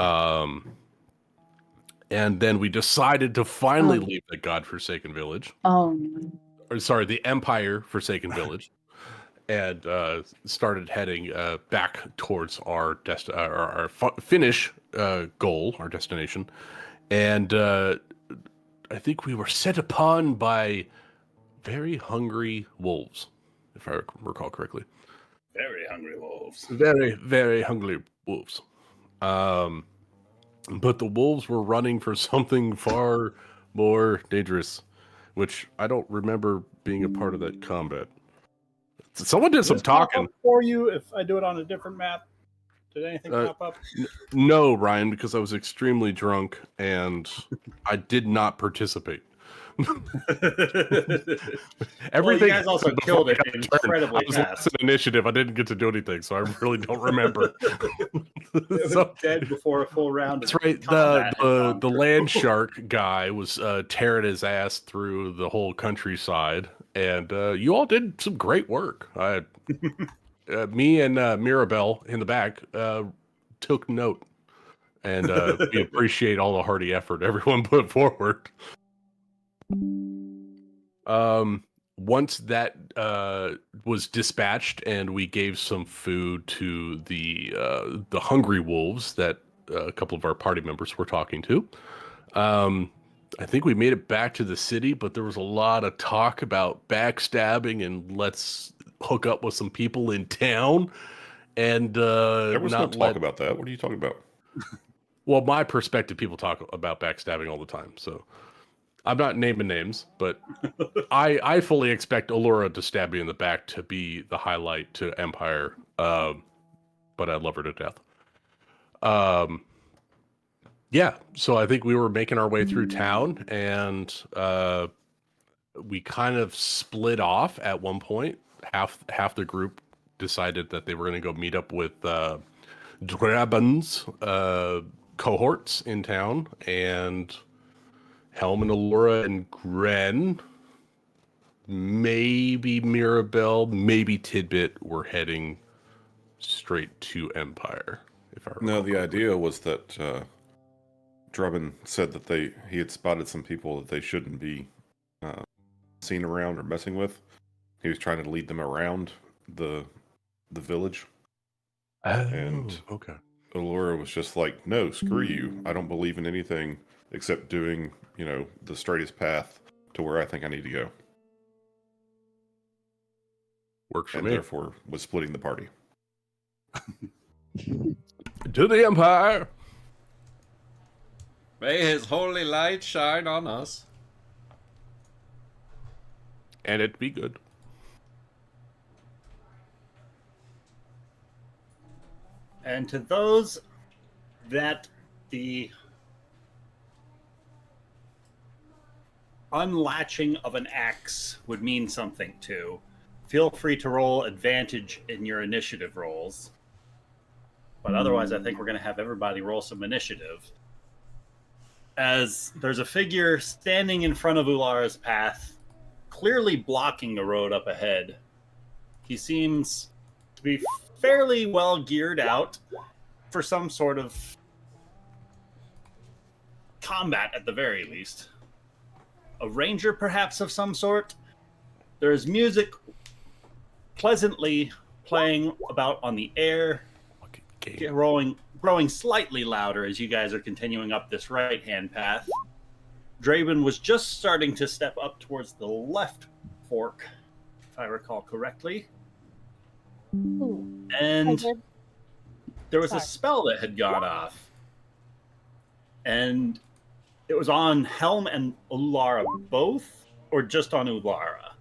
Um, and then we decided to finally leave the godforsaken village. Oh, no. Or sorry, the Empire-forsaken village. And started heading back towards our finish goal, our destination. And I think we were set upon by very hungry wolves, if I recall correctly. Very hungry wolves. Very, very hungry wolves. But the wolves were running for something far more dangerous, which I don't remember being a part of that combat. Someone did some talking for you. If I do it on a different map, did anything pop up? No, Ryan, because I was extremely drunk and I did not participate. Everything. You guys also killed it incredibly fast. An initiative. I didn't get to do anything, so I really don't remember. So dead before a full round. That's right. The land shark guy was tearing his ass through the whole countryside, and you all did some great work. Me and Mirabelle in the back took note, and we appreciate all the hearty effort everyone put forward. Once that was dispatched and we gave some food to the hungry wolves that a couple of our party members were talking to, I think we made it back to the city, but there was a lot of talk about backstabbing and let's hook up with some people in town. And there was no talk about that. What are you talking about? Well, my perspective, people talk about backstabbing all the time, so I'm not naming names, but I fully expect Allura to stab me in the back to be the highlight to Empire, but I love her to death. Yeah, so I think we were making our way through town, and we kind of split off at one point. Half the group decided that they were going to go meet up with Draban's cohorts in town, and Helm and Allura and Gren, maybe Mirabelle, maybe Tidbit were heading straight to Empire. If I recall. No, the idea was that Draban said that he had spotted some people that they shouldn't be seen around or messing with. He was trying to lead them around the village. And okay. Allura was just like, no, screw you. I don't believe in anything except doing, the straightest path to where I think I need to go. Works for me. And therefore was splitting the party. To the Empire! May his holy light shine on us. And it be good. And to those that the unlatching of an axe would mean something to, feel free to roll advantage in your initiative rolls. But otherwise, I think we're going to have everybody roll some initiative. As there's a figure standing in front of Ulara's path, clearly blocking the road up ahead. He seems to be fairly well geared out for some sort of combat at the very least. A ranger, perhaps, of some sort. There's music pleasantly playing about on the air, growing slightly louder as you guys are continuing up this right-hand path. Draven was just starting to step up towards the left fork, if I recall correctly. Ooh, and there was a spell that had gone off. And it was on Helm and Ulara both, or just on Ulara?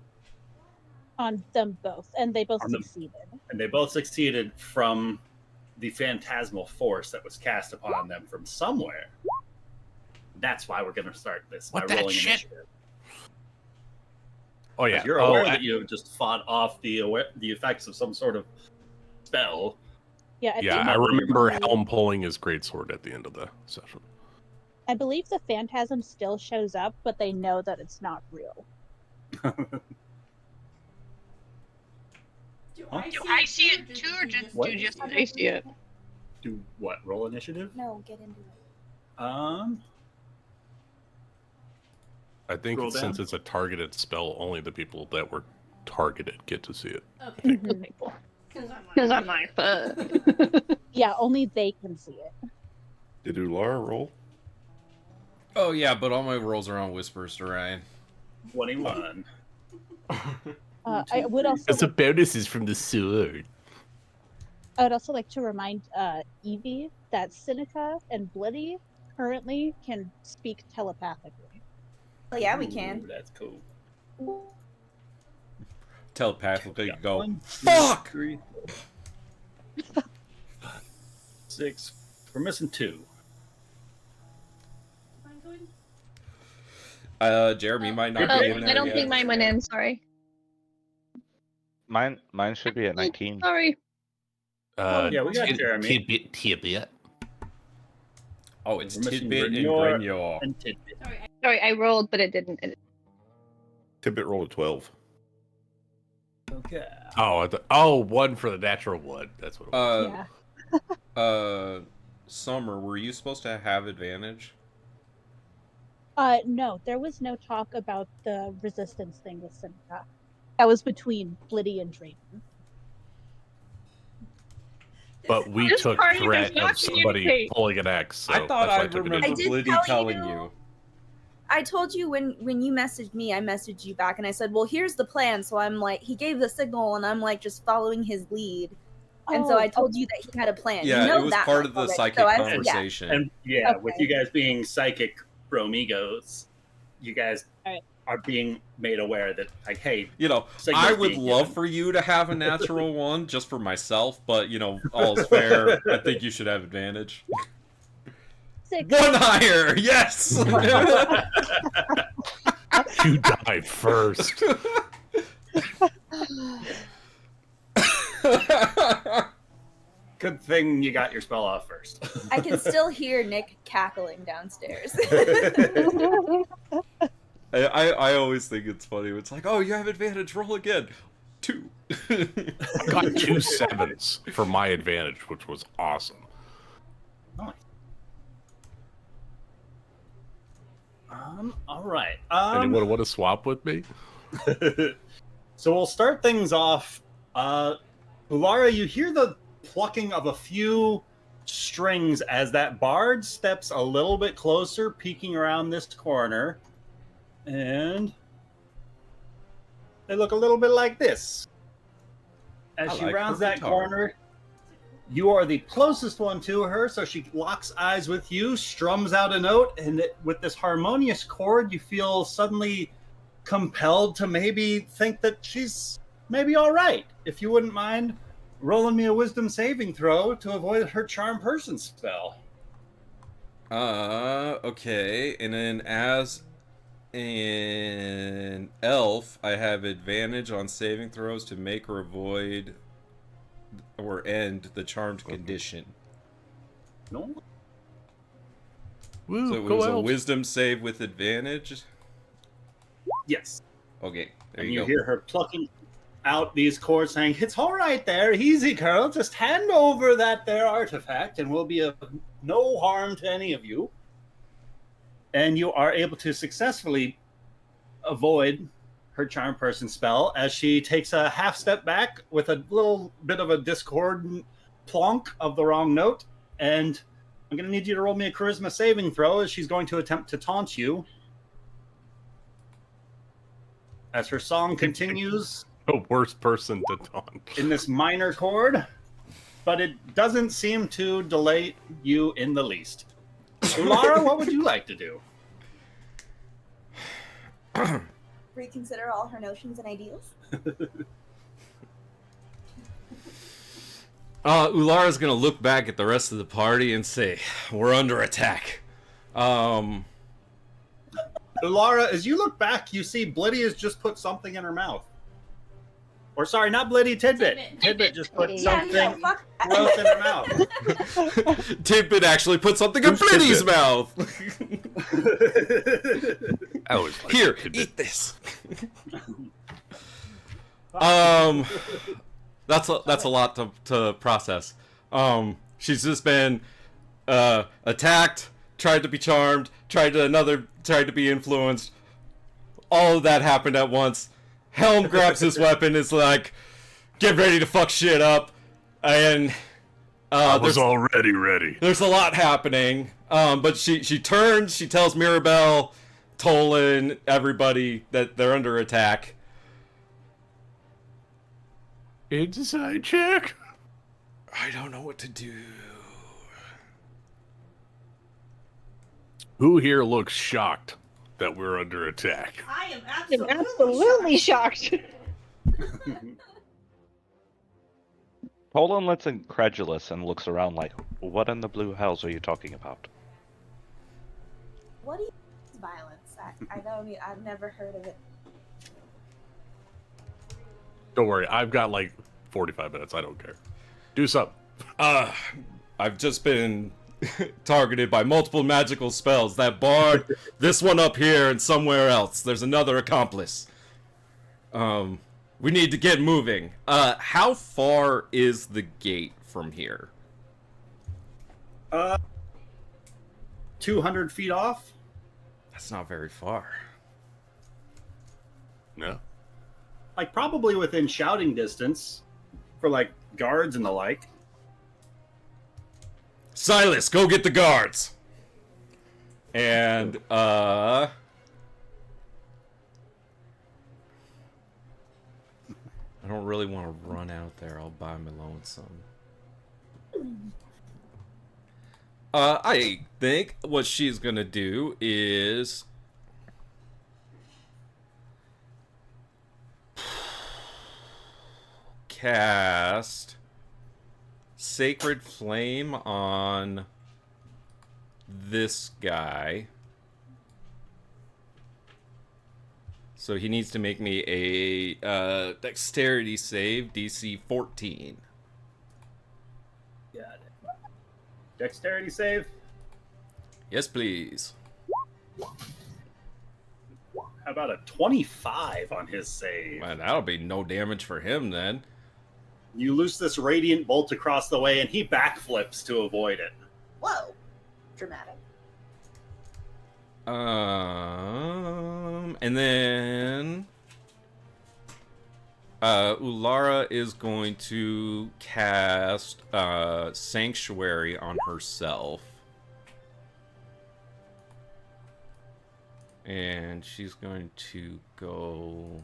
On them both, and they both succeeded. And they both succeeded from the phantasmal force that was cast upon them from somewhere. That's why we're going to start this by rolling initiative. Oh yeah, you're aware that you have just fought off the effects of some sort of spell. Yeah, I remember Helm pulling his greatsword at the end of the session. I believe the phantasm still shows up, but they know that it's not real. Do I see it too, or do just they see it? Do what? Roll initiative? No, get into it. I think Scroll since down. it's a targeted spell, only the people that were targeted get to see it. Okay. Mhm. Okay, cool. Because I'm like, fuck. Yeah, only they can see it. Did Ulara roll? Oh yeah, but all my rolls are on whispers to Ryan. 21. I would also Because the bonus is from the sword. I would also like to remind Evie that Seneca and Bloody currently can speak telepathically. Oh yeah, we Ooh, can. That's cool. Telepathically Got go. 1, 2, Fuck! 3, 6. We're missing 2. Jeremy might not Oh, be in there I don't yet. think mine went in. Sorry. Mine should be at 19. Sorry. Yeah, we got Jeremy. Tidbit. Oh, it's We're missing Tidbit and Grenier Grenier. and Tidbit. Sorry, I rolled, but it didn't. Tidbit rolled a 12. Okay. Oh, one for the natural one. That's what it was. Yeah. Summer, were you supposed to have advantage? No, there was no talk about the resistance thing with Seneca. That was between Blitty and Drayton. But we This took party threat does not of somebody communicate. pulling an axe. So I thought that's why I took remember I did Bliddy tell telling you. you. I told you when you messaged me, I messaged you back, and I said, "Well, here's the plan." So I'm like, he gave the signal, and I'm like just following his lead. And so I told you that he had a plan. Yeah, you know it was that part much of the already. psychic So I said, yeah. conversation. And yeah, Okay. with you guys being psychic bromigos, you guys Alright. are being made aware that, like, hey, You know, signals I would being love given. for you to have a natural one just for myself, but you know, all's fair. I think you should have advantage. 6. One higher, yes. You die first. Good thing you got your spell off first. I can still hear Nick cackling downstairs. I always think it's funny. It's like, oh, you have advantage. Roll again. 2. I got 2 7s for my advantage, which was awesome. Nice. All right. Anyone want to swap with me? So we'll start things off. Ulara, you hear the plucking of a few strings as that bard steps a little bit closer, peeking around this corner. And they look a little bit like this. As I she like rounds her that guitar. corner, you are the closest one to her, so she locks eyes with you, strums out a note, and with this harmonious chord, you feel suddenly compelled to maybe think that she's maybe all right. If you wouldn't mind rolling me a wisdom saving throw to avoid her charm person spell. Okay. And then as an elf, I have advantage on saving throws to make or avoid or end the charmed condition. No? Woo, So it go was a elves. wisdom save with advantage. Yes. Okay, there And you you go. hear her plucking out these chords saying, "It's all right there, easy girl, just hand over that there artifact and we'll be of no harm to any of you." And you are able to successfully avoid her charm person spell as she takes a half step back with a little bit of a discordant plonk of the wrong note. And I'm going to need you to roll me a charisma saving throw as she's going to attempt to taunt you. As her song continues The worst person to taunt. in this minor chord, but it doesn't seem to delay you in the least. Ulara, what would you like to do? Reconsider all her notions and ideals. Ulara's gonna look back at the rest of the party and say, "We're under attack." Ulara, as you look back, you see Blitty has just put something in her mouth. Or sorry, not Blitty, Tidbit. Tidbit just put something fuck. gross in her mouth. Tidbit actually put something in Who's Blitty's Tidbit? mouth. I always liked Here, Tidbit. eat this. That's a lot to process. She's just been attacked, tried to be charmed, tried to be influenced. All of that happened at once. Helm grabs his weapon, is like, get ready to fuck shit up. And I was already ready. there's a lot happening. But she turns, she tells Mirabelle, Tolan, everybody that they're under attack. Inside check. I don't know what to do. Who here looks shocked that we're under attack? I am I'm absolutely, absolutely shocked. Tolan looks incredulous and looks around like, what in the blue hells are you talking about? What do you mean violence? I don't. I've never heard of it. Don't worry, I've got like 45 minutes. I don't care. Do something. I've just been targeted by multiple magical spells. That bard, this one up here, and somewhere else. There's another accomplice. We need to get moving. How far is the gate from here? 200 feet off. That's not very far. No. Like, probably within shouting distance for, like, guards and the like. Silas, go get the guards. And, I don't really want to run out there. I'll buy my lonesome. I think what she's gonna do is cast Sacred Flame on this guy. So he needs to make me a dexterity save, DC 14. Got it. Dexterity save. Yes, please. How about a 25 on his save? Man, that'll be no damage for him then. You loose this radiant bolt across the way, and he backflips to avoid it. Whoa, dramatic. And then Ulara is going to cast Sanctuary on herself. And she's going to go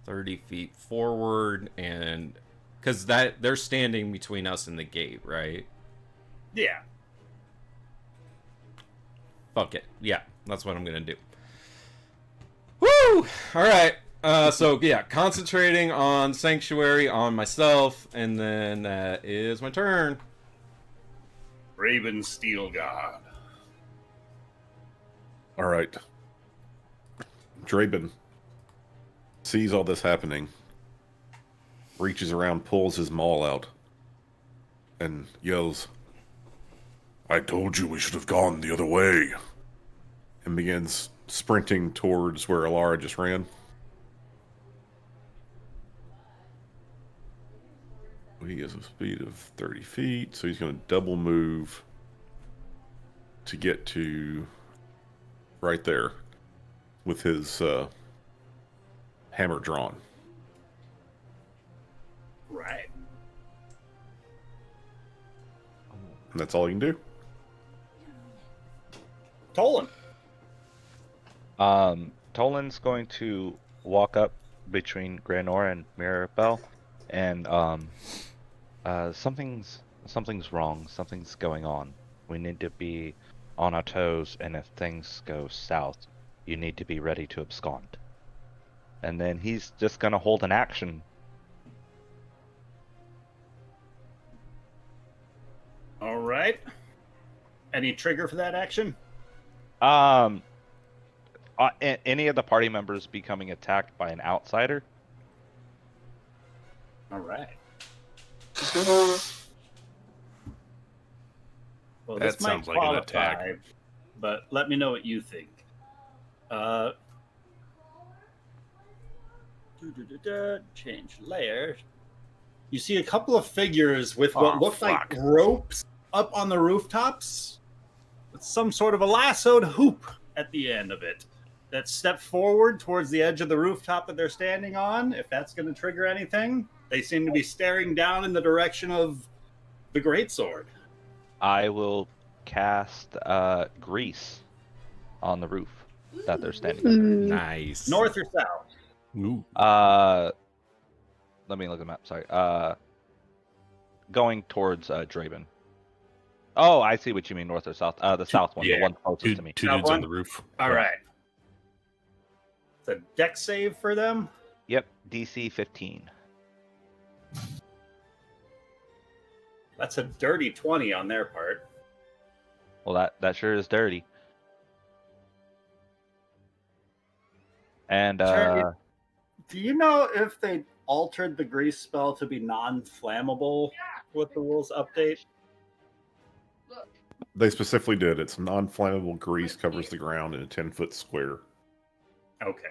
30 feet forward, and because that they're standing between us and the gate, right? Yeah. Fuck it. Yeah, that's what I'm gonna do. Woo! Alright. So yeah, concentrating on Sanctuary on myself, and then that is my turn. Raven Steel God. All right. Draben sees all this happening, reaches around, pulls his maul out, and yells, "I told you we should have gone the other way," and begins sprinting towards where Alara just ran. He has a speed of 30 feet, so he's going to double move to get to right there with his hammer drawn. Right. And that's all he can do. Tolan. Tolan's going to walk up between Granor and Mirabelle, and something's wrong. Something's going on. We need to be on our toes, and if things go south, you need to be ready to abscond. And then he's just gonna hold an action. All right. Any trigger for that action? Any of the party members becoming attacked by an outsider. All right. Well, That this might sounds like an attack. qualify, but let me know what you think. Change layer. you see a couple of figures with what Oh, look like fuck. ropes up on the rooftops with some sort of a lassoed hoop at the end of it that step forward towards the edge of the rooftop that they're standing on. If that's going to trigger anything, they seem to be staring down in the direction of the greatsword. I will cast grease on the roof that they're standing under. Nice. North or south? Ooh. Let me look at the map. Sorry. Going towards Draven. Oh, I see what you mean, north or south. The south one, the Yeah, one closest to me. Two South dudes on one? the roof. All Yeah. right. It's a deck save for them. Yep, DC 15. That's a dirty 20 on their part. Well, that sure is dirty. And Sure, do you know if they altered the grease spell to be non-flammable with the rules update? They specifically did. It's non-flammable grease, covers the ground in a 10-foot square. Okay.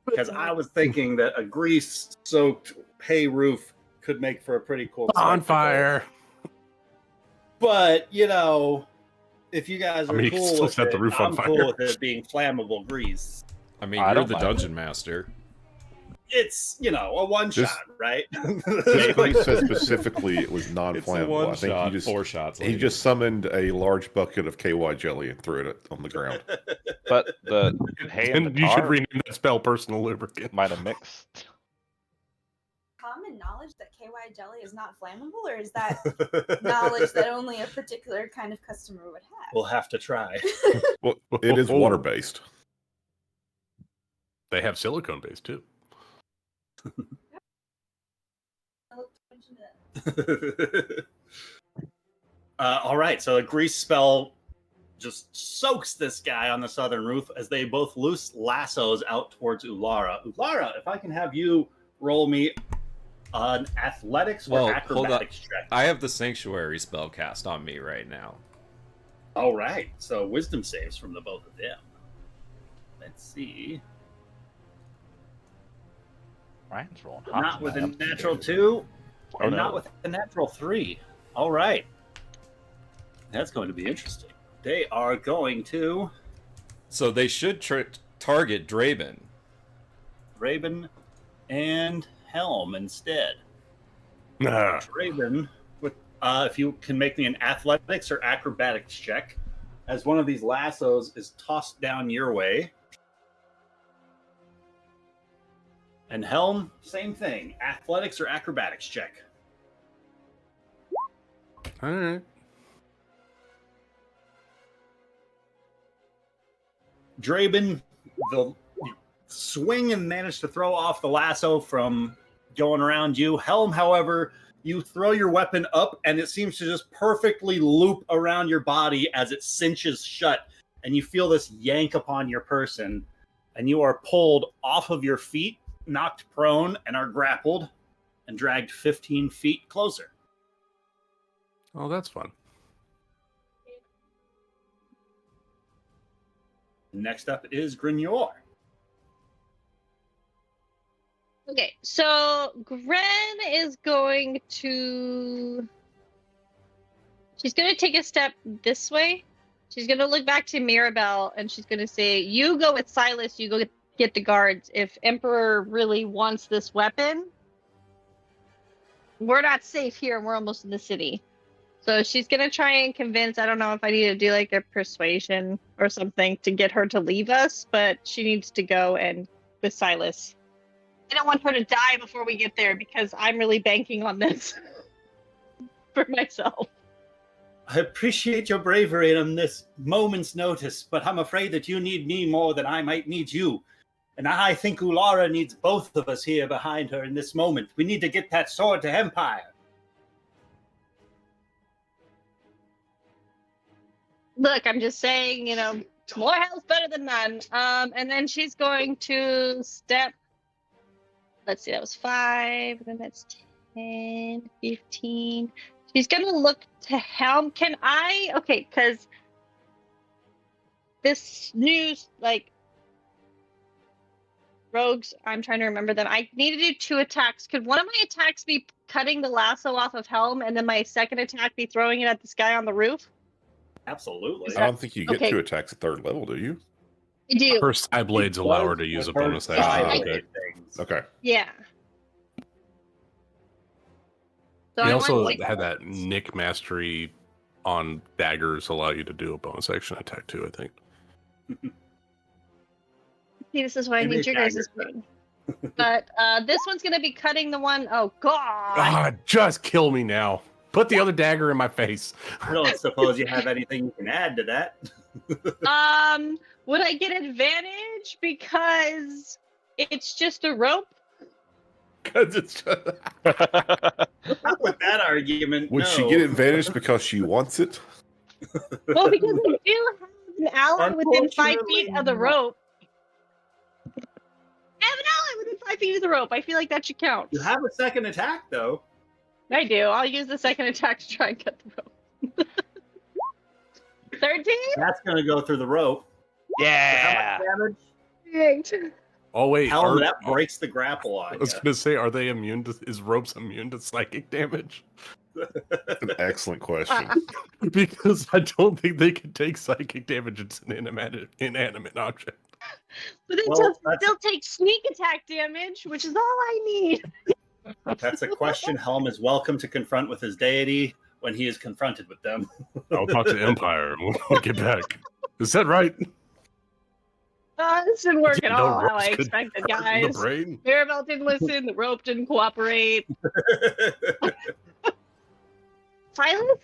Because I was thinking that a grease-soaked hay roof could make for a pretty cool On spectacle. fire. But, you know, if you guys I are mean, you can cool still with set it, the roof on I'm fire. cool with it being flammable grease. I mean, I you're don't the mind. dungeon master. It's, you know, a one-shot, right? This grease said specifically it was It's a non-flammable. one I think shot, he just 4 shots. he later. just summoned a large bucket of KY jelly and threw it on the ground. but the hay and And the you should tar rename that spell personal lubricant. might have mixed. Common knowledge that KY jelly is not flammable, or is that knowledge that only a particular kind of customer would have? We'll have to try. Well, it is water based. They have silicone base too. All right, so a grease spell just soaks this guy on the southern roof as they both loose lassos out towards Ulara. Ulara, if I can have you roll me an athletics or Well, hold acrobatics check. I have the sanctuary spell cast on me right now. All right, so wisdom saves from the both of them. Let's see. Ryan's rolling hot Not with a tonight. natural 2, Oh, and no. not with a natural 3. All right. That's going to be interesting. They are going to So they should target Draven. Raven and Helm instead. Nah. Raven, with if you can make me an athletics or acrobatics check, as one of these lassos is tossed down your way. And Helm, same thing. Athletics or acrobatics check. All right. Draben, the swing and manage to throw off the lasso from going around you. Helm, however, you throw your weapon up and it seems to just perfectly loop around your body as it cinches shut, and you feel this yank upon your person, and you are pulled off of your feet, knocked prone, and are grappled and dragged 15 feet closer. Oh, that's fun. Next up is Grignor. Okay, so Gren is going to. She's going to take a step this way. She's going to look back to Mirabelle and she's going to say, "You go with Silas, you go get the guards. If Emperor really wants this weapon, we're not safe here. We're almost in the city." So she's going to try and convince, I don't know if I need to do like a persuasion or something to get her to leave us, but she needs to go and with Silas. I don't want her to die before we get there because I'm really banking on this for myself. I appreciate your bravery on this moment's notice, but I'm afraid that you need me more than I might need you. And I think Ulara needs both of us here behind her in this moment. We need to get that sword to Empire. Look, I'm just saying, you know, more health better than none. And then she's going to step. Let's see, that was 5, then that's 10, 15. She's going to look to Helm. Can I? Okay, because this news, like, rogues. I'm trying to remember them. I need to do 2 attacks. Could one of my attacks be cutting the lasso off of Helm, and then my second attack be throwing it at this guy on the roof? Absolutely. I don't think you get Okay. 2 attacks at 3rd level, do you? I do. Her side blades allow her to use a bonus Her action. side Okay. blade things. Okay. Yeah. So He I also want, like, had that Nick mastery on daggers allow you to do a bonus action attack too, I think. see, this is why I Maybe need your guys' dagger. brain. But this one's gonna be cutting the one oh god. God, just kill me now. Put the other dagger in my face. I don't suppose you have anything you can add to that. Would I get advantage because it's just a rope? Because it's just... Not with that argument. Would she no. get advantage because she wants it? Well, because I do have an ally within 5 feet of the Unfortunately, rope. I have an ally within 5 feet of the rope. I feel like that should count. You have a second attack, though. I do. I'll use the second attack to try and cut the rope. 13? That's going to go through the rope. Yeah. How much damage? Oh wait, Helm, that breaks the grapple on I was you. gonna say, are they immune to? Is ropes immune to psychic damage? That's an excellent question. Because I don't think they can take psychic damage. It's an inanimate object. But it Well, does that's- still take sneak attack damage, which is all I need. That's a question Helm is welcome to confront with his deity when he is confronted with them. I'll talk to Empire. We'll get back. Is that right? This didn't work Yeah, at no all how ropes I could expected, hurt guys. The brain. Maribel didn't listen, the rope didn't cooperate. Silas?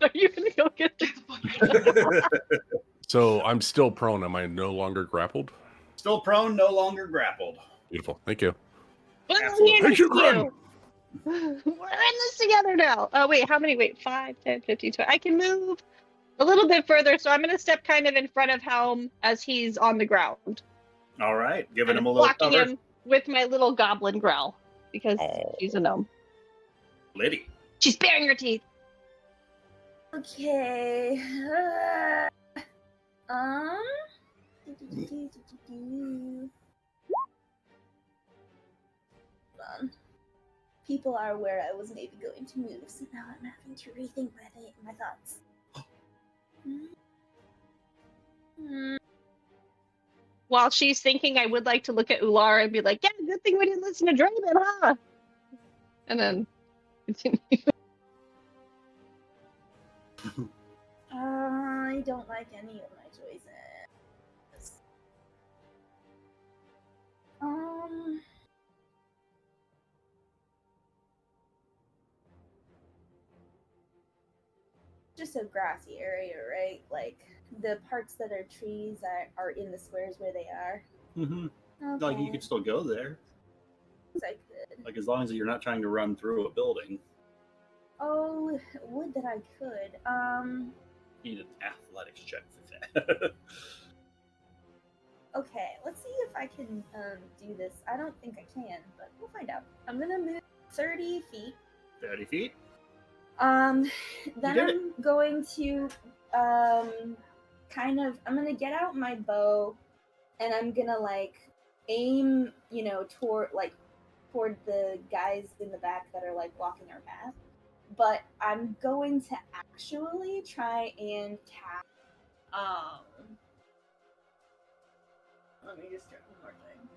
Are you gonna go get the So I'm still prone. Am I no longer grappled? Still prone, no longer grappled. Beautiful. Thank you. Absolutely. Thank you, Gren. We're in this together now. Oh, wait, how many? Wait, 5, 10, 15, 20. I can move a little bit further, so I'm going to step kind of in front of Helm as he's on the ground. All right, giving And him a little blocking cover. him with my little goblin growl because she's a gnome. Liddy. She's baring her teeth. Okay. Hold on. People are aware I was maybe going to move, so now I'm having to rethink my thoughts. While she's thinking, I would like to look at Ulara and be like, yeah, good thing we didn't listen to Draven, huh? And then continue. I don't like any of my choices. Just a grassy area, right? Like the parts that are trees are in the squares where they are. Mm-hmm. Okay. Like, you could still go there. I could. Like, as long as you're not trying to run through a building. Oh, would that I could. You need an athletics check for that. Okay, let's see if I can do this. I don't think I can, but we'll find out. I'm gonna move 30 feet. 30 feet. Then did it. I'm going to I'm gonna get out my bow and I'm gonna like aim, toward the guys in the back that are like blocking our path. But I'm going to actually try and cast let me just try one more thing.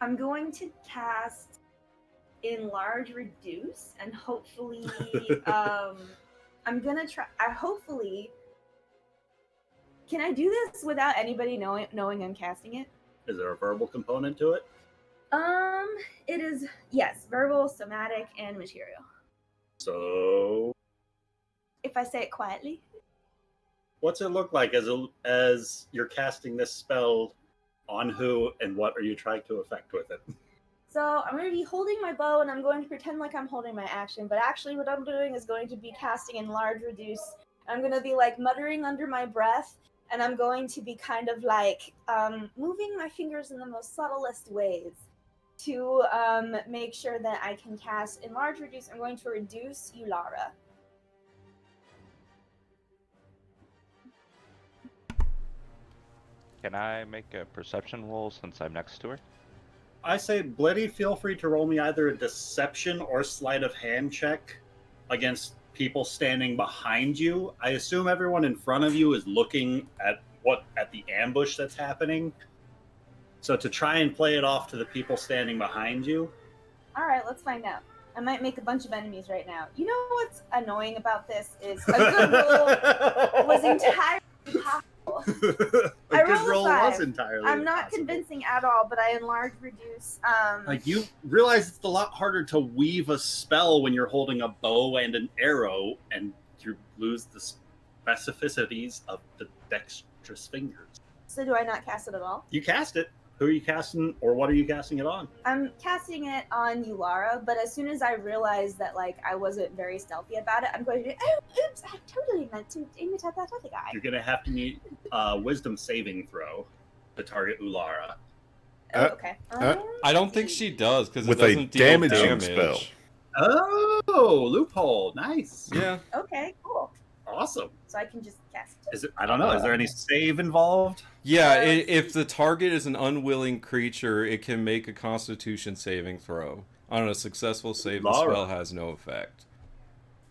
I'm going to cast Enlarge Reduce and hopefully I'm gonna try can I do this without anybody knowing I'm casting it? Is there a verbal component to it? It is, yes, verbal, somatic, and material. So, If I say it quietly. what's it look like as you're casting this spell on who, and what are you trying to affect with it? So I'm going to be holding my bow and I'm going to pretend like I'm holding my action, but actually what I'm doing is going to be casting Enlarge Reduce. I'm going to be like muttering under my breath, and I'm going to be kind of like moving my fingers in the most subtlest ways to make sure that I can cast Enlarge Reduce. I'm going to reduce Ulara. Can I make a perception roll since I'm next to her? I say, Blitty, feel free to roll me either a deception or sleight of hand check against people standing behind you. I assume everyone in front of you is looking at the ambush that's happening. So to try and play it off to the people standing behind you. All right, let's find out. I might make a bunch of enemies right now. You know what's annoying about this is a good roll was entirely possible. A good roll was entirely I'm not impossible. convincing at all, but I enlarge, reduce. Like, you realize it's a lot harder to weave a spell when you're holding a bow and an arrow, and you lose the specificities of the dexterous fingers. So do I not cast it at all? You cast it. Who are you casting, or what are you casting it on? I'm casting it on Ulara, but as soon as I realized that like I wasn't very stealthy about it, I'm going to do, oh, oops, I totally meant to aim it at that other guy. You're going to have to need a wisdom saving throw to target Ulara. Oh, okay. I don't think she does because it With a doesn't deal damaging damage. spell. Oh, loophole. Nice. Yeah. Okay, cool. Awesome. So I can just cast it. Is it? I don't know. Is there any save involved? Yeah, if the target is an unwilling creature, it can make a Constitution saving throw. On a successful save, the Laura. spell has no effect.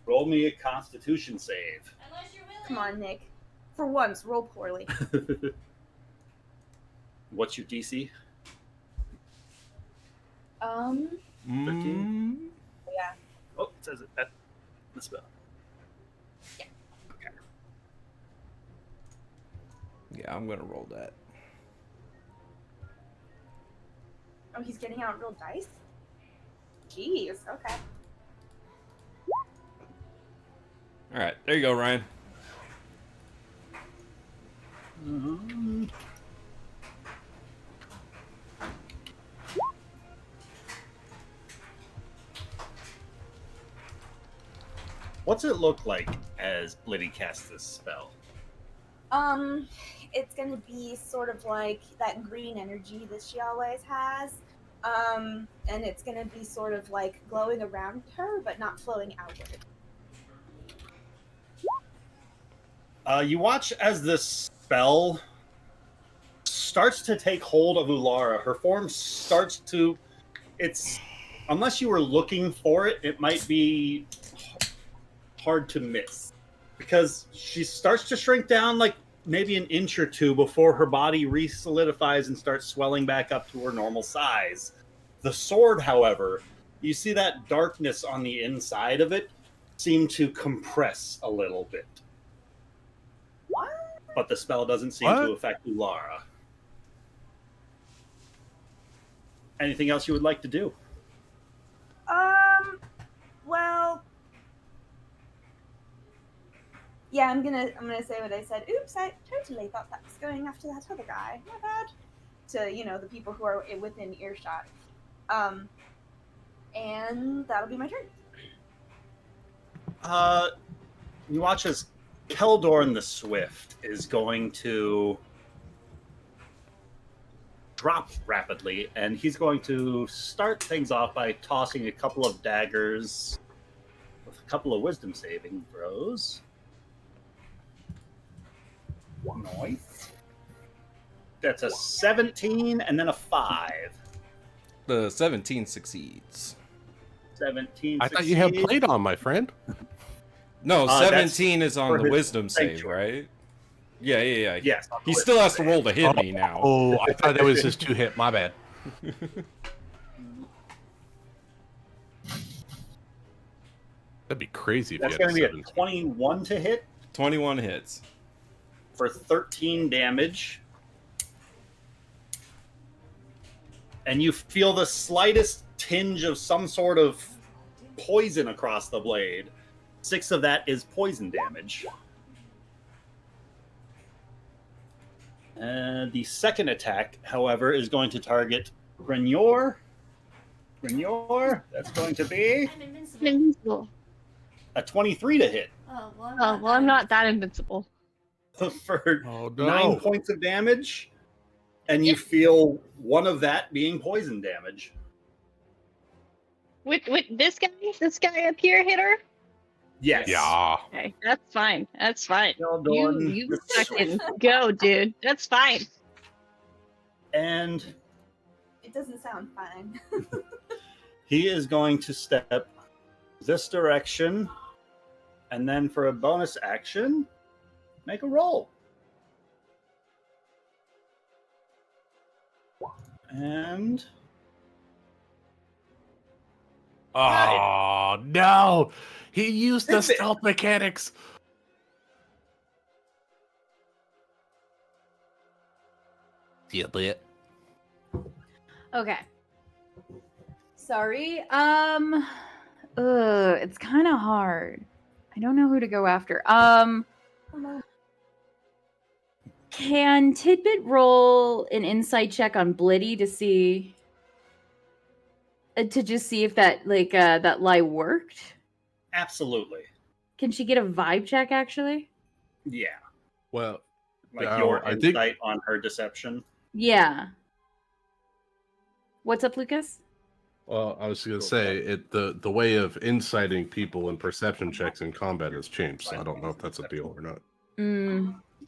Roll me a Constitution save. Come on, Nick. For once, roll poorly. What's your DC? 13? Yeah. Oh, it says it at the spell. Yeah. Okay. Yeah, I'm gonna roll that. Oh, he's getting out real dice? Jeez, okay. Alright, there you go, Ryan. What's it look like as Blitty casts this spell? It's gonna be sort of like that green energy that she always has. And it's gonna be sort of like glowing around her, but not flowing outward. You watch as this spell starts to take hold of Ulara. Her form starts to... It's... Unless you were looking for it, it might be hard to miss. Because she starts to shrink down like maybe an inch or two before her body re-solidifies and starts swelling back up to her normal size. The sword, however, you see that darkness on the inside of it seem to compress a little bit. What? But the spell doesn't seem to affect Ulara. Anything else you would like to do? Well, yeah, I'm gonna say what I said. Oops, I totally thought that was going after that other guy. My bad. To, you know, the people who are within earshot. And that'll be my turn. You watch as Keldorn the Swift is going to drop rapidly, and he's going to start things off by tossing a couple of daggers with a couple of wisdom saving throws. Nice. That's a 17 and then a 5. The 17 succeeds. 17 I thought you had succeeds. played on, my friend. No, that's 17 is on for the his wisdom save, sanctuary. right? Yeah. Yes. He still has to roll to hit me now. Oh, I thought that was his 2-hit. My bad. That'd be crazy if That's you going had to be a 17. 21 to hit 21 hits. for 13 damage. And you feel the slightest tinge of some sort of poison across the blade. 6 of that is poison damage. The second attack, however, is going to target Grignor. Grignor, that's going to be Invincible. a 23 to hit Oh, well, I'm not that invincible. for Oh, no. 9 points of damage. And you feel one of that being poison damage. With this guy up here hit her? Yes. Yeah. Okay, that's fine. That's fine. Well You done. fucking go, dude. That's fine. And It doesn't sound fine. he is going to step this direction, and then for a bonus action, make a roll. And Oh no! He used the Tidbit. stealth mechanics. Yeah, but Okay. Sorry. It's kind of hard. I don't know who to go after. Can Tidbit roll an insight check on Blitty to see to just see if that that lie worked? absolutely. Can she get a vibe check actually? Yeah. well, Like No, your I think- insight on her deception. Yeah. What's up, Lucas? well, I was gonna say the way of inciting people and perception checks in combat has changed, so I don't know if that's a deal or not.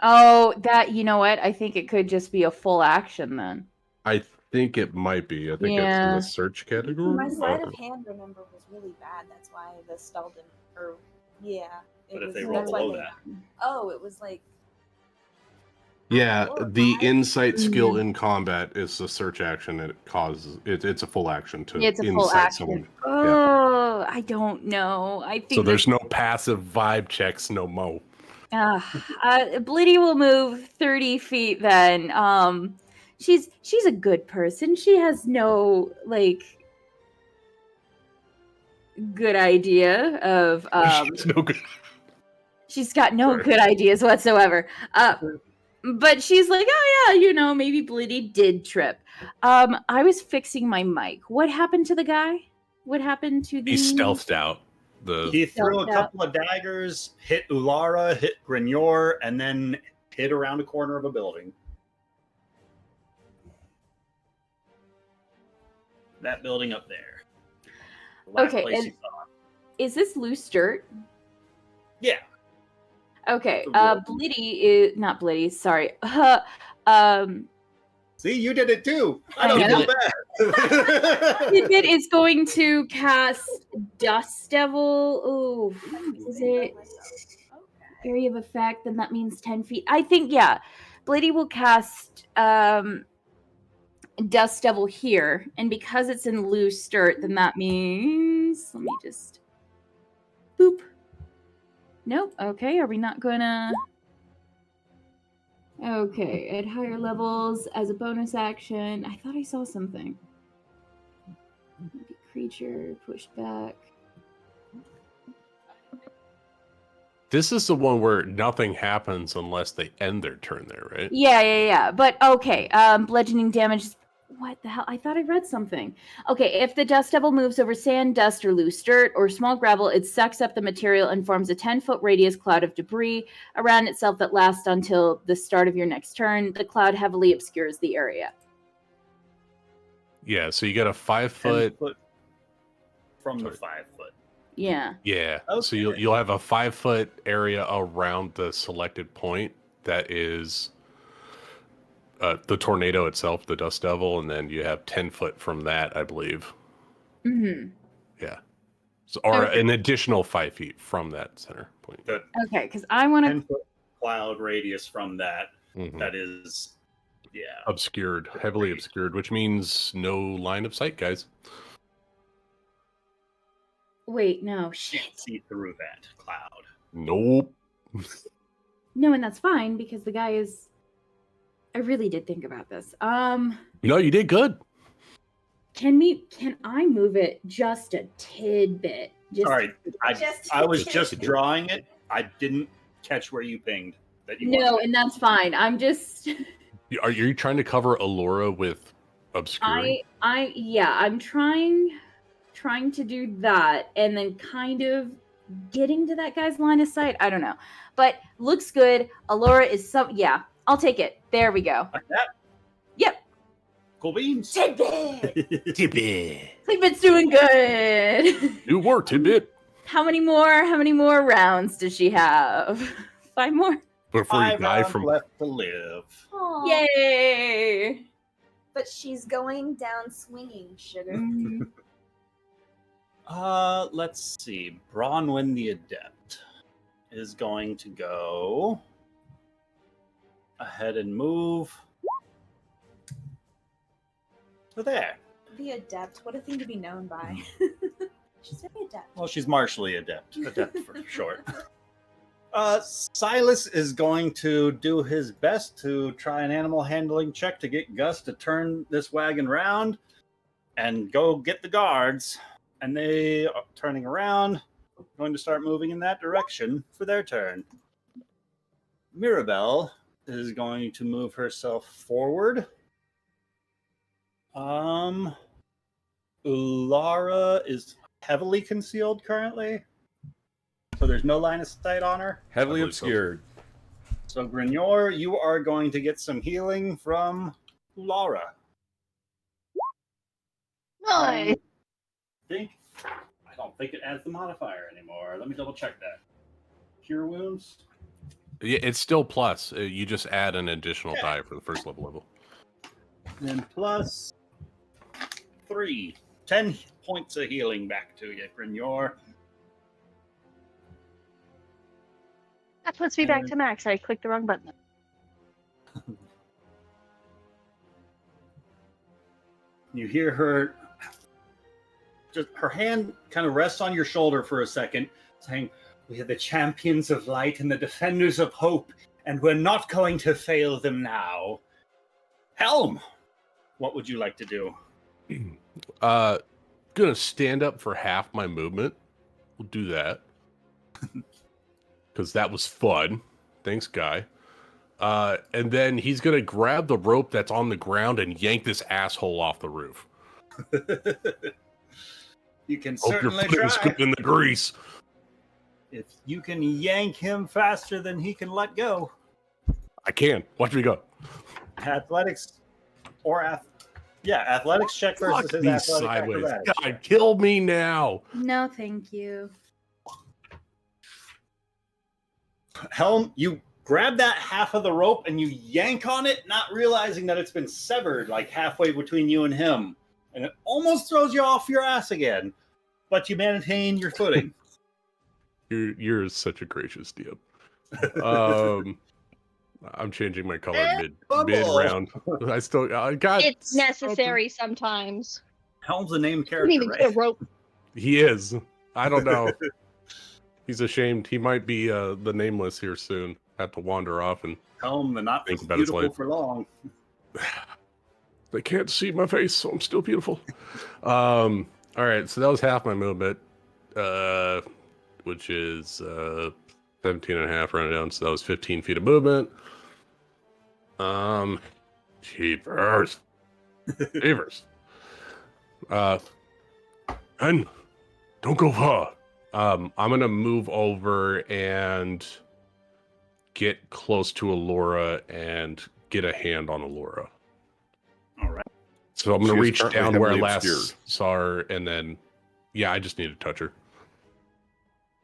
Oh, that, you know what? I think it could just be a full action then. I think it might be. I think it's in Yeah. the search category. My sleight of hand, remember, was really bad. That's why the stall didn't. Or yeah, it But if was. they roll That's why below they. that. Oh, it was like. Yeah, Or the five. insight skill in combat is the search action, and it causes it's a full action to It's a full incite action. someone. Oh, I don't know. I think So there's no passive vibe checks, no mo. Blitty will move 30 feet then. She's a good person. She has no good idea of It's no good. she's got no Sorry. good ideas whatsoever. But she's like, oh yeah, maybe Blitty did trip. I was fixing my mic. What happened to the guy? What happened to the He stealthed out. He threw a Stealthed out. couple of daggers, hit Ulara, hit Grignor, and then hid around a corner of a building. That building up there. The last Okay, place and- he saw. Is this loose dirt? Yeah. Okay, The road. Blitty is not Blitty, sorry. See, you did it too. I I don't know. feel bad. Tidbit is going to cast Dust Devil. Ooh, is it area of effect? Then that means 10 feet. I think, yeah. Blady will cast Dust Devil here. And because it's in loose dirt, then that means. Let me just. Boop. Nope. Okay, are we not gonna. Okay, at higher levels, as a bonus action. I thought I saw something. Creature pushed back. This is the one where nothing happens unless they end their turn there, right? Yeah. But okay, bludgeoning damage. What the hell? I thought I read something. Okay, if the Dust Devil moves over sand, dust, or loose dirt, or small gravel, it sucks up the material and forms a 10-foot radius cloud of debris around itself that lasts until the start of your next turn. The cloud heavily obscures the area. Yeah, so you got a 5 10 foot. foot from the Sorry. 5 foot. Yeah. Yeah, so Okay. you'll have a 5 foot area around the selected point that is the tornado itself, the Dust Devil, and then you have 10 foot from that, I believe. Mm-hmm. Yeah, so, or Okay. an additional 5 feet from that center point. The Okay, because I want 10 to. foot cloud radius from that. Mhm. That is, yeah. Obscured, heavily obscured, which means no line of sight, guys. Wait, no, shit. Can't see through that cloud. Nope. No, and that's fine because the guy is. I really did think about this. No, you did good. Can I move it just a tidbit? Just Sorry, Just- I was just drawing it. I didn't catch where you pinged. That you No, wanted. and that's fine. I'm just Are you trying to cover Allura with obscuring? I'm trying to do that and then kind of getting to that guy's line of sight. I don't know. But looks good. Allura is I'll take it. There we go. Like that. Yep. Cool beans. Tidbit. Tidbit. Tidbit's doing good. You were Tidbit. How many more rounds does she have? 5 more? Before you 5 die rounds from left to live. Yay! but she's going down swinging, sugar. Let's see. Bronwyn the Adept is going to go ahead and move to there. The adept. What a thing to be known by. She's very adept. Well, she's martially adept. Adept for short. Silas is going to do his best to try an animal handling check to get Gus to turn this wagon round and go get the guards. And they are turning around, going to start moving in that direction for their turn. Mirabelle is going to move herself forward. Lara is heavily concealed currently, so there's no line of sight on her. Heavily obscured. So Grignor, you are going to get some healing from Lara. Nice. I don't think it adds the modifier anymore. Let me double check that. Cure wounds. Yeah, it's still plus. You just add an additional die for the first level. Then plus 3. 10 points of healing back to you, Grignor. That puts me back to max. I clicked the wrong button. You hear her, just her hand kind of rests on your shoulder for a second, saying, "We are the champions of light and the defenders of hope, and we're not going to fail them now." Helm, what would you like to do? Gonna stand up for half my movement. We'll do that. Because that was fun. Thanks, Guy. And then he's gonna grab the rope that's on the ground and yank this asshole off the roof. You can Hope your certainly foot is try. good in the grease. If you can yank him faster than he can let go. I can. Watch me go. Athletics or athletics check versus Fuck his me athletic sideways. acrobatics. God, kill me now. No, thank you. Helm, you grab that half of the rope and you yank on it, not realizing that it's been severed like halfway between you and him. And it almost throws you off your ass again, but you maintain your footing. You're such a gracious DM. I'm changing my color mid round. I still God. It's necessary sometimes. Helm's a named You character, need to right? get a rope. He is. I don't know. He's ashamed. He might be the nameless here soon. Have to wander off and Helm, the not think about his beautiful life. for long. They can't see my face, so I'm still beautiful. All right, so that was half my movement, which is 17 and a half rounded down, so that was 15 feet of movement. Jeepers. And don't go far. I'm gonna move over and get close to Allura and get a hand on Allura. All right. So I'm gonna She is reach currently down where I heavily last obscured. saw her, and then I just need to touch her.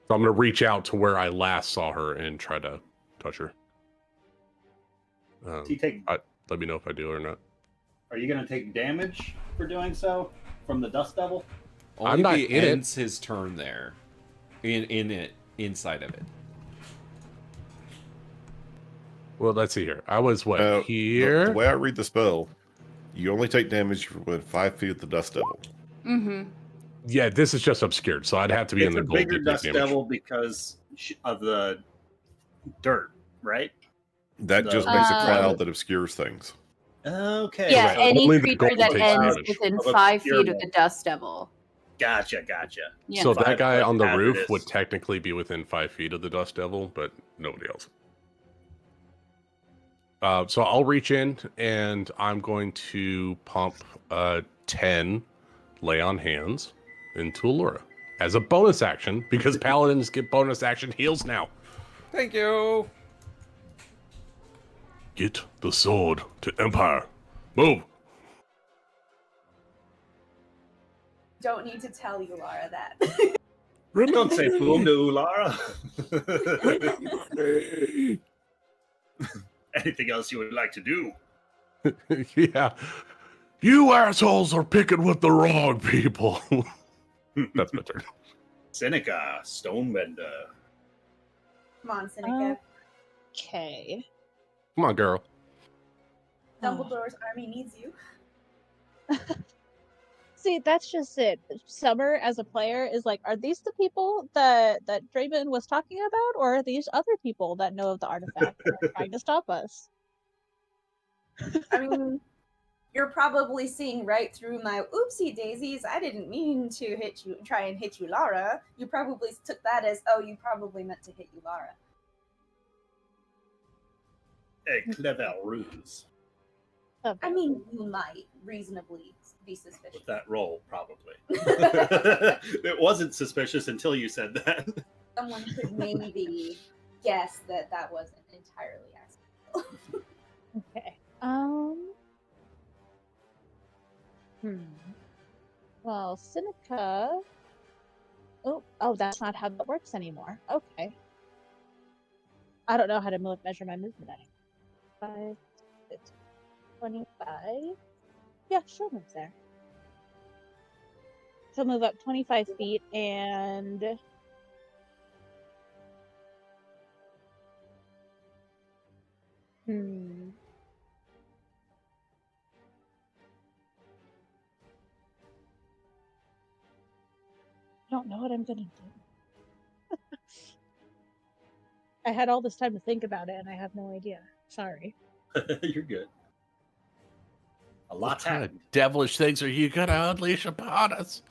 So I'm gonna reach out to where I last saw her and try to touch her. Do you take, Let me know if I do or not. are you going to take damage for doing so from the Dust Devil? Only I'm not if he in it. ends his turn there. Inside of it. Well, let's see here. I was what The here? way I read the spell, you only take damage within 5 feet of the Dust Devil. Mm-hmm. Yeah, this is just obscured, so I'd have to be in It's the a gold to bigger take Dust damage. Devil because of the dirt, right? That just makes a cloud that obscures things. Okay. Yeah, so any only the creature gold that takes ends damage. within Of 5 feet of obscurement. the Dust Devil. Gotcha. Yeah. So that Five guy foot on the roof hazardous. would technically be within 5 feet of the Dust Devil, but nobody else. So I'll reach in and I'm going to pump 10 lay on hands into Allura as a bonus action because paladins get bonus action heals now. Thank you. Get the sword to Empire. Move. Don't need to tell you, Lara, that. Don't say boom to Ulara. Anything else you would like to do? Yeah. You assholes are picking with the wrong people. That's my turn. Seneca, Stonebender. Come on, Seneca. Okay. Come on, girl. Dumbledore's army needs you. See, that's just it. Summer as a player is like, are these the people that Draven was talking about, or are these other people that know of the artifact and are trying to stop us? I mean, you're probably seeing right through my oopsie daisies. I didn't mean to try and hit you, Lara. You probably took that as, oh, you probably meant to hit you, Lara. A clever ruse. I mean, you might reasonably be suspicious. With that roll, probably. It wasn't suspicious until you said that. Someone could maybe guess that that wasn't entirely accidental. Okay. Well, Seneca. Oh, that's not how that works anymore. Okay. I don't know how to measure my movement anymore. 5, 6, 25. Yeah, she'll move there. She'll move up 25 feet and. I don't know what I'm gonna do. I had all this time to think about it, and I have no idea. Sorry. You're good. A lot's What kind happened. of devilish things are you gonna unleash upon us?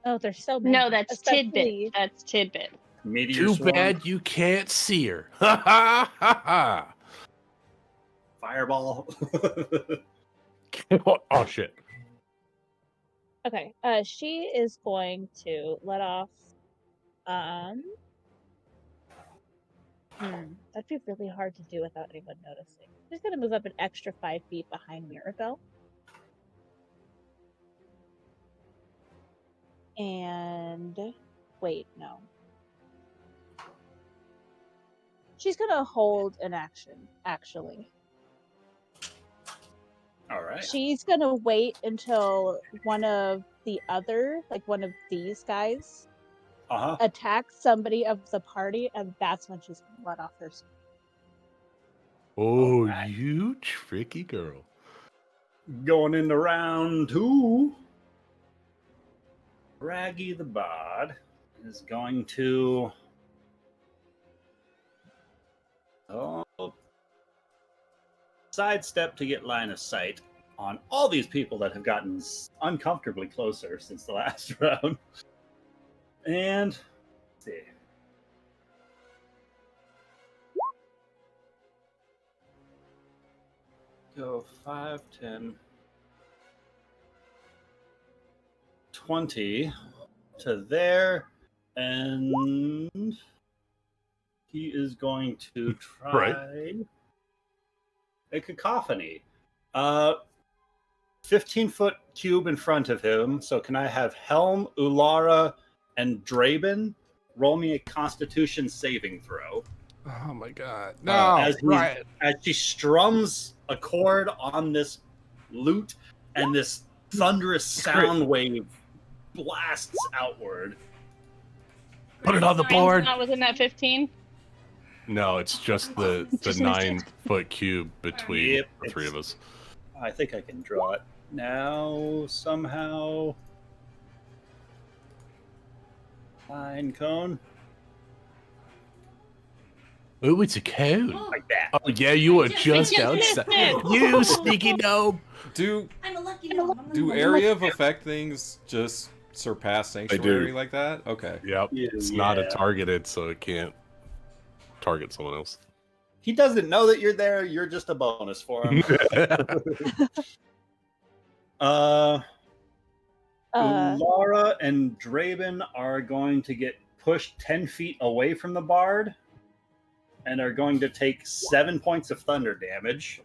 Oh, there's so many. No, that's Especially... Tidbit. That's Tidbit. Meteor Too swarm, bad you can't see her. Ha ha ha ha. fireball. Oh shit. Okay. She is going to let off. That'd be really hard to do without anyone noticing. She's gonna move up an extra 5 feet behind Mirabelle. And wait, no. She's gonna hold an action, actually. All right. She's gonna wait until one of these guys attacks somebody of the party, and that's when she's gonna let off her scream. Oh, right. You tricky girl. Going into round 2. Raggy the Bod is going to sidestep to get line of sight on all these people that have gotten uncomfortably closer since the last round. And let's see. Go 5, 10, 20 to there, and he is going to try a cacophony. 15-foot cube in front of him. So can I have Helm, Ulara, and Draben roll me a Constitution saving throw? Oh my god! No, as she strums a chord on this lute, and this thunderous sound wave blasts outward. Put it on the board. Wasn't that 15? No, it's just the 9-foot cube between the three of us. I think I can draw it now somehow. Pine cone. Oh, it's a cone. Like that. Oh yeah, you were just outside. You sneaky gnome. I'm a lucky gnome. Do area of effect things just surpass sanctuary like that? Okay. Yep. It's not a targeted, so it can't target someone else. He doesn't know that you're there. You're just a bonus for him. Laura and Draben are going to get pushed 10 feet away from the bard and are going to take 7 points of thunder damage.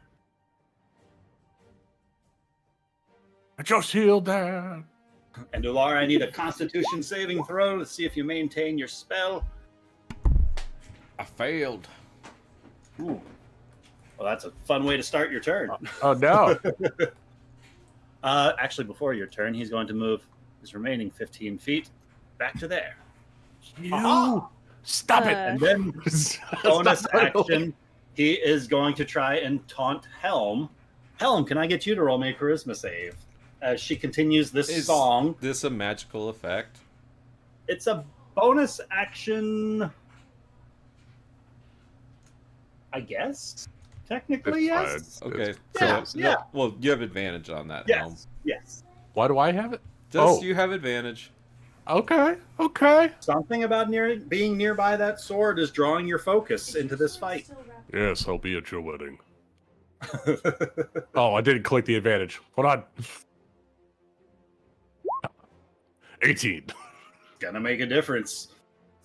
I just healed that. And Ulara, I need a Constitution saving throw to see if you maintain your spell. I failed. Ooh. Well, that's a fun way to start your turn. Oh no. Actually, before your turn, he's going to move his remaining 15 feet back to there. You stop it. And then bonus action, he is going to try and taunt Helm. Helm, can I get you to roll me a charisma save? As she continues this song. This a magical effect? It's a bonus action, I guess. Technically, yes. Okay. Yeah, So, yeah. Well, you have advantage on that, Helm. Yes. Yes. Why do I have it? You have advantage. Okay. Okay. Something about being nearby that sword is drawing your focus into this fight. Yes, I'll be at your wedding. Oh, I didn't click the advantage. Hold on. 18. Gonna make a difference.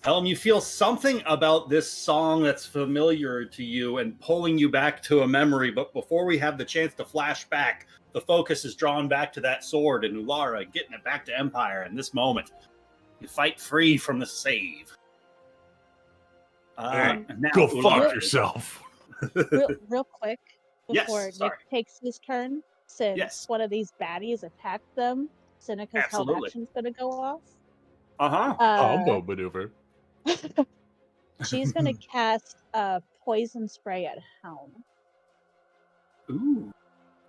Helm, you feel something about this song that's familiar to you and pulling you back to a memory, but before we have the chance to flash back, the focus is drawn back to that sword and Ulara getting it back to Empire in this moment. You fight free from the save. Hey, now, go Ulara. fuck yourself. Real quick, Yes, before Nick sorry. takes his turn, since Yes. one of these baddies attacked them, Seneca's held Absolutely. action's going to go off. Uh-huh. Combo maneuver. She's going to cast a poison spray at Helm. Ooh.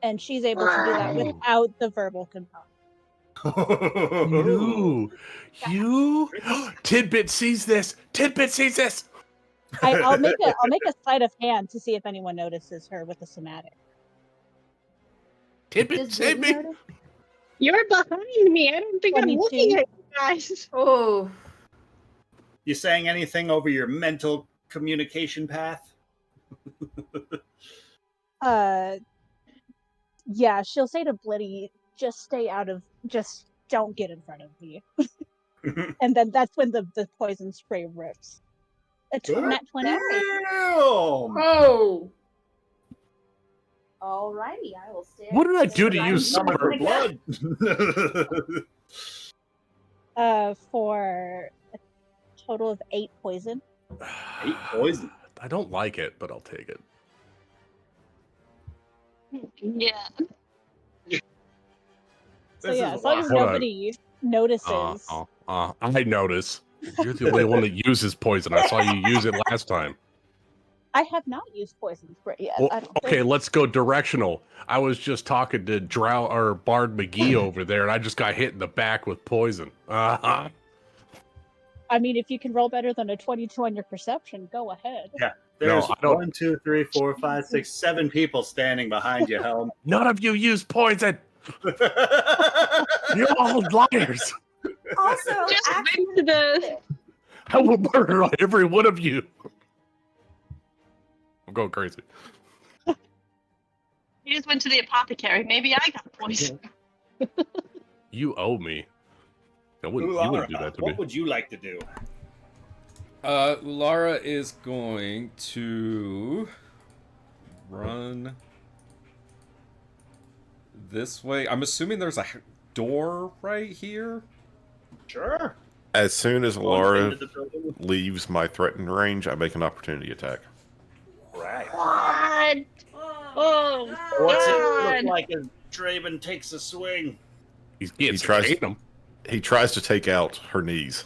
And she's able to do that without the verbal component. You. Tidbit sees this. Tidbit sees this. I'll make a sleight of hand to see if anyone notices her with the somatic. Tidbit, save me. You're behind me. I don't think I'm 22. looking at you guys. Oh. You saying anything over your mental communication path? Yeah, she'll say to Blitty, just don't get in front of me. And then that's when the poison spray rips. Nat 20. Oh. Alrighty, I will stay. What did I do to you, Summer? Blood. For a total of 8 poison. 8 poison. I don't like it, but I'll take it. Yeah. So yeah, as long as nobody notices. I notice. You're the only one that uses poison. I saw you use it last time. I have not used poison spray yet. Well, I don't okay, think. let's go directional. I was just talking to Bard McGee over there, and I just got hit in the back with poison. Uh-huh. I mean, if you can roll better than a 22 on your perception, go ahead. Yeah. There's I don't- 1, 2, 3, 4, 5, 6, 7 people standing behind you, Helm. None of you use poison. You're all liars. Also, Just actually, wait to the. I will murder every one of you. I'm going crazy. You just went to the apothecary. Maybe I got poisoned. You owe me. You wouldn't do that to me. What would you like to do? Ulara is going to run this way. I'm assuming there's a door right here. Sure. As soon as Into Laura the building. leaves my threatened range, I make an opportunity attack. Right. What? Oh, What's it God. look like as Draven takes a swing? He tries- hate him. He tries to take out her knees.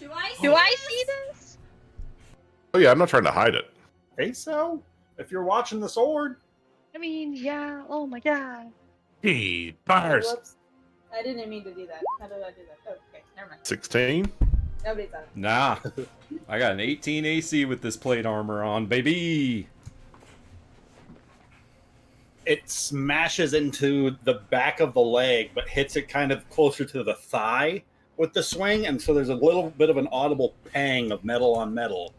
do I see this? Oh yeah, I'm not trying to hide it. Think so? If you're watching the sword. I mean, yeah. Oh my God. He bars. Whoops. I didn't mean to do that. How did I do that? Oh, okay, never mind. 16. Nobody thought. Nah. I got an 18 AC with this plate armor on, baby. It smashes into the back of the leg, but hits it kind of closer to the thigh with the swing, and so there's a little bit of an audible pang of metal on metal.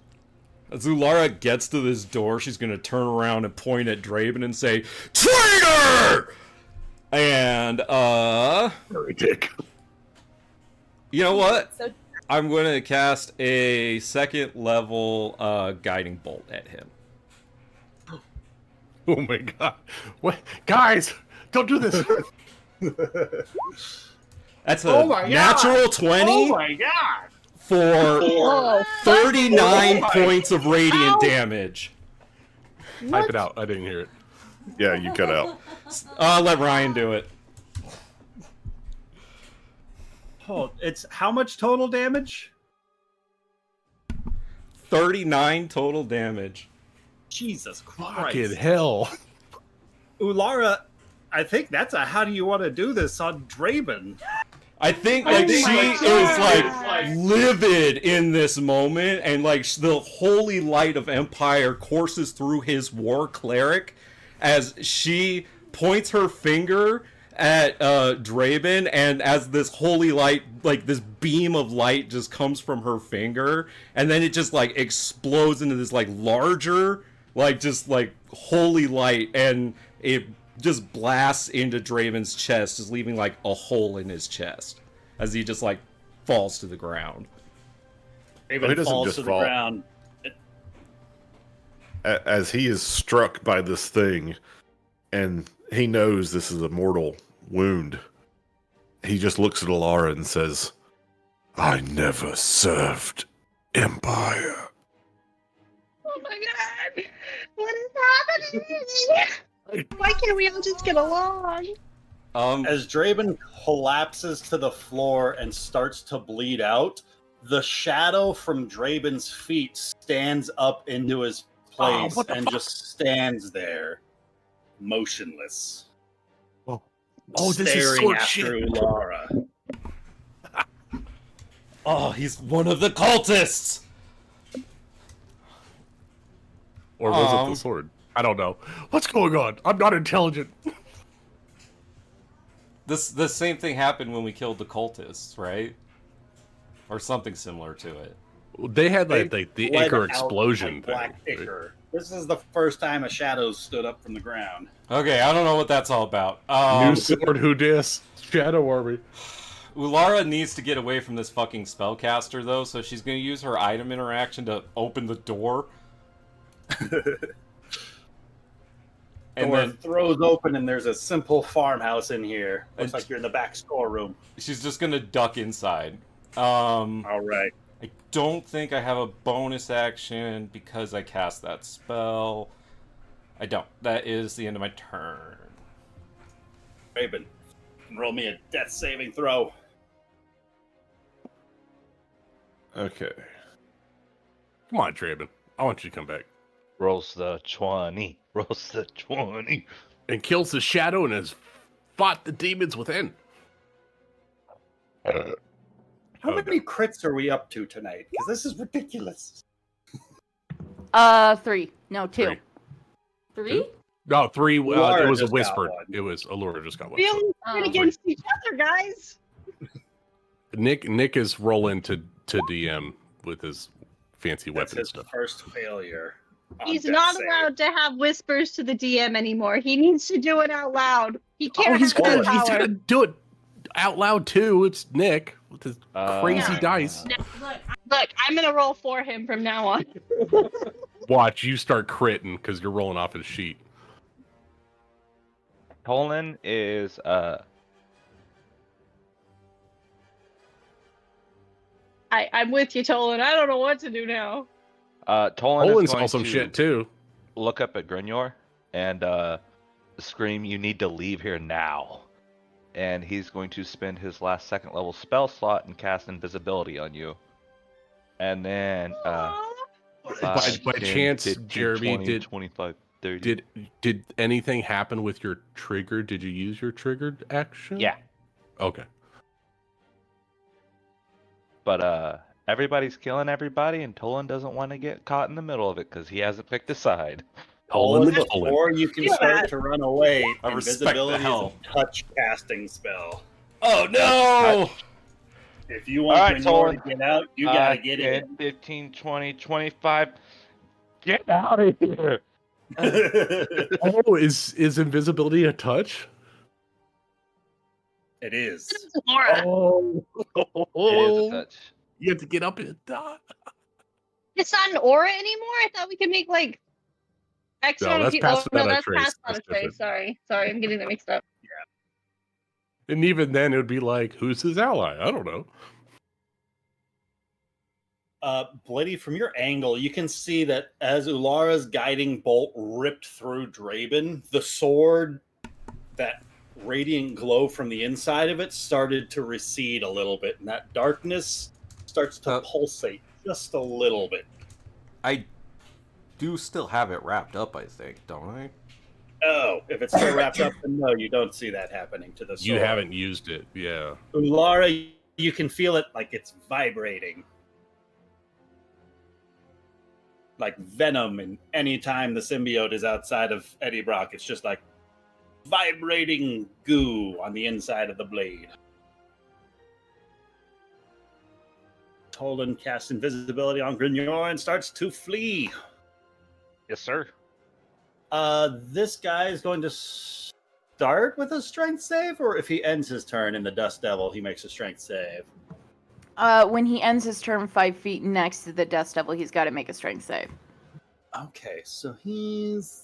As Ulara gets to this door, she's gonna turn around and point at Draven and say, "Traitor!" And Very dick. you know what? So I'm gonna cast a 2nd level guiding bolt at him. Oh my god. What? Guys, don't do this. That's a Oh my God. natural 20 Oh my god! for Oh, 39 my- points of radiant damage. Type it out. I didn't hear it. Yeah, you cut out. Let Ryan do it. Oh, it's how much total damage? 39 total damage. Jesus Christ. Fucking hell. Ulara, I think that's a how do you want to do this on Draven. I think Oh like my she God. is like livid in this moment, and like the holy light of Empire courses through his war cleric as she points her finger at Draven, and as this holy light, like this beam of light just comes from her finger, and then it just like explodes into this like larger, like just like holy light, and it just blasts into Draven's chest, just leaving like a hole in his chest as he just like falls to the ground. Draven he doesn't falls just to the fall. ground. As he is struck by this thing, and he knows this is a mortal wound, he just looks at Alara and says, "I never served Empire." Oh my god! What is happening? Why can't we all just get along? As Draven collapses to the floor and starts to bleed out, the shadow from Draven's feet stands up into his place what the and fuck? just stands there, motionless. Oh, this is staring sword after shit. Ulara. Oh, he's one of the cultists. Or was it the sword? I don't know. What's going on? I'm not intelligent. The same thing happened when we killed the cultists, right? Or something similar to it. They had like They the bled Ichor out explosion like thing. Black right? Ichor. This is the first time a shadow stood up from the ground. Okay, I don't know what that's all about. New sword, who dis? Shadow Army. Ulara needs to get away from this fucking spellcaster, though, so she's going to use her item interaction to open the door. And Door then throws open and there's a simple farmhouse in here. Looks And- like you're in the back storeroom. she's just going to duck inside. All right. I don't think I have a bonus action because I cast that spell. I don't. That is the end of my turn. Raven, roll me a death saving throw. Okay. Come on, Draven. I want you to come back. Rolls the 20. Rolls the 20. And kills the shadow and has fought the demons within. How Oh, many crits are we up to tonight? Because this is ridiculous. 3. No, 2. Three. 3? No, 3. Laura It was a just got whispered. one. It was Allura just got one. We only fight Oh. against each other, guys. Nick is rolling to DM with his fancy That's weapon his stuff. first failure. on He's death not save. allowed to have whispers to the DM anymore. He needs to do it out loud. He Oh, can't he's have that gonna power. do it out loud too. It's Nick with his crazy Yeah. dice. Look, I'm gonna roll for him from now on. Watch you start critting because you're rolling off his sheet. Tolan is I'm with you, Tolan. I don't know what to do now. Tolan Olin is saw going some to shit too. look up at Grignor and scream, "You need to leave here now." And he's going to spend his last second level spell slot and cast invisibility on you. And then Aw. 5, By 10, chance, 15, Jeremy, 20, did 25, 30. did anything happen with your trigger? Did you use your triggered action? Yeah. Okay. But everybody's killing everybody, and Tolan doesn't want to get caught in the middle of it because he hasn't picked a side. Olin the Olin. Or you can start to run away. I respect the Invisibility is hell. a touch casting spell. Oh no! If you want All right, Grignor to Tolan. get out, you gotta get 10, in. 15, 20, 25. Get out of here! Oh, is invisibility a touch? It is. Laura, Oh, It is a touch. you have to get up and die. it's not an aura anymore. I thought we could make like X No, amount of that's people. past Oh, no, meta that's trace. past That's meta trace. Sorry, I'm getting that mixed up. And even then, it would be like, who's his ally? I don't know. Blitty, from your angle, you can see that as Ulara's guiding bolt ripped through Draben, the sword that radiant glow from the inside of it started to recede a little bit, and that darkness starts to pulsate just a little bit. I do still have it wrapped up, I think, don't I? Oh, if it's still wrapped up, then no, you don't see that happening to the sword. You haven't used it, yeah. Ulara, you can feel it like it's vibrating. Like venom, and anytime the symbiote is outside of Eddie Brock, it's just like vibrating goo on the inside of the blade. Tolan casts invisibility on Grignor and starts to flee. Yes, sir. This guy is going to start with a strength save, or if he ends his turn in the Dust Devil, he makes a strength save. When he ends his turn 5 feet next to the Dust Devil, he's got to make a strength save. Okay, so he's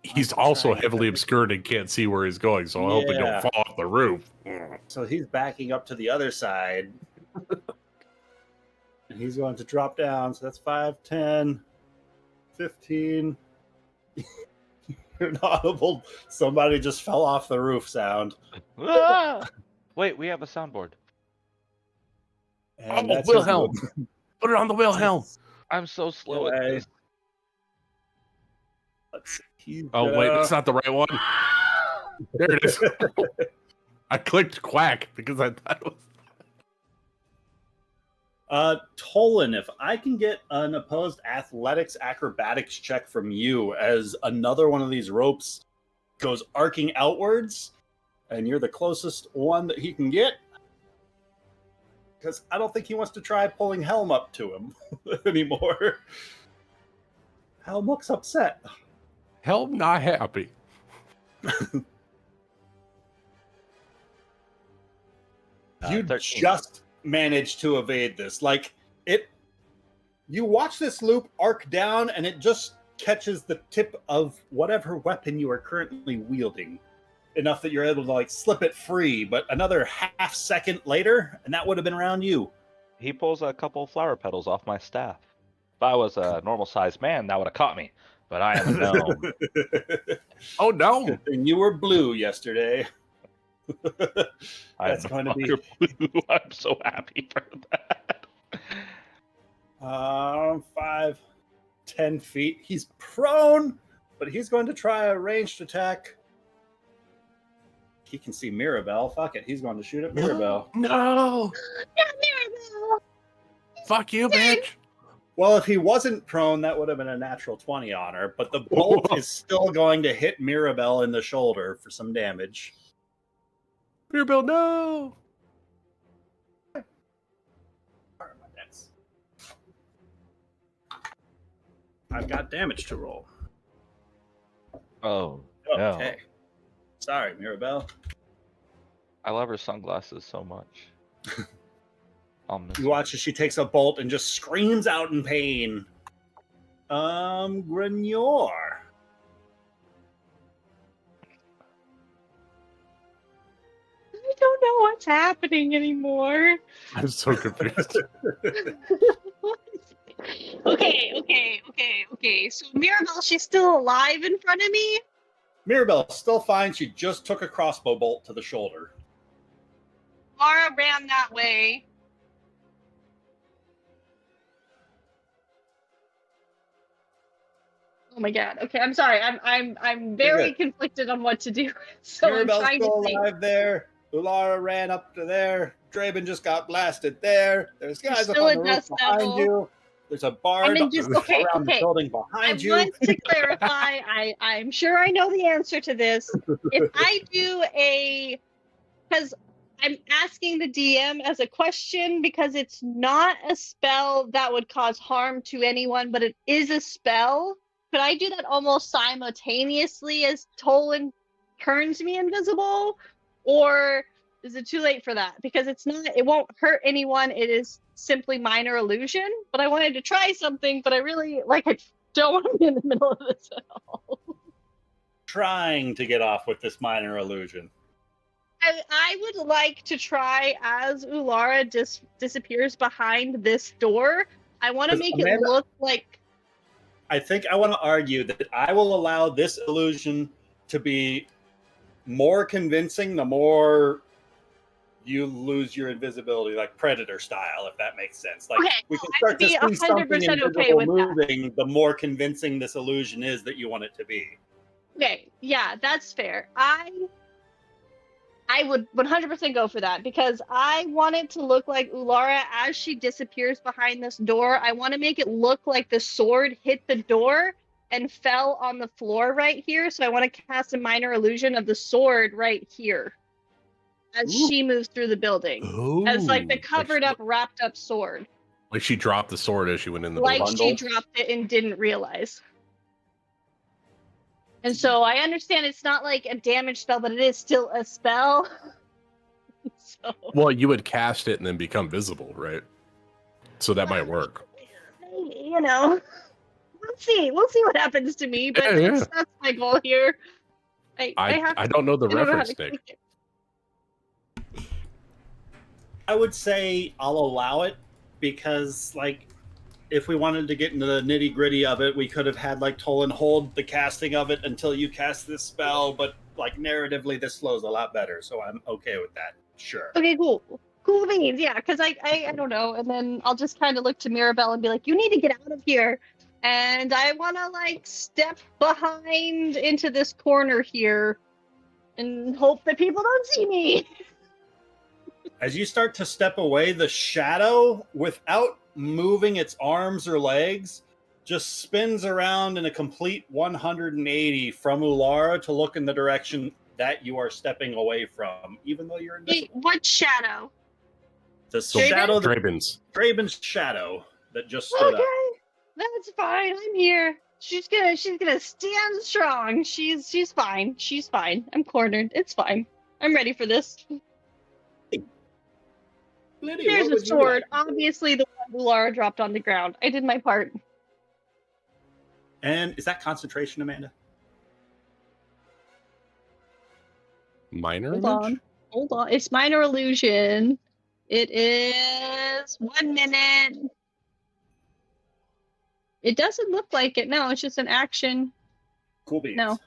he's also heavily obscured and can't see where he's going, so I hope he don't fall off the roof. So he's backing up to the other side. And he's going to drop down. So that's 5, 10, 15. You're not audible. Somebody just fell off the roof sound. Ah! Wait, we have a soundboard. And Oh, that's Wilhelm. Put it on the Wilhelm. I'm so slow at this. Let's see. Oh, wait, that's not the right one. There it is. I clicked quack because I thought it was... Tolan, if I can get an opposed athletics acrobatics check from you as another one of these ropes goes arcing outwards, and you're the closest one that he can get, because I don't think he wants to try pulling Helm up to him anymore. Helm looks upset. Helm not happy. You 13. just managed to evade this. Like, you watch this loop arc down, and it just catches the tip of whatever weapon you are currently wielding, enough that you're able to like slip it free. But another half second later, and that would have been around you. He pulls a couple flower petals off my staff. If I was a normal-sized man, that would have caught me. But I am a gnome. Oh, no. And you were blue yesterday. That's I'm going to be blue. I'm so happy for that. 5, 10 feet. He's prone, but he's going to try a ranged attack. He can see Mirabelle. Fuck it. He's going to shoot at Mirabelle. No. Not Mirabelle. Fuck you, bitch. Well, if he wasn't prone, that would have been a natural 20 on her, but the bolt is still going to hit Mirabelle in the shoulder for some damage. Mirabelle, no. I've got damage to roll. Oh, Okay. no. Sorry, Mirabelle. I love her sunglasses so much. You watch as she takes a bolt and just screams out in pain. Grignor. I don't know what's happening anymore. I'm so confused. Okay. So Mirabelle, she's still alive in front of me? Mirabelle's still fine. She just took a crossbow bolt to the shoulder. Laura ran that way. Oh my god. Okay, I'm sorry. I'm very conflicted on what to do. So Mirabelle's I'm trying still to think. alive there. Ulara ran up to there. Draven just got blasted there. There's guys up still on a the roof dust behind devil. you. There's a bard I'm in just around the building behind you. I want to clarify. I'm sure I know the answer to this. If I do because I'm asking the DM as a question because it's not a spell that would cause harm to anyone, but it is a spell. Could I do that almost simultaneously as Tolan turns me invisible? Or is it too late for that? Because it won't hurt anyone. It is simply minor illusion. But I wanted to try something, but I don't want to be in the middle of this at all. Trying to get off with this minor illusion. I would like to try as Ulara disappears behind this door. I want to make it look like I think I want to argue that I will allow this illusion to be more convincing the more you lose your invisibility, like Predator style, if that makes sense. Like Okay, we can I start would to be see something 100% invisible okay with that. moving, the more convincing this illusion is that you want it to be. Okay, yeah, that's fair. I would 100% go for that because I want it to look like Ulara as she disappears behind this door. I want to make it look like the sword hit the door and fell on the floor right here. So I want to cast a minor illusion of the sword right here as she moves through the building. As like the covered up, wrapped up sword. Like she dropped the sword as she went in the Like door. she dropped it and didn't realize. And so I understand it's not like a damage spell, but it is still a spell. So Well, you would cast it and then become visible, right? So that might work. you know, we'll see what happens to me, but Yeah, that's my goal here. I don't know the I don't know how reference, to Nick. click it. I would say I'll allow it because, like, if we wanted to get into the nitty gritty of it, we could have had like Tolan hold the casting of it until you cast this spell. But like narratively, this flows a lot better, so I'm okay with that. Sure. Okay, cool. Cool beans, yeah, because I don't know, and then I'll just kind of look to Mirabelle and be like, you need to get out of here. And I want to like step behind into this corner here and hope that people don't see me. As you start to step away, the shadow, without moving its arms or legs, just spins around in a complete 180 from Ulara to look in the direction that you are stepping away from, even though you're invisible. Wait, what shadow? The Draven? shadow, Draven's shadow that just stood up. Okay, that's fine. I'm here. She's gonna stand strong. She's fine. She's fine. I'm cornered. It's fine. I'm ready for this. Lydia, There's what a would you sword. like? Obviously, the one Ulara dropped on the ground. I did my part. And is that concentration, Amanda? Minor Hold image? on. Hold on. It's minor illusion. It is 1 minute. It doesn't look like it. No, it's just an action. Cool beans. No.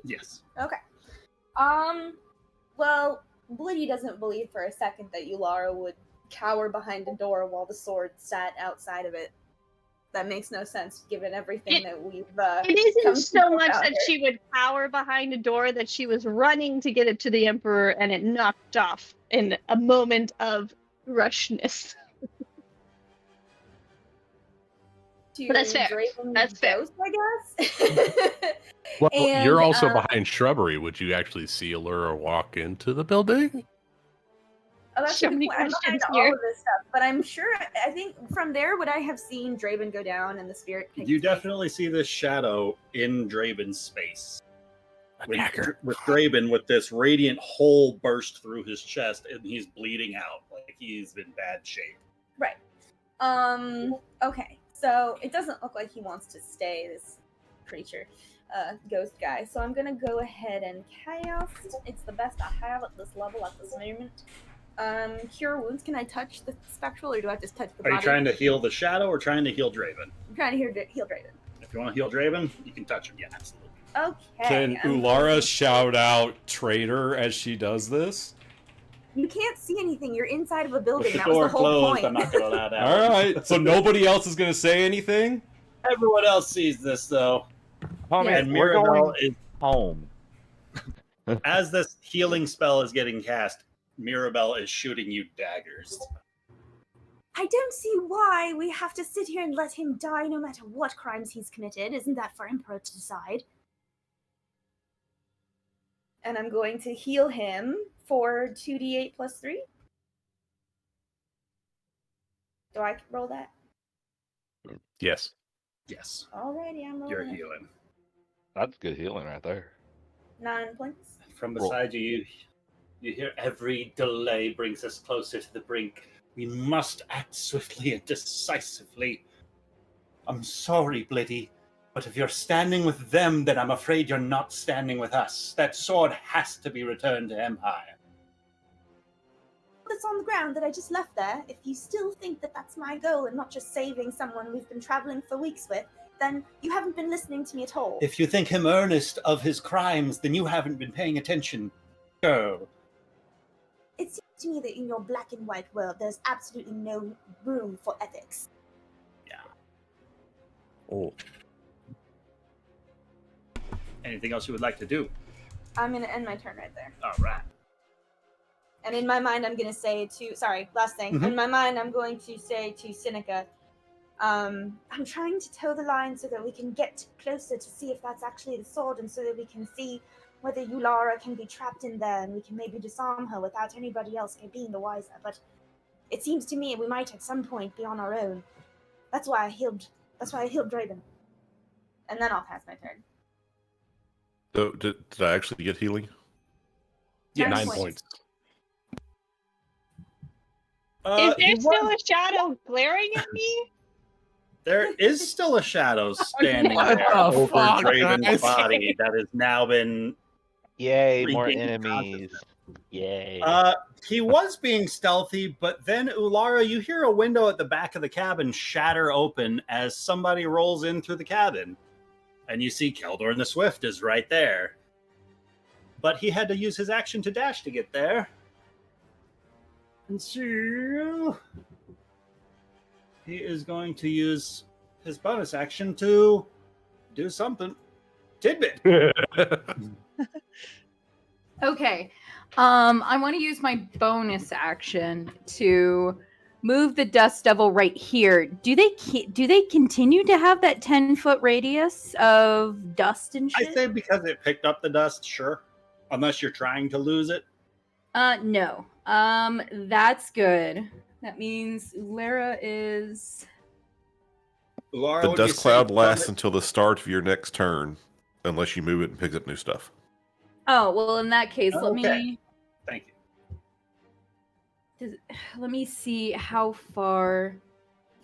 Yes. Okay. Well, Blitty doesn't believe for a second that Ulara would cower behind a door while the sword sat outside of it. That makes no sense given everything that we've It come isn't to so know much about that her. she would cower behind a door, that she was running to get it to the Emperor and it knocked off in a moment of rushness. To But that's fair. Draven's That's fair. ghost, I guess. Well, And, you're also behind shrubbery. Would you actually see Allura walk into the building? Oh, that's So a good many point. I'm behind questions all here. of this stuff, but I'm sure. I think from there, would I have seen Draven go down and the spirit? Take You its place? definitely see this shadow in Draven's space. Attacker. With Draven with this radiant hole burst through his chest and he's bleeding out. Like he's in bad shape. Right. Okay. So it doesn't look like he wants to stay, this creature, ghost guy. So I'm gonna go ahead and cast. It's the best I have at this level at this moment. Cure wounds. Can I touch the spectral, or do I just touch the Are body? you trying to heal the shadow or trying to heal Draven? I'm trying to heal Draven. If you want to heal Draven, you can touch him. Yeah, absolutely. Okay. Can I'm Ulara going- shout out traitor as she does this? You can't see anything. You're inside of a building. With the That was door the whole closed, point. I'm not going to allow that. All right, so nobody else is gonna say anything. Everyone else sees this though. Homie, Yeah. And we're Mirabelle going is, home. as this healing spell is getting cast, Mirabelle is shooting you daggers. I don't see why we have to sit here and let him die no matter what crimes he's committed. Isn't that for Emperor to decide? And I'm going to heal him for 2d8 plus 3. Do I roll that? Yes. Yes, Alrighty, I'm rolling you're it. healing. That's good healing right there. 9 points. From beside you, you hear every delay brings us closer to the brink. We must act swiftly and decisively. I'm sorry, Blitty, but if you're standing with them, then I'm afraid you're not standing with us. That sword has to be returned to Empire. that's on the ground that I just left there, if you still think that that's my goal and not just saving someone we've been traveling for weeks with, then you haven't been listening to me at all. If you think him earnest of his crimes, then you haven't been paying attention, girl. It seems to me that in your black and white world, there's absolutely no room for ethics. Oh. Anything else you would like to do? I'm going to end my turn right there. All right. And in my mind, I'm going to say to... Sorry, last thing. Mhm. In my mind, I'm going to say to Seneca, I'm trying to toe the line so that we can get closer to see if that's actually the sword, and so that we can see whether Yulara can be trapped in there, and we can maybe disarm her without anybody else being the wiser. But it seems to me we might at some point be on our own. That's why I healed Draven. And then I'll pass my turn. So did I actually get healing? Yeah, 9 points. Is there still a shadow glaring at me? There is still a shadow standing What there the over fuck, Draven's guys? body that has now been... Yay, more Regain enemies. Yay. He was being stealthy, but then, Ulara, you hear a window at the back of the cabin shatter open as somebody rolls in through the cabin. And you see Keldor the Swift is right there. But he had to use his action to dash to get there. And so... he is going to use his bonus action to do something. Tidbit! Okay. I want to use my bonus action to move the Dust Devil right here. Do they continue to have that 10-foot radius of dust and I shit? say because it picked up the dust, sure. Unless you're trying to lose it. No. That's good. That means Lara is... Ulara The would be dust cloud safe lasts from it. until the start of your next turn, unless you move it and picks up new stuff. Oh, well, in that case, let Okay. me... Thank you. Let me see how far...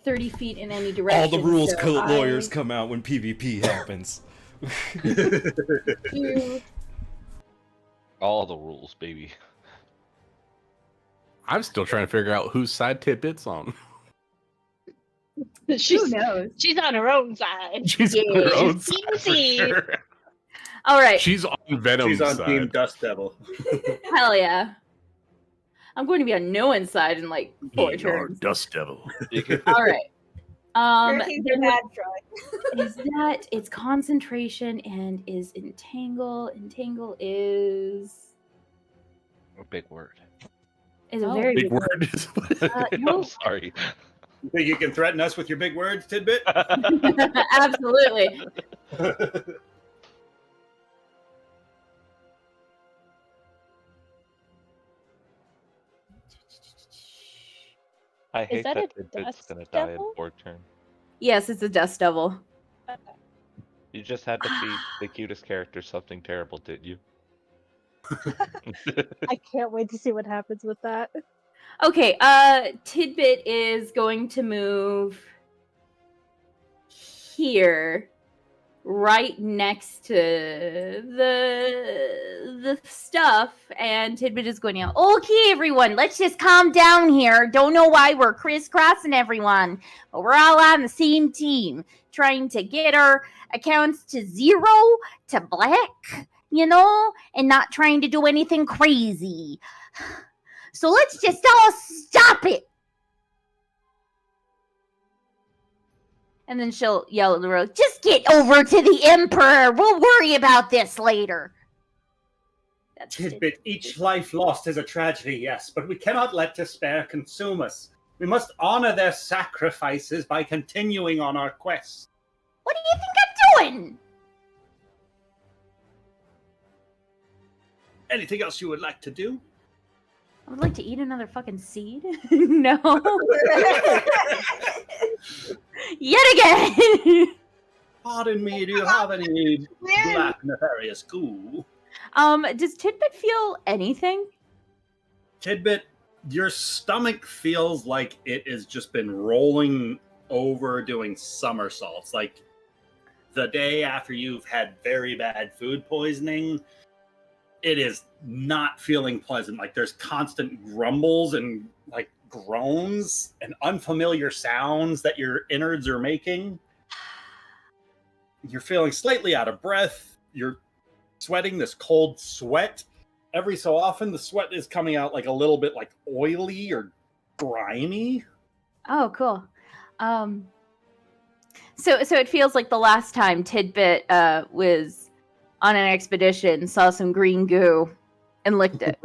30 feet in any direction. All the rules so lawyers I come out when PvP happens. do- All the rules, baby. I'm still trying to figure out whose side Tidbit's on. Who She's knows? she's on her own side. She's on her Yeah. own She's side for easy. sure. All right. She's on Venom's She's on side. Team Dust Devil. Hell yeah. I'm going to be on no one's side in like 4 Be our turns. Dust Devil. You can, All right. Hurricanes are then bad, Troy. is that it's concentration and is entangle. Entangle is a big word. a Oh. very Big big word. I'm no, sorry. You think you can threaten us with your big words, Tidbit? absolutely. I hate that that a Tidbit's dust gonna die in devil? 4 turn. Yes, it's a dust devil. You just had to feed the cutest character something terrible, didn't you? I can't wait to see what happens with that. Okay, Tidbit is going to move here, right next to the stuff, and Tidbit is going out. Okay, everyone, let's just calm down here. Don't know why we're crisscrossing everyone, but we're all on the same team, trying to get our accounts to 0 to black, you know, and not trying to do anything crazy. So let's just all stop it. And then she'll yell at the road, just get over to the Emperor. We'll worry about this later. That's Tidbit, each life lost is a tragedy, yes, but we cannot let despair consume us. We must honor their sacrifices by continuing on our quest. What do you think I'm doing? Anything else you would like to do? I would like to eat another fucking seed. No. Yet again. Pardon me, do you have any black nefarious goo? Does Tidbit feel anything? Tidbit, your stomach feels like it has just been rolling over doing somersaults. Like the day after you've had very bad food poisoning, it is not feeling pleasant. Like there's constant grumbles and like groans and unfamiliar sounds that your innards are making. You're feeling slightly out of breath. You're sweating this cold sweat. Every so often, the sweat is coming out like a little bit like oily or grimy. Oh, cool. So it feels like the last time Tidbit was on an expedition, saw some green goo, and licked it.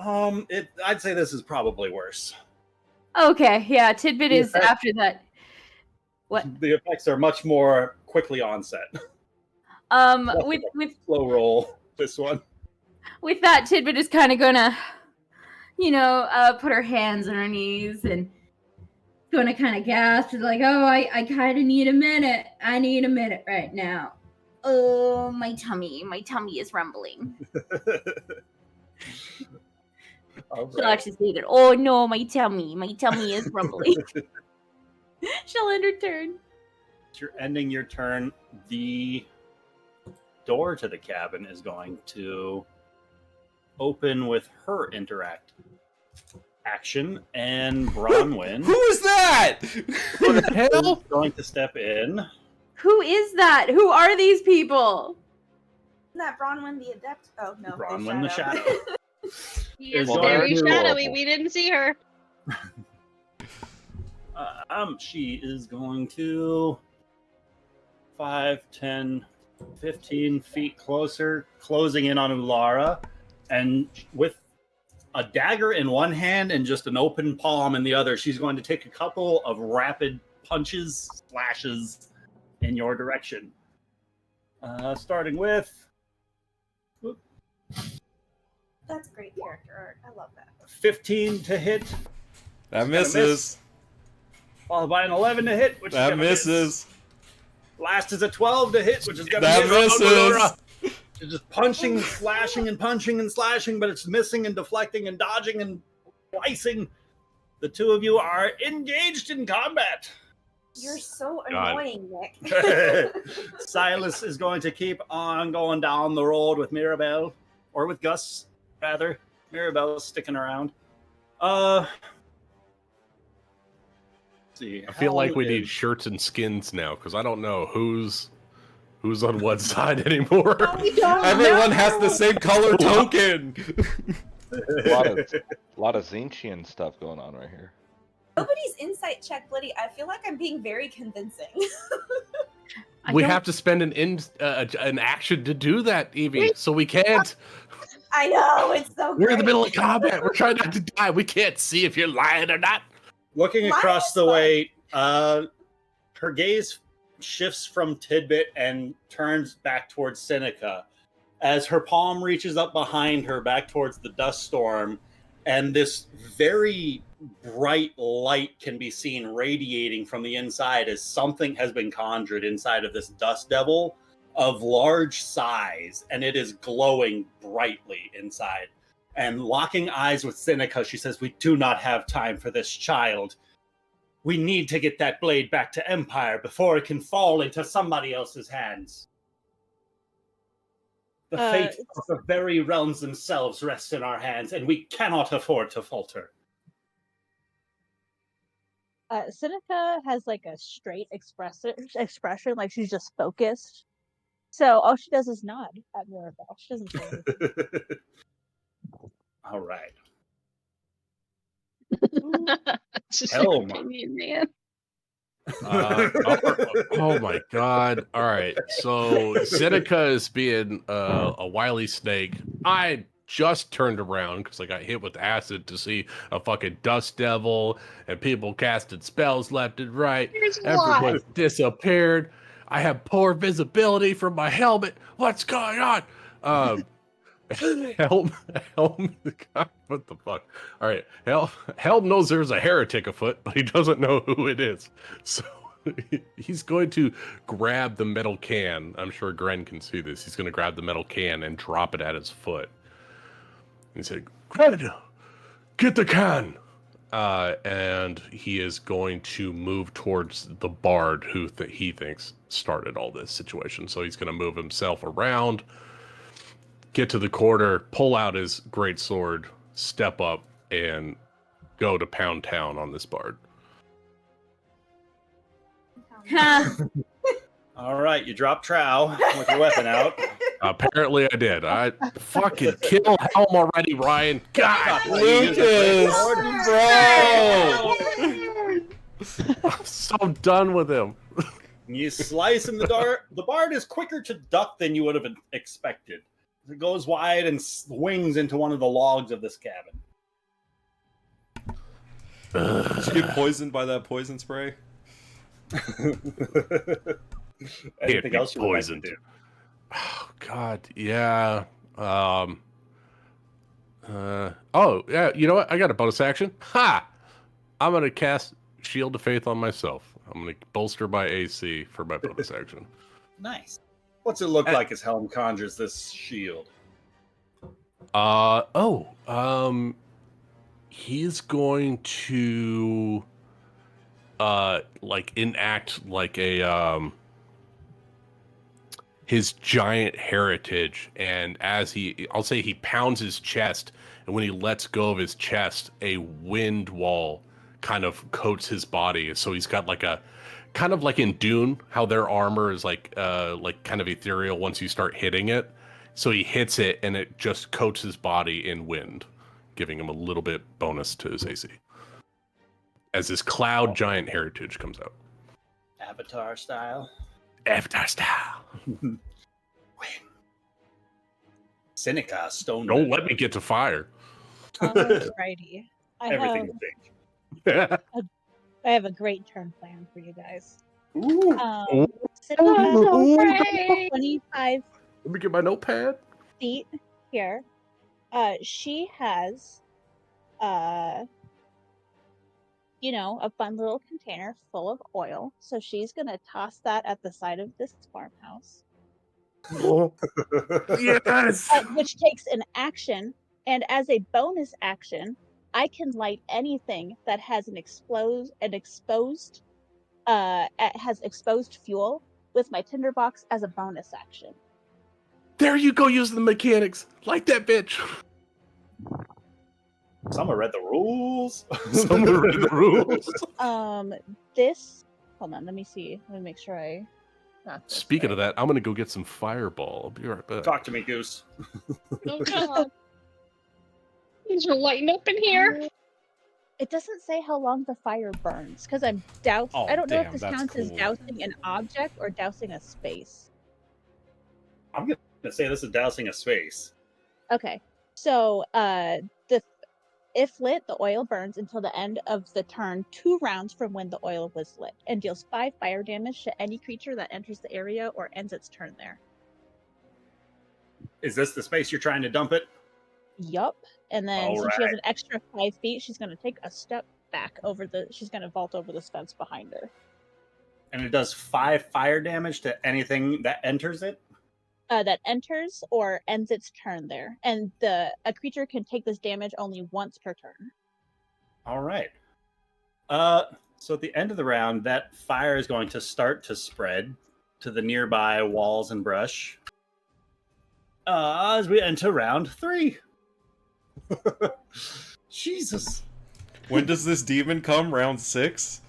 I'd say this is probably worse. Okay, yeah, Tidbit is after that. What? The effects are much more quickly onset. With slow roll this one. With that, Tidbit is kind of gonna, put her hands on her knees and gonna kind of gasp, like, "Oh, I kind of need a minute. I need a minute right now. Oh, my tummy is rumbling." She'll actually say that. "Oh no, my tummy is rumbling." She'll end her turn. You're ending your turn. The door to the cabin is going to open with her interact action, and Bronwyn. Who is that? What the hell? Is going to step in. Who is that? Who are these people? Isn't that Bronwyn the Adept? Oh, no. Bronwyn the Shadow. Yes, Is very going to- shadowy. We didn't see her. She is going to 5, 10, 15 feet closer, closing in on Ulara, and with a dagger in one hand and just an open palm in the other, she's going to take a couple of rapid punches, slashes in your direction. Starting with... That's great character art. I love that. 15 to hit. That misses. Followed by an 11 to hit, which that is misses. Miss. Last is a 12 to hit, which is going to that miss. misses. She's just punching, slashing, and punching and slashing, but it's missing and deflecting and dodging and slicing. The two of you are engaged in combat. You're so annoying, Nick. Silas is going to keep on going down the road with Mirabelle, or with Gus, rather. Mirabelle's sticking around. See, I feel like we need shirts and skins now, because I don't know who's on what side anymore. Everyone has the same color token. A lot of Zinchian stuff going on right here. Nobody's insight check, Blitty. I feel like I'm being very convincing. We have to spend an action to do that, Evie, so we can't. I know, it's so We're great. in the middle of combat. We're trying not to die. We can't see if you're lying or not. Looking across the way, her gaze shifts from Tidbit and turns back towards Seneca as her palm reaches up behind her back towards the dust storm, and this very bright light can be seen radiating from the inside as something has been conjured inside of this dust devil of large size, and it is glowing brightly inside. And locking eyes with Seneca, she says, "We do not have time for this child. We need to get that blade back to Empire before it can fall into somebody else's hands. The fate of the very realms themselves rests in our hands, and we cannot afford to falter." Seneca has like a straight expression, like she's just focused. So all she does is nod at Mirabelle. She doesn't say anything. All right. Just Helm. your opinion, man. Oh my god. All right. So Seneca is being a wily snake. I just turned around because I got hit with acid to see a fucking dust devil and people casted spells left and right. Everyone disappeared. I have poor visibility from my helmet. What's going on? Helm, God, what the fuck? All right, Helm knows there's a heretic afoot, but he doesn't know who it is. So he's going to grab the metal can. I'm sure Gren can see this. He's going to grab the metal can and drop it at his foot. He said, "Gren, get the can." And he is going to move towards the bard who he thinks started all this situation. So he's going to move himself around, get to the corner, pull out his great sword, step up, and go to pound town on this bard. All right, you drop Trow with your weapon out. Apparently I did. I fucking kill Helm already, Ryan. God, Lucas, bro. I'm so done with him. You slice in the dart. The bard is quicker to duck than you would have expected. It goes wide and swings into one of the logs of this cabin. Did you get poisoned by that poison spray? Anything else you would like to poisoned? do? Oh God, yeah. Oh yeah. You know what? I got a bonus action. Ha! I'm gonna cast Shield of Faith on myself. I'm gonna bolster my AC for my bonus action. Nice. What's it look like as Helm conjures this shield? He's going to like enact like a his giant heritage, and as I'll say he pounds his chest, and when he lets go of his chest, a wind wall kind of coats his body. So he's got like a kind of like in Dune, how their armor is like kind of ethereal once you start hitting it. So he hits it and it just coats his body in wind, giving him a little bit bonus to his AC. As this cloud giant heritage comes out. Avatar style. Avatar style. Win. Seneca stone. Don't let me get to fire. Alrighty. Everything you think. I have a great turn plan for you guys. Ooh. Seneca, Hooray! 25 Let me get my notepad. feet here. She has, a fun little container full of oil. So she's gonna toss that at the side of this farmhouse, Yes. which takes an action. And as a bonus action, I can light anything that has has exposed fuel with my tinderbox as a bonus action. There you go, using the mechanics. Like that bitch. Someone read the rules. Someone read the rules. Hold on, let me see. Let me make sure I got this Speaking right. of that, I'm gonna go get some fireball. I'll be right back. Talk to me, Goose. Oh God. Things are lighting up in here. It doesn't say how long the fire burns because I'm dousing. Oh, I don't know if damn, this that's counts as cool. dousing an object or dousing a space. I'm gonna say this is dousing a space. Okay, so if lit, the oil burns until the end of the turn 2 rounds from when the oil was lit, and deals 5 fire damage to any creature that enters the area or ends its turn there. Is this the space you're trying to dump it? Yup. And then All since she has right. an extra 5 feet, she's going to take a step back she's going to vault over this fence behind her. And it does 5 fire damage to anything that enters it? That enters or ends its turn there. And a creature can take this damage only once per turn. All right. So at the end of the round, that fire is going to start to spread to the nearby walls and brush. As we enter round 3. Jesus. When does this demon come? Round 6?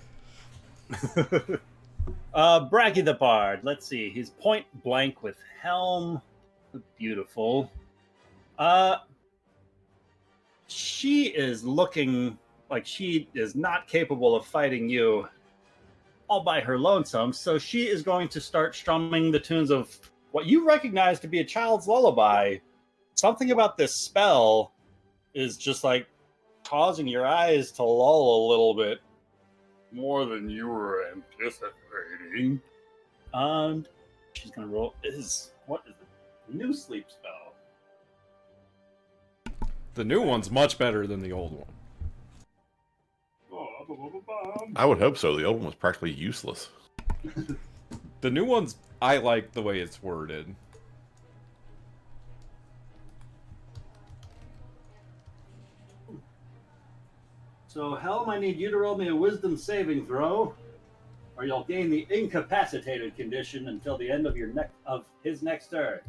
Braggy the Bard. Let's see. He's point blank with Helm. Beautiful. She is looking like she is not capable of fighting you all by her lonesome, so she is going to start strumming the tunes of what you recognize to be a child's lullaby. Something about this spell is just like causing your eyes to lull a little bit more than you were anticipating. And she's gonna roll what is it? New sleep spell. The new one's much better than the old one. I would hope so. The old one was practically useless. The new one's, I like the way it's worded. So Helm, I need you to roll me a wisdom saving throw, or you'll gain the incapacitated condition until the end of his next turn.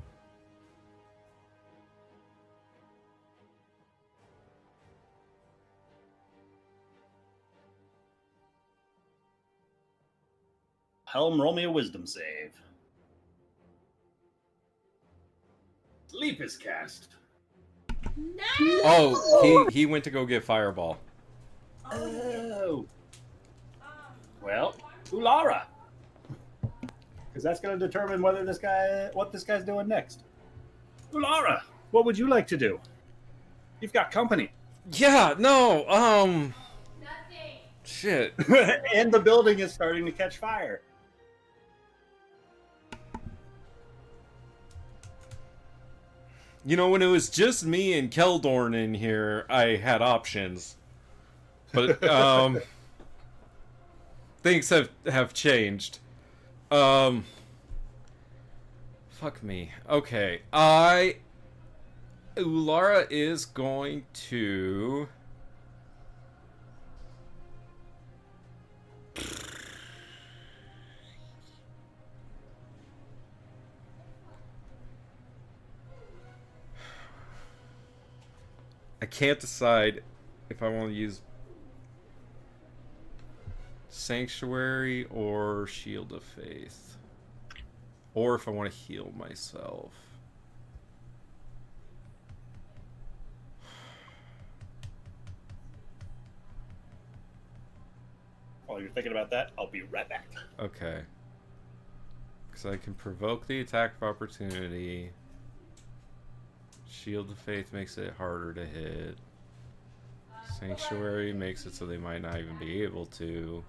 Helm, roll me a wisdom save. Sleep is cast. No! Oh, he went to go get Fireball. Oh. Well, Ulara. Because that's going to determine what this guy's doing next. Ulara, what would you like to do? You've got company. Yeah, no, Nothing. shit. And the building is starting to catch fire. You know, when it was just me and Keldorn in here, I had options. But, things have changed. Fuck me. Okay, Ulara is going to... I can't decide if I want to use Sanctuary or Shield of Faith. Or if I want to heal myself. While you're thinking about that, I'll be right back. Okay. Because I can provoke the attack of opportunity. Shield of Faith makes it harder to hit. Sanctuary makes it so they might not even be able to.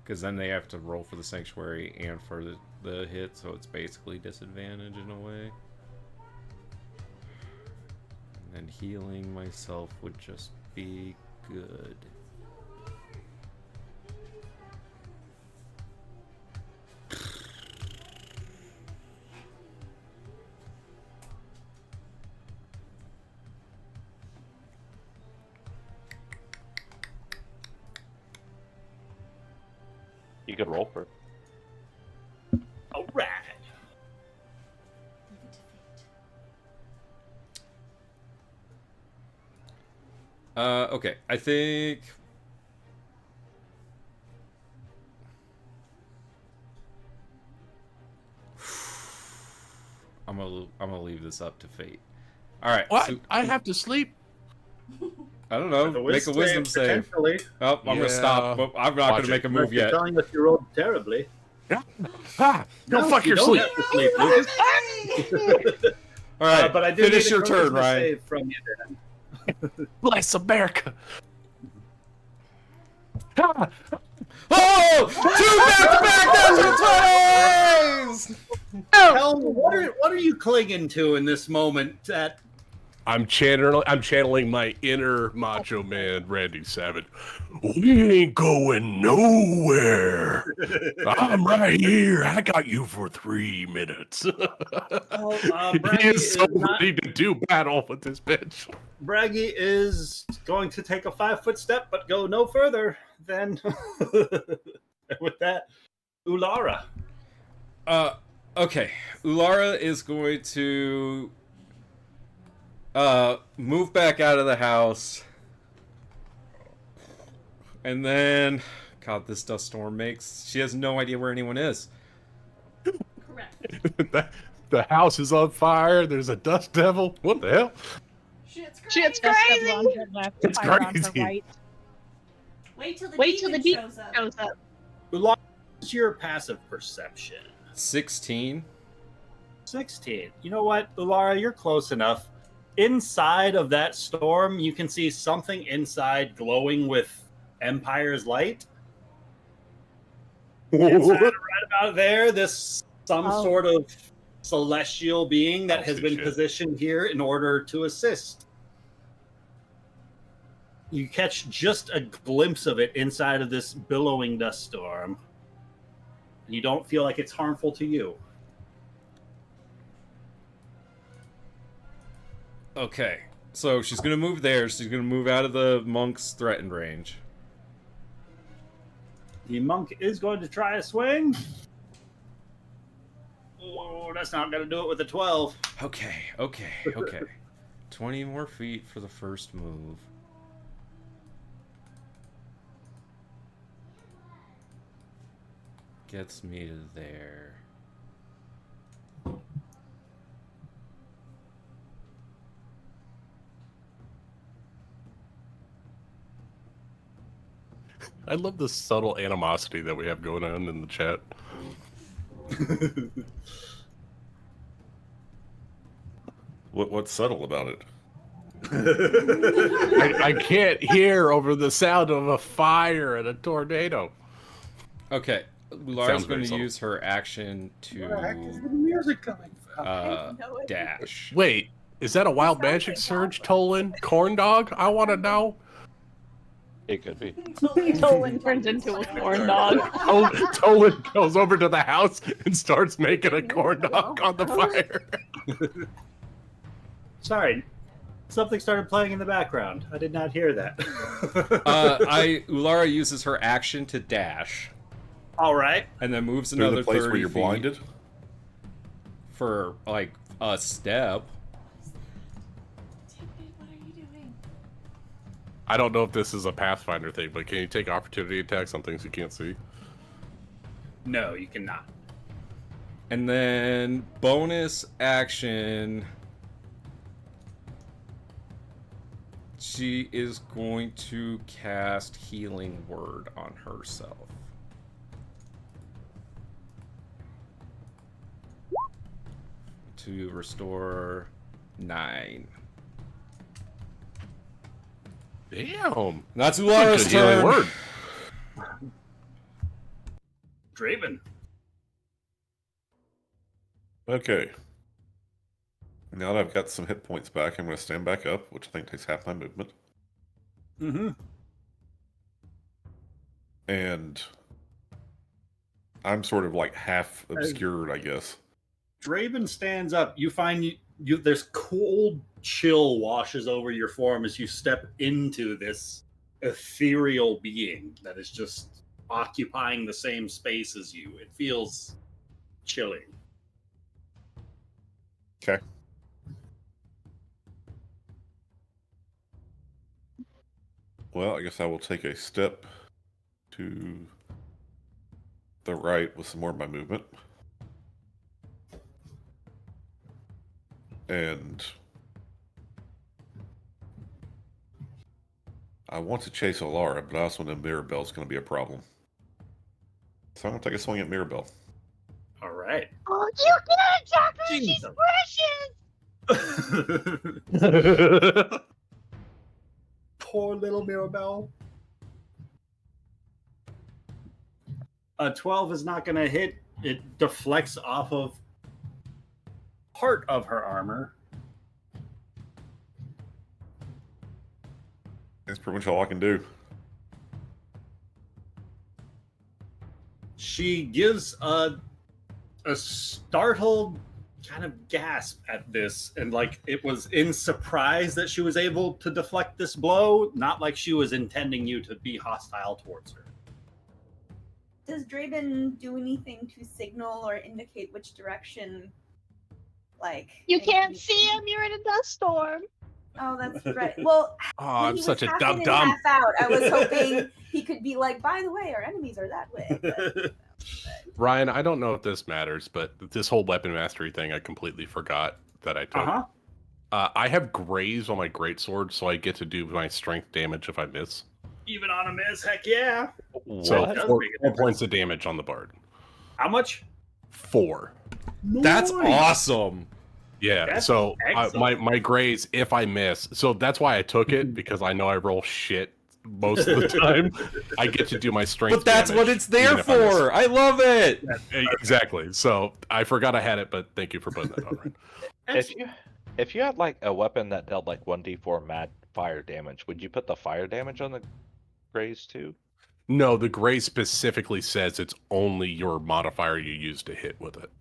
Because then they have to roll for the Sanctuary and for the hit, so it's basically disadvantage in a way. And then healing myself would just be good. You could roll for it. All right. Okay, I think... I'm gonna leave this up to fate. Alright, What? so, I have to sleep? I don't know, make a wisdom save. Potentially. Oh, I'm gonna stop, but I'm not Watch gonna make a Unless move you're yet. telling us you rolled terribly. Ah, go No, fuck you your don't sleep. have to sleep, Lucas. Alright, but I do finish need a your turn, charisma Ryan. save from you then. Bless America. Ah, Oh! 2 back-to-back natural 20s! Helm, what are you clinging to in this moment? That I'm channeling my inner Macho Man, Randy Savage. We ain't going nowhere. I'm right here. I got you for 3 minutes. he Braggy is so is not- ready to do battle with this bitch. Braggy is going to take a 5-foot step, but go no further than with that. Ulara. Okay. Ulara is going to move back out of the house. And then God, this dust storm she has no idea where anyone is. Correct. The house is on fire. There's a dust devil. What the hell? Shit's crazy. Shit's Just have crazy. on her left, It's fire on her crazy. right. Wait till the Wait till the demon demon shows up. shows up. Ulara, what's your passive perception? 16. 16. You know what, Ulara, you're close enough. Inside of that storm, you can see something inside glowing with Empire's light. Inside, right about there, some Oh. sort of celestial being that has been Shit. positioned here in order to assist. You catch just a glimpse of it inside of this billowing dust storm. You don't feel like it's harmful to you. Okay. So she's gonna move there. She's gonna move out of the monk's threatened range. The monk is going to try a swing. Oh, that's not going to do it with a 12. Okay. 20 more feet for the first move. gets me there. I love the subtle animosity that we have going on in the chat. What's subtle about it? I can't hear over the sound of a fire and a tornado. Okay, Laura's sounds going very to subtle. use her action Where the heck is to the music coming from? No idea. dash. Wait, is that a wild sounds magic like surge, wildfire. Tolan? Corn dog? I want to know. It could be. Tolan turns into a corn dog. Tolan goes over to the house and starts making a corn dog on the fire. Sorry, something started playing in the background. I did not hear that. Ulara uses her action to dash, All right. and then moves Through another the place 30 where you're feet blinded? for like a step. Tidbit, what are you doing? I don't know if this is a Pathfinder thing, but can you take opportunity attacks on things you can't see? No, you cannot. And then bonus action, she is going to cast Healing Word on herself. To restore 9. Damn. That's Ulara's Good healing turn. word. Draven. Okay. Now that I've got some hit points back, I'm going to stand back up, which I think takes half my movement. Mm-hmm. And I'm sort of like half obscured, I guess. Draven stands up. You find you there's cold chill washes over your form as you step into this ethereal being that is just occupying the same space as you. It feels chilling. Okay. Well, I guess I will take a step to the right with some more of my movement. And I want to chase Alara, but I also know Mirabelle's going to be a problem. So I'm going to take a swing at Mirabelle. All right. Oh, you get exactly. She's precious. Poor little Mirabelle. A 12 is not going to hit. It deflects off of part of her armor. That's pretty much all I can do. She gives a startled kind of gasp at this, and like it was in surprise that she was able to deflect this blow, not like she was intending you to be hostile towards her. Does Draven do anything to signal or indicate which direction? Like You maybe- can't see him. You're in a dust storm. Oh, that's right. Well, Oh, when I'm he such was a half dumb in and dumb. half out, I was hoping he could be like, by the way, our enemies are that way. But, Ryan, I don't know if this matters, but this whole weapon mastery thing, I completely forgot that I took. Uh-huh. I have graze on my greatsword, so I get to do my strength damage if I miss. Even on a miss, heck yeah. So What? does four, make a 4 difference. points of damage on the bard. How much? 4. That's awesome. Yeah, That's so excellent. my graze, if I miss, so that's why I took it, because I know I roll shit most of the time. I get to do my strength But that's what damage, it's there even if I miss. for. I love it. Exactly. So I forgot I had it, but thank you for putting that on. Ryan. If you had like a weapon that dealt like 1d4 mad fire damage, would you put the fire damage on the graze too? No, the graze specifically says it's only your modifier you use to hit with it.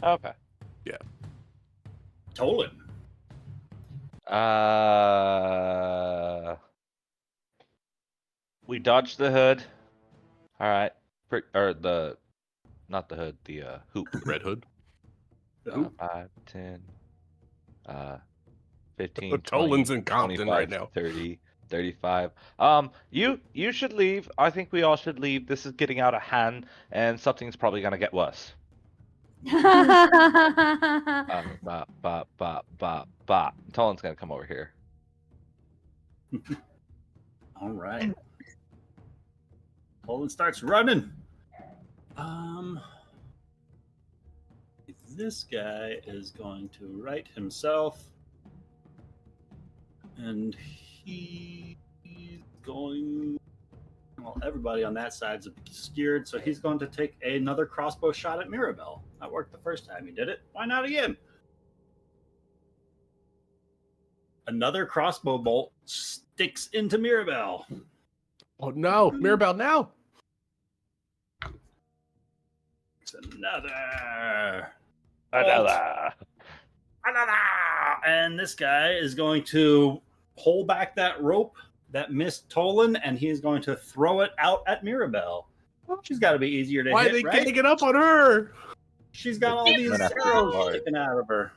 Okay. Tolan. We dodged the hood. All right. Or the, not the hood, the hoop. Red Hood. The hoop. 5, 10, 15, Tolan's 20, in Compton 25, right now. 30, 35. You should leave. I think we all should leave. This is getting out of hand, and something's probably gonna get worse. Tolan's gonna come over here. All right. Poland starts running. This guy is going to right himself, and he's going. Well, everybody on that side's obscured, so he's going to take another crossbow shot at Mirabelle. That worked the first time he did it. Why not again? Another crossbow bolt sticks into Mirabelle. Oh no, Mirabelle, now! It's another. Another. And this guy is going to pull back that rope that missed Tolan, and he is going to throw it out at Mirabelle. She's got to be easier to Why hit, are they right? getting up on her? She's got all these arrows sticking out of her.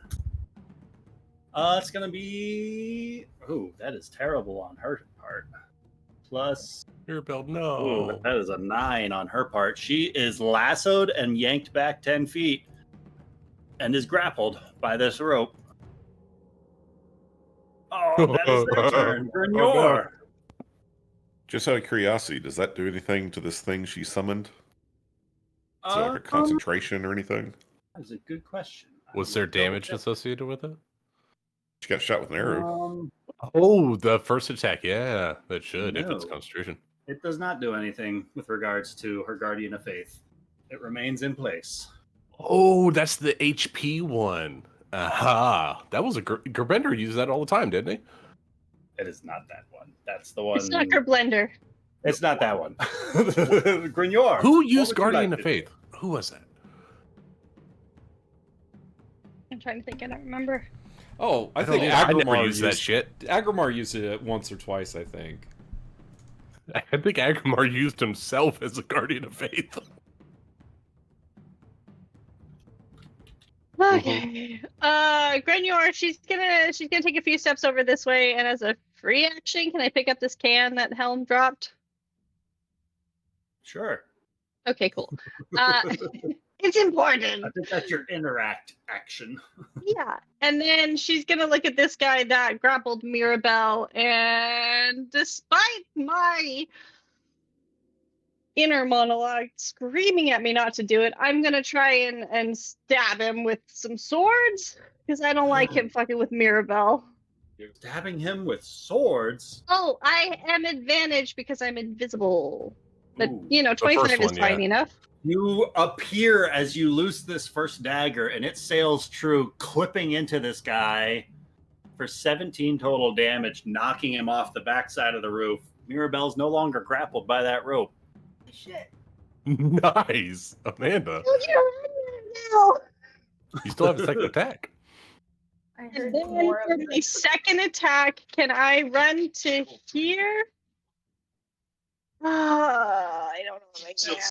It's going to be... Ooh, that is terrible on her part. Plus... Mirabelle, Ooh, no. that is a 9 on her part. She is lassoed and yanked back 10 feet and is grappled by this rope. Oh, that is their turn. Grignor. Just out of curiosity, does that do anything to this thing she summoned? Is it like a concentration or anything? That's a good question. Was there damage associated with it? She got shot with an arrow. Oh, the first attack. Yeah, that should, if it's No. concentration. It does not do anything with regards to her Guardian of Faith. It remains in place. Oh, that's the HP one. Aha. That was a... Gerbender used that all the time, didn't he? It is not that one. That's the one. It's not her blender. It's not that one. Grignor. Who used would you Guardian like of to do? Faith? Who was that? I'm trying to think. I don't remember. Oh, I don't think know. I never Agrimar used that shit. Agrimar used it once or twice, I think. I think Agrimar used himself as a Guardian of Faith. Okay. Grignor, she's gonna take a few steps over this way, and as a free action, can I pick up this can that Helm dropped? Sure. Okay, cool. It's important. I think that's your interact action. Yeah. And then she's gonna look at this guy that grappled Mirabelle, and despite my inner monologue screaming at me not to do it, I'm gonna try and stab him with some swords, because I don't like him fucking with Mirabelle. You're stabbing him with swords. Oh, I am advantaged because I'm invisible. But, Ooh. you know, The 25 first is one, fine yeah. enough. You appear as you loose this first dagger, and it sails true, clipping into this guy for 17 total damage, knocking him off the backside of the roof. Mirabelle's no longer grappled by that rope. Shit. Nice. Amanda, No. you still have a second attack. I And heard then more for of my this. second attack, can I run to here? I don't know if I can.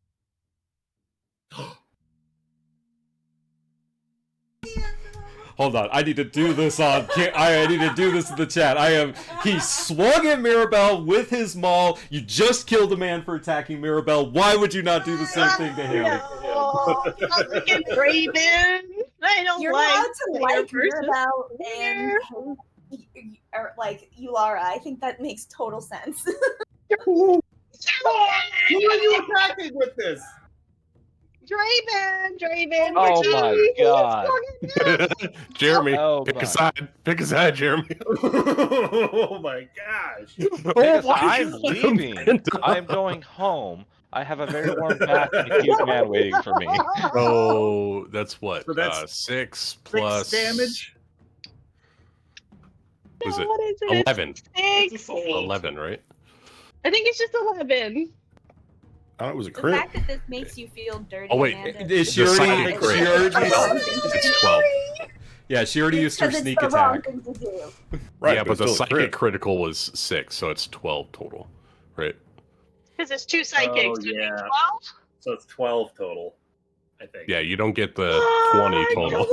Hold on, I need to do this on. I need to do this in the chat. He swung at Mirabelle with his maul. You just killed a man for attacking Mirabelle. Why would you not do the same thing to him? No, fucking Raven. I don't You're like allowed to player like versus Mirabelle player. and or like Ulara. I think that makes total sense. Who are you attacking with this? Draven. Oh my god. Jeremy, Oh pick my. a side. Pick a side, Jeremy. Oh my gosh. Because why I'm did you leaving. Amanda? I'm going home. I have a very warm bath and a cute man waiting for me. Oh, that's what? So that's 6 plus 6 damage. Was No, it what is it? 11? 6. 11, right? I think it's just 11. Oh, it was a The crit. fact that this makes you feel dirty. Oh, wait. Amanda, Is she The already? psychic crit. She already. It's 12. Yeah, she already used her because sneak it's the wrong attack. thing to do. Right, Yeah, but the it's still a psychic crit. critical was 6, so it's 12 total, right? Because it's 2 psychics. Oh, Would it be yeah. 12? So it's 12 total, I think. Yeah, you don't get the 20 total.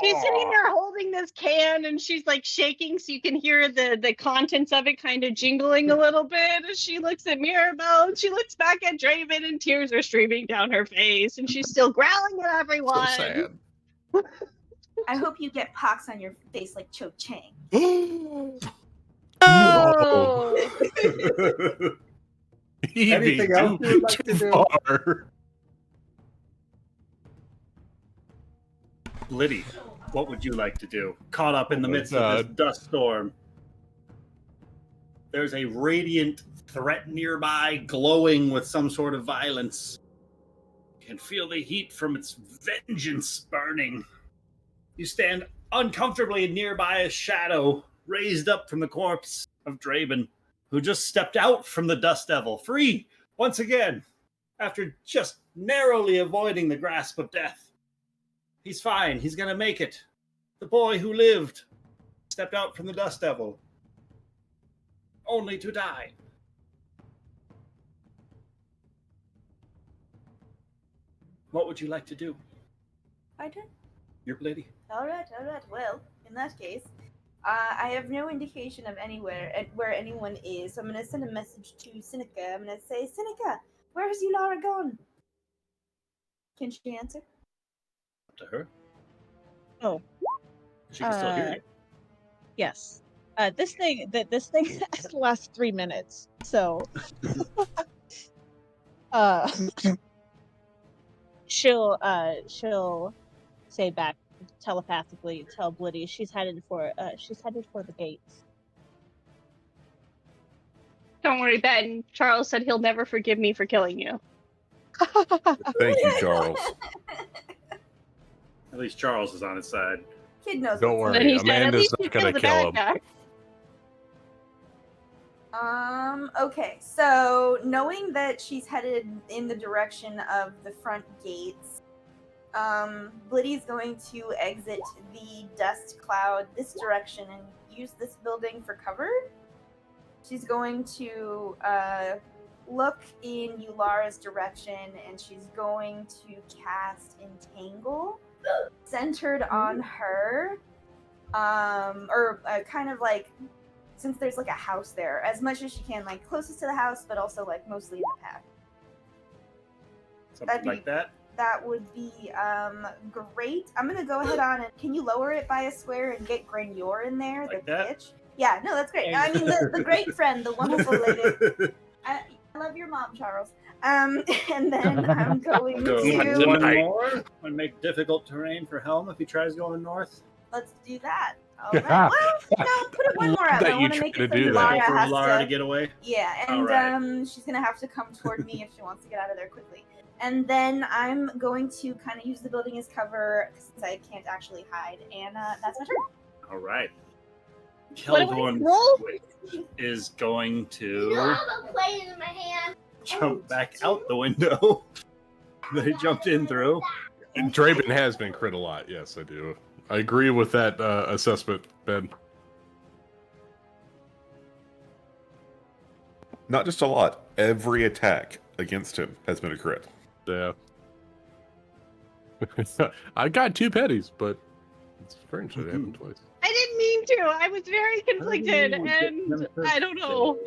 She's sitting there holding this can and she's like shaking so you can hear the contents of it kind of jingling a little bit. And she looks at Mirabelle and she looks back at Draven and tears are streaming down her face and she's still growling at everyone. So sad. I hope you get pox on your face like Cho Chang. Oh. Anything else you would like to do? Far. Liddy, what would you like to do? Caught up in the midst of this dust storm. There's a radiant threat nearby, glowing with some sort of violence. You can feel the heat from its vengeance burning. You stand uncomfortably nearby a shadow, raised up from the corpse of Draven, who just stepped out from the Dust Devil, free once again, after just narrowly avoiding the grasp of death. He's fine. He's going to make it. The boy who lived stepped out from the Dust Devil, only to die. What would you like to do? I did. You're Blady. All right. Well, in that case, I have no indication of anywhere where anyone is. So I'm going to send a message to Seneca. I'm going to say, Seneca, where has Yulara gone? Can she answer? Up to her. Oh. She can still hear you. Yes. This thing lasts 3 minutes. So she'll say back telepathically, tell Blitty she's headed for the gates. Don't worry, Ben. Charles said he'll never forgive me for killing you. Thank you, Charles. At least Charles is on his side. Kid knows. Don't what's worry, He said, "At Amanda's least you not gonna killed the kill bad him. guy." Okay, so knowing that she's headed in the direction of the front gates, Blitty's going to exit the dust cloud this direction and use this building for cover. She's going to look in Yulara's direction and she's going to cast Entangle centered on her. Kind of like, since there's like a house there, as much as she can, like closest to the house, but also like mostly in the path. Something like that. That would be great. I'm gonna go ahead on and can you lower it by a square and get Grenier in there, Like the that? pitch? Yeah, no, that's great. I mean the great friend, the wonderful lady. I love your mom, Charles. And then I'm going Go to one more and make difficult terrain for Helm if he tries going north. let's do that. All right. Well, no, put it one more out. That I you want to try make to it so do that. Lara For has Lara to to get away. Yeah, and Alright. she's gonna have to come toward me if she wants to get out of there quickly. And then I'm going to kind of use the building as cover since I can't actually hide, and that's my turn. All right. What do I Keldorn roll? is going to have a plate in my hand. jump back out the window that he jumped in through. And Draven has been crit a lot. Yes, I do. I agree with that assessment, Ben. Not just a lot. Every attack against him has been a crit. Yeah. I got 2 pennies, but it's strange that it happened twice. I didn't mean to. I was very conflicted, and I don't know.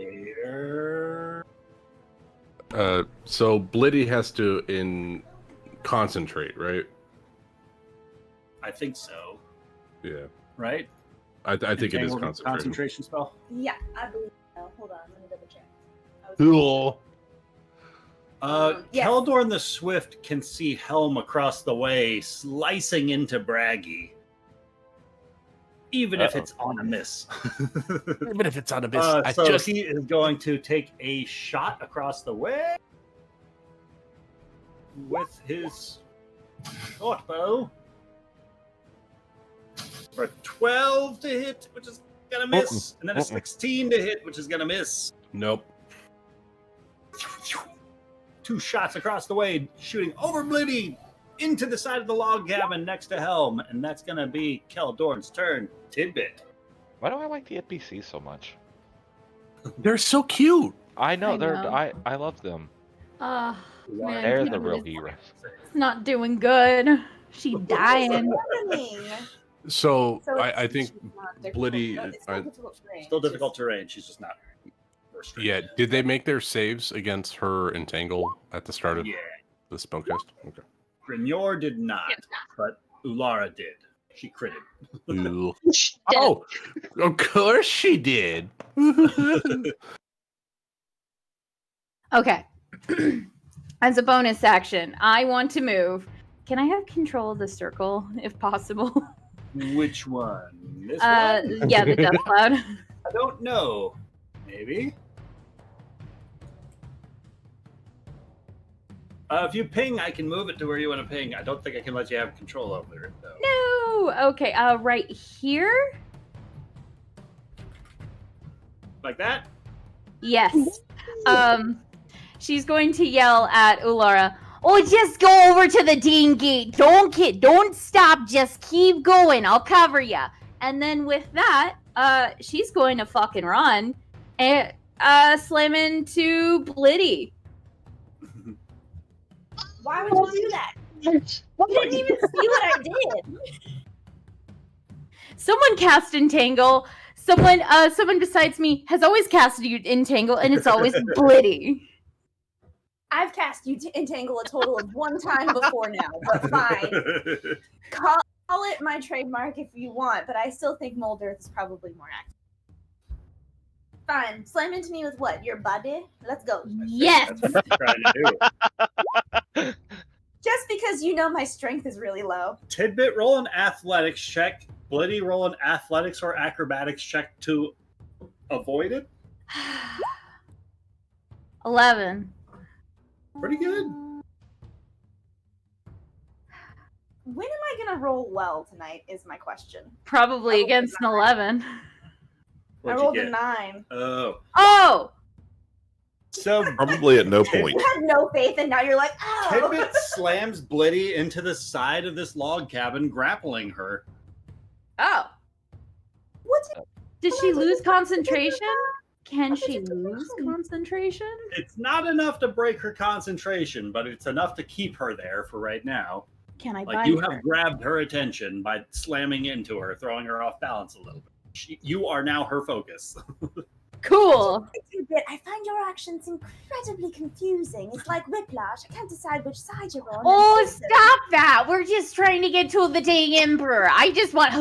So Blitty has to concentrate, right? I think so. Yeah. Right? I think it is Entangled concentration. concentration spell. Yeah, I believe so. Hold on, let me double check. Cool. Yes. Keldorn the Swift can see Helm across the way, slicing into Braggy. Even if it's on a miss. Even if it's on a miss, So he is going to take a shot across the way with his short bow for 12 to hit, which is gonna miss, and then a 16 to hit, which is gonna miss. Nope. 2 shots across the way, shooting over Blitty into the side of the log cabin next to Helm, and that's gonna be Keldorn's turn. Tidbit. Why do I like the NPCs so much? They're so cute. I know I they're know. I love them. Man, They're yeah, the real it's heroes. not doing good. She dying. So So I think it's not difficult- Blitty. it's still difficult terrain. Still it's just- difficult terrain. She's just not. Yeah. Did they make their saves against her entangle at the start of Yeah. the spellcast? Okay. Grignor did not, but Ulara did. She critted. Ooh. Oh, of course she did. Okay. As a bonus action, I want to move. Can I have control of the circle, if possible? Which one? This one? Yeah, the dust cloud. I don't know. Maybe. If you ping, I can move it to where you want to ping. I don't think I can let you have control over it, though. No. Okay. Right here. Like that? Yes. She's going to yell at Ulara. Oh, just go over to the Dean Gate. Don't stop. Just keep going. I'll cover you. And then with that, she's going to fucking run and slam into Blitty. Why would you do that? You didn't even see what I did. Someone cast Entangle. Someone besides me has always casted Entangle, and it's always Blitty. I've cast you to Entangle a total of 1 time before now, but fine. Call it my trademark if you want, but I still think Mold Earth is probably more accurate. Fine. Slam into me with what? Your body? Let's go. Yes. That's what you're trying to do. Just because you know my strength is really low. Tidbit, roll an athletics check. Blitty, roll an athletics or acrobatics check to avoid it. 11. Pretty good. When am I gonna roll well tonight? Is my question. Probably against an 11. I rolled a 9. Oh. So probably at no point. You had no faith, and now you're like, oh. Tidbit slams Blitty into the side of this log cabin, grappling her. Oh. What? Did she lose concentration? Can she lose concentration? It's not enough to break her concentration, but it's enough to keep her there for right now. Can I Like bind you her? have grabbed her attention by slamming into her, throwing her off balance a little bit. You are now her focus. Cool. I find your actions incredibly confusing. It's like whiplash. I can't decide which side you're on. Oh, stop that. We're just trying to get to the dang emperor. I just want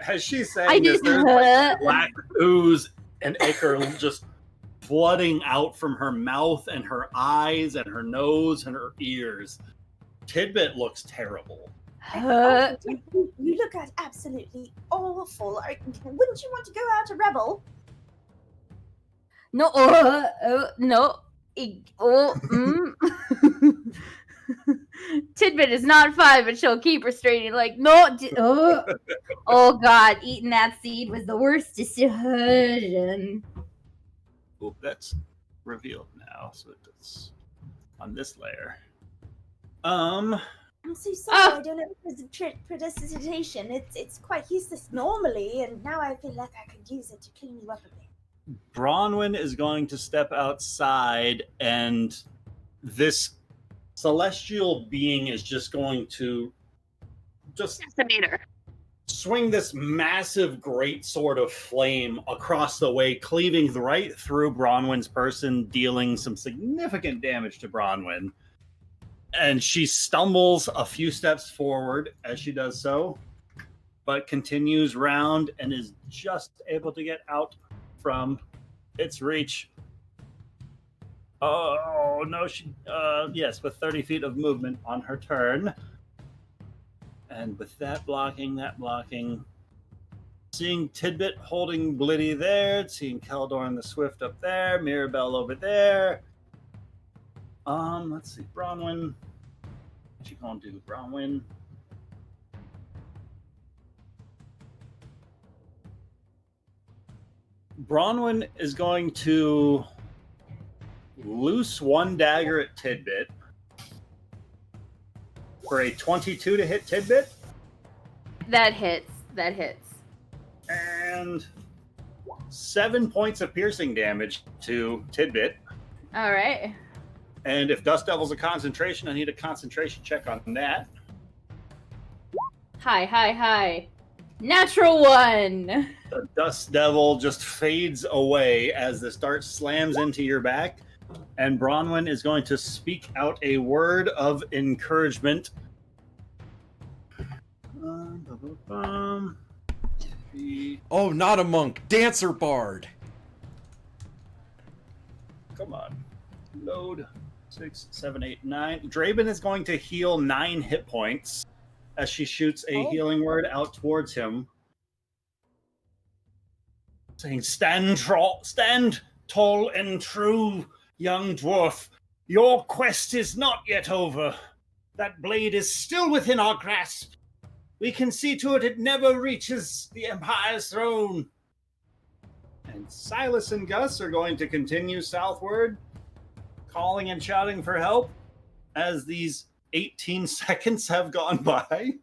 As she's I saying this, just- there's like black ooze and ichor just flooding out from her mouth and her eyes and her nose and her ears. Tidbit looks terrible. You look at absolutely awful. Wouldn't you want to go out a rebel? No, no. Tidbit is not 5, but she'll keep restraining. Like, no. Oh, God. Eating that seed was the worst decision. Oh, that's revealed now, so it's on this layer. I'm so sorry. I don't know if it's a prestidigitation. It's quite useless normally, and now I feel like I could use it to clean you up a bit. Bronwyn is going to step outside, and this celestial being is just going to swing this massive great sword of flame across the way, cleaving right through Bronwyn's person, dealing some significant damage to Bronwyn. And she stumbles a few steps forward as she does so, but continues round and is just able to get out from its reach. Oh, no, yes, with 30 feet of movement on her turn. And with that blocking, seeing Tidbit holding Blitty there, seeing Keldorn the Swift up there, Mirabelle over there. Let's see, Bronwyn. What you gonna do, Bronwyn? Bronwyn is going to loose one dagger at Tidbit for a 22 to hit Tidbit. That hits. And 7 points of piercing damage to Tidbit. All right. And if Dust Devil's a concentration, I need a concentration check on that. Hi. Natural 1. The Dust Devil just fades away as the dart slams into your back, and Bronwyn is going to speak out a word of encouragement. Oh, not a monk. Dancer bard. Come on. Load. 6, 7, 8, 9. Draven is going to heal 9 hit points as she shoots a healing word out towards him, saying, stand tall and true, young dwarf. Your quest is not yet over. That blade is still within our grasp. We can see to it never reaches the Empire's throne. And Silas and Gus are going to continue southward, calling and shouting for help as these 18 seconds have gone by.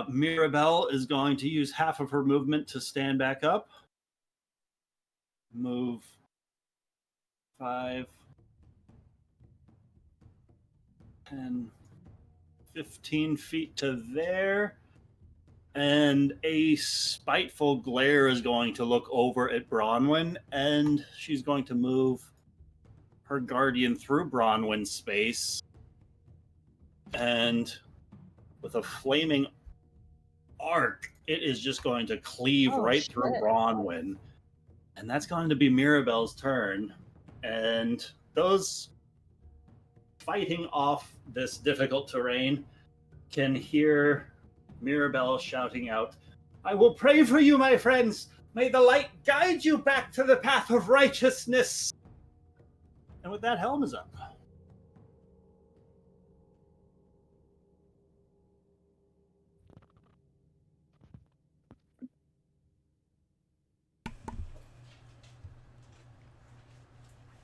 Mirabelle is going to use half of her movement to stand back up. Move 5, 10, 15 feet to there. And a spiteful glare is going to look over at Bronwyn, and she's going to move her guardian through Bronwyn's space. And with a flaming arc, it is just going to cleave through Bronwyn. And that's going to be Mirabelle's turn. And those fighting off this difficult terrain can hear Mirabelle shouting out, I will pray for you, my friends. May the light guide you back to the path of righteousness. And with that, Helm is up.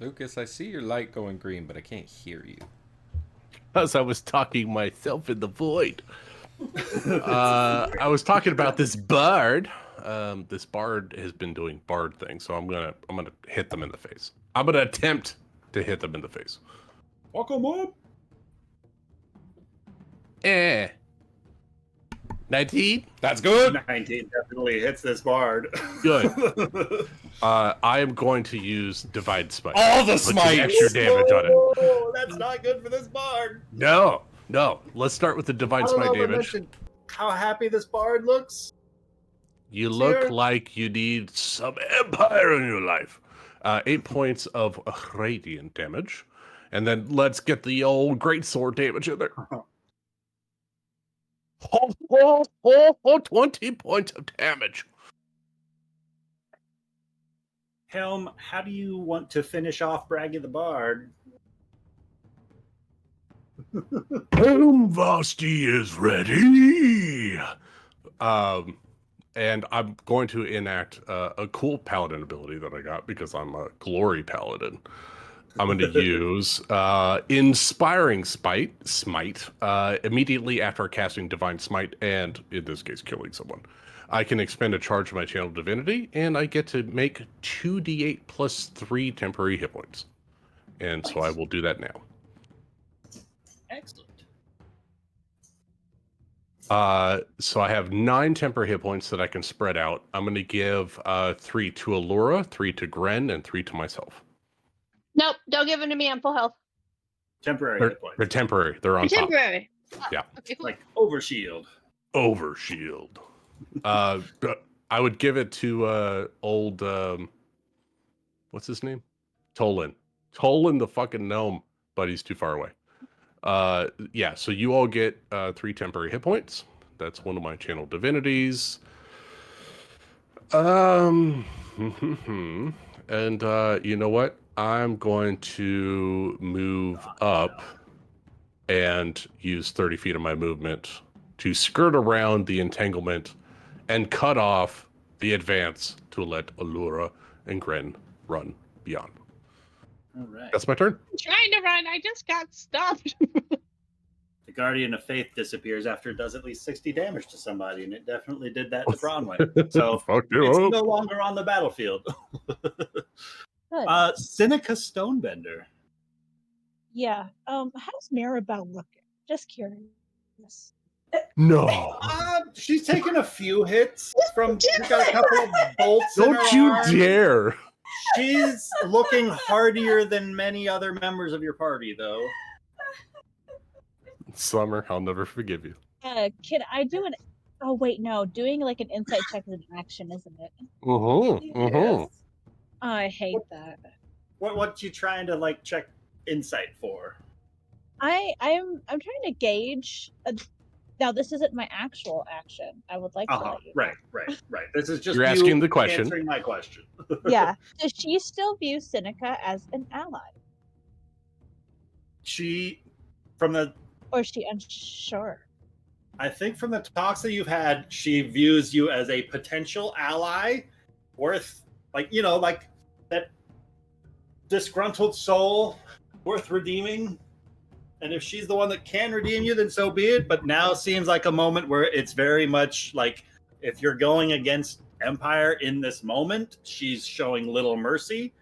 Lucas, I see your light going green, but I can't hear you. As I was talking myself in the void. I was talking about this bard. This bard has been doing bard things, so I'm gonna hit them in the face. I'm gonna attempt to hit them in the face. Welcome up. 19. That's good. 19 definitely hits this bard. Good. I am going to use Divine Smite. All the Put some smite. extra damage on it. Oh, that's not good for this bard. No. Let's start with the Divine Smite damage. How happy this bard looks. You look like you need some empire in your life. 8 points of radiant damage. And then let's get the old greatsword damage in there. 20 points of damage. Helm, how do you want to finish off Braggy the Bard? Vasti is ready. And I'm going to enact a cool paladin ability that I got because I'm a glory paladin. I'm going to use Inspiring Smite immediately after casting Divine Smite, and in this case, killing someone. I can expend a charge of my channel divinity, and I get to make 2d8 plus 3 temporary hit points. And so I will do that now. Excellent. So I have 9 temporary hit points that I can spread out. I'm going to give 3 to Allura, 3 to Gren, and 3 to myself. Nope, don't give them to me. I'm full health. Temporary They're, hit points. they're temporary. They're on They're top. temporary. Yeah. Okay, cool. Like overshield. Overshield. But I would give it to old what's his name? Tolan. Tolan the fucking gnome, but he's too far away. Yeah, so you all get 3 temporary hit points. That's one of my channel divinities. And you know what? I'm going to move up and use 30 feet of my movement to skirt around the entanglement and cut off the advance to let Allura and Gren run beyond. All right. That's my turn. I'm trying to run. I just got stuffed. The Guardian of Faith disappears after it does at least 60 damage to somebody, and it definitely did that to Bronwyn. So Fuck you it's up. no longer on the battlefield. Good. Seneca Stonebender. Yeah. How's Maribel looking? Just curious. No. She's taken a few hits from. She's got a couple of bolts. in her Don't you arm. dare. She's looking hardier than many other members of your party, though. Summer, I'll never forgive you. Can I do an? Oh wait, no. Doing like an insight check is an action, isn't it? Yes. I hate that. What you trying to like check insight for? I'm trying to gauge. Now this isn't my actual action. I would like to let you. Right. This is just You're asking the question. Answering my question. Yeah. Does she still view Seneca as an ally, She, from the, or is she unsure? I think from the talks that you've had, she views you as a potential ally, worth like that disgruntled soul, worth redeeming. And if she's the one that can redeem you, then so be it. But now seems like a moment where it's very much like if you're going against Empire in this moment, she's showing little mercy.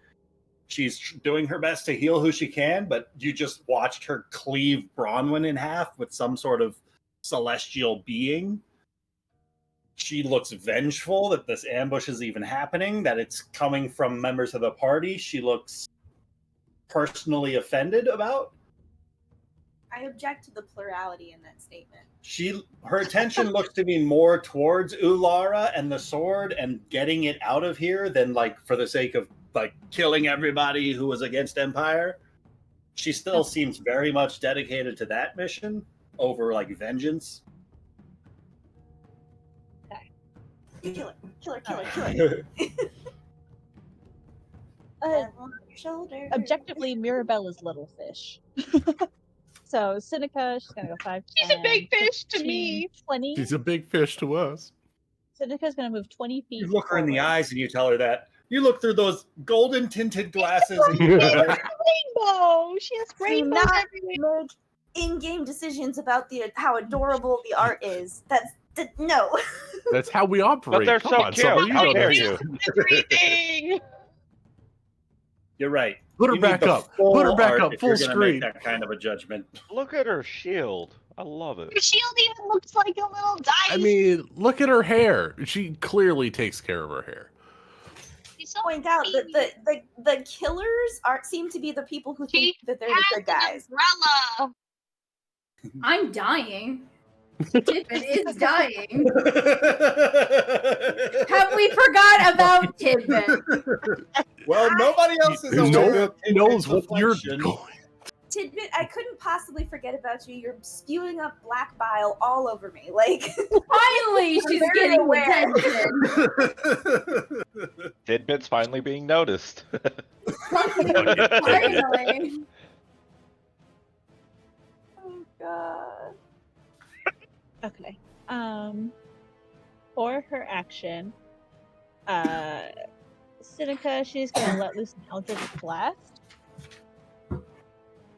She's doing her best to heal who she can, but you just watched her cleave Bronwyn in half with some sort of celestial being. She looks vengeful that this ambush is even happening, that it's coming from members of the party. She looks personally offended about. I object to the plurality in that statement. Her attention looks to be more towards Ulara and the sword and getting it out of here than like for the sake of like killing everybody who was against Empire. She still seems very much dedicated to that mission over like vengeance. Killer. On your shoulder. Objectively, Mirabelle is little fish. So Seneca, she's gonna go 5. She's a big fish to me. 20. She's a big fish to us. Seneca's gonna move 20 feet. You look her in the forward. eyes and you tell her that. You look through those golden tinted glasses and you She tell has her, rainbow. She has rainbows not everywhere. make in-game decisions about how adorable the art is. No. That's how we operate. But they're Come so on, cute. Summer, How know dare this. you? Everything. you're right. Put her You need back the up. full Put her back art up. if Full you're gonna screen. make that kind of a judgment. Look at her shield. I love it. Her shield even looks like a little dice. I mean, look at her hair. She clearly takes care of her hair. She's so Point out that the killers seem to be the people who think that they're the good guys. Umbrella. I'm dying. Tidbit is dying. Have we forgot about Tidbit? Well, nobody else is aware of Tidbit's knows what you're affliction. going. Tidbit, I couldn't possibly forget about you. You're spewing up black bile all over me. Like, Finally, she's Very getting aware. attention. Tidbit's finally being noticed. Finally. oh god. Okay. For her action, Seneca, she's gonna let loose an Eldritch Blast.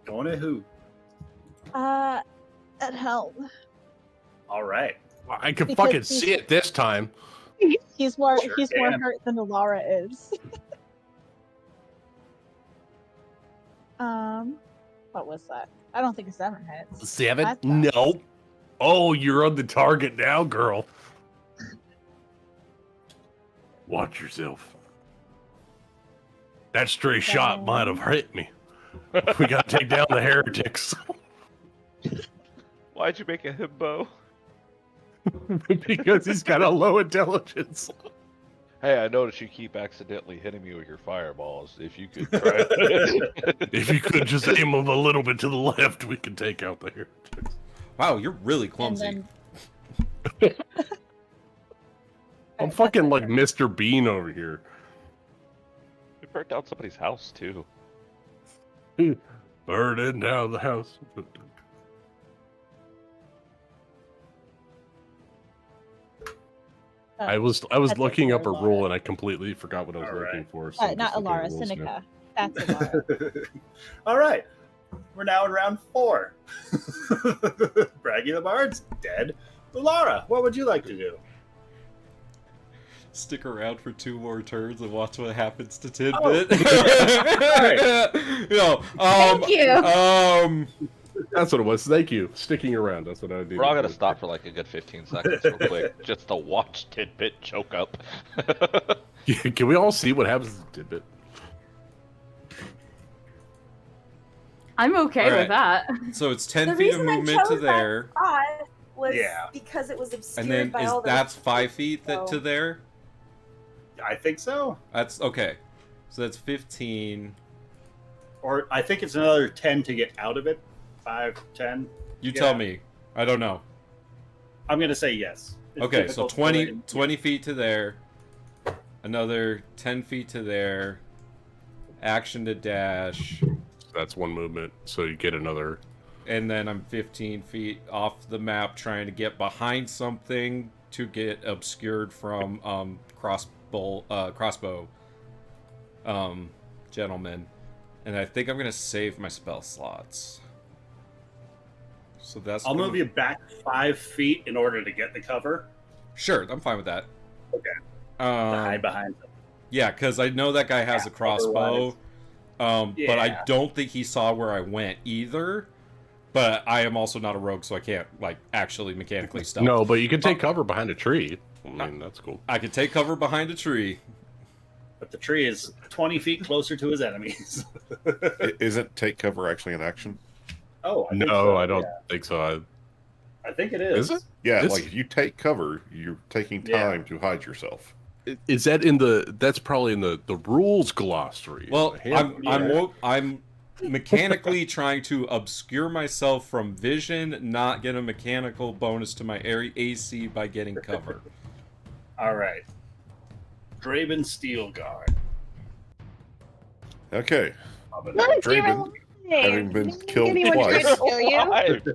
Going to who? At Helm. All right. I can Because fucking he's- see it this time. He's more Sure he's more can. hurt than Alara is. What was that? I don't think it's 7 hits. 7? That's fast. No. Oh, you're on the target now, girl. Watch yourself. That stray shot might have hit me. We gotta take down the heretics. Why'd you make a himbo? Because he's got a low intelligence. Hey, I noticed you keep accidentally hitting me with your fireballs. If you could try If you could just aim them a little bit to the left, we can take out the heretics. Wow, you're really And clumsy. then I'm fucking like Mr. Bean over here. We burnt down somebody's house, too. Burning down the house. I was that's looking up a Alara. rule and I completely forgot what I was All looking right. for. So I'm not just looking at Alara, rules now. Seneca. That's Alara. All right. We're now in round 4. Braggy the Bard's dead. Laura, what would you like to do? Stick around for 2 more turns and watch what happens to Tidbit. Oh. No, Thank you. That's what it was. Thank you. Sticking around. That's what I do. We're all gonna stop for like a good 15 seconds real quick just to watch Tidbit choke up. Can we all see what happens to Tidbit? I'm okay All right. with that. So it's 10 The feet of reason I movement to chose there. that spot was Yeah. because it was obscured And then by all those that's 5 trees, feet so- to there? I think so. That's okay. So that's 15. Or I think it's another 10 to get out of it. 5, 10. You Yeah. tell me. I don't know. I'm going to say yes. It's Okay, so difficult to 20, go in. 20 feet to there. Another 10 feet to there. Action to dash. That's one movement, so you get another. And then I'm 15 feet off the map trying to get behind something to get obscured from crossbow gentleman. And I think I'm going to save my spell slots. So that's I'll gonna- move you back 5 feet in order to get the cover. Sure, I'm fine with that. Okay. To hide behind them. Yeah, because I know that guy has a crossbow. But I Yeah. don't think he saw where I went either. But I am also not a rogue, so I can't like actually mechanically stealth. No, but you can take cover behind a tree. I mean, that's cool. I could take cover behind a tree. But the tree is 20 feet closer to his enemies. Isn't take cover actually an action? Oh, I think No, so, I don't yeah. think so. I think it is. Is it? Yeah, It's- like if you take cover, you're taking Yeah. time to hide yourself. Is that in the? That's probably in the rules glossary. Well, The handbook. I'm mechanically trying to obscure myself from vision, not get a mechanical bonus to my AC by getting cover. All right. Draven Steelguard. Okay. Look, Draven, you're alive. having been Didn't killed anyone try twice, to kill you? Alive.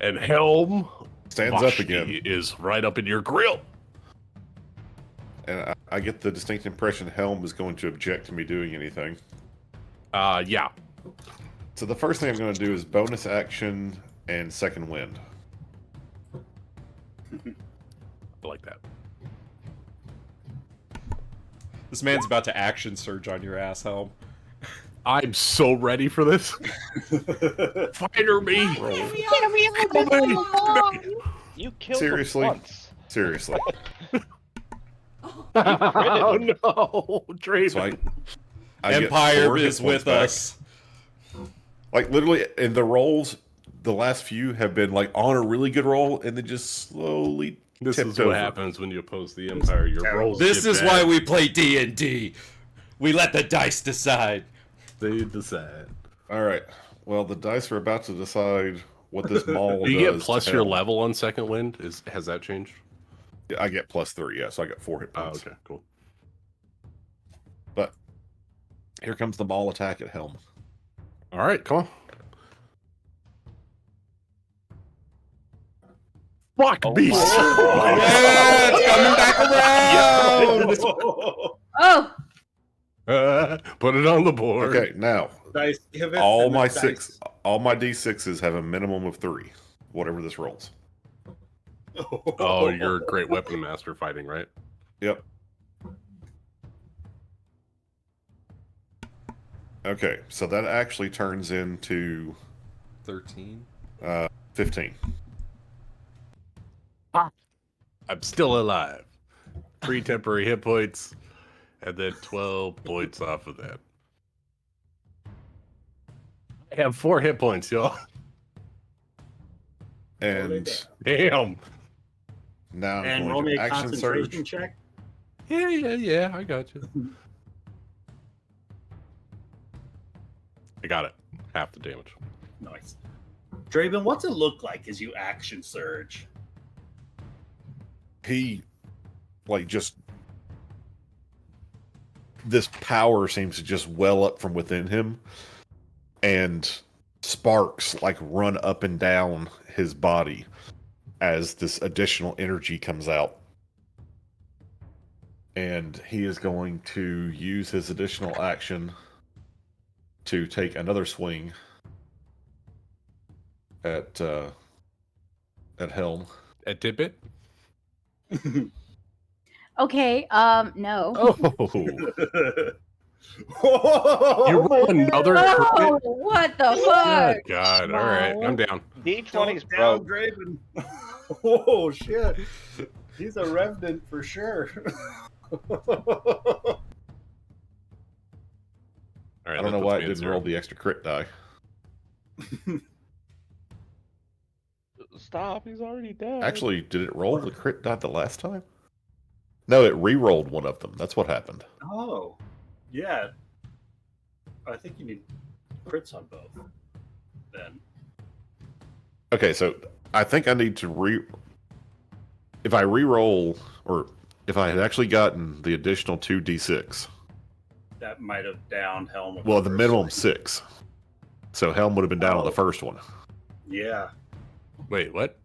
And Helm stands up Vashti again, is right up in your grill. and I get the distinct impression Helm is going to object to me doing anything. Yeah. So the first thing I'm going to do is bonus action and second wind. I like that. This man's about to action surge on your ass, Helm. I'm so ready for this. Fighter me. Yeah, we all just belong. You killed Seriously? him once. Seriously. Oh no, Draven. So I get Empire 4 hit is points with back. us. Like literally in the rolls, the last few have been like on a really good roll and then just slowly This tipped is what over. happens when you oppose the Empire. Your rolls. This get is bad. why we play D&D. We let the dice decide. They decide. All right. Well, the dice are about to decide what this maul Do you does. get plus to your Helm. level on second wind? Has that changed? Yeah, I get +3. Yeah, so I got 4 hit Oh, points. okay, cool. But here comes the maul attack at Helm. All right, come on. Fuck Oh beast. my Yeah, it's coming back around. Oh, Put it on the board. Okay, now Dice, give it, all and my then six, all my d6s have a minimum of 3, whatever this rolls. dice. Oh, you're a great weapon master fighting, right? Yep. Okay, so that actually turns into 13. 15. I'm still alive. 3 temporary hit points, and then 12 points off of that. I have 4 hit points, y'all. And Damn. now I'm And roll going me to a action concentration surge. check. Yeah, I got you. I got it. Half the damage. Nice. Draven, what's it look like as you action surge? He, like, just this power seems to just well up from within him, and sparks like run up and down his body as this additional energy comes out. And he is going to use his additional action to take another swing at Helm. At Tidbit? okay. No. Oh, You roll another Oh, crit? what the Good fuck? God. All right. I'm down. D20's Down, broke. Draven. Oh shit. He's a revenant for sure. All right, I don't that know puts why me it at didn't 0. roll the extra crit die. Stop, he's already dead. Actually, did it roll the crit die the last time? No, it re-rolled one of them. That's what happened. Oh. Yeah. I think you need crits on both. Then. Okay, so I think I need to if I re-roll, or if I had actually gotten the additional 2d6. That might have downed Helm. with Well, the first minimum swing. 6. So Helm would have been down on the first one. Yeah. Wait, what?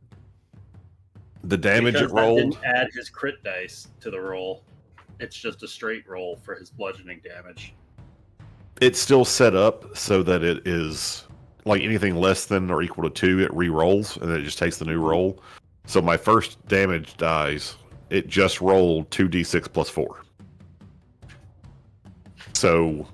The damage Because it rolled. That didn't add his crit dice to the roll. It's just a straight roll for his bludgeoning damage. It's still set up so that it is like anything less than or equal to 2, it re-rolls, and then it just takes the new roll. So my first damage dies, it just rolled 2d6 plus 4. So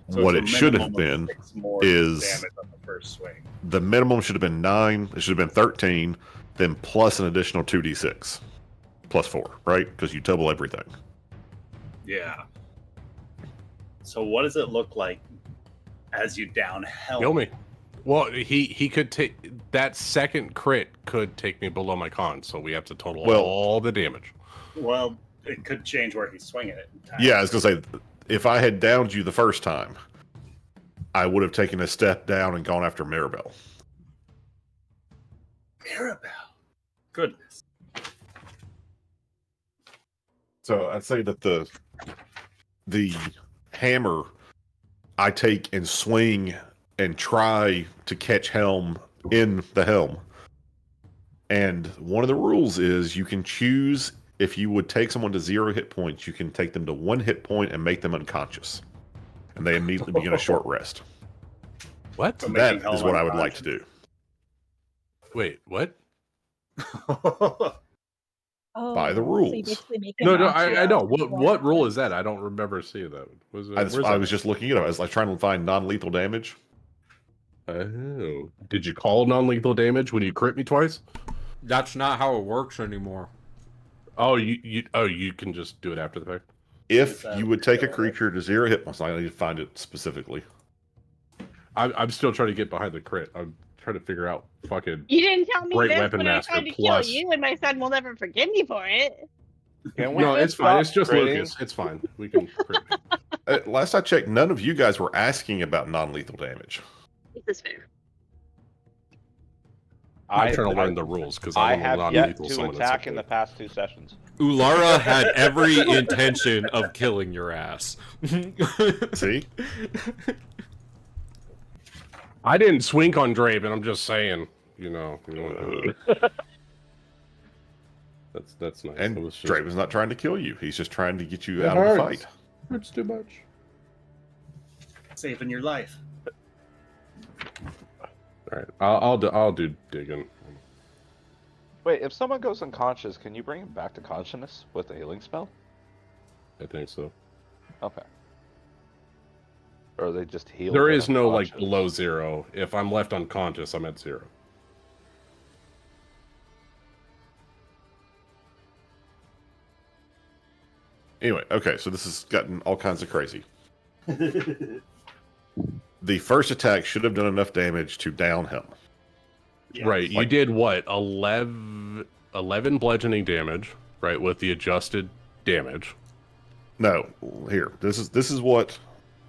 what it's it a should have minimum of been 6 more is damage on the first swing. the minimum should have been 9, it should have been 13, then plus an additional 2d6 plus 4, right? Because you double everything. Yeah. So what does it look like as you down Helm? Kill me. Well, he could take that second crit could take me below my con, so we have to total all the damage. Well, it could change where he's swinging it. Yeah, I was gonna say, if I had downed you the first time, I would have taken a step down and gone after Maribel. Maribel. Goodness. So I'd say that the hammer I take and swing and try to catch Helm in the helm. And one of the rules is you can choose, if you would take someone to 0 hit points, you can take them to 1 hit point and make them unconscious. And they immediately begin a short rest. What? So That making is Helm what I would like to do. Wait, what? Oh, By the so you rules. basically make No, him no, unconscious I know. and What roll rule is points. that? I don't remember seeing that. Where's I that? was just looking at it. I was like trying to find non-lethal damage. Oh, did you call non-lethal damage when you crit me twice? That's not how it works anymore. Oh, you can just do it after the fact. If you would take a creature to 0 hit points, I need to find it specifically. I'm still trying to get behind the crit. I'm trying to figure out fucking. You didn't tell me Great this Weapon when I Master tried to plus- kill you, and my son will never forgive me for it. No, it's fine. It's just Lucas. It's fine. We can. Crit. Last I checked, none of you guys were asking about non-lethal damage. This is fair. I'm trying to learn the rules because I I want to have yet non-lethal to someone attack that's in the past 2 sessions. Ulara had every intention of killing your ass. See? I didn't swink on Draven. I'm just saying. You know. That's nice. And It was just- Draven's not trying to kill you. He's just trying to get you It out of the hurts. fight. Hurts too much. Saving your life. All right, I'll do digging. Wait, if someone goes unconscious, can you bring him back to consciousness with a healing spell? I think so. Okay. Or are they just heal? There when is no like unconscious? below 0. If I'm left unconscious, I'm at 0. Anyway, okay, so this has gotten all kinds of crazy. The first attack should have done enough damage to down him. Yes. Right, you did what? 11 bludgeoning damage, right, with the adjusted damage. No, here. This is what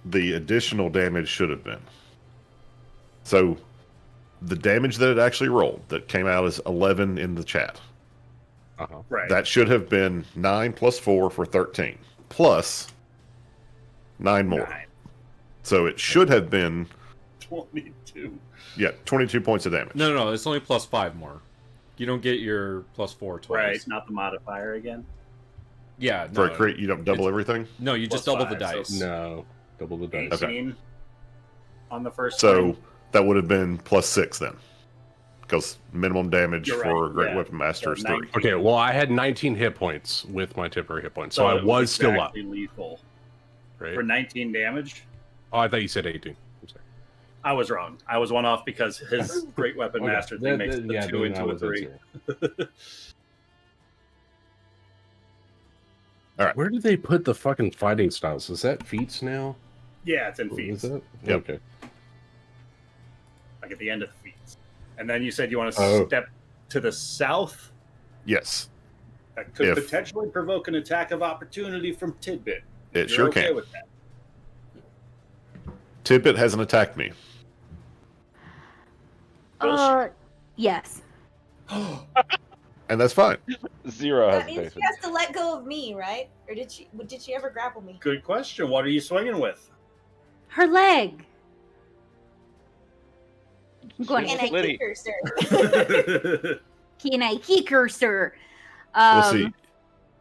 the additional damage should have been. So the damage that it actually rolled that came out as 11 in the chat. Uh-huh. Right. That should have been 9 plus 4 for 13. Plus 9 more. 9. So it should have been 22. Yeah, 22 points of damage. No, it's only plus 5 more. You don't get your plus 4 twice. Right, not the modifier again. Yeah, For no, a crit, you don't double everything? No, you just Plus double the 5, so dice. No, double the dice. 18 on the first So swing. that would have been plus 6 then. Because minimum damage You're for right, a Great yeah. Weapon Master is So 3. 19. Okay, well, I had 19 hit points with my temporary hit points, so I it was still up. exactly lethal. right? For 19 damage. Oh, I thought you said 18. I'm sorry. I was wrong. I was one off because his great weapon Okay. master thing makes the 2 then I into a was at 3. zero. All right. Where did they put the fucking fighting styles? Is that feats now? Yeah, it's in Is feats. that? Yep. Okay. Like at the end of the feats. And then you said you want to step to the south. Yes, That could If- potentially provoke an attack of opportunity from Tidbit. it You're sure okay can. with that. Tidbit hasn't attacked me. Yes. And that's fine. Zero That means hesitation. she has to let go of me, right? Or did she ever grapple me? Good question. What are you swinging with? Her leg. I'm going And I Liddy. kick her, sir. Can I kick her, sir? We'll see.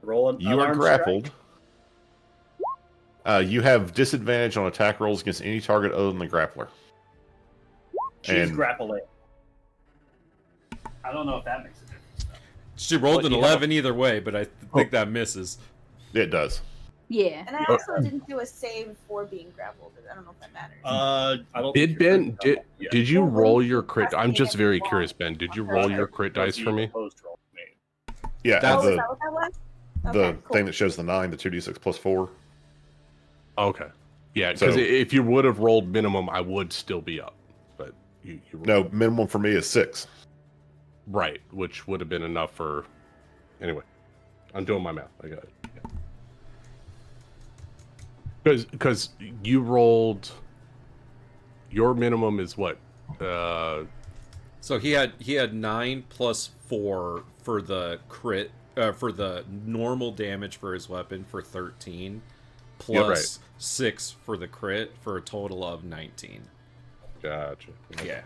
Roll an You are unarmed grappled. You have disadvantage on attack rolls against any target other than the grappler. She's And- grappling. I don't know if that makes a difference. She rolled Well, an you have 11 either way, but I think that misses. It does. Yeah. And I also didn't do a save for being grappled. I don't know if that matters. I don't. Did think Ben? you're Did yeah. did you Well, roll when your you crit? press I'm the just very ball, curious, Ben. Did you okay. roll your crit That was dice for the me? opposed roll made. Yeah, That- Oh, the is that what that was? the Okay, cool. thing that shows the 9, the 2d6 plus 4. Okay. Yeah, because So- if you would have rolled minimum, I would still be up. But you No, minimum for me is 6. right, which would have been enough for. Anyway, I'm doing my math. I got it. Because you rolled. Your minimum is what? So he had 9 plus 4 for the crit, for the normal damage for his weapon for 13, plus Yeah, right. 6 for the crit for a total of 19. Gotcha. Yeah.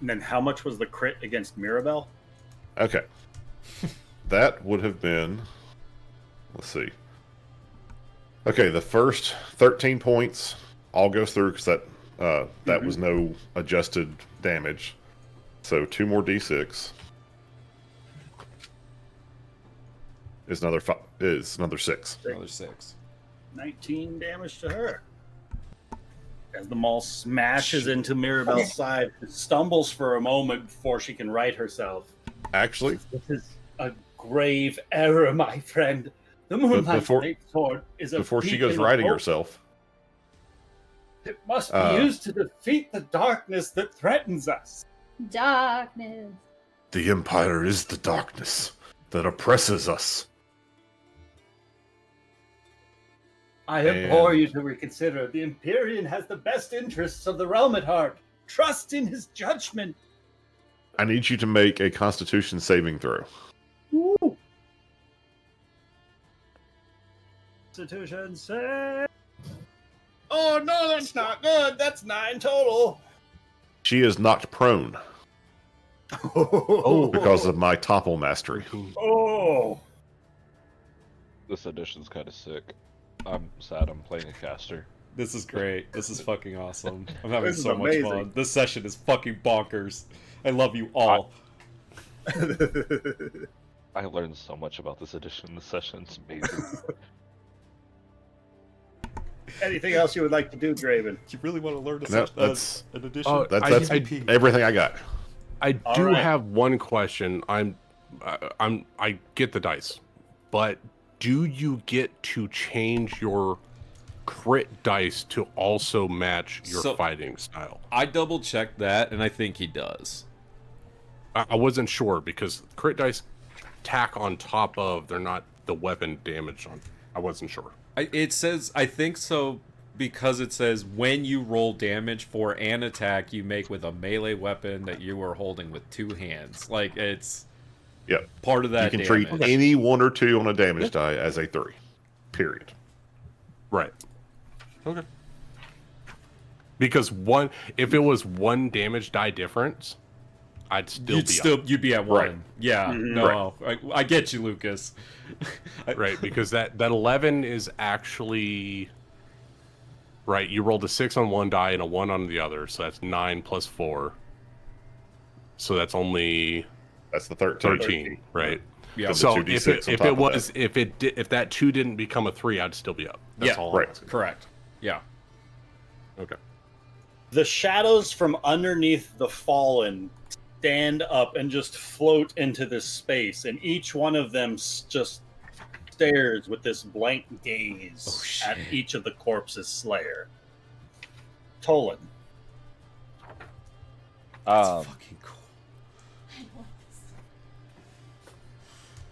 And then how much was the crit against Mirabelle? Okay. That would have been. Let's see. Okay, the first 13 points all goes through because that was no adjusted damage. So 2 more d6 is another 6. Another 6. 19 damage to her. As the maul smashes into Mirabelle's side, stumbles for a moment before she can right herself. Actually, This is a grave error, my friend. The Moonlight before- Blade Sword is a before she beacon goes of riding hope. herself, It must be Uh, used to defeat the darkness that threatens us. Darkness. the Empire is the darkness that oppresses us. I implore you to reconsider. The Empyrean has the best interests of the realm at heart. Trust in his judgment. I need you to make a Constitution saving throw. Constitution save. Oh no, that's not good. That's 9 total. She is knocked prone Oh, because of my topple mastery. Oh, This edition's kind of sick. I'm sad I'm playing a caster. This is great. This is fucking awesome. I'm having This is so much amazing. fun. This session is fucking bonkers. I love you all. I learned so much about this edition this session. It's amazing. Anything else you would like to do, Draven? You really want to learn No, that's an edition? Oh, that's I- everything I got. I All do right. have one question. I get the dice, but do you get to change your crit dice to also match your So- fighting style? I double checked that, and I think he does. I wasn't sure because crit dice tack on top of, they're not the weapon damage on. I wasn't sure. It says, I think so, because it says when you roll damage for an attack you make with a melee weapon that you are holding with 2 hands. Like, it's Yep. part of that You can damage. treat any 1 or 2 on a damage die as a 3. Period. Right. Okay. Because if it was 1 damage die difference, I'd still be up. You'd be at 1. Right. Yeah, Mhm. no, I get you, Lucas. Right, because that 11 is actually right. You rolled a 6 on one die and a 1 on the other, so that's 9 plus 4. So that's only That's the 13. 13, right? Yeah. So So the if 2d6 on if top it of was that. if that 2 didn't become a 3, I'd still be up. That's Yeah, all I'm right. asking. Correct. Yeah. Okay. The shadows from underneath the fallen stand up and just float into this space, and each one of them just stares with this blank gaze Oh, at shit. each of the corpses' slayer. Tolan. Um, Fucking cool.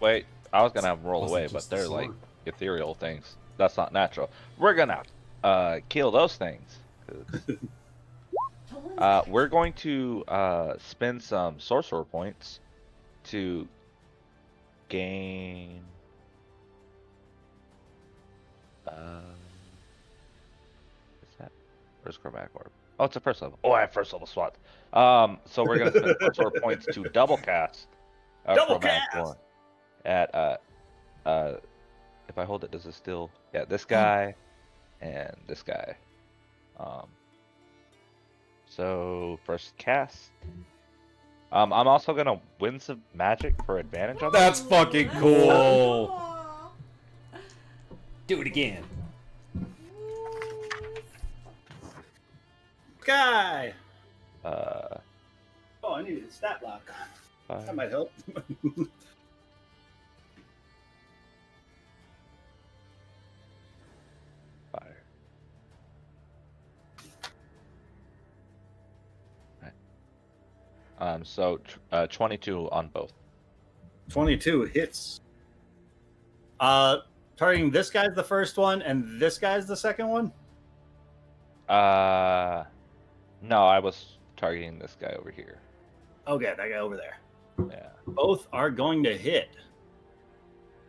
wait, I was gonna have them roll Wasn't away, but just the they're like sword. ethereal things. That's not natural. We're gonna kill those things. 'Cause, we're going to spend some sorcerer points to gain. Is that where's chromatic orb? Oh, it's a first level. Oh, I have first level SWAT. So we're gonna spend sorcerer points to double cast. Double chromatic cast! orb at if I hold it, does it still? Yeah, this guy and this guy. So first cast. I'm also gonna win some magic for advantage on that. That's fucking cool. Do it again. Guy! Uh, Oh, I needed a stat block. That five, might help. fire. Right. So 22 on both. 22 hits. Targeting this guy's the first one, and this guy's the second one? No, I was targeting this guy over here. Okay, that guy over there. Yeah. Both are going to hit.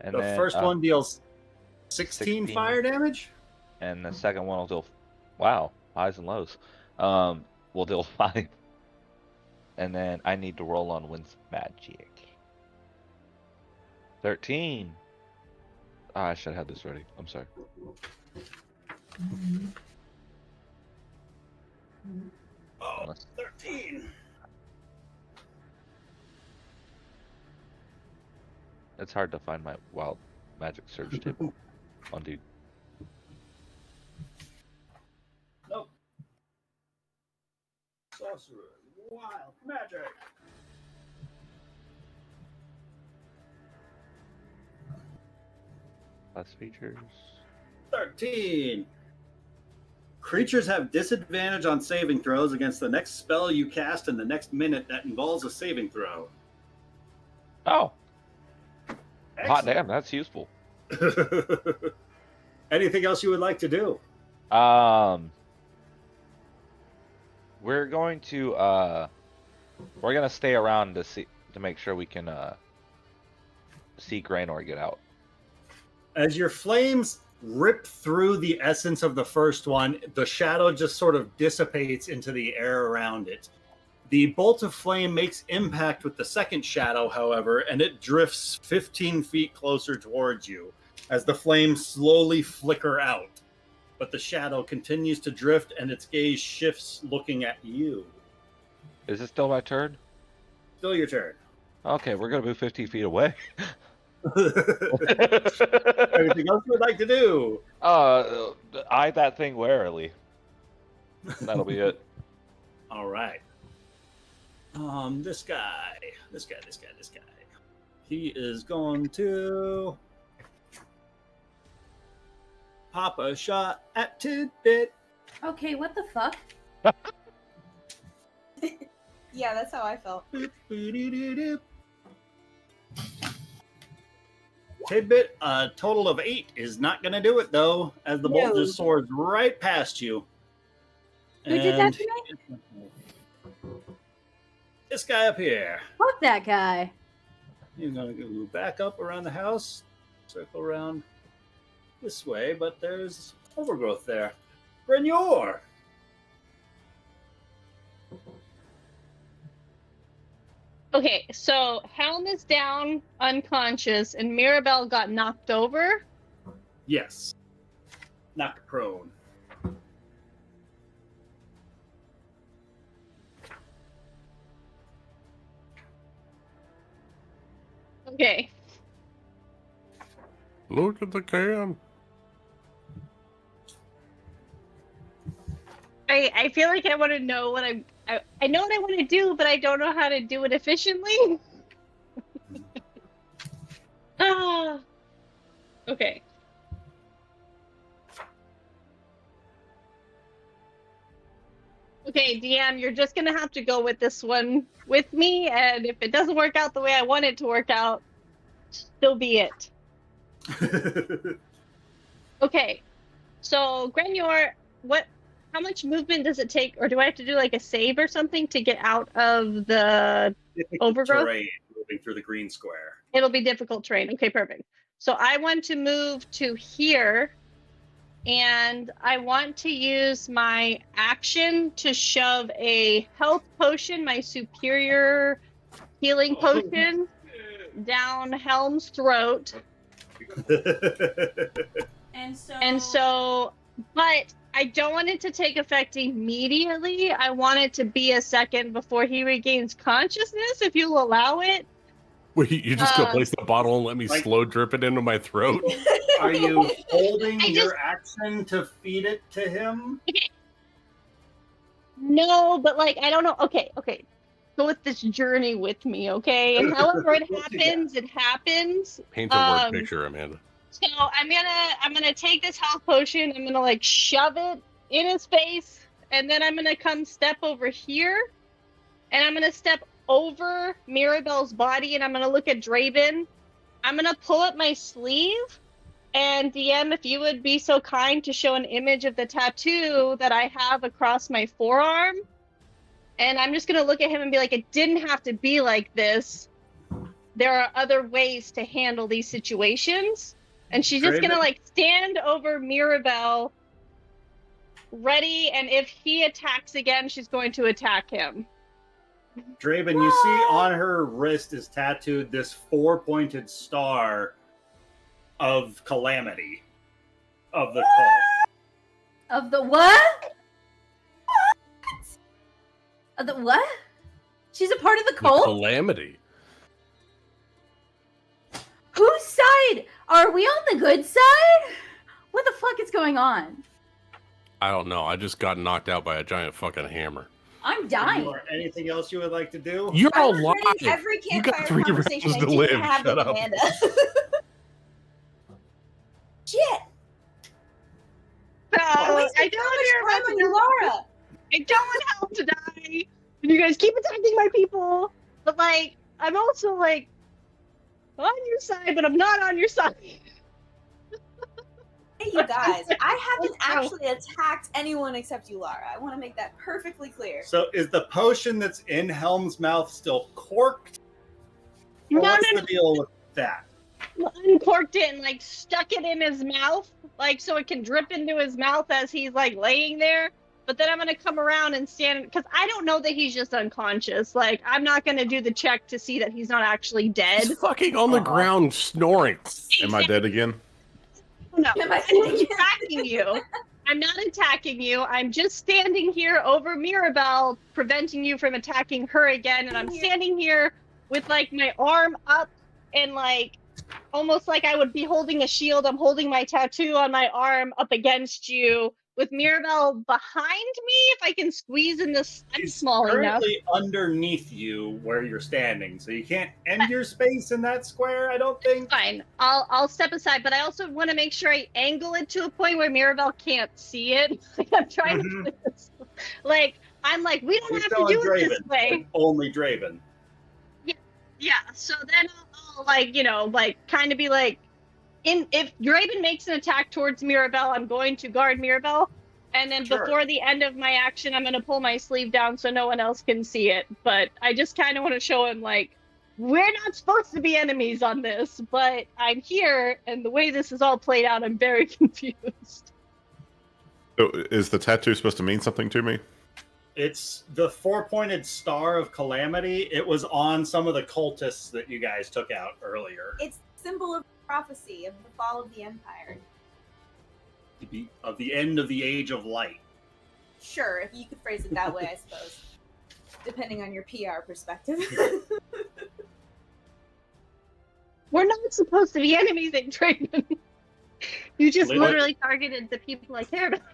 And The then, first one deals 16 16. fire damage. And the second one will deal, wow, highs and lows. Will deal 5. And then I need to roll on Wind's Magic. 13. I should have had this ready. I'm sorry. Oh, Unless- 13. It's hard to find my wild magic surge table on dude. Nope. Sorcerer. Wild magic. Class features. 13. Creatures have disadvantage on saving throws against the next spell you cast in the next minute that involves a saving throw. Oh, hot Excellent. damn, that's useful. Anything else you would like to do? We're going to we're gonna stay around to make sure we can see Graynor get out. As your flames rip through the essence of the first one, the shadow just sort of dissipates into the air around it. The bolt of flame makes impact with the second shadow, however, and it drifts 15 feet closer towards you as the flames slowly flicker out. But the shadow continues to drift and its gaze shifts looking at you. Is it still my turn? Still your turn. Okay, we're gonna move 15 feet away. Anything else you would like to do? Eye that thing warily. That'll be it. All right. This guy. He is going to pop a shot at Tidbit. Okay, what the fuck? Yeah, that's how I felt. Boop-a-doo-doo-doo. Tidbit, a total of 8 is not going to do it, though, as the bolt No. just soars right past you. Who did that to me? This guy up here. Fuck that guy. He's going to go back up around the house, circle around this way, but there's overgrowth there. Brenyor! Okay, so Helm is down unconscious and Mirabelle got knocked over. Yes. Knocked prone. Okay. Look at the can. I feel like I want to know what I know what I want to do, but I don't know how to do it efficiently. Ah. Okay. Okay, DM, you're just gonna have to go with this one with me, and if it doesn't work out the way I want it to work out, still be it. Okay. So, Granyor, how much movement does it take, or do I have to do like a save or something to get out of the overgrowth? Terrain moving through the green square. It'll be difficult terrain. Okay, perfect. So I want to move to here, and I want to use my action to shove a health potion, my superior healing potion, down Helm's throat. And so, but I don't want it to take effect immediately. I want it to be a second before he regains consciousness, if you'll allow it. Wait, you just gonna place the bottle and let me slow drip it into my throat? Are you holding your action to feed it to him? Okay. No, but like, I don't know. Okay. Go with this journey with me, okay? And however it happens, it happens. Paint a word picture, Amanda. So I'm gonna take this health potion. I'm gonna like shove it in his face, and then I'm gonna come step over here, and I'm gonna step over Mirabelle's body, and I'm gonna look at Draven. I'm gonna pull up my sleeve, and DM, if you would be so kind to show an image of the tattoo that I have across my forearm, and I'm just gonna look at him and be like, it didn't have to be like this. There are other ways to handle these situations. And she's just gonna like stand over Mirabelle, ready, and if he attacks again, she's going to attack him. Draven, you see on her wrist is tattooed this 4-pointed star of calamity of the cult. Of the what? Of the what? She's a part of the cult? Calamity. Whose side? Are we on the good side? What the fuck is going on? I don't know. I just got knocked out by a giant fucking hammer. I'm dying. Or anything else you would like to do? You're I was alive. ready every You got campfire 3 conversation rounds I to didn't live. have Shut with up. Amanda. Shit! I I don't want Laura. I don't want Helm to die. And you guys keep attacking my people. But like, I'm also like on your side, but I'm not on your side. Hey, you guys, I haven't actually attacked anyone except you, Lara. I want to make that perfectly clear. So is the potion that's in Helm's mouth still corked? Or what's the deal with that? Uncorked it and like stuck it in his mouth, like so it can drip into his mouth as he's like laying there. But then I'm gonna come around and stand because I don't know that he's just unconscious. Like I'm not gonna do the check to see that he's not actually dead. He's fucking on the ground snoring. Am I dead again? No, I'm not attacking you. I'm not attacking you. I'm just standing here over Mirabelle, preventing you from attacking her again. And I'm standing here with like my arm up and like almost like I would be holding a shield. I'm holding my tattoo on my arm up against you with Mirabelle behind me. If I can squeeze in this, I'm small enough. Currently underneath you where you're standing, so you can't end your space in that square. I don't think. Fine, I'll step aside, but I also want to make sure I angle it to a point where Mirabelle can't see it. Like I'm trying to, like I'm like we don't have to do it this way. Only Draven. Yeah. So then I'll like like kind of be like. If Draven makes an attack towards Mirabelle, I'm going to guard Mirabelle, and then before the end of my action, I'm going to pull my sleeve down so no one else can see it. But I just kind of want to show him, like, we're not supposed to be enemies on this, but I'm here, and the way this is all played out, I'm very confused. So is the tattoo supposed to mean something to me? It's the 4-pointed star of calamity. It was on some of the cultists that you guys took out earlier. It's symbol of prophecy of the fall of the Empire. Of the end of the Age of Light. Sure, if you could phrase it that way, I suppose. Depending on your PR perspective. We're not supposed to be enemies in Draven. You just Literally- literally targeted the people I cared about.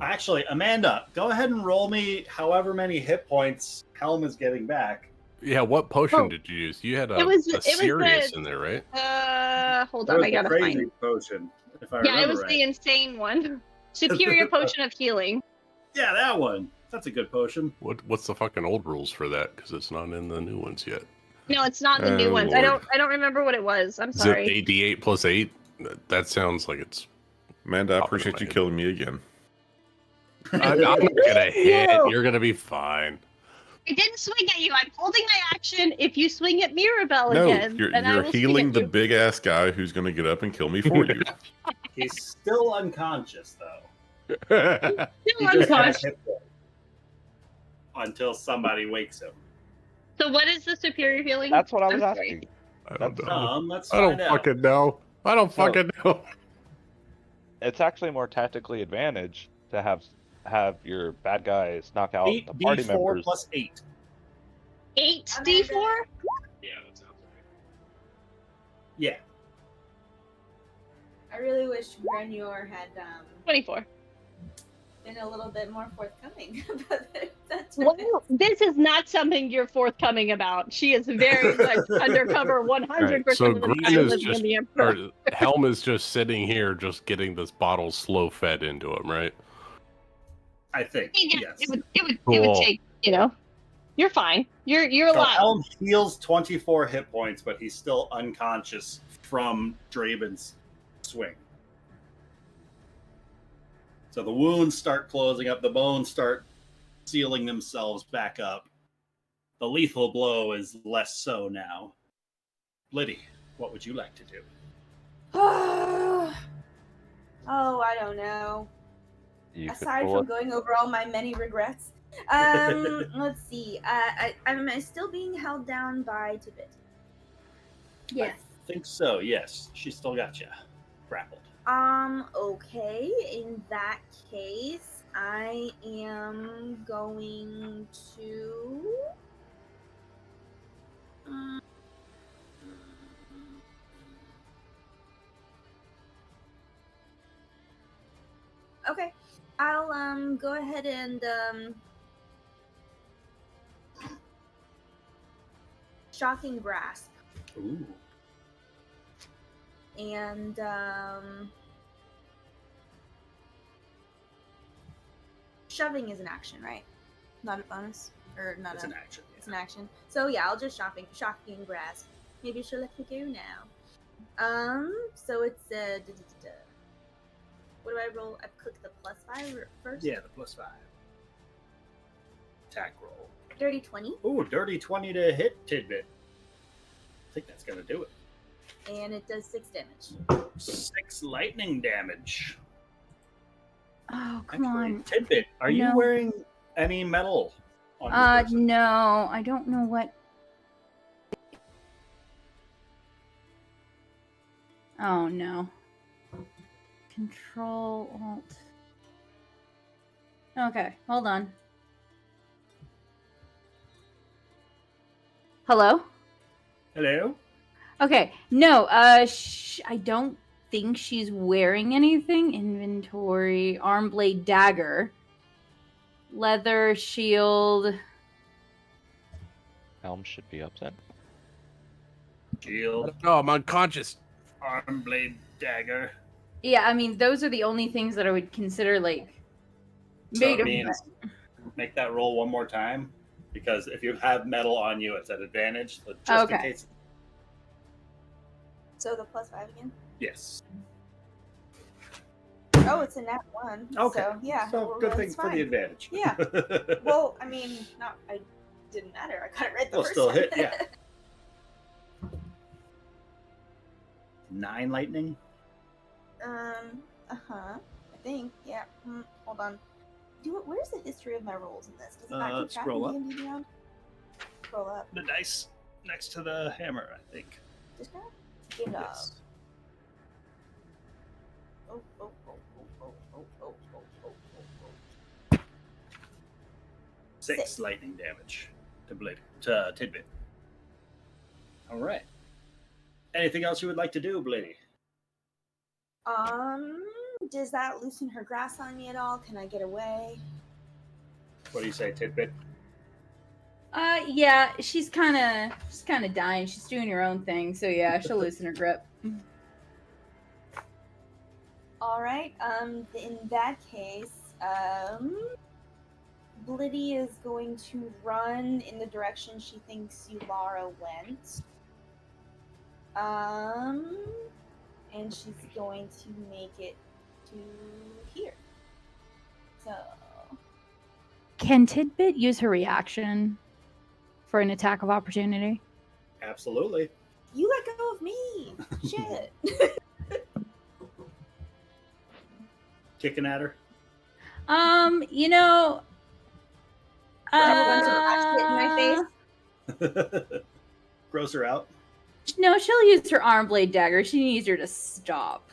Actually, Amanda, go ahead and roll me however many hit points Helm is getting back. Yeah, what potion Oh. did you use? You had a, It was Sirius the- in there, right? Hold It on, was I the gotta crazy find. potion, if I Yeah, remember it was right. the insane one. Superior potion of healing. Yeah, that one. That's a good potion. What's the fucking old rules for that? Because it's not in the new ones yet. No, it's not the new Oh, ones. Lord. I don't remember what it was. I'm Is it sorry. 88 plus 8? That sounds like it's. Amanda, I Popping appreciate my you head. killing me again. I'm not gonna hit. No. You're gonna be fine. I didn't swing at you. I'm holding my action. If you swing at Mirabelle No, again, you're, then I you're will swing healing at the you. big ass guy who's going to get up and kill me for you. He's still unconscious, though. Still He just has unconscious. hit points until somebody wakes him. So what is the superior healing? That's what I was I'm sorry. asking. I don't know. Let's I don't find out. fucking know. I don't fucking know. It's actually more tactically advantage to have your bad guys knock out the party 8d4 members. plus 8. 8d4? Yeah, that sounds right. Yeah. I really wish Grenure had 24. been a little bit more forthcoming about that. Well, this is not something you're forthcoming about. She is very much undercover 100% Right, so of the Gren time is living just, in the Emperor. or Helm is just sitting here, just getting this bottle slow fed into him, right? I think. Yeah, Yes. it would Cool. take, you're fine. You're So alive. Helm heals 24 hit points, but he's still unconscious from Draven's swing. So the wounds start closing up, the bones start sealing themselves back up. The lethal blow is less so now. Liddy, what would you like to do? Oh, I don't know. You could Aside pull from it. going over all my many regrets, let's see. Am I still being held down by Tibet? Yes. I think so, yes. She still got you. Grappled. Okay. In that case, I am going to. Okay, I'll go ahead and shocking grasp Ooh. and shoving is an action, right? Not a bonus or not It's a. an action. It's an action. So yeah, I'll just shocking grasp. Maybe she'll let me go now. So it's what do I roll? I click the +5 first. Yeah, the +5. Attack roll. Dirty 20, Ooh, dirty 20 to hit Tidbit. I think that's going to do it. and it does 6 damage. 6 lightning damage. Oh, come Actually, on. Tidbit, are you No. wearing any metal on your person? No, I don't know what. Oh no. Control Alt. Okay, hold on. Hello? Hello? Okay, no, I don't think she's wearing anything. Inventory, arm blade dagger, leather shield. Helm should be up then. Shield, Oh, I'm unconscious. arm blade, dagger. Yeah, I mean, those are the only things that I would consider like So made it of. means make that roll one more time, because if you have metal on you, it's at advantage. So just in Okay. case. So the +5 again. Yes. Oh, it's a nat 1. Okay. So yeah. So well, good that's thing for fine. the advantage. Yeah. Well, I mean, not. I didn't matter. I got it right the Well, first still time. hit, yeah. 9 lightning. I think. Yeah. Hold on. Where's the history of my rolls in this? Does it not keep track Scroll in up. D&D Beyond? Scroll up. The dice next to the hammer, I think. Just now? Good job. Yes. Oh. 6 6. lightning damage to Tidbit. All right. Anything else you would like to do, Blitty? Does that loosen her grasp on me at all? Can I get away? What do you say, Tidbit? Yeah, she's kind of dying. She's doing her own thing, so yeah, she'll loosen her grip. All right. In that case, Blitty is going to run in the direction she thinks Ulara went. And she's going to make it to here. So. Can Tidbit use her reaction for an attack of opportunity? Absolutely. You let go of me. Shit. Kicking at her. You know. Grab a bunch of shit in my face. Gross her out. No, she'll use her arm blade dagger. She needs her to stop.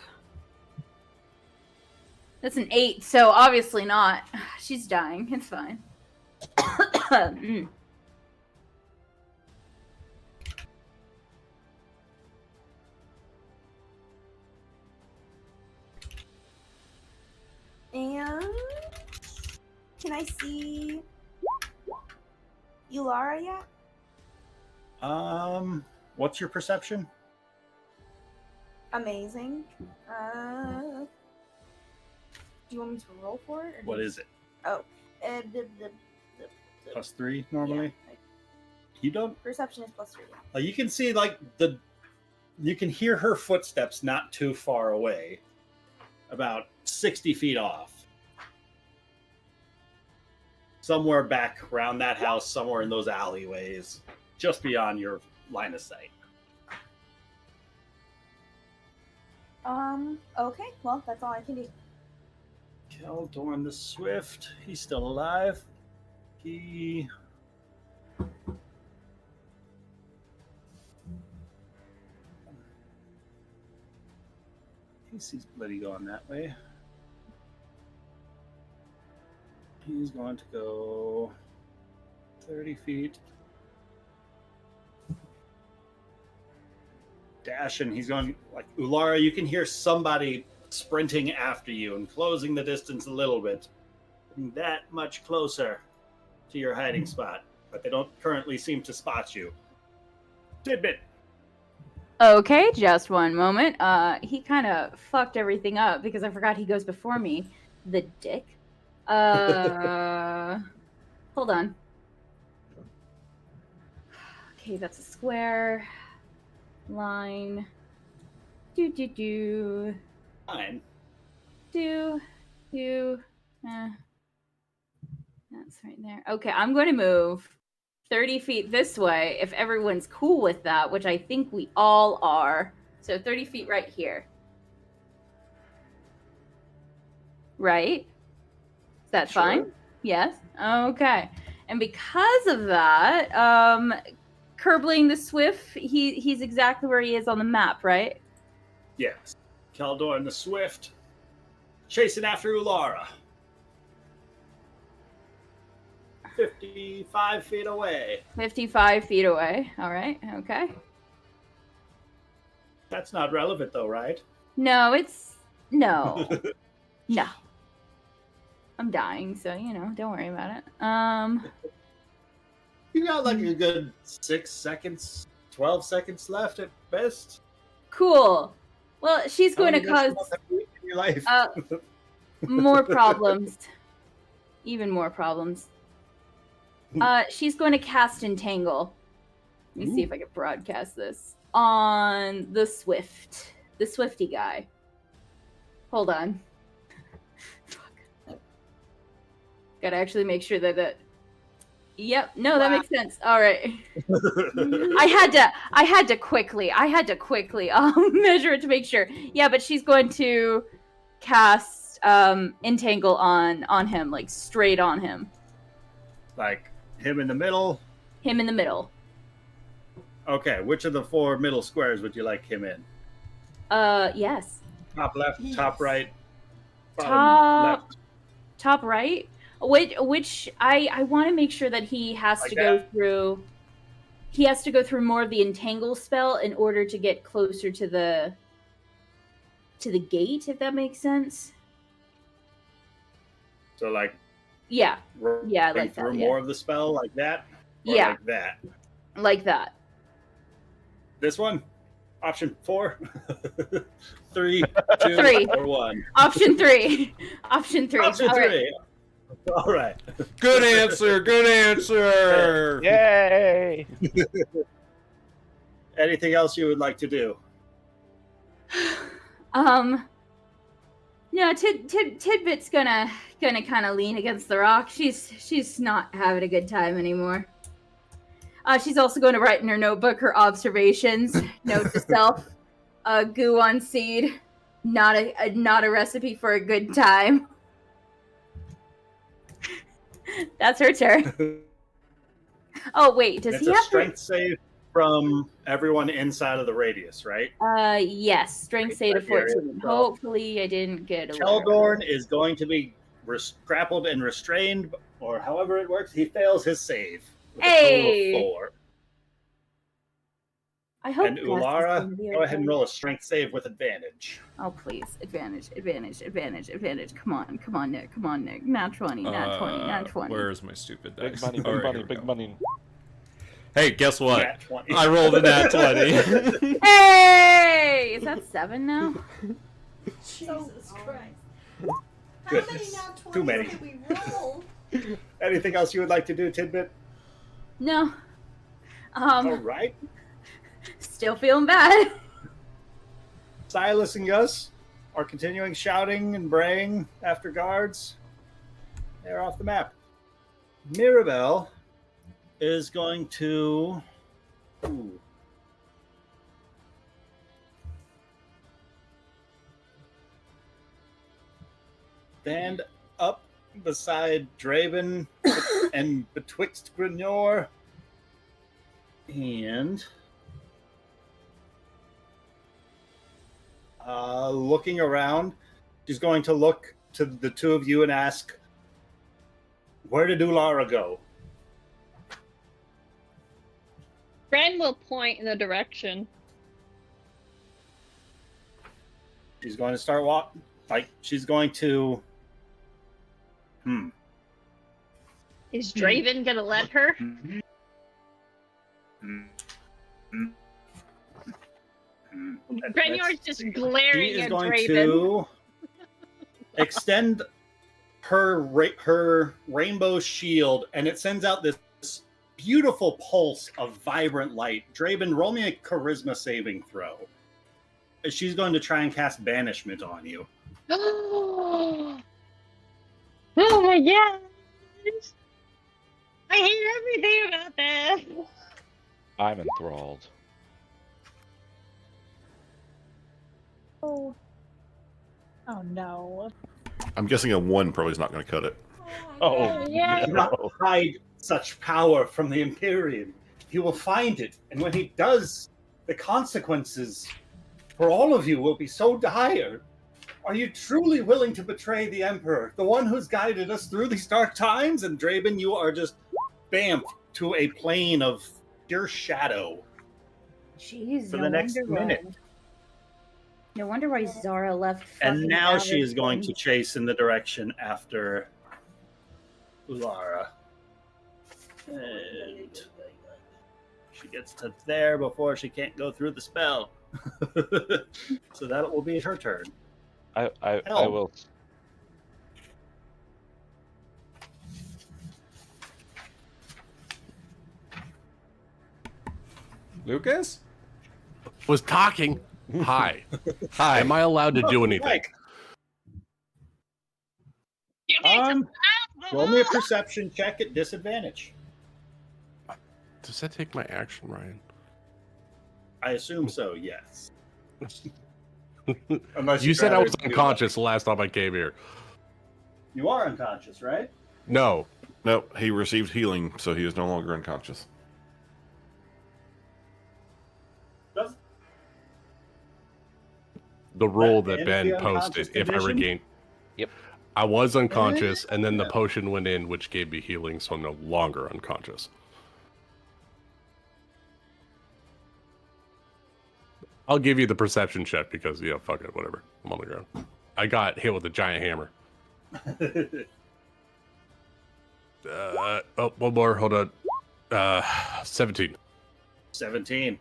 That's an 8, so obviously not. She's dying. It's fine. And can I see Ulara yet? What's your perception? Amazing. Do you want me to roll for it? Or What is it? Oh, +3 normally. Yeah. You don't. Perception is +3. You can see you can hear her footsteps not too far away, about 60 feet off. Somewhere back around that house, somewhere in those alleyways, just beyond your line of sight. Okay, well, that's all I can do. Keldorn the Swift, he's still alive. He sees Blitty going that way. He's going to go 30 feet. Dash, and he's going like, Ulara, you can hear somebody sprinting after you and closing the distance a little bit. Getting that much closer to your hiding spot, but they don't currently seem to spot you. Tidbit. Okay, just one moment. He kind of fucked everything up because I forgot he goes before me. The dick. Hold on. Okay, that's a square. Line. Do. Fine. Do. That's right there. Okay, I'm going to move 30 feet this way if everyone's cool with that, which I think we all are. So 30 feet right here. Right? Is that Sure. fine? Yes? Okay. And because of that, Curbling the Swift, he's exactly where he is on the map, right? Yes. Keldorn the Swift chasing after Ulara. 55 feet away. 55 feet away. All right. Okay. That's not relevant though, right? No, it's... No. No. I'm dying, so, don't worry about it. You got like a good 6 seconds, 12 seconds left at best. Cool. Well, she's going to cause in your life. more problems. Even more problems. She's going to cast Entangle. Let me see if I can broadcast this. On the Swift. The Swifty guy. Hold on. Fuck. Gotta actually make sure that... Yep, no, that makes sense. All right. I had to quickly measure it to make sure. Yeah, but she's going to cast Entangle on him, like straight on him. Like him in the middle? Him in the middle. Okay, which of the 4 middle squares would you like him in? Yes. Top left, Yes. top right, bottom Top left. Top right? Which I want to make sure that he has Like to that? go through. he has to go through more of the entangle spell in order to get closer to the gate, if that makes sense. So like Yeah. Yeah, running like through that. Yeah. more of the spell like that? Or Yeah. like that? Like that. This one? Option 4? 3, 2, 3. or 1? Option 3. Option 3. Option All 3. right. All right. Good answer. Good answer. Yay! Anything else you would like to do? Yeah, Tidbit's gonna kind of lean against the rock. She's not having a good time anymore. She's also going to write in her notebook her observations. Note to self: goo on seed, not a recipe for a good time. That's her turn. Oh wait, does It's he a have strength save from everyone inside of the radius, right? Yes, strength save of 14. Hopefully, I didn't get a Sheldorn is going to be grappled and restrained, or however it works. He fails his save. With Hey! A total of 4. I hope. And Ulara, go ahead and roll a strength save with advantage. Oh please, advantage. Come on, Nick. Nat 20. Where's my stupid dice? Big money, All right, big money, here we big go. money. Hey, guess what? Nat 20. I rolled a nat 20. Hey! Is that 7 now? Jesus Christ. How Goodness. many now 20s Too many. did we roll? Anything else you would like to do, Tidbit? No. All right. Still feeling bad. Silas and Gus are continuing shouting and braying after guards. They're off the map. Mirabelle is going to... Ooh. Stand up beside Draven and betwixt Grignor. And... looking around, she's going to look to the two of you and ask, where did Ulara go? Bren will point in the direction. She's going to start walking. Like, she's going to... Is Draven gonna let her? Grenyor's just She glaring is at going Draven. to extend her rainbow shield, and it sends out this beautiful pulse of vibrant light. Draven, roll me a charisma saving throw. She's going to try and cast banishment on you. Oh my god! I hate everything about this. I'm enthralled. Oh no. I'm guessing a 1 probably is not going to cut it. Oh, Yeah. Do not hide such power from the Imperium. He will find it, and when he does, the consequences for all of you will be so dire. Are you truly willing to betray the Emperor, the one who's guided us through these dark times? And Draven, you are just bamfed to a plane of pure shadow Jeez, for the next minute. No wonder why Zara left. And fucking now she is Alex going in. to chase in the direction after Ulara. And she gets to there before she can't go through the spell. So that will be her turn. I Helm. will. Lucas? Was talking. Hi. Hi. Am I allowed to do anything? Like, You need to roll me a perception check at disadvantage. Does that take my action, Ryan? I assume so, yes. Unless You you'd said I rather was do unconscious the last time I came here. You are unconscious, right? No. No, he received healing, so he is no longer unconscious. Does- The rule That that ends Ben the unconscious posted, if I condition? regain. Yep. I was unconscious, and then the potion went in, which gave me healing, so I'm no longer unconscious. I'll give you the perception check because, yeah, fuck it, whatever. I'm on the ground. I got hit with a giant hammer. One more. Hold on. 17. 17.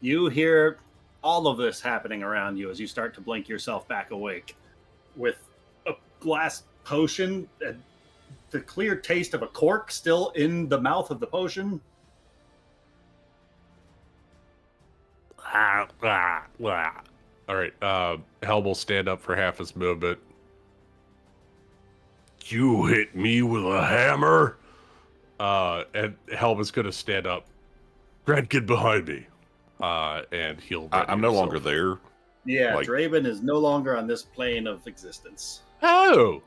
You hear all of this happening around you as you start to blink yourself back awake with a glass potion, the clear taste of a cork still in the mouth of the potion. All right. Helm will stand up for half his movement. You hit me with a hammer? And Helm is going to stand up. Grant, get behind me. And he'll... I'm no longer there. Yeah, Like- Draven is no longer on this plane of existence. Oh!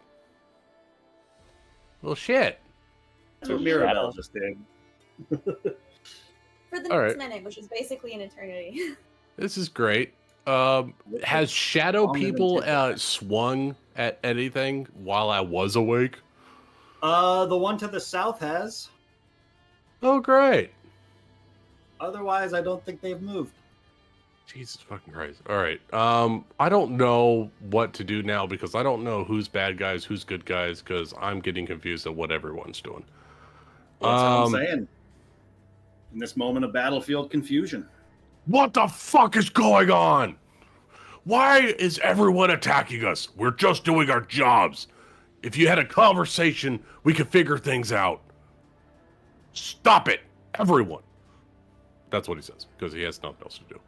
Well, shit. That's what Mirabelle just did. For the All next right. minute, which is basically an eternity. This is great. Has shadow Longer than people 10 seconds. swung at anything while I was awake? The one to the south has. Oh, great. Otherwise, I don't think they've moved. Jesus fucking Christ. All right. I don't know what to do now because I don't know who's bad guys, who's good guys, because I'm getting confused at what everyone's doing. Well, that's what I'm saying. In this moment of battlefield confusion. What the fuck is going on? Why is everyone attacking us? We're just doing our jobs. If you had a conversation, we could figure things out. Stop it, everyone. That's what he says, because he has nothing else to do.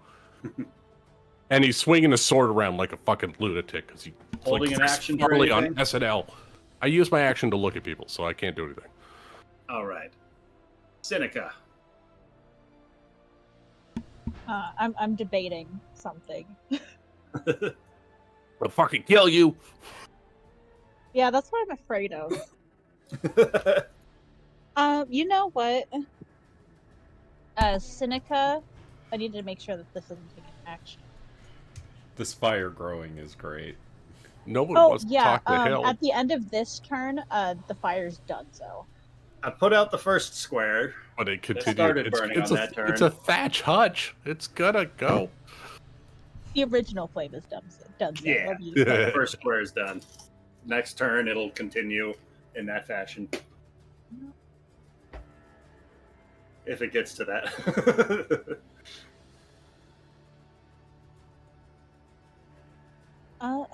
And he's swinging his sword around like a fucking lunatic, because he's Holding an Chris action for Farley on anything? SNL. I use my action to look at people, so I can't do anything. All right. Seneca. I'm debating something. I'll fucking kill you. Yeah, that's what I'm afraid of. You know what? Seneca, I need to make sure that this isn't taking action. This fire growing is great. No one Oh wants to yeah, talk to hell. at the end of this turn, the fire's done so. I put out the first square. But it continued. started burning on that turn. It's a thatch hutch. It's gonna go. The original flame is done. So. Yeah. The first square is done. Next turn, it'll continue in that fashion. If it gets to that.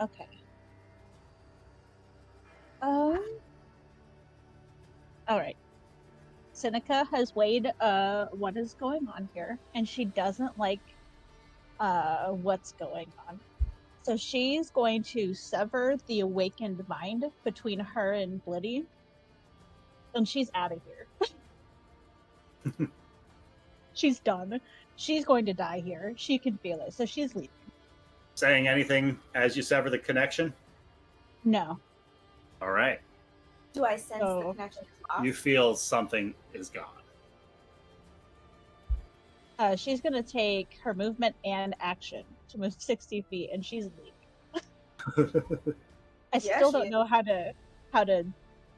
Okay. All right. Seneca has weighed what is going on here, and she doesn't like what's going on. So she's going to sever the awakened mind between her and Blitty, and she's out of here. She's done. She's going to die here. She can feel it, so she's leaving. Saying anything as you sever the connection? No. All right. Do I sense the Oh. connection is lost? You feel something is gone. She's going to take her movement and action to move 60 feet, and she's leaving. I Yeah, still she don't is. know how to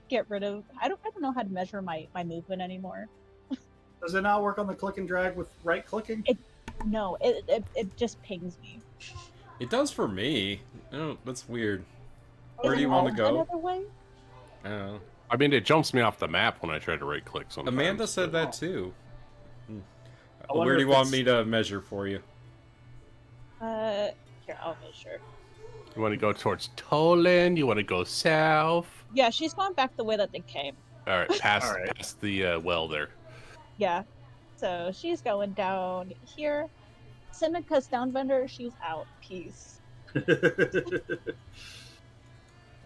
get rid of. I don't know how to measure my movement anymore. Does it not work on the click and drag with right clicking? No, it just pings me. It does for me. Oh, that's weird. Where Is do you it want to all go? Another way? Oh. I mean, it jumps me off the map when I try to right click sometimes. Amanda said that too. I wonder Where do you if want it's- me to measure for you? Here, I'll measure. You want to go towards Tolan? You want to go south? Yeah, she's going back the way that they came. All right, past All right. past the well there. Yeah. So she's going down here. Seneca's downbender, she's out. Peace.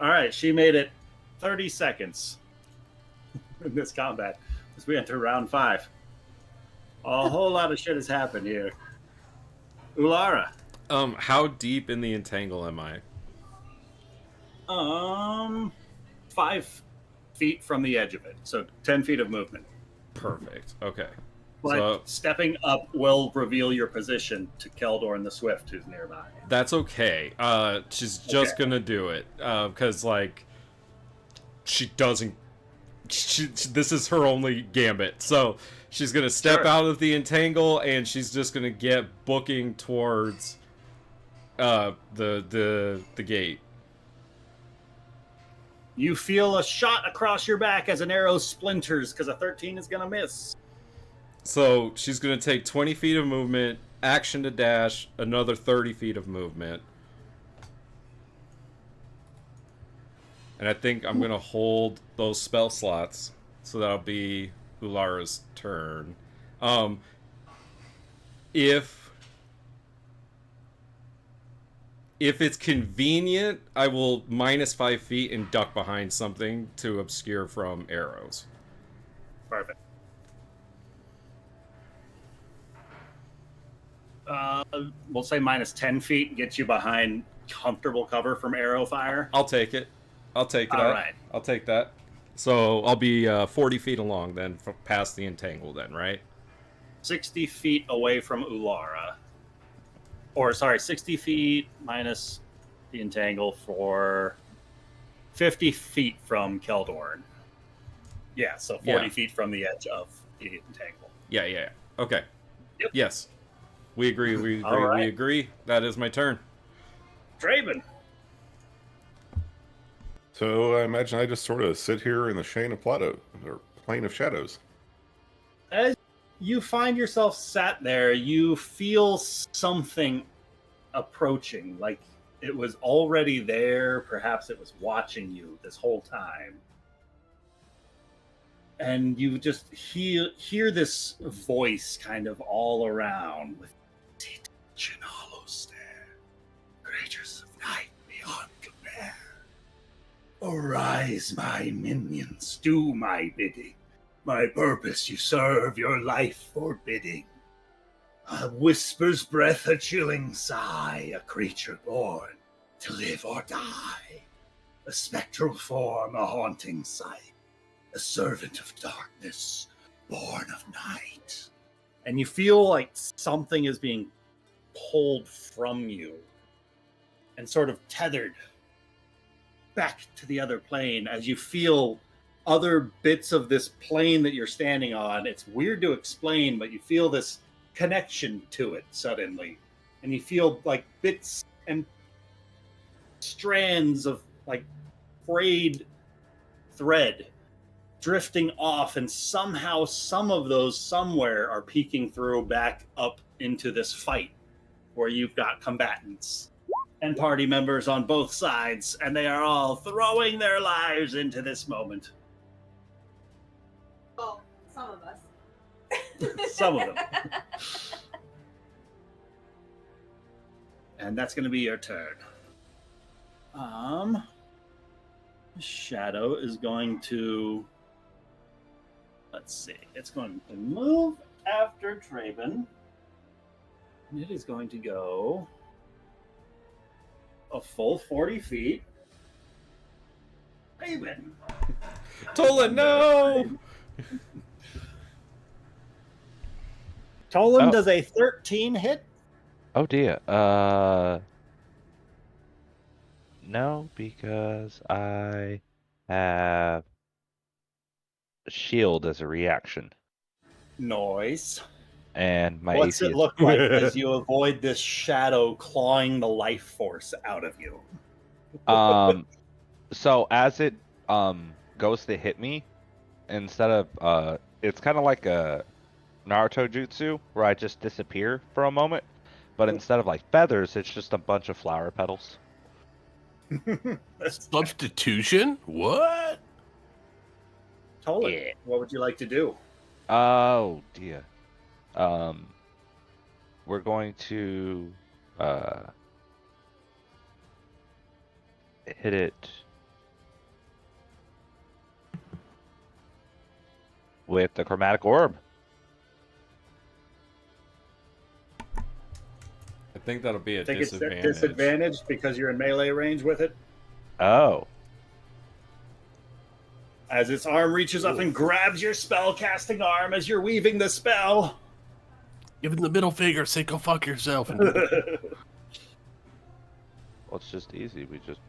All right, she made it 30 seconds in this combat as we enter round 5. A whole lot of shit has happened here. Ulara. How deep in the entangle am I? 5 feet from the edge of it, so 10 feet of movement. Perfect. Okay. But So stepping up will reveal your position to Keldor the Swift, who's nearby. that's okay. She's just Okay. gonna do it. Because like she doesn't. This is her only gambit. So She's gonna step Sure. out of the entangle, and she's just gonna get booking towards the gate. You feel a shot across your back as an arrow splinters because a 13 is gonna miss. So she's gonna take 20 feet of movement, action to dash, another 30 feet of movement. And I think I'm gonna hold those spell slots, so that'll be Ulara's turn. If it's convenient, I will minus 5 feet and duck behind something to obscure from arrows. Perfect. We'll say minus 10 feet gets you behind comfortable cover from arrow fire. I'll take it. All right. I'll take that. So I'll be 40 feet along then, past the entangle then, right? 60 feet away from Ulara. Or, sorry, 60 feet minus the entangle for 50 feet from Keldorn. Yeah, so 40 Yeah. feet from the edge of the entangle. Yeah. Okay. Yep. Yes. We agree. All right. We agree. That is my turn. Draven. So I imagine I just sort of sit here in the Shane of Plateau, or Plane of Shadows. As you find yourself sat there, you feel something approaching, like it was already there. Perhaps it was watching you this whole time. And you just hear this voice kind of all around with attention, hollow stare, creatures of night beyond compare. Arise, my minions, do my bidding. My purpose you serve, your life forbidding. A whisper's breath, a chilling sigh, a creature born to live or die. A spectral form, a haunting sight. A servant of darkness, born of night. And you feel like something is being pulled from you and sort of tethered back to the other plane as you feel other bits of this plane that you're standing on. It's weird to explain, but you feel this connection to it suddenly. And you feel like bits and strands of like frayed thread drifting off, and somehow some of those somewhere are peeking through back up into this fight where you've got combatants and party members on both sides, and they are all throwing their lives into this moment. Well, some of us. Some of them. And that's going to be your turn. Shadow is going to... Let's see. It's going to move after Draven. It is going to go a full 40 feet. Draven. Tolan, no! Tolan Oh. does a 13 hit. Oh dear. No, because I have shield as a reaction, Noise. and my What's AC it is look like as you avoid this shadow clawing the life force out of you? So as it goes to hit me, instead of it's kind of like a Naruto jutsu where I just disappear for a moment, but instead of like feathers, it's just a bunch of flower petals. Substitution? What? Tolan, Yeah. what would you like to do? Oh dear. We're going to hit it with the chromatic orb. I think that'll be a I think disadvantage. it's disadvantaged because you're in melee range with it. Oh. As its arm reaches up and grabs your spell-casting arm as you're weaving the spell. Give him the middle finger, say go fuck yourself. And Well, it's just easy. We just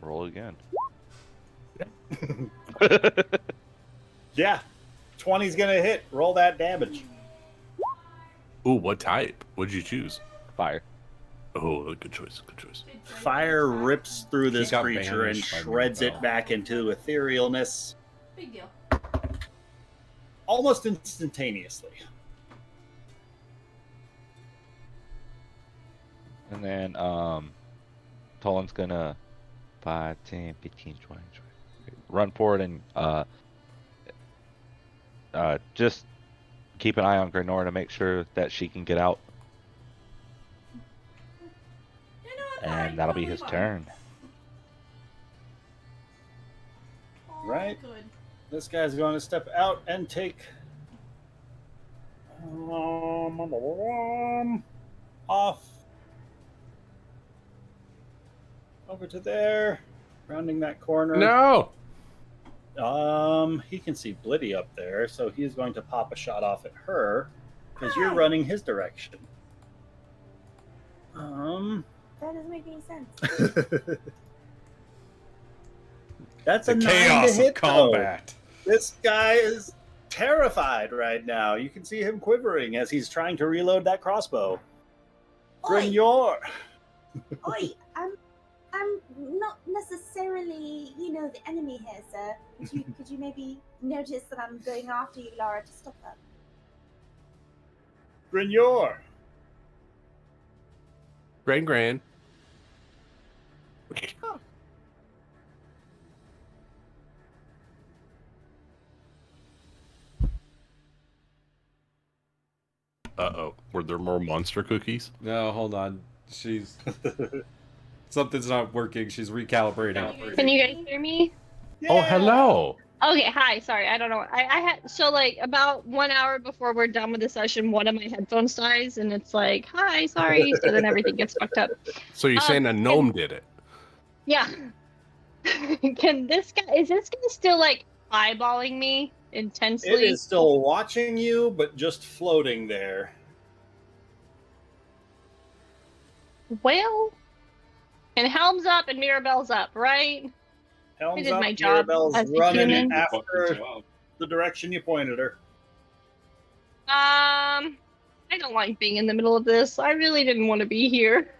roll again. Yeah. 20's gonna hit. Roll that damage. Ooh, what type? What'd you choose? Fire. Oh, good choice. Good choice. Fire rips through this got creature and banished by shreds it MoonFall. back into etherealness Big deal. almost instantaneously. And then Tolan's gonna 5, 10, 15, 20, 20 run forward and just keep an eye on Grenora to make sure that she can get out. You know what? And that'll be his turn. Oh, Right. Good. This guy's going to step out and take off over to there, rounding that corner. No. He can see Blitty up there, so he's going to pop a shot off at her because you're running his direction. That doesn't make any sense. That's The a 9 to chaos of hit, though. combat. This guy is terrified right now. You can see him quivering as he's trying to reload that crossbow. Oi, Grignor! oi, I'm not necessarily, the enemy here, sir. Could you maybe notice that I'm going after you, Lara, to stop that? Grignor! Gran. Uh-oh. Were there more monster cookies? No, hold on. She's something's not working. She's recalibrating. Can you guys hear me? Oh, hello. Okay, hi. Sorry, I don't know. I had so like about 1 hour before we're done with the session, one of my headphones dies, and it's like, hi, sorry. So then everything gets fucked up. So you're saying a gnome did it? Yeah. Can this guy? Is this guy still like eyeballing me intensely? It is still watching you, but just floating there. Well, and Helm's up and Mirabelle's up, right? Helm's did up, my job Mirabelle's as a running human. after the direction you pointed her. I don't like being in the middle of this. I really didn't want to be here.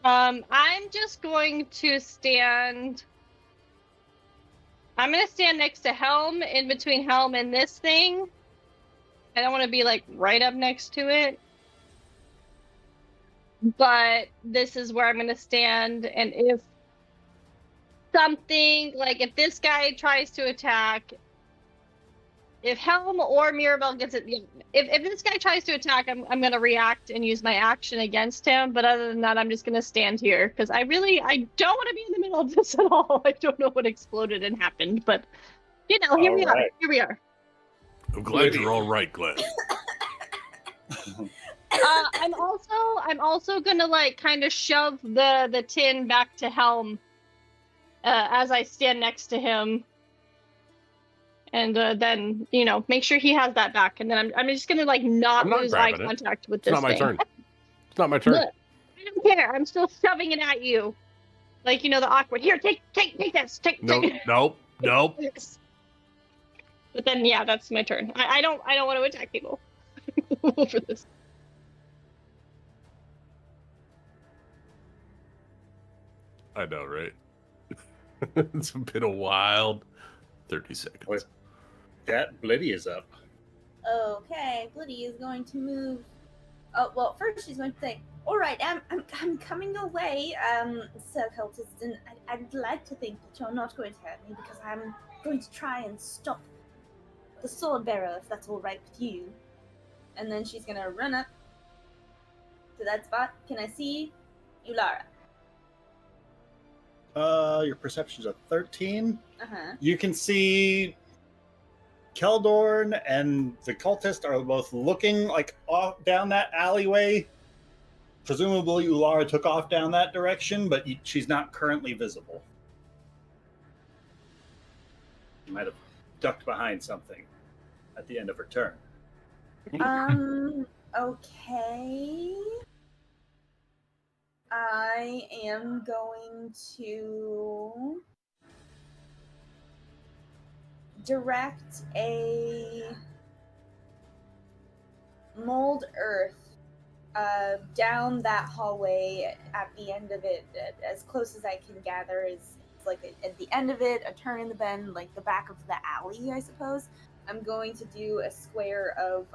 I'm just going to stand. I'm gonna stand next to Helm, in between Helm and this thing. I don't want to be like right up next to it. But this is where I'm gonna stand, and if something like if this guy tries to attack, if Helm or Mirabelle gets it, if this guy tries to attack, I'm gonna react and use my action against him. But other than that, I'm just gonna stand here because I don't want to be in the middle of this at all. I don't know what exploded and happened, but here we are. Here we are. I'm glad you're all right, Glenn. I'm also gonna like kind of shove the tin back to Helm as I stand next to him. And then, make sure he has that back. And then I'm just going to, like, not lose eye contact with this thing. It's not my turn. It's not my turn. Look, I don't care. I'm still shoving it at you. Like, the awkward. Here, take this. Nope. But then, yeah, that's my turn. I don't want to attack people for this. I know, right? It's been a wild 30 seconds. Wait. That Blitty is up. Okay, Blitty is going to move. Oh well, first she's going to say, "All right, I'm coming away, Sir Cultist, and I'd like to think that you're not going to hurt me because I'm going to try and stop the sword bearer if that's all right with you." And then she's gonna run up to that spot. Can I see you, Lara? Your perception's a 13. Uh-huh. You can see Keldorn and the cultist are both looking like off down that alleyway. Presumably Ulara took off down that direction, but she's not currently visible. She might have ducked behind something at the end of her turn. Okay. I am going to direct a mold earth down that hallway at the end of it, as close as I can gather, is like at the end of it, a turn in the bend, like the back of the alley, I suppose. I'm going to do a square of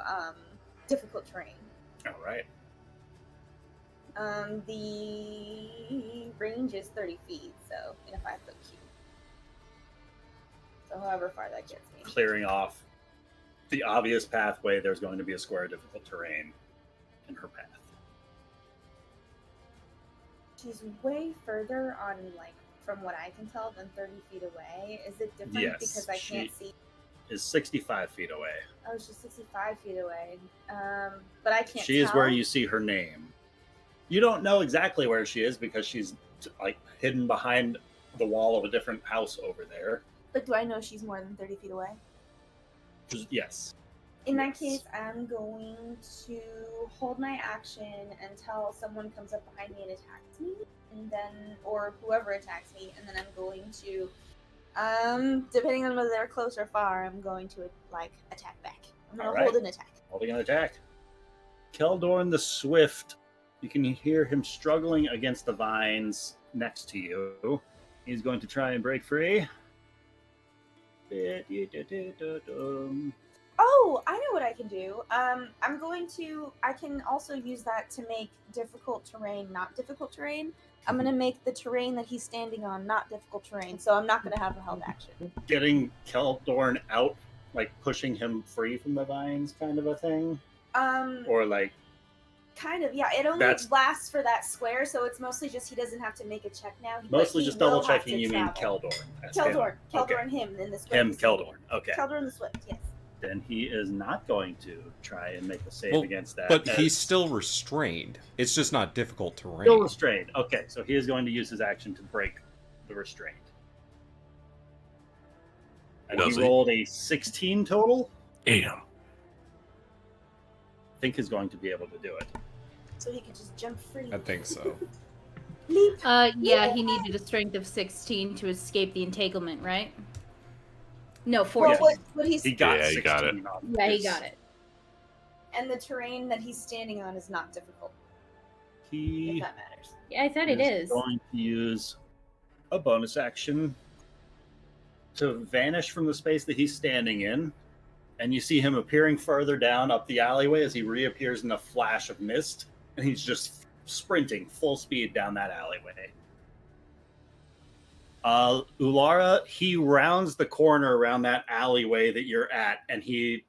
difficult terrain. All right. The range is 30 feet, so in a 5-foot cube. So however far that gets me. Clearing off the obvious pathway, there's going to be a square of difficult terrain in her path. She's way further on, like, from what I can tell, than 30 feet away. Is it different Yes, because I can't see? Is 65 feet away. Oh, she's 65 feet away. But I can't She tell. is where you see her name. You don't know exactly where she is because she's like hidden behind the wall of a different house over there. But do I know she's more than 30 feet away? Yes. In that case, I'm going to hold my action until someone comes up behind me and attacks me, and then, or whoever attacks me, and then I'm going to, depending on whether they're close or far, I'm going to, like, attack back. I'm going to hold an attack. Holding an attack. Keldorn the Swift. You can hear him struggling against the vines next to you. He's going to try and break free. Oh, I know what I can do. I can also use that to make difficult terrain not difficult terrain. I'm going to make the terrain that he's standing on not difficult terrain, so I'm not going to have a held action. Getting Keldorn out, like pushing him free from the vines kind of a thing? Or like... Kind of, yeah. It only lasts for that square, so it's mostly just he doesn't have to make a check now. Mostly just double checking you mean Keldorn. Keldorn, him in the Swift. Him, Keldorn, okay. Keldorn the Swift, yes. Then he is not going to try and make a save against that. But he's still restrained. It's just not difficult terrain. Still restrained. Okay, so he is going to use his action to break the restraint. And he rolled a 16 total. Damn. I think he's going to be able to do it. So he could just jump free. I think so. Leap. Yeah, he needed a strength of 16 to escape the entanglement, right? No, 14. Well, what he got, he got it. Yeah, he got it. And the terrain that he's standing on is not difficult. He if that matters. Yeah, I thought it is. Going to use a bonus action to vanish from the space that he's standing in. And you see him appearing further down up the alleyway as he reappears in a flash of mist. And he's just sprinting full speed down that alleyway. Ulara, he rounds the corner around that alleyway that you're at, and he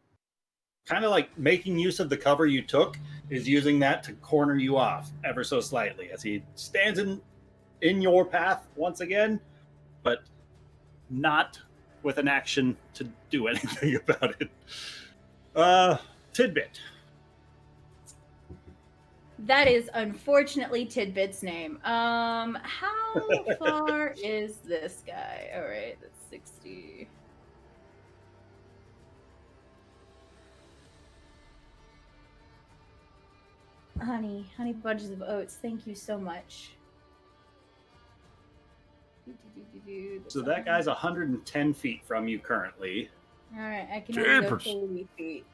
kind of like making use of the cover you took is using that to corner you off ever so slightly as he stands in your path once again, but not with an action to do anything about it. Tidbit. That is unfortunately Tidbit's name. How far is this guy? All right, that's 60. Honey bunches of oats. Thank you so much. So that guy's 110 feet from you currently. All right, I can only go 40 feet.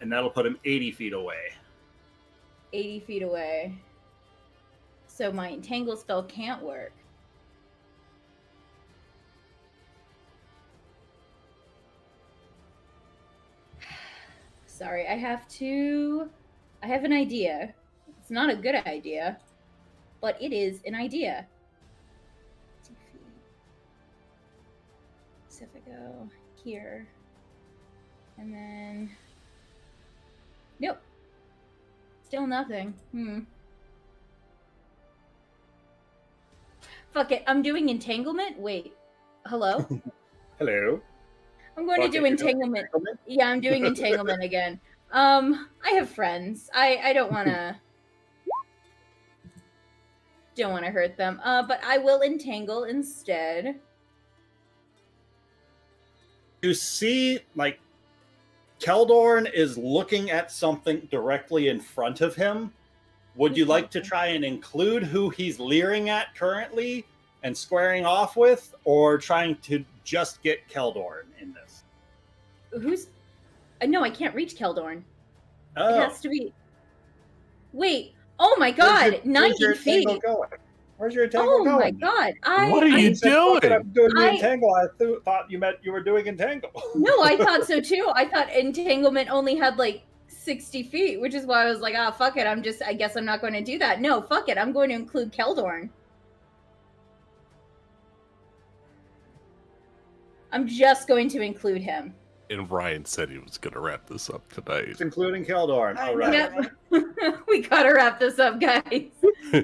And that'll put him 80 feet away. 80 feet away. So my entangle spell can't work. Sorry, I have an idea. It's not a good idea, but it is an idea. 2 feet. So if I go here, and then... Nope. Still nothing. Fuck it. I'm doing entanglement. Wait. Hello? Hello? I'm going to do entanglement. Yeah, I'm doing entanglement again. I have friends. I don't want to... Don't want to hurt them. But I will entangle instead. You see, like, Keldorn is looking at something directly in front of him. Would you like to try and include who he's leering at currently and squaring off with, or trying to just get Keldorn in this? Who's? No, I can't reach Keldorn. It Oh, has to be. Wait. Oh my God! 90 feet. Going? Where's your entangle Oh going? my God! What are you You said, "Fuck it, doing? I'm doing the I- entangle." I thought you meant you were doing entangle. No, I thought so too. I thought entanglement only had like 60 feet, which is why I was like, ah, fuck it. I guess I'm not going to do that. No, fuck it. I'm going to include Keldorn. I'm just going to include him. And Ryan said he was going to wrap this up tonight. it's including Keldorn. I All know, right. Yep. We gotta wrap this up, guys. We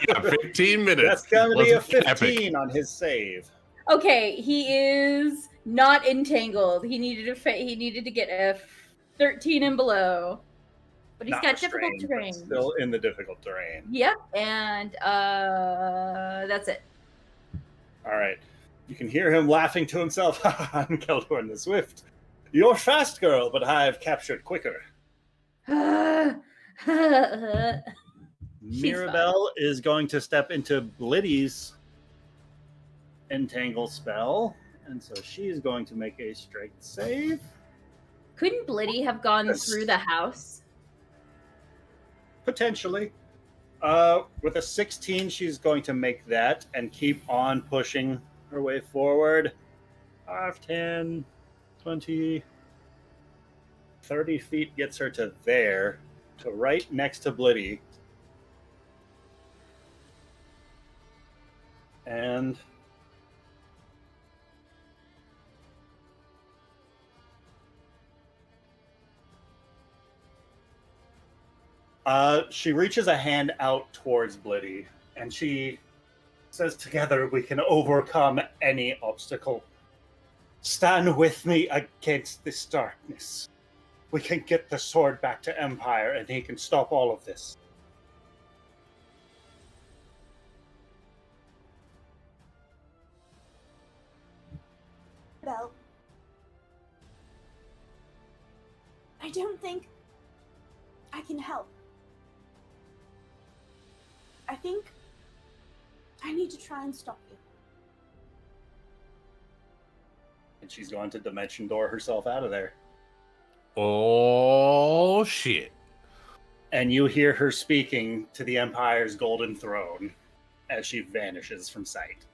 got 15 minutes. That's gonna be a Let's make it epic. 15 on his save. Okay, he is not entangled. He needed to get a 13 and below. But he's Not got difficult restrained, but terrain. Still in the difficult terrain. Yep, and that's it. All right. You can hear him laughing to himself. I'm Keldorn the Swift. You're fast, girl, but I've captured quicker. Mirabelle is going to step into Blitty's entangle spell, and so she's going to make a strength save. Couldn't Blitty have gone Yes. through the house? Potentially. With a 16, she's going to make that and keep on pushing her way forward. 5, 10, 20, 30 feet gets her to there, to right next to Blitty. And she reaches a hand out towards Blitty, and she says, "Together we can overcome any obstacle. Stand with me against this darkness. We can get the sword back to Empire, and he can stop all of this." Belle. I don't think I can help. I think I need to try and stop you. And she's going to dimension door herself out of there. Oh, shit. And you hear her speaking to the Empire's golden throne as she vanishes from sight.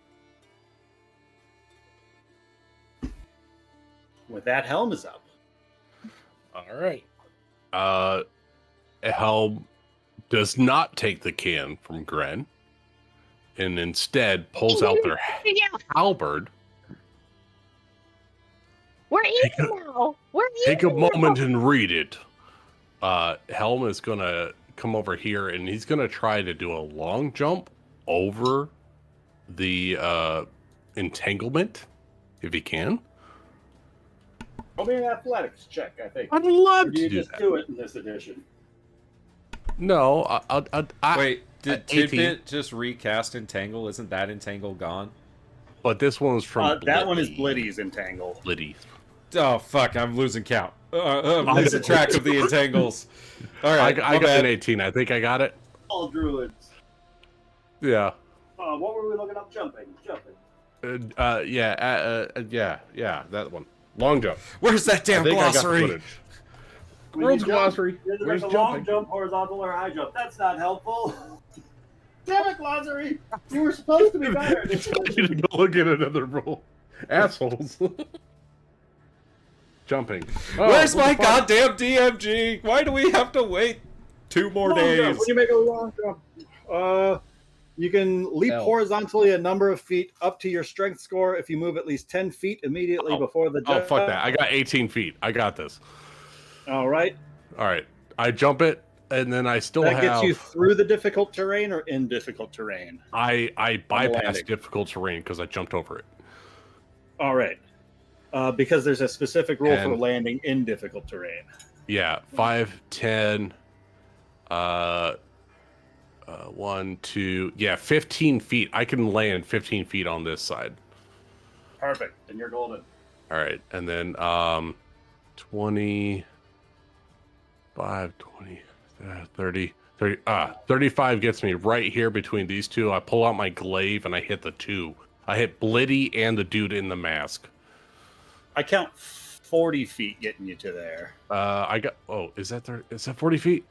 With that, Helm is up. All right. Helm does not take the can from Gren and instead pulls out their halberd. We're eating now. We're eating Take a now. moment and read it. Helm is going to come over here and he's going to try to do a long jump over the entanglement if he can. Roll me an athletics check, I think. I'd love Or do you to do just that. do it in this edition? No, Wait, did 18. Tidbit just recast Entangle? Isn't that Entangle gone? But this one's from That one is Blitty. Blitty's Entangle. Blitty. Oh, fuck, I'm losing count. I'm losing track of the Entangles. All right, I got an 18. I think I got it. All druids. Yeah. What were we looking up? Jumping. Yeah, that one. Long jump. Where's that damn I think I got the glossary? footage. World's glossary. You have to Where's make a long jumping? jump, horizontal, or high jump. That's not helpful. Damn it, glossary! You were supposed to be better. I told you to go look at another role. Assholes. Jumping. Oh, Where's what my the fuck? goddamn DMG? Why do we have to wait 2 more Long days? jump. When you make a long jump, you can leap Hell. horizontally a number of feet up to your strength score if you move at least 10 feet immediately before the Oh, jump. fuck that. I got 18 feet. I got this. All right. All right. I jump it, and then I still That have... gets you through the difficult terrain or in difficult terrain? I bypass landing. difficult terrain because I jumped over it. All right. Because there's a specific rule for And- landing in difficult terrain. Yeah, 5, 10, 1, 2, yeah, 15 feet. I can land 15 feet on this side. Perfect. Then you're golden. All right, and then 25, 20, 30, 35 gets me right here between these two. I pull out my glaive and I hit the 2. I hit Blitty and the dude in the mask. I count 40 feet getting you to there. I got. Oh, is that 40 feet?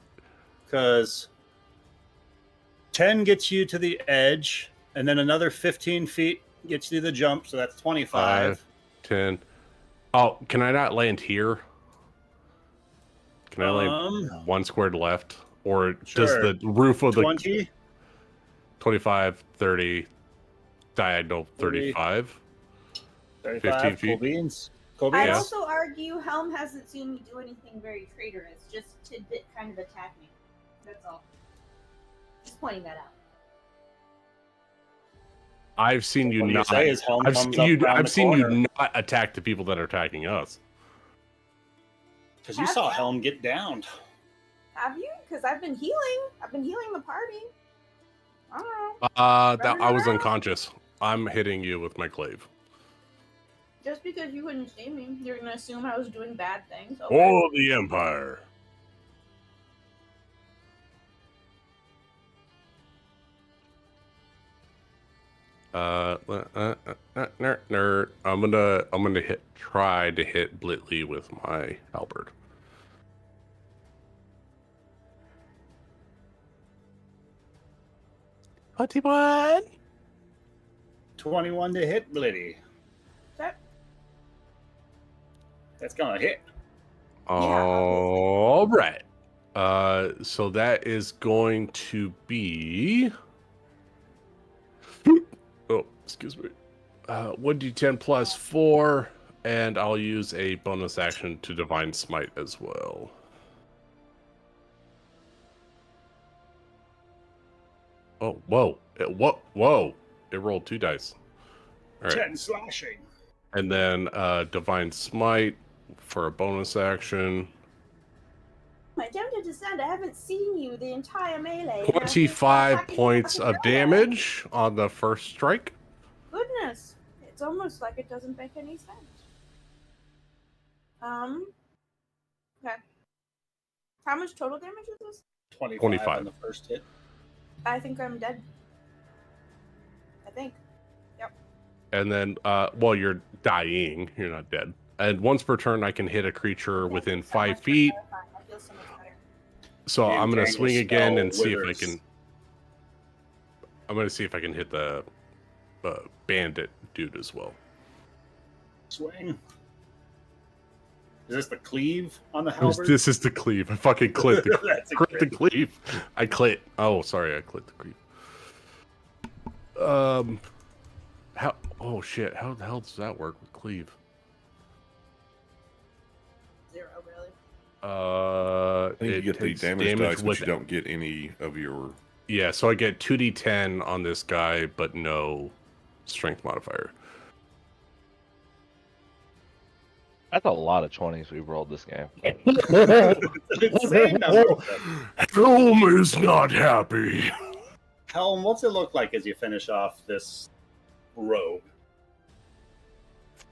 Because 10 gets you to the edge, and then another 15 feet gets you to the jump, so that's 25. 10. Oh, can I not land here? Can I land one square left? Or does Sure. the roof of the 20? 25, 30, diagonal 35? 35, 15 feet? cool beans. I'd Yeah. also argue Helm hasn't seen me do anything very traitorous, just tidbit kind of attack me. That's all. Just pointing that out. I've seen you What do you not. say as Helm I've comes seen up you. around I've the seen you corner? not attack the people that are attacking us. Because you saw Helm get downed. Have you? Because I've been healing. I've been healing the party. I don't know. I was around. unconscious. I'm hitting you with my glaive. Just because you couldn't see me, you're gonna assume I was doing bad things. Okay. For the Empire. Nerd. I'm gonna try to hit Blitley with my halberd. What? 21 to hit, Blitty. Okay. That's gonna hit. All right. So that is going to be. Oh, excuse me. 1d10 plus 4, and I'll use a bonus action to Divine Smite as well. Oh, whoa. Whoa. It rolled 2 dice. All right. 10 slashing. And then Divine Smite for a bonus action. I'm tempted to send. I haven't seen you the entire melee. and I think 25 that's points fucking of bad. damage on the first strike. Goodness, it's almost like it doesn't make any sense. Okay. How much total damage is this? 25 on the first hit. I think I'm dead. I think. Yep. And then, well, you're dying. You're not dead. And once per turn, I can hit a creature within 5 feet. I feel so much better. So The I'm going to entangle swing again spell and see if I withers. can. I'm going to see if I can hit the bandit dude as well. Swing. Is this the cleave on the halberd? This is the cleave. I fucking clit the, That's a crit the crit. cleave. I clit. Oh, sorry. I clit the cleave. How? Oh shit! How the hell does that work with cleave? 0, really. I think you get the takes damage dice, but with you don't get any of your. Yeah, so I get 2d10 on this guy, but no strength modifier. That's a lot of 20s we rolled this game. It's an insane number of them. Helm is not happy. Helm, what's it look like as you finish off this rogue?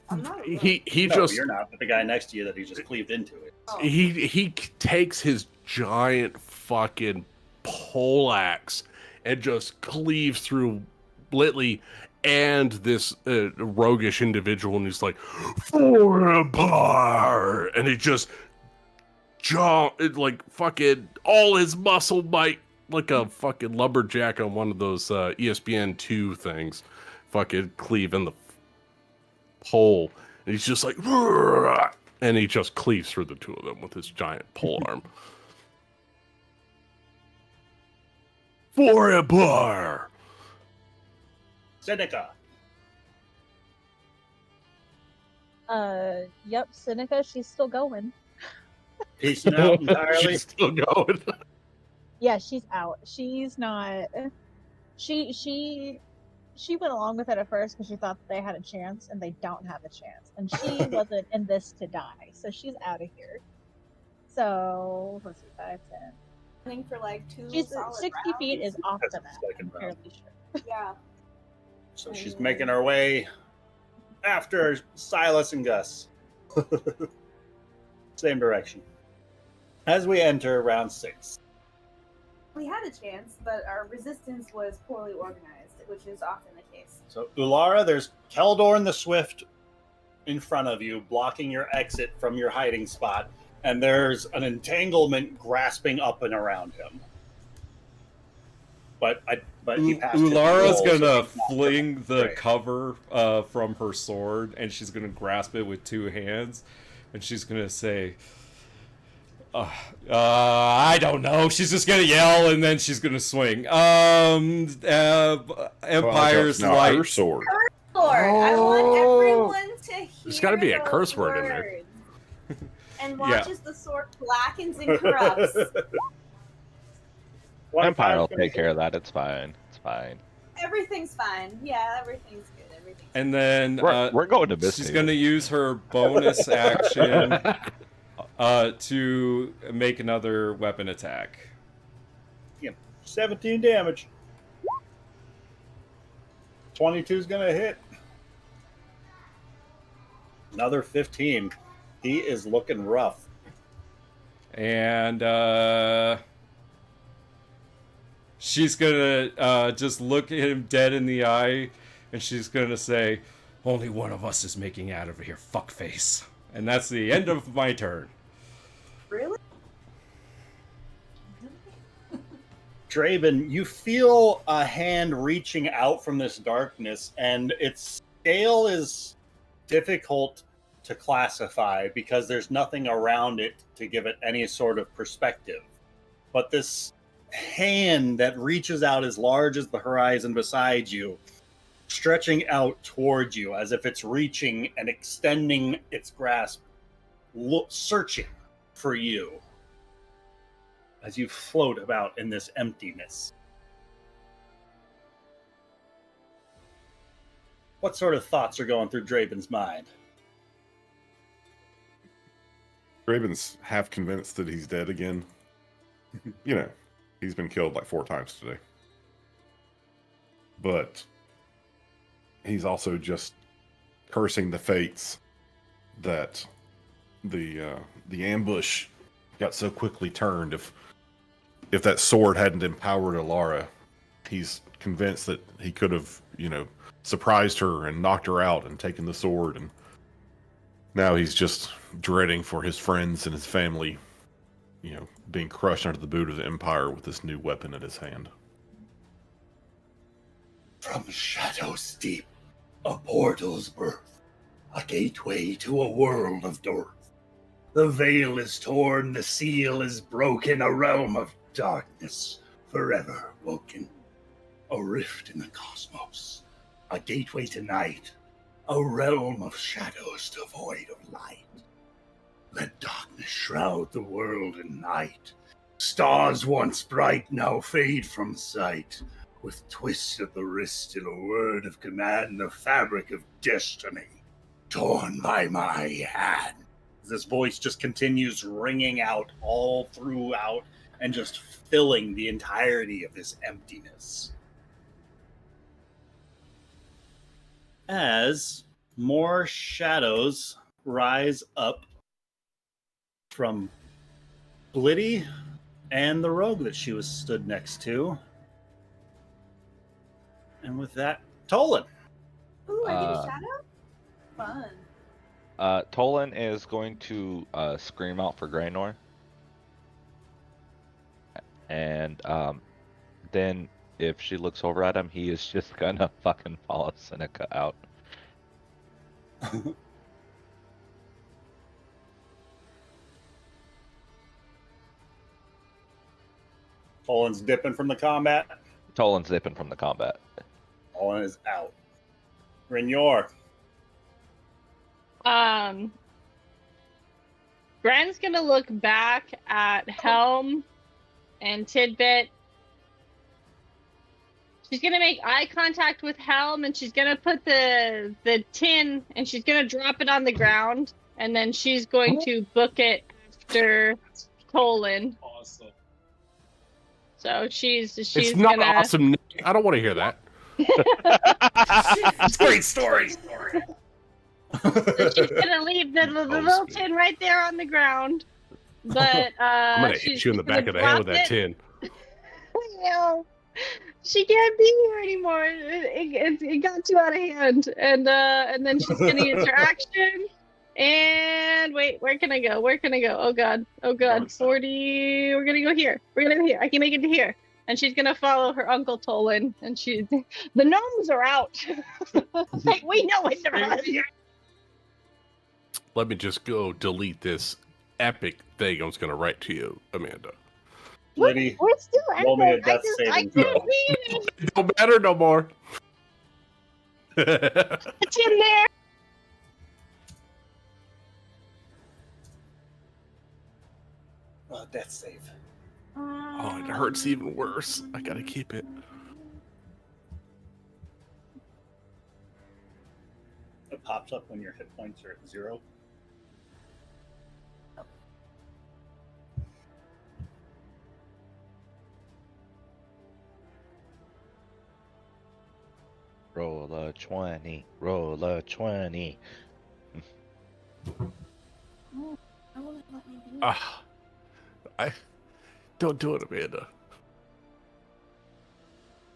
I'm not. He No, just you're not, but the guy next to you that he just cleaved into it. he takes his giant fucking poleaxe and just cleaves through Blitley and this roguish individual, and he's like, "For Empire!" And he just like fucking all his muscle might, like a fucking lumberjack on one of those ESPN2 things, fucking cleaving the pole, and he's just like, "Rrrr!" And he just cleaves through the two of them with his giant pole arm. For Empire! Seneca. Yep, Seneca, she's still going. Peacing out entirely. She's still going. Yeah, she's out. She's not. She went along with it at first because she thought they had a chance, and they don't have a chance. And she wasn't in this to die, so she's out of here. So let's see, 5, 10. Running for like 2 She's solid 60 feet rounds. is off That's the the map. second I'm round. fairly sure. Yeah. So she's making her way after Silas and Gus. Same direction. As we enter round 6. We had a chance, but our resistance was poorly organized, which is often the case. So Ulara, there's Keldorn the Swift in front of you, blocking your exit from your hiding spot, and there's an entanglement grasping up and around him. But he passed his Ulara's roll, so gonna he's not fling the great. cover from her sword, and she's gonna grasp it with 2 hands, and she's gonna say, I don't know. She's just gonna yell, and then she's gonna swing. Empire's now Light. her sword. Lord, I want everyone to hear There's gotta be a those curse word in there. words. And watch Yeah. as the sword blackens and corrupts. Empire will take care of that. It's fine. It's fine. Everything's fine. Yeah, everything's good. Everything's And then We're going to miss she's you. gonna use her bonus action to make another weapon attack. 17 damage. 22's gonna hit. Another 15. He is looking rough. And she's gonna just look at him dead in the eye, and she's gonna say, "Only one of us is making out of here, fuckface." And that's the end of my turn. Really? Draven, you feel a hand reaching out from this darkness, and its scale is difficult to classify because there's nothing around it to give it any sort of perspective. But this hand that reaches out as large as the horizon beside you, stretching out towards you as if it's reaching and extending its grasp, searching for you as you float about in this emptiness. What sort of thoughts are going through Draven's mind? Draven's half convinced that he's dead again. You know, he's been killed like 4 times today. But he's also just cursing the fates that the ambush got so quickly turned. If that sword hadn't empowered Alara, he's convinced that he could have, surprised her and knocked her out and taken the sword, and now he's just dreading for his friends and his family, being crushed under the boot of the Empire with this new weapon in his hand. From shadows deep, a portal's birth, a gateway to a world of dearth. The veil is torn, the seal is broken, a realm of darkness forever woken. A rift in the cosmos, a gateway to night, a realm of shadows devoid of light. Let darkness shroud the world in night. Stars once bright now fade from sight. With twists at the wrist and a word of command, the fabric of destiny torn by my hand. This voice just continues ringing out all throughout and just filling the entirety of this emptiness. As more shadows rise up from Blitty and the rogue that she was stood next to. And with that, Tolan. Ooh, I get a shadow? Fun. Tolan is going to scream out for Graynor. And then if she looks over at him, he is just gonna fucking follow Seneca out. Tolan's dipping from the combat. Tolan's zipping from the combat. Tolan is out. Grignor. Gren's gonna look back at Helm and Tidbit. She's gonna make eye contact with Helm, and she's gonna put the tin, and she's gonna drop it on the ground, and then she's going to book it after Tolan. Awesome. So she's It's not gonna... awesome. Nick. I don't want to hear that. It's a great story. So she's gonna leave the little tin right there on the ground. But I'm gonna she's hit you in the back of the head with that tin. No. She can't be here anymore. It got too out of hand, and then she's gonna use her action. And wait, where can I go? Where can I go? Oh god, oh god, 40. We're gonna go here. We're gonna go here. I can make it to here. And she's gonna follow her Uncle Tolan, and the gnomes are out. Like, we know it. Let me just go delete this epic thing I was going to write to you, Amanda. Liddy, We're still roll me a active. death I saving can't throw. read it. It don't matter no more. It's in there. Death save. Oh, it hurts even worse. I gotta keep it. It pops up when your hit points are at 0. Roll a 20. Roll a 20. Oh, I won't let me do it. Ah, I don't do it, Amanda.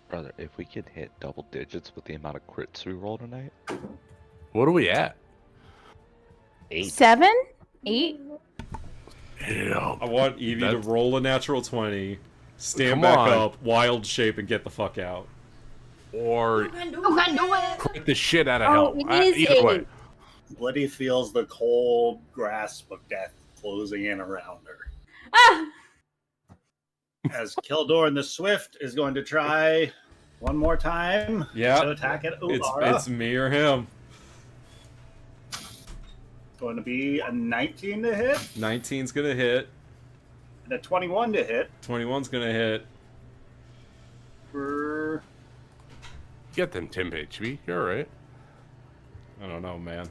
Brother, if we could hit double digits with the amount of crits we roll tonight. What are we at? 8. 7? 8? Yeah, I want Evie to That's- roll a natural 20, stand Come back on. up, wild shape, and get the fuck out. or You can do You can do it. crit the shit out of Oh, hell. it is Either way. 8. Bloody feels the cold grasp of death closing in around her. Ah! As Kildorn the Swift is going to try one more time Yeah. to attack at It's Ulara. me or him. Going to be a 19 to hit 19's gonna hit. and a 21 to hit 21's gonna hit. for Get them, Tim HB. You're all right. I don't know, man.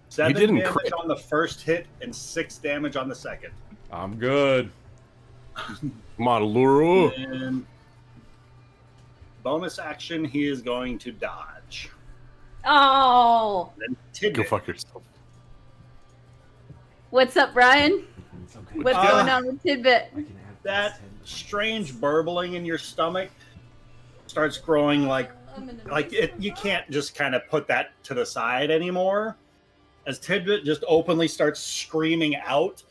7 didn't damage crit. on the first hit and 6 damage on the second. I'm good. Come on, Luru. And bonus action, he is going to dodge. Oh! Then Go Tidbit. fuck yourself. What's up, Brian? What's Uh, going on with Tidbit? That strange burbling in your stomach starts growing like it. You can't just kind of put that to the side anymore. As Tidbit just openly starts screaming out,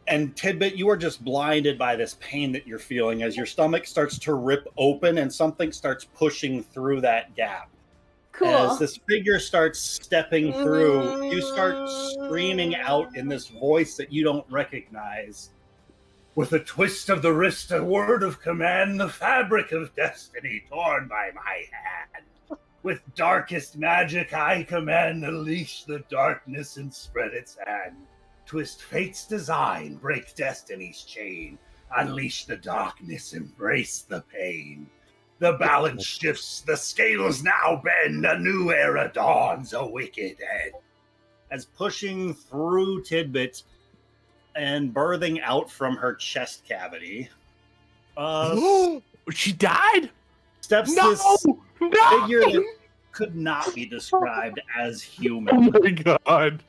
and Tidbit, you are just blinded by this pain that you're feeling as your stomach starts to rip open and something starts pushing through that gap. Cool. As this figure starts stepping through, you start screaming out in this voice that you don't recognize. With a twist of the wrist, a word of command, the fabric of destiny torn by my hand. With darkest magic, I command, unleash the darkness and spread its hand. Twist fate's design, break destiny's chain. Unleash the darkness, embrace the pain. The balance shifts, the scales now bend, a new era dawns, a wicked end. As pushing through Tidbit and birthing out from her chest cavity, She died? steps No! this No! figure that could not be described as Oh human. my god.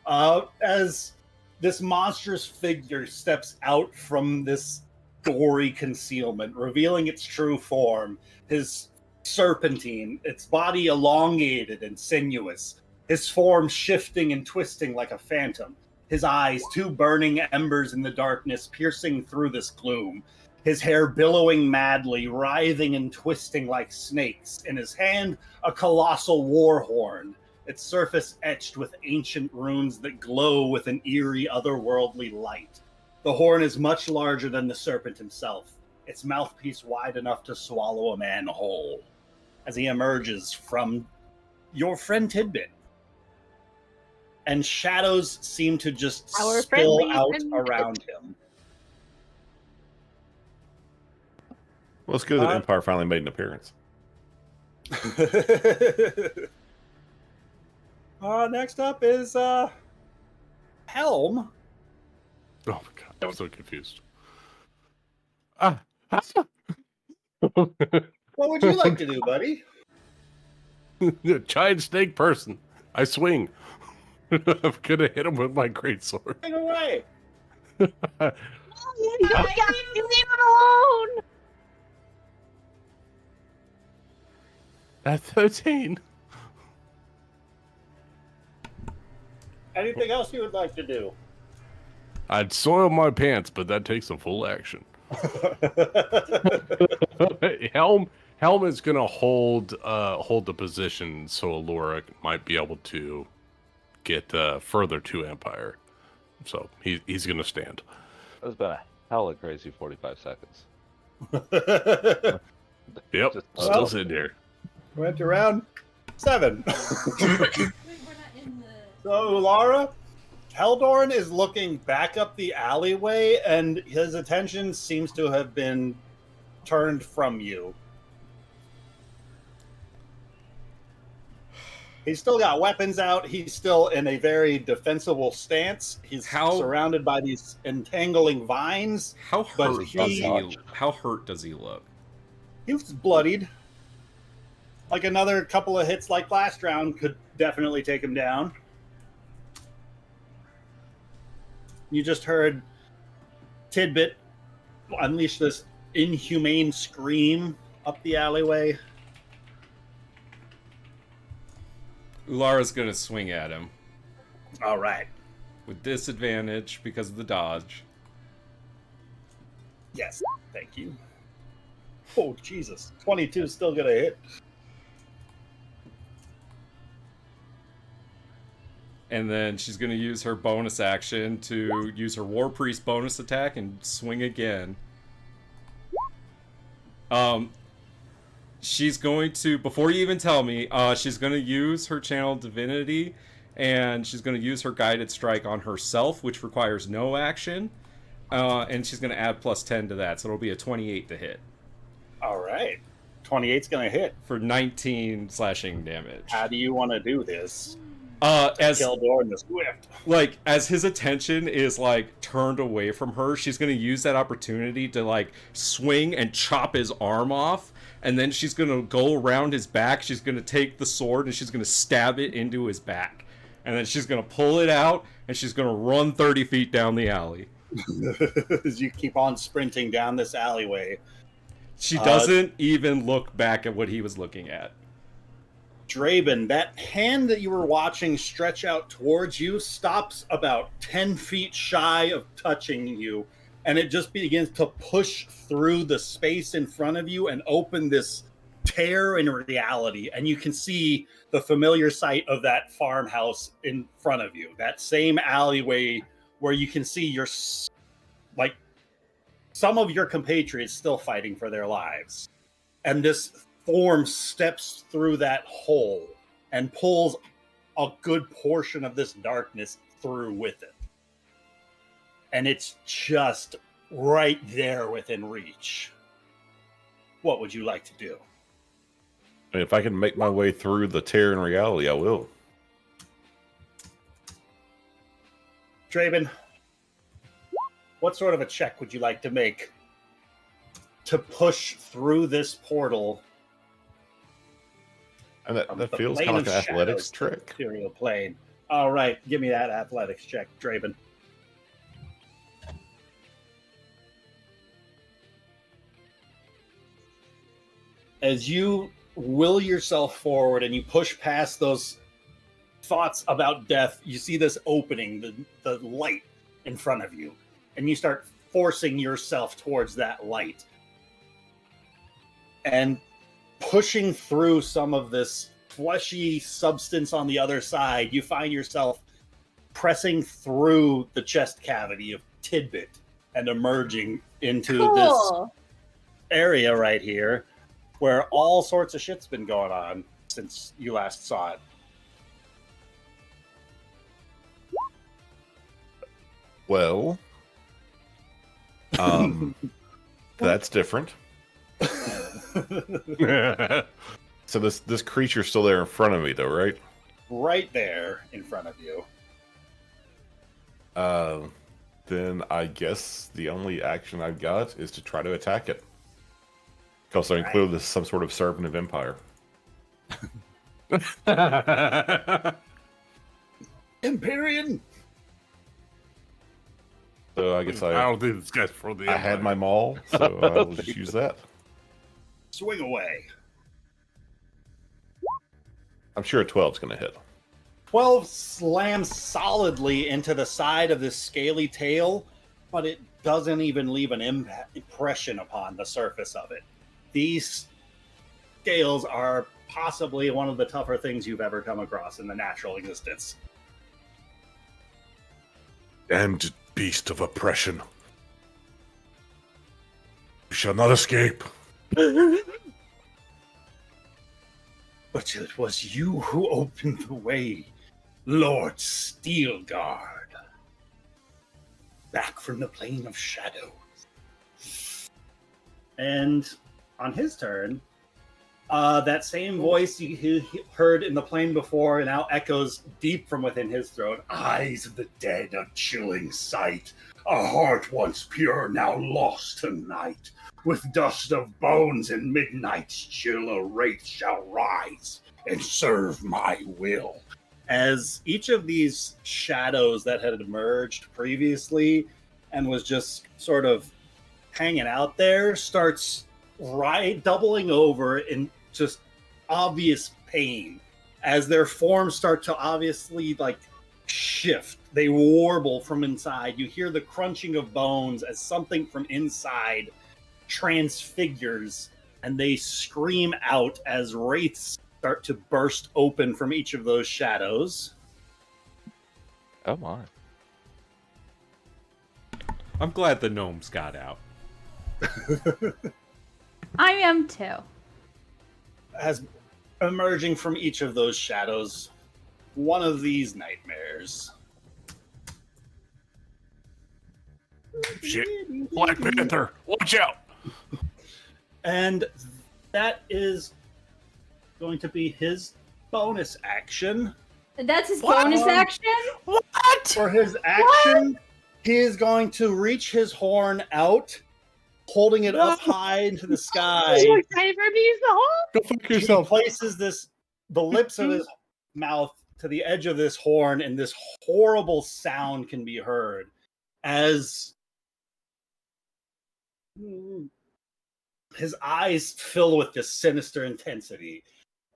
As this monstrous figure steps out from this gory concealment, revealing its true form, his serpentine, its body elongated and sinuous, his form shifting and twisting like a phantom, his eyes two burning embers in the darkness piercing through this gloom, his hair billowing madly, writhing and twisting like snakes, in his hand a colossal war horn, its surface etched with ancient runes that glow with an eerie otherworldly light. The horn is much larger than the serpent himself, its mouthpiece wide enough to swallow a man whole, as he emerges from your friend Tidbit. And shadows seem to just Our spill friendly out friend around him. Well, it's good that Uh, Empire finally made an appearance. Next up is Helm. Oh my god, I was so confused. Ah. What would you like to do, buddy? Giant snake person. I swing. I'm gonna hit him with my greatsword. Take away. You guys, leave it alone. At 13. Anything else you would like to do? I'd soil my pants, but that takes some full action. Helm is gonna hold the position so Alora might be able to get further to Empire. So he's gonna stand. That's been a hella crazy 45 seconds. Yep, Just- still sitting here. Went to round 7. Wait, we're not in the. So, Laura, Heldorn is looking back up the alleyway, and his attention seems to have been turned from you. He's still got weapons out. He's still in a very defensible stance. He's surrounded by these entangling vines. How but hurt does he look? He was bloodied. Like another couple of hits like last round could definitely take him down. You just heard Tidbit unleash this inhumane scream up the alleyway. Ulara's gonna swing at him. All right. With disadvantage because of the dodge. Yes. Thank you. Oh, Jesus. 22 is still going to hit. And then she's gonna use her bonus action to use her War Priest bonus attack and swing again. She's going to, before you even tell me, she's going to use her Channel Divinity, and she's going to use her Guided Strike on herself, which requires no action, and she's going to add plus 10 to that, so it'll be a 28 to hit. All right. 28's going to hit. For 19 slashing damage. How do you want to do this? As Keldor and the Swift. Like, as his attention is, like, turned away from her, she's going to use that opportunity to, like, swing and chop his arm off. And then she's going to go around his back. She's going to take the sword and she's going to stab it into his back. And then she's going to pull it out and she's going to run 30 feet down the alley. As you keep on sprinting down this alleyway. She doesn't even look back at what he was looking at. Draben, that hand that you were watching stretch out towards you stops about 10 feet shy of touching you, and it just begins to push through the space in front of you and open this tear in reality. And you can see the familiar sight of that farmhouse in front of you, that same alleyway where you can see your, like, some of your compatriots still fighting for their lives. And this form steps through that hole and pulls a good portion of this darkness through with it. And it's just right there within reach. What would you like to do? And if I can make my way through the tear in reality, I will. Draven, what sort of a check would you like to make to push through this portal? And that feels kind of like an athletics trick. Material plane. All right, give me that athletics check, Draven. As you will yourself forward and you push past those thoughts about death, you see this opening, the light in front of you, and you start forcing yourself towards that light. And pushing through some of this fleshy substance on the other side, you find yourself pressing through the chest cavity of Tidbit and emerging into this area right here where all sorts of shit's been going on since you last saw it. Well, that's different. So this creature's still there in front of me, though, right? Right there in front of you. Then I guess the only action I've got is to try to attack it. Because I include this some sort of servant of Empire. Empyrean! So I guess I don't think this guy's for the I Empire. had my maul, so I'll just use that. Swing away. I'm sure a 12's going to hit. 12 slams solidly into the side of this scaly tail, but it doesn't even leave an impression upon the surface of it. These scales are possibly one of the tougher things you've ever come across in the natural existence. Damned beast of oppression. You shall not escape. But it was you who opened the way, Lord Steelguard. Back from the plane of shadows. And on his turn, that same voice he heard in the plane before now echoes deep from within his throat. Eyes of the dead, a chilling sight. A heart once pure, now lost to night. With dust of bones and midnight's chill, a wraith shall rise and serve my will. As each of these shadows that had emerged previously and was just sort of hanging out there starts doubling over in just obvious pain as their forms start to obviously like shift. They warble from inside. You hear the crunching of bones as something from inside transfigures, and they scream out as wraiths start to burst open from each of those shadows. Oh my. I'm glad the gnomes got out. I am too. As emerging from each of those shadows, one of these nightmares. Shit. Black Panther, watch out! And that is going to be his bonus action. That's his bonus action? What? For his action, he is going to reach his horn out, holding it up high into the sky. I'm so excited for him to use the horn. Go fuck He yourself. places the lips of his mouth to the edge of this horn, and this horrible sound can be heard as his eyes fill with this sinister intensity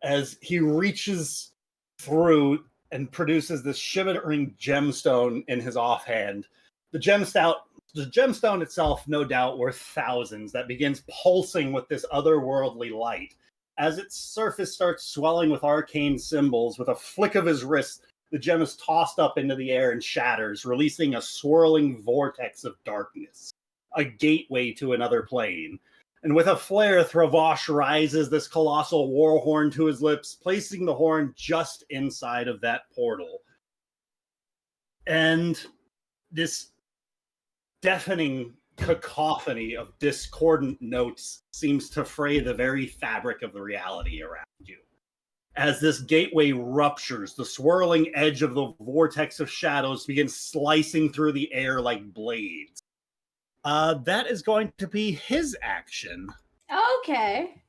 as he reaches through and produces this shimmering gemstone in his offhand. The gemstone itself, no doubt, worth thousands, that begins pulsing with this otherworldly light. As its surface starts swelling with arcane symbols, with a flick of his wrist, the gem is tossed up into the air and shatters, releasing a swirling vortex of darkness, a gateway to another plane. And with a flare, Thravosh rises this colossal war horn to his lips, placing the horn just inside of that portal. And this deafening cacophony of discordant notes seems to fray the very fabric of the reality around you. As this gateway ruptures, the swirling edge of the vortex of shadows begins slicing through the air like blades. That is going to be his action. Okay.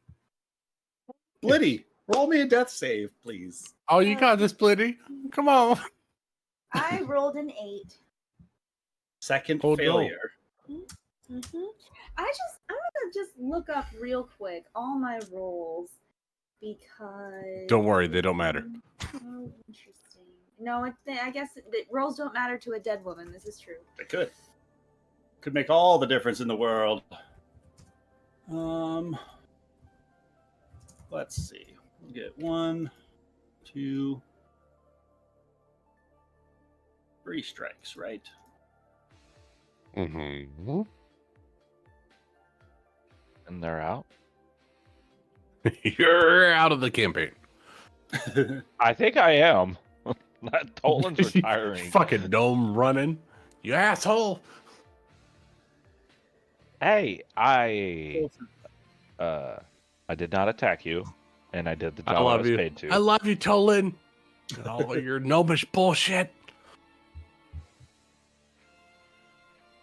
Blitty, roll me a death save, please. Oh, you got this, Blitty. Come on. I rolled an 8. Second Oh, no. failure. I'm gonna just look up real quick all my rolls because. Don't worry, they don't matter. Oh, interesting. No, I guess rolls don't matter to a dead woman. This is true. They could make all the difference in the world. Let's see. We'll get 1, 2, 3 strikes, right? Mm-hmm. And they're out. You're out of the campaign. I think I am. That Tolan's retiring. Fucking gnome running. You asshole. Hey, I did not attack you, and I did the job I I love was you. paid to. I love you, Tolan. And all of your gnomish bullshit.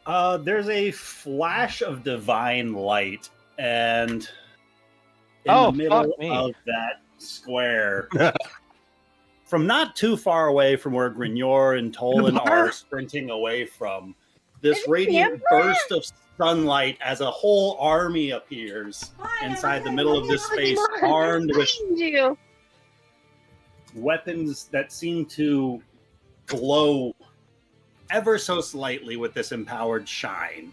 There's a flash of divine light, and in the middle fuck me. of that square, from not too far away from where Grignor and Tolan are sprinting away from, this Is it radiant the Emperor? burst of sunlight as a whole army appears Hi, inside the I'm middle of this space, armed with Behind you. weapons that seem to glow ever so slightly with this empowered shine.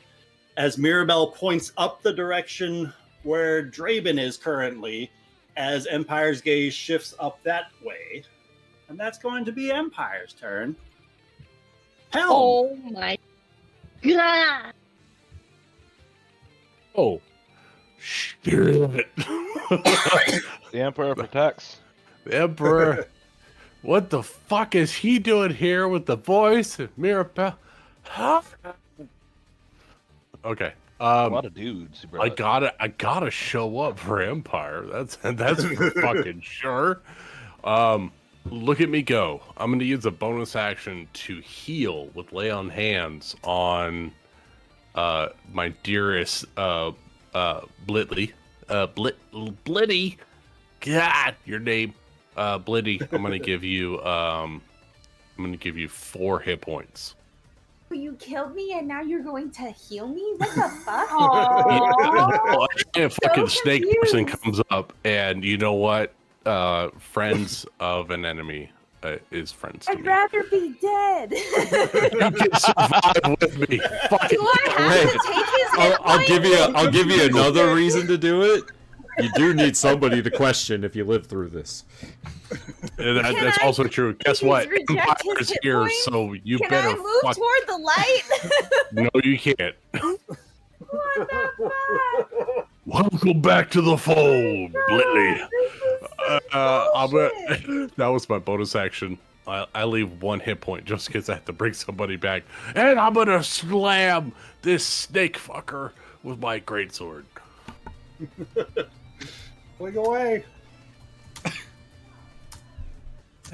As Mirabelle points up the direction where Draben is currently, as Empire's gaze shifts up that way. And that's going to be Empire's turn. Helm! Oh my god. Oh, shit. The Emperor protects. The Emperor. What the fuck is he doing here with the voice of Mirabelle? Huh? Okay. A lot of dudes, bro. I gotta show up for Empire. That's for fucking sure. Look at me go. I'm gonna use a bonus action to heal with lay on hands on my dearest Blitley. Blitty. God, your name. Blitty. I'm gonna give you 4 hit points. You killed me and now you're going to heal me? What the fuck? A fucking snake person confused. comes up, and you know what? Friends of an enemy is friends to I'd me. rather be dead. You can survive with me. Fucking Do I have to take his hit I'll give you another reason to do it. You do need somebody to question if you live through this. That's I also true. Guess what? reject his Empire's hit here, points? so you Can better I move fuck. toward the light? No, you can't. What the fuck? Welcome back to the fold, Blitley. Bullshit. That was my bonus action. I leave 1 hit point just because I have to bring somebody back, and I'm gonna slam this snake fucker with my greatsword. Click away.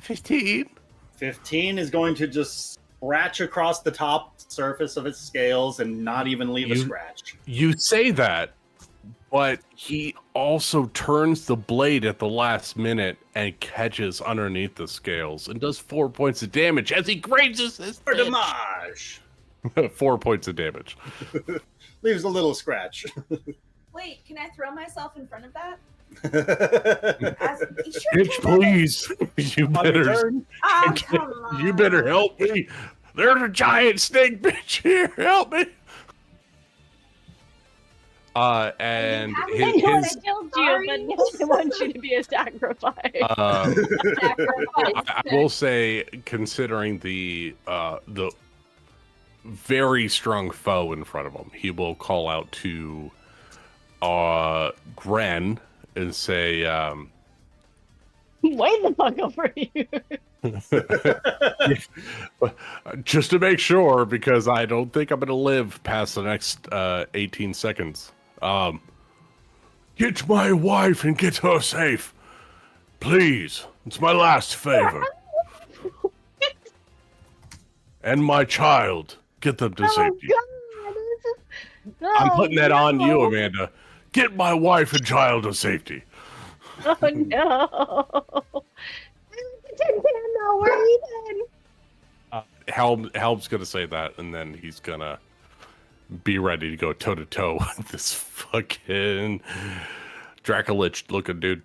15. 15 is going to just scratch across the top surface of its scales and not even leave a scratch. You say that, but he also turns the blade at the last minute and catches underneath the scales and does 4 points of damage as he grazes his For bitch. damage. 4 points of damage. Leaves a little scratch. Wait, can I throw myself in front of that? Bitch, please. You On your better, turn. Oh, come on. you better help me. There's a giant snake bitch here. Help me. And I I his, know I his killed you, but now I want you to be a sacrifice. I will say, considering the very strong foe in front of him, he will call out to Gren and say, Way the fuck over here. just to make sure, because I don't think I'm going to live past the next 18 seconds. Get my wife and get her safe. Please. It's my last favor. And my child. Get them to safety. I'm putting that on you, Amanda. Get my wife and child to safety. Oh no. Where are you then? Helm's going to say that, and then he's going to be ready to go toe-to-toe with this fucking Dracolich looking dude.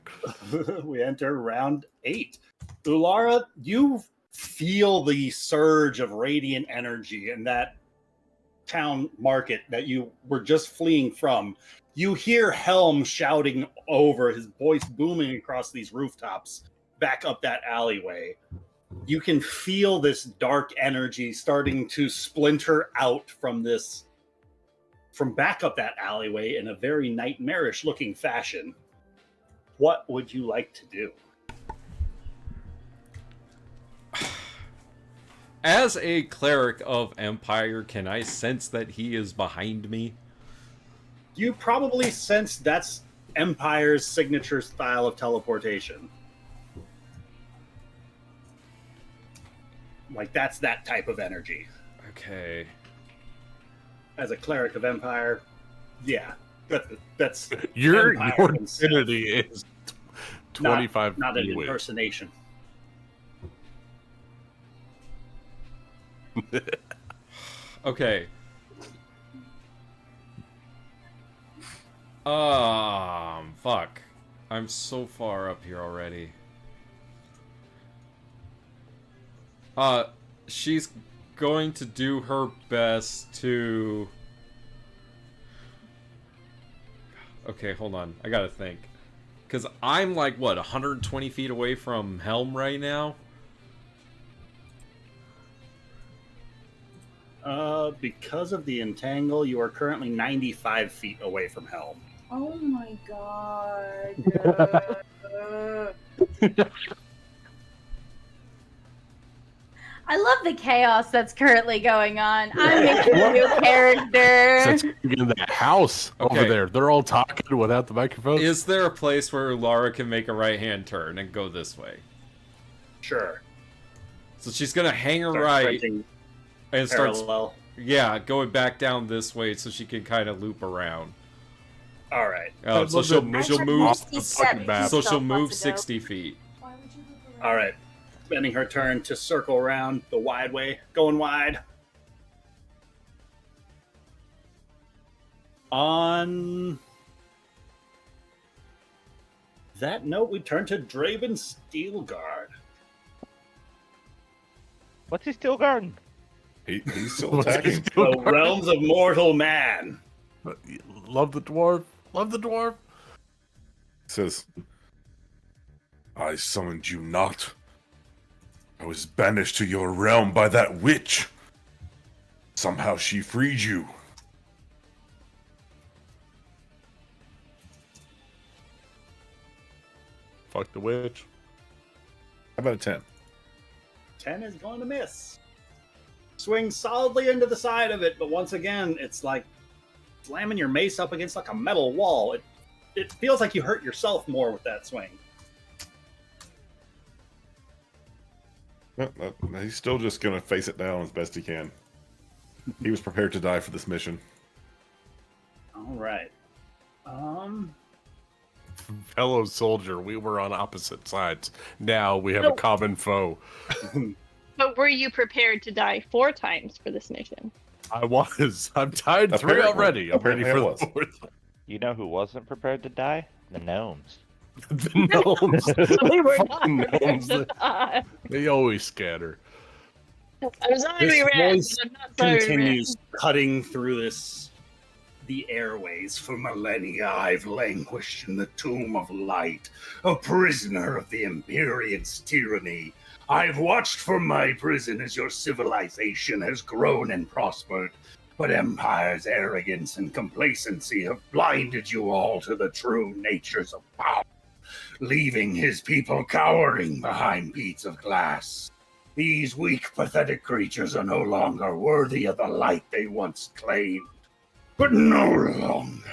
We enter round 8. Ulara, you feel the surge of radiant energy in that town market that you were just fleeing from. You hear Helm shouting over, his voice booming across these rooftops back up that alleyway. You can feel this dark energy starting to splinter out from back up that alleyway in a very nightmarish looking fashion. What would you like to do? As a cleric of Empire, can I sense that he is behind me? You probably sense that's Empire's signature style of teleportation. Like, that's that type of energy. Okay. As a cleric of Empire, yeah. That's Your Empire himself. identity is 25 Not an feet away. impersonation. Okay. Fuck. I'm so far up here already. She's going to do her best to... Okay, hold on. I gotta think. Because I'm like, what, 120 feet away from Helm right now? Because of the entangle, you are currently 95 feet away from Helm. Oh my god. I love the chaos that's currently going on. I'm making a new character. That's in that house over Okay. there. They're all talking without the microphones. Is there a place where Lara can make a right-hand turn and go this way? Sure. So she's gonna hang a Start right sprinting and start, parallel. yeah, going back down this way so she can kind of loop around. All right. Oh, so she'll move. Set So she'll months move ago. 60 feet. Why would you look around? All right. Spending her turn to circle around the wide way, going wide. On that note, we turn to Draven Steelguard. What's his steel garden? He's still attacking. The realms of mortal man. Love the dwarf. Love the dwarf. Says, I summoned you not. I was banished to your realm by that witch. Somehow she freed you. Fuck the witch. How about a 10? 10 is going to miss. Swing solidly into the side of it, but once again, it's like slamming your mace up against like a metal wall. It feels like you hurt yourself more with that swing. He's still just going to face it down as best he can. He was prepared to die for this mission. All right. Fellow soldier, we were on opposite sides. Now we have a common foe. But were you prepared to die 4 times for this mission? I was. I'm tied 3 Apparently. already. I'm ready Apparently I for was. the 4th. You know who wasn't prepared to die? The gnomes. The gnomes. We were Fucking not prepared gnomes. to die. They always scatter. I'm sorry This we ran, voice but I'm not sorry we continues cutting through the airways. For millennia, I've languished in the tomb of light, a prisoner of the Empyrean's tyranny. I've watched from my prison as your civilization has grown and prospered, but Empire's arrogance and complacency have blinded you all to the true natures of power, leaving his people cowering behind beads of glass. These weak, pathetic creatures are no longer worthy of the light they once claimed. But no longer.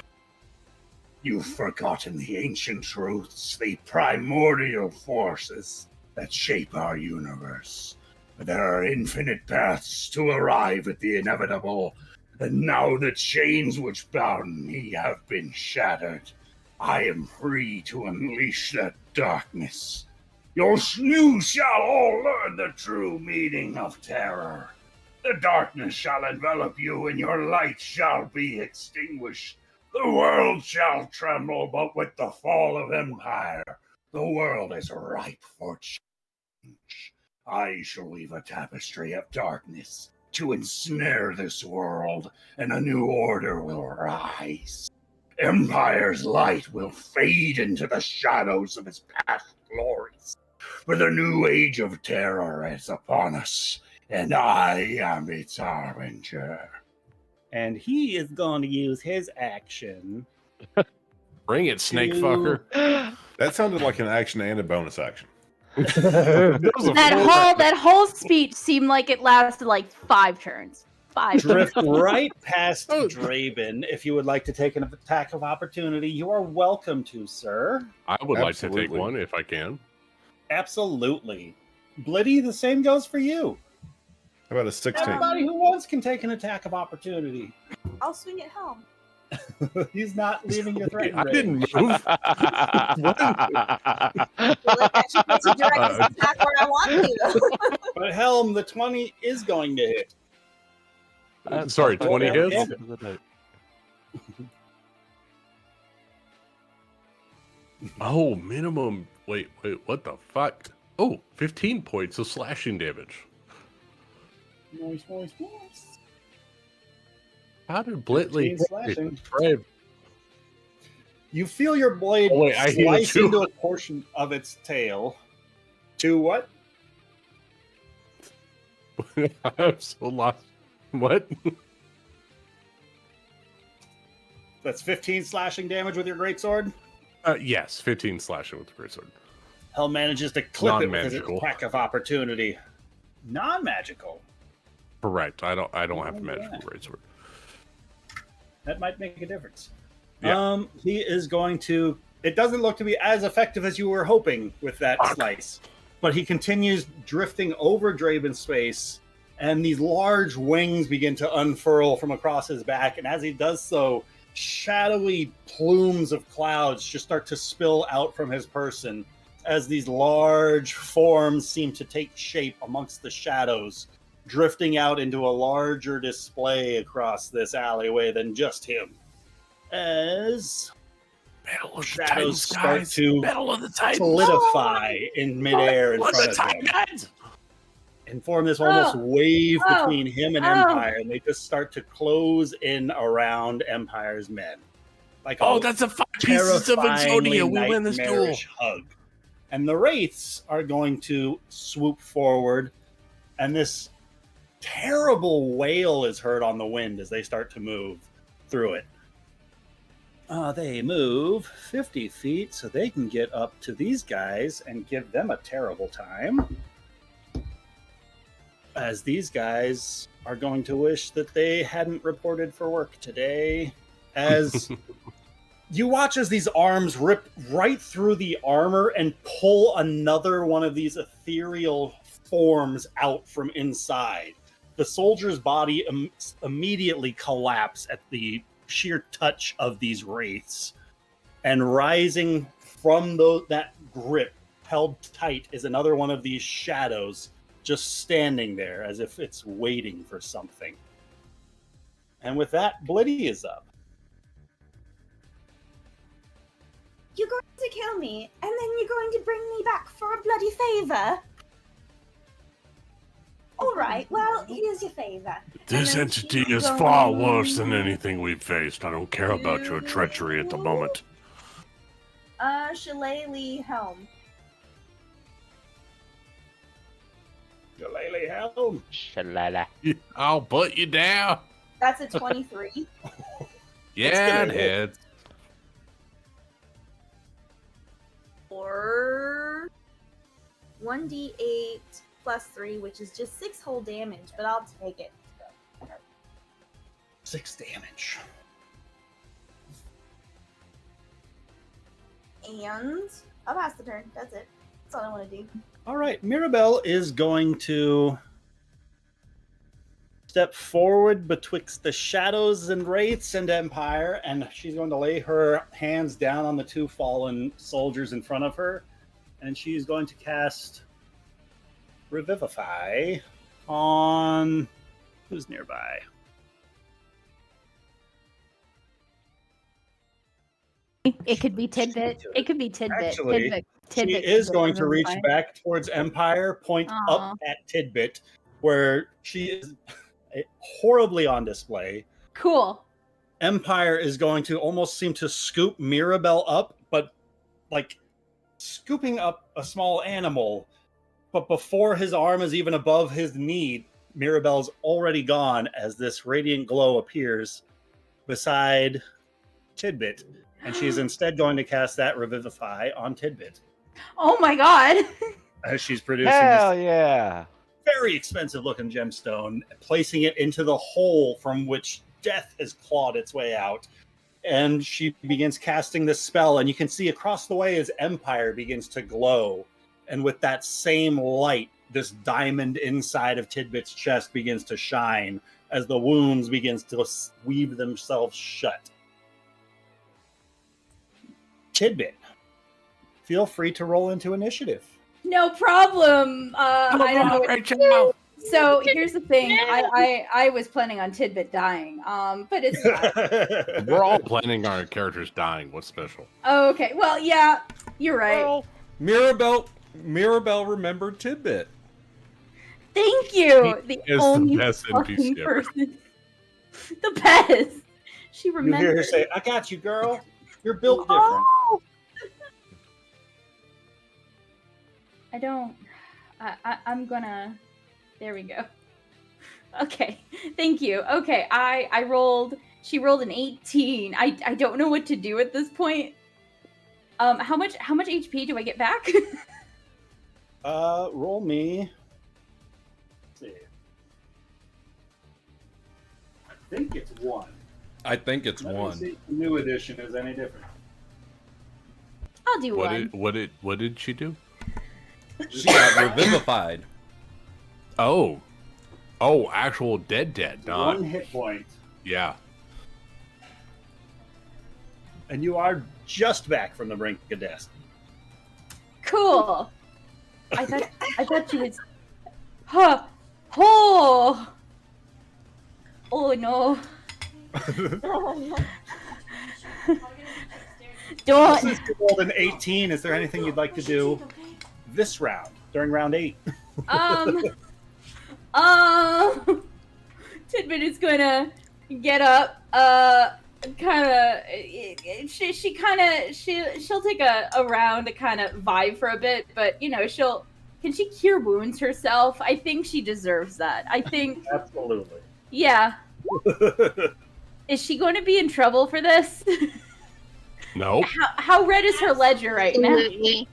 You've forgotten the ancient truths, the primordial forces that shape our universe. There are infinite paths to arrive at the inevitable, and now the chains which bound me have been shattered. I am free to unleash that darkness. You shall all learn the true meaning of terror. The darkness shall envelop you, and your light shall be extinguished. The world shall tremble, but with the fall of Empire, the world is ripe for change. I shall weave a tapestry of darkness to ensnare this world, and a new order will rise. Empire's light will fade into the shadows of its past glories, for the new age of terror is upon us, and I am its harbinger. And he is going to use his action. Bring it, snake To- fucker. That sounded like an action and a bonus action. That whole speech seemed like it lasted like 5 turns. 5 Drift turns. right past Draven. If you would like to take an attack of opportunity, you are welcome to, sir. I would like to take Absolutely. one if I can. Absolutely. Blitty, the same goes for you. How about a 16? Everybody who wants can take an attack of opportunity. I'll swing at Helm. He's not leaving your threat. I didn't move. I feel like I should put some direct attack where I want to. But Helm, the 20 is going to hit. Sorry, Sounds 20 like a hits? top of the note. Oh, minimum. Wait, what the fuck? Oh, 15 points of slashing damage. Nice. How did Blitley 15 slashing. brave? You feel your blade Oh, wait, I heal slice too. into a portion of its tail. To what? I'm so lost. What? That's 15 slashing damage with your greatsword. Yes, 15 slashing with the greatsword. Hell manages to clip it with his Non-magical. attack of opportunity. Non-magical. Correct. I don't have a Oh, magical yeah. greatsword. That might make a difference. Yeah. He is going to. It doesn't look to be as effective as you were hoping with that slice, but he continues drifting over Draven's space, and these large wings begin to unfurl from across his back. And as he does so, shadowy plumes of clouds just start to spill out from his person as these large forms seem to take shape amongst the shadows, drifting out into a larger display across this alleyway than just him. As Battle of the shadows Titans, start guys. to Battle of the Titans. solidify in midair in Battle of front the of him Titans. and form this almost wave Oh. between him and Oh. Empire, and they just start to close in around Empire's men. Like Oh, that's the 5 pieces of terrifyingly Exodia. We win this duel. nightmarish hug. And the Wraiths are going to swoop forward, and this terrible wail is heard on the wind as they start to move through it. They move 50 feet so they can get up to these guys and give them a terrible time. As these guys are going to wish that they hadn't reported for work today. As you watch as these arms rip right through the armor and pull another one of these ethereal forms out from inside. The soldier's body immediately collapses at the sheer touch of these wraiths. And rising from that grip, held tight, is another one of these shadows just standing there as if it's waiting for something. And with that, Blitty is up. You're going to kill me, and then you're going to bring me back for a bloody favor? Alright, well, here's your favor. This And then entity she's is far going worse than anything we've faced. I don't care about your treachery at the moment. Shillelagh Helm. Shillelagh Helm. Shalala. I'll put you down. That's a 23. Yeah, it hits. Or 1d8 plus 3, which is just 6 whole damage, but I'll take it. 6 damage. And I'll pass the turn. That's it. That's all I want to do. All right, Mirabelle is going to step forward betwixt the shadows and wraiths and Empire, and she's going to lay her hands down on the 2 fallen soldiers in front of her, and she's going to cast Revivify on who's nearby. It could be Tidbit. It could be Tidbit. Actually, Tidbit she is could going to reach Revivify. back towards Empire, point Aw. up at Tidbit, where she is horribly on display. Cool. Empire is going to almost seem to scoop Mirabelle up, but like scooping up a small animal. But before his arm is even above his knee, Mirabelle's already gone as this radiant glow appears beside Tidbit. And she is instead going to cast that Revivify on Tidbit. Oh my god. As she's producing Hell this yeah! very expensive looking gemstone, placing it into the hole from which death has clawed its way out. And she begins casting this spell, and you can see across the way as Empire begins to glow. And with that same light, this diamond inside of Tidbit's chest begins to shine as the wounds begins to weave themselves shut. Tidbit, feel free to roll into initiative. No problem. I don't know. Rachel. So here's the thing. I was planning on Tidbit dying. But it's fine. We're all planning our characters dying. What's special? Okay. Well, yeah, you're right. Mirabelle remembered Tidbit. Thank you. He The is only the best fucking NPC ever. person. The best. She You hear remembered. her say, "I got you, girl. You're built different." Oh! I don't. I'm gonna. There we go. Okay. Thank you. Okay. I rolled. She rolled an 18. I don't know what to do at this point. How much HP do I get back? Roll me. Let's see. I think it's 1. I think it's Let me 1. see if the new edition is any different. I'll do one. What did she do? She got revivified. Oh, actual dead. Not 1 hit point. yeah. And you are just back from the brink of death. Cool. I thought she was. Huh. Oh. Oh no. Don't. Since you rolled an 18, is there anything you'd like to do this round during round 8? Tidbit is gonna get up. She'll take a round to kind of vibe for a bit, but can she cure wounds herself? I think she deserves that. I think. Absolutely. Yeah. Is she going to be in trouble for this? No. How red is her ledger right now? Absolutely.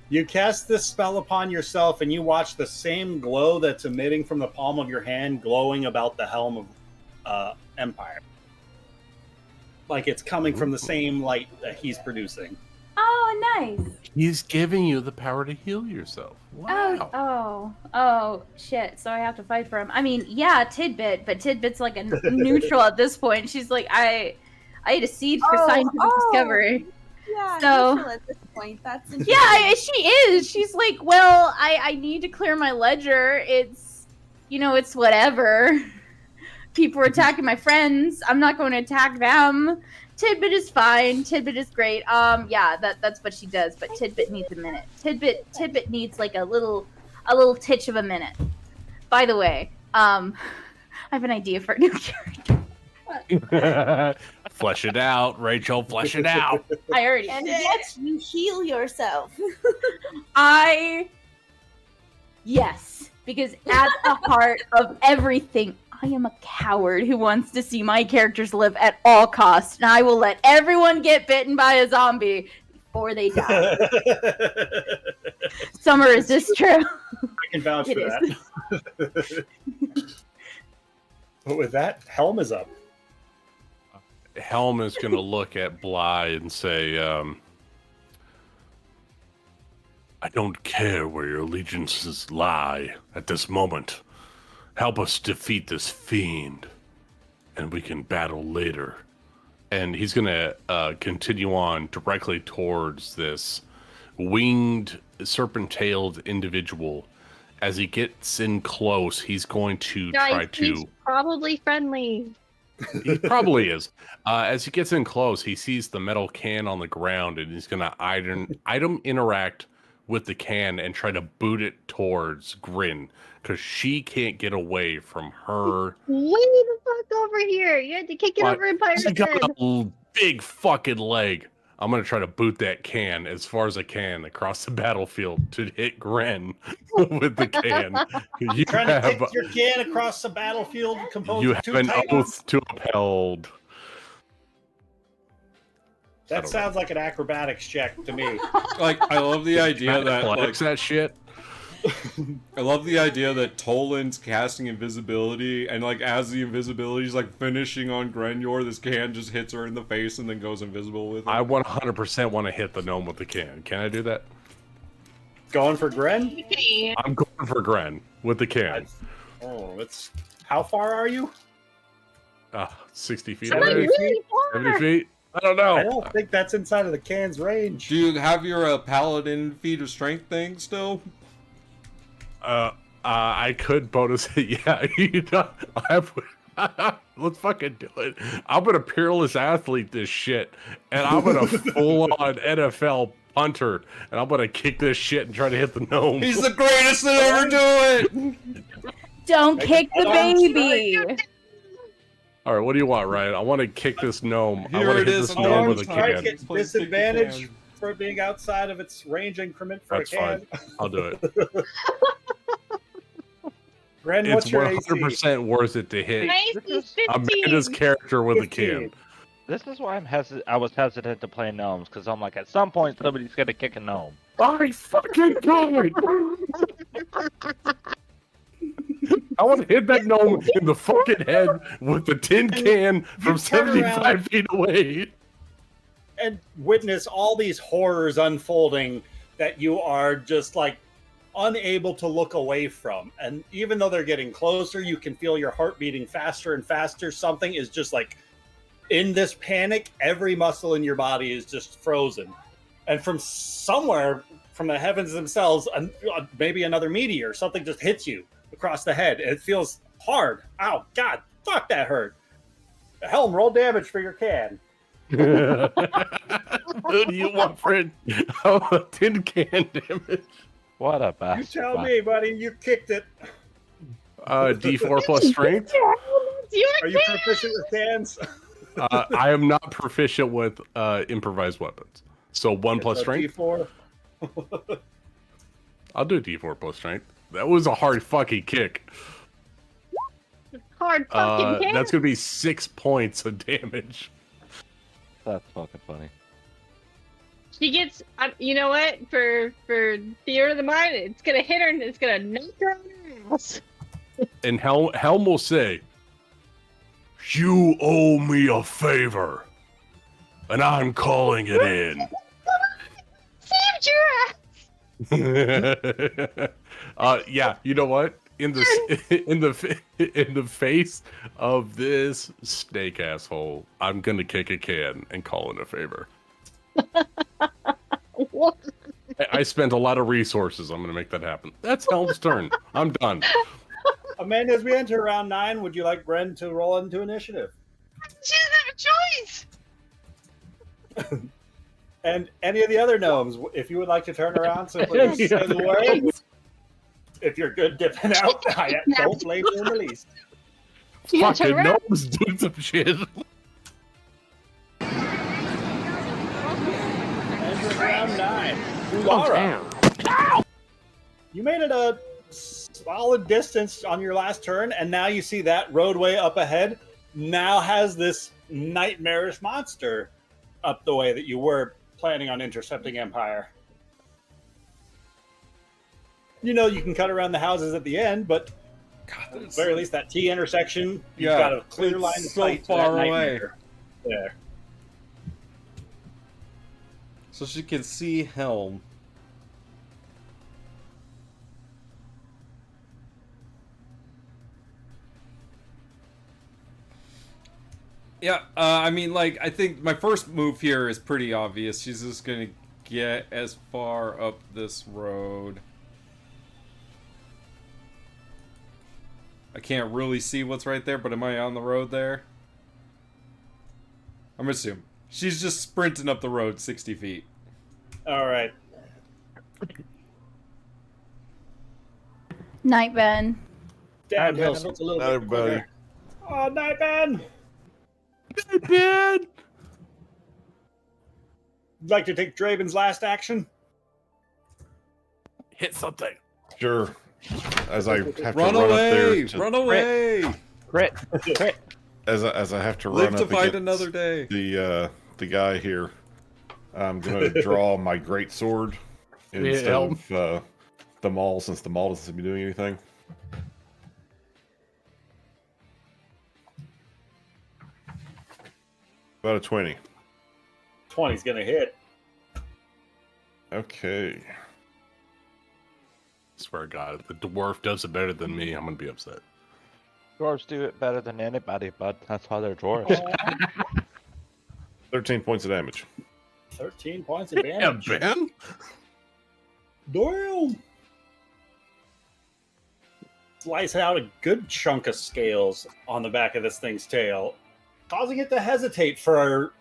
You cast this spell upon yourself, and you watch the same glow that's emitting from the palm of your hand glowing about the helm of Empire. Like it's coming from the same light that he's producing. Oh, nice. He's giving you the power to heal yourself. Wow. Oh, shit. So I have to fight for him. I mean, yeah, Tidbit, but Tidbit's like a neutral at this point. She's like, I ate a seed for scientific discovery. Yeah, So- neutral at this point. That's interesting. Yeah, she is. She's like, well, I need to clear my ledger. It's whatever. People are attacking my friends. I'm not going to attack them. Tidbit is fine. Tidbit is great. Yeah, that's what she does. But Tidbit needs a minute. Tidbit needs like a little titch of a minute. By the way, I have an idea for a new character. Flesh it out, Rachel. Flesh it out. I already And did. yet you heal yourself. Yes, because at the heart of everything, I am a coward who wants to see my characters live at all costs, and I will let everyone get bitten by a zombie before they die. Summer, is this true? I can vouch It for that. But with that, Helm is up. Helm is going to look at Bly and say, I don't care where your allegiances lie at this moment. Help us defeat this fiend, and we can battle later. And he's going to continue on directly towards this winged, serpent-tailed individual. As he gets in close, he's going to try He's to... probably friendly. He probably is. As he gets in close, he sees the metal can on the ground, and he's going to item interact with the can and try to boot it towards Grin, because she can't get away from her. Way the fuck over here! You had to kick it What? over Empire's She got head. a big fucking leg. I'm going to try to boot that can as far as I can across the battlefield to hit Grin with the can. You Trying to have, kick your can across the battlefield composed you of have 2 an titans? oath to uphold. I That don't sounds like an acrobatics check to me. Like, I love the idea that Athletics, that shit. I love the idea that Tolan's casting invisibility, and like as the invisibility's like finishing on Grenyor, this can just hits her in the face and then goes invisible with it. I 100% want to hit the gnome with the can. Can I do that? Going for Gren? I'm going for Gren with the can. Oh, it's how far are you? 60 feet. 70 away? feet? 70 feet? I don't know. I don't think that's inside of the can's range. Do you have your paladin feat of strength thing still? I could bonus it. Yeah, you know, let's fucking do it. I'm gonna peerless athlete this shit, and I'm gonna full on NFL punter, and I'm gonna kick this shit and try to hit the gnome. He's the greatest to ever do it. Don't Make kick it the unarmed baby. All right, what do you want, Ryan? I want to kick this gnome. I Here want to it hit is, this an gnome armed with a strike can. at disadvantage for being outside of its range increment for That's a can. fine. I'll do it. Ren, It's what's your AC? 100% worth it to hit My AC 15. Amanda's character with a 15. can. This is why I was hesitant to play gnomes, because I'm like, at some point somebody's gonna kick a gnome. I fucking died! I want to hit that gnome in the fucking head with the tin can from turn 75 around. feet away. And witness all these horrors unfolding that you are just like unable to look away from. And even though they're getting closer, you can feel your heart beating faster and faster. Something is just like in this panic, every muscle in your body is just frozen. And from somewhere, from the heavens themselves, maybe another meteor, something just hits you across the head. It feels hard. Ow, God, fuck, that hurt. Helm, roll damage for your can. Who do you want, friend? Oh, tin can damage. What a You bastard. tell me, buddy. You kicked it. D4 plus strength. Are you proficient with cans? I am not proficient with improvised weapons. So 1 plus strength. D4. I'll do D4 plus strength. That was a hard fucking kick. Hard fucking kick. That's gonna be 6 points of damage. That's fucking funny. She gets, you know what? For theater of the mind, it's gonna hit her and it's gonna knock her on her ass. And Helm will say, "You owe me a favor, and I'm calling it in." Saved your ass. Yeah, you know what? In the face of this snake asshole, I'm gonna kick a can and call in a favor. What? I spent a lot of resources. I'm gonna make that happen. That's Helm's turn. I'm done. Amanda, as we enter round 9, would you like Bren to roll into initiative? She doesn't have a choice. And any of the other gnomes, if you would like to turn around, simply say the word. If you're good dipping out, I don't blame you in the least. You gotta turn Fucking around. gnomes doing some shit. Entering round 9. Ulara. You made it a solid distance on your last turn, and now you see that roadway up ahead now has this nightmarish monster up the way that you were planning on intercepting Empire. You know you can cut around the houses at the end, but at the very least that T intersection, you've got a clear line of so sight to far that away. nightmare. There. So she can see Helm. Yeah, I mean, like, I think my first move here is pretty obvious. She's just gonna get as far up this road. I can't really see what's right there, but am I on the road there? I'm assuming. She's just sprinting up the road 60 feet. All right. Night, Ben. Downhill, so it's a little Night, bit buddy. quicker. Oh, night, Ben. Ben. You'd like to take Draven's last action? Hit something. Sure. As I have to Run run up away! there to, Run away! Crit! Crit! as I have to Live run to up fight against another day. the guy here, I'm gonna draw my great sword instead of the maul, since the maul doesn't seem to be doing anything. About a 20. 20's gonna hit. Okay. Swear to God, if the dwarf does it better than me, I'm gonna be upset. Dwarves do it better than anybody, bud. That's why they're dwarves. 13 points of damage. 13 points of Yeah, damage. Ben. Damn. slice out a good chunk of scales on the back of this thing's tail, causing it to hesitate for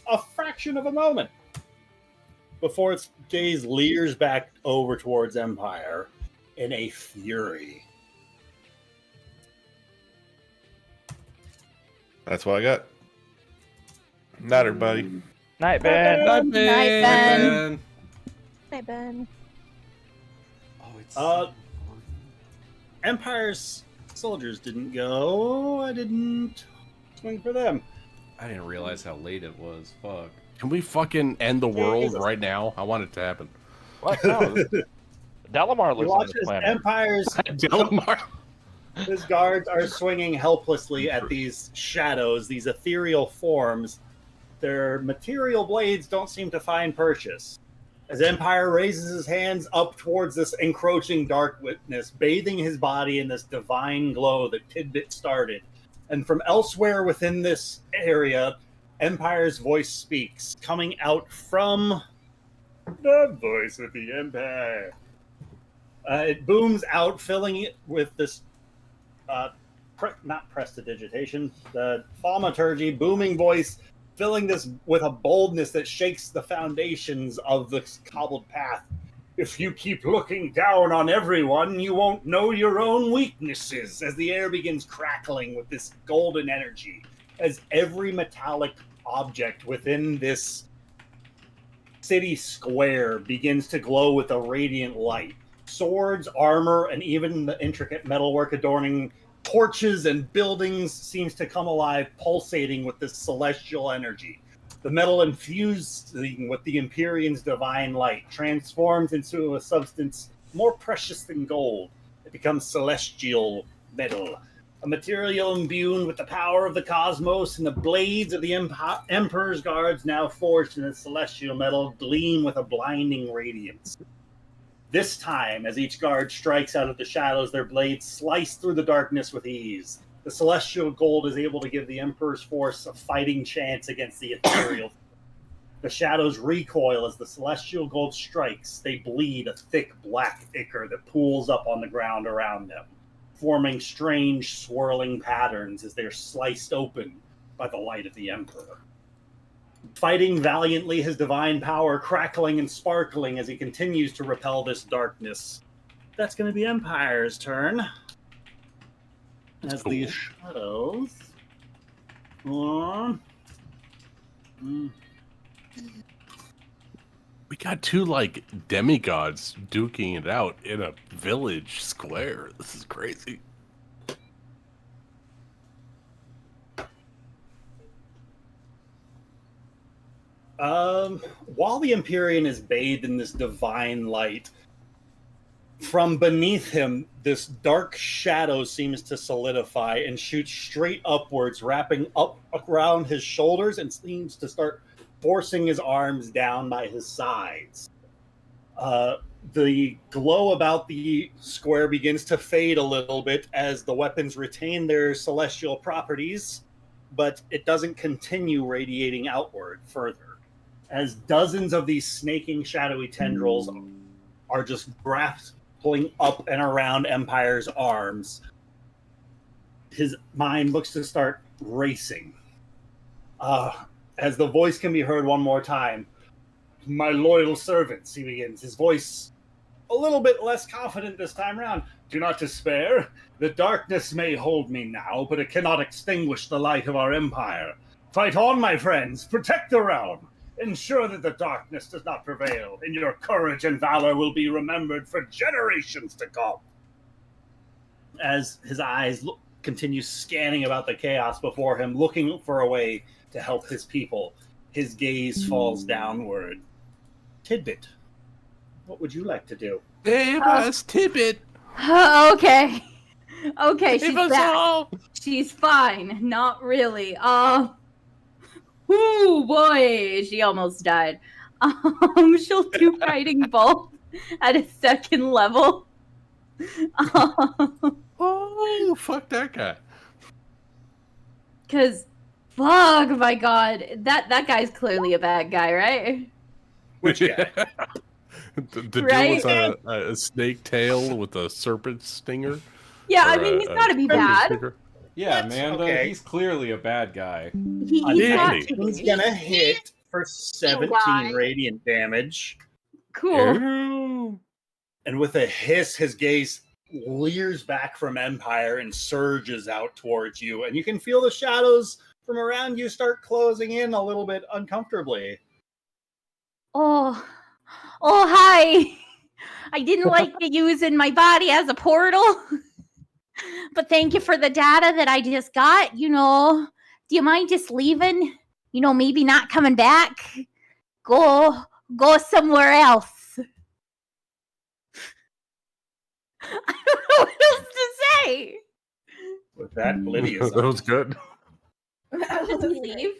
a fraction of a moment before its gaze leers back over towards Empire in a fury. That's what I got. Night, everybody. Night, Ben. Night, Ben. Hey, Ben. Oh, it's Empire's soldiers didn't go. I didn't swing for them. I didn't realize how late it was. Fuck. Can we fucking end the world Jesus. right now? I want it to happen. What? No. Dalamar You lives watch on this as planet. Empire's Delamar. his guards are swinging helplessly at these shadows, these ethereal forms. Their material blades don't seem to find purchase. As Empire raises his hands up towards this encroaching darkness, bathing his body in this divine glow that Tidbit started. And from elsewhere within this area, Empire's voice speaks, coming out from the voice of the Empire. It booms out, filling it with this, not prestidigitation, the thaumaturgy, booming voice, filling this with a boldness that shakes the foundations of this cobbled path. If you keep looking down on everyone, you won't know your own weaknesses. As the air begins crackling with this golden energy, as every metallic object within this city square begins to glow with a radiant light. Swords, armor, and even the intricate metalwork adorning torches and buildings seems to come alive, pulsating with this celestial energy. The metal infusing with the Empyrean's divine light transforms into a substance more precious than gold. It becomes celestial metal, a material imbued with the power of the cosmos, and the blades of the Emperor's guards, now forged in the celestial metal, gleam with a blinding radiance. This time, as each guard strikes out of the shadows, their blades slice through the darkness with ease. The celestial gold is able to give the Emperor's force a fighting chance against the ethereal. The shadows recoil as the celestial gold strikes. They bleed a thick black ichor that pools up on the ground around them, forming strange swirling patterns as they're sliced open by the light of the Emperor. Fighting valiantly, his divine power crackling and sparkling as he continues to repel this darkness. That's going to be Empire's turn. As these shadows. We got two like demigods duking it out in a village square. This is crazy. While the Empyrean is bathed in this divine light, from beneath him, this dark shadow seems to solidify and shoot straight upwards, wrapping up around his shoulders and seems to start forcing his arms down by his sides. The glow about the square begins to fade a little bit as the weapons retain their celestial properties, but it doesn't continue radiating outward further, as dozens of these snaking, shadowy tendrils are just grappling up and around Empire's arms. His mind looks to start racing. As the voice can be heard one more time, "My loyal servants," he begins, his voice a little bit less confident this time around. "Do not despair. The darkness may hold me now, but it cannot extinguish the light of our empire. Fight on, my friends. Protect the realm. Ensure that the darkness does not prevail, and your courage and valor will be remembered for generations to come." As his eyes continue scanning about the chaos before him, looking for a way to help his people, his gaze falls downward. Tidbit, what would you like to do? Save us, Tidbit. Okay. Okay, she's Save us back. all. She's fine. Not really. Ooh, boy, she almost died. She'll do Guiding Bolt at a second level. Oh, fuck that guy. Cause, fuck, my God, that guy's clearly a bad guy, right? Which guy? The dude Right? with a snake tail with a serpent stinger. Yeah, I Or mean, he's got to be dungeon bad. sneaker? Yeah, What? Amanda, Okay. he's clearly a bad guy. He's got to He's be. gonna hit for 17 radiant damage. Cool. Ew. And with a hiss, his gaze leers back from Empire and surges out towards you. And you can feel the shadows from around you start closing in a little bit uncomfortably. Oh, hi. I didn't like using my body as a portal, but thank you for the data that I just got. You know, do you mind just leaving? You know, maybe not coming back. Go somewhere else. I don't know what else to say. With that, Lydia's That was good. Does he leave?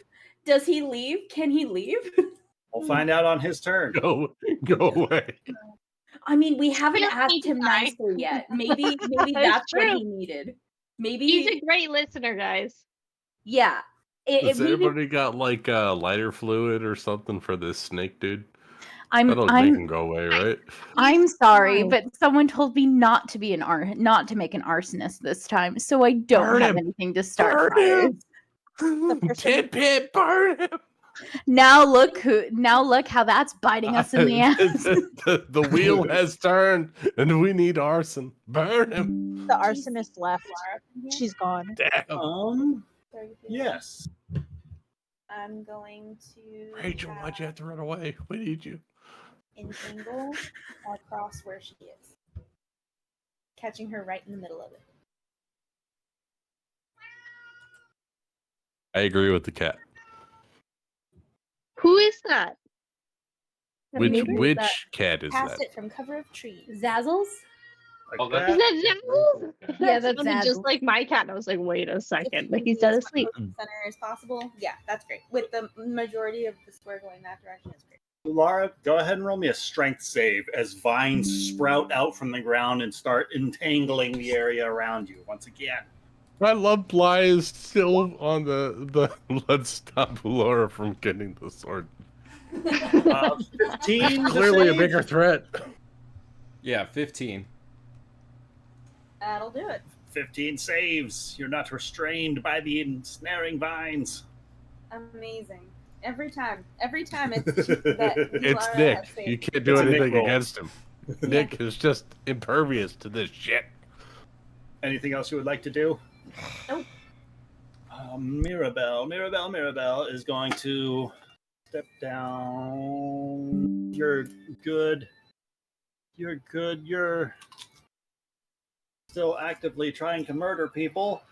Does he leave? Can he leave? We'll find out on his turn. Go away. I mean, we haven't don't asked need to him die. nicer yet. Maybe That's that's what true. he needed. Maybe He's a great listener, guys. yeah. Has Maybe anybody got like lighter fluid or something for this snake dude? I'm That'll make him go away, right? I'm sorry, fine. but someone told me not to be not to make an arsonist this time, so I don't Burn have him! anything to start Burn fires. him! person- Ted Pit, burn him! Now look how that's biting us in the ass. The wheel has turned, and we need arson. Burn him! The arsonist left. She's gone. Damn. Yes. I'm going to Rachel, why'd you have to run away? We need you. entangle across where she is, catching her right in the middle of it. I agree with the cat. Who is that? Which cat is Cast that? it from cover of trees. Zazzles? Like that's- Is that. that Zazzle? Yeah, That that's sounded Zazzle. just like my cat. And I was like, wait a If second. you But can he's be dead as asleep. close to the center as possible. Yeah, that's great. With the majority of the square going that direction, it's great. Laura, go ahead and roll me a strength save as vines sprout out from the ground and start entangling the area around you once again. I love Bly is still on the let's stop Laura from getting the sword. 15 to Clearly a save. bigger threat. Yeah, 15. That'll do it. 15 saves. You're not restrained by the ensnaring vines. Amazing. Every time it's that It's Laura Nick. has saved. You can't do It's a Nick anything roll. against him. Nick is just impervious to this shit. Anything else you would like to do? Nope. Mirabelle is going to step down. You're good. You're still actively trying to murder people.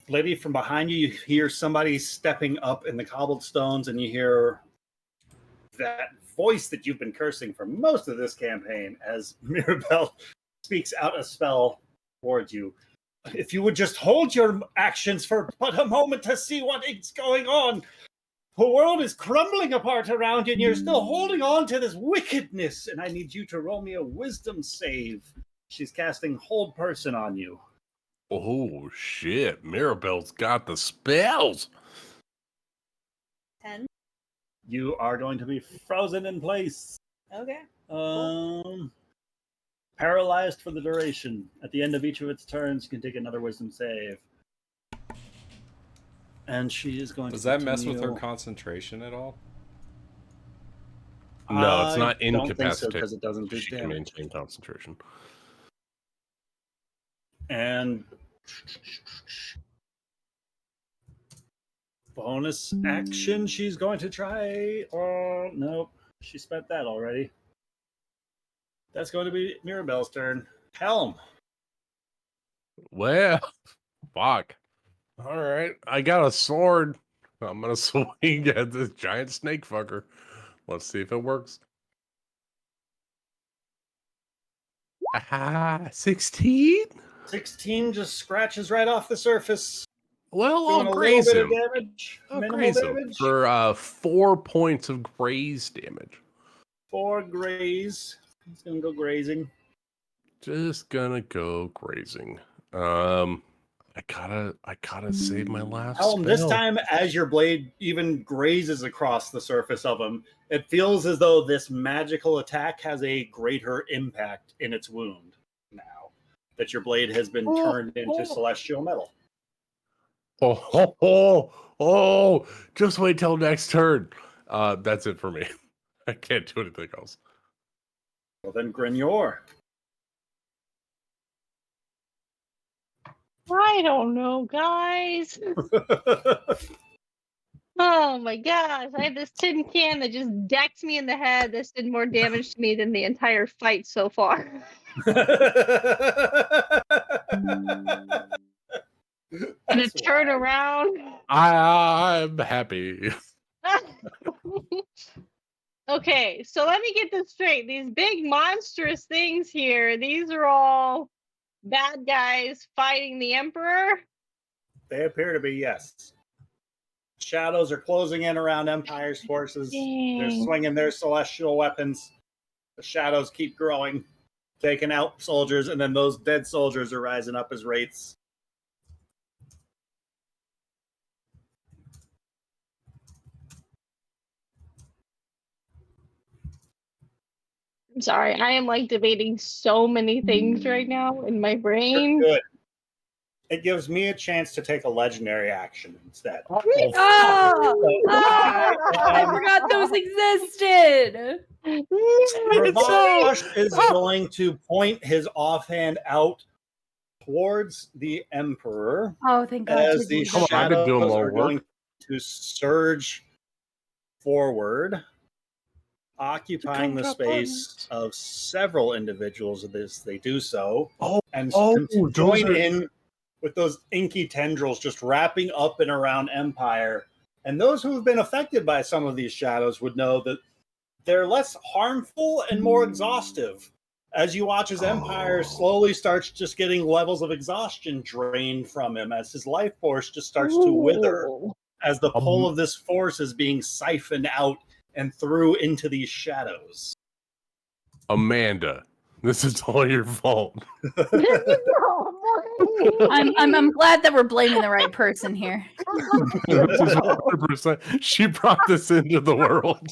Lady, from behind you, you hear somebody stepping up in the cobblestones, and you hear that voice that you've been cursing for most of this campaign as Mirabelle speaks out a spell towards you. If you would just hold your actions for but a moment to see what is going on. The world is crumbling apart around you, and you're still holding on to this wickedness, and I need you to roll me a wisdom save. She's casting Hold Person on you. Oh shit! Mirabelle's got the spells. 10. You are going to be frozen in place. Okay. Paralyzed for the duration. At the end of each of its turns, you can take another wisdom save. And she is going Does to that mess with her continue- concentration at all? No, it's not I don't think so, incapacitated. because it doesn't do She can damage. maintain concentration. And bonus action, she's going to try. Oh, nope. She spent that already. That's going to be Mirabelle's turn. Helm. Well, fuck. All right, I got a sword. I'm gonna swing at this giant snake fucker. Let's see if it works. Ah, 16. 16 just scratches right off the surface. Well, Doing I'll a graze little bit him. of damage. I'll Minimal graze him damage. for 4 points of graze damage. 4 graze. He's going to go grazing. Just gonna go grazing. I gotta save my last Helm, this spell. time, as your blade even grazes across the surface of him, it feels as though this magical attack has a greater impact in its wound now that your blade has been turned into celestial metal. Oh, just wait till next turn. That's it for me. I can't do anything else. Well, then, Grignor. I don't know, guys. Oh my gosh, I have this tin can that just decks me in the head. This did more damage to me than the entire fight so far. Gonna turn around. I'm happy. Okay, so let me get this straight. These big monstrous things here, these are all bad guys fighting the Emperor? They appear to be, yes. Shadows are closing in around Empire's forces. They're Dang. swinging their celestial weapons. The shadows keep growing, taking out soldiers, and then those dead soldiers are rising up as wraiths. I'm sorry, I am like debating so many things right now in my brain. Good. It gives me a chance to take a legendary action instead. Oh, I I forgot those existed. Ravash is going to point his offhand out towards the Emperor Oh, thank God. as the Come on, I've been doing shadows more are going work. to surge forward, occupying the space of several individuals as they do so, and join in with those inky tendrils just wrapping up and around Empire. And those who have been affected by some of these shadows would know that they're less harmful and more exhaustive. As you watch as Empire slowly starts just getting levels of exhaustion drained from him, as his life force just starts to wither, as the pull of this force is being siphoned out and through into these shadows. Amanda, this is all your fault. I'm glad that we're blaming the right person here. This is 100%. She brought this into the world.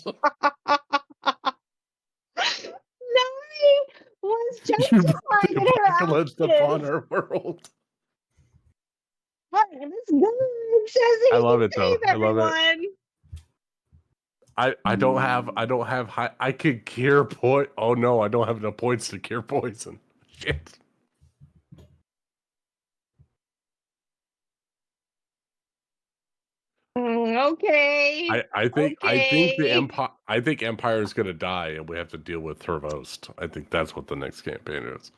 Nari was You justified in her privileged upon actions. our world. This guy says he I love can it though. save I love it. everyone. I don't have high. I could cure poison. Oh no, I don't have enough points to cure poison. Shit. Okay. I think the Okay. Empire. I think Empire is gonna die, and we have to deal with Turvost. I think that's what the next campaign is.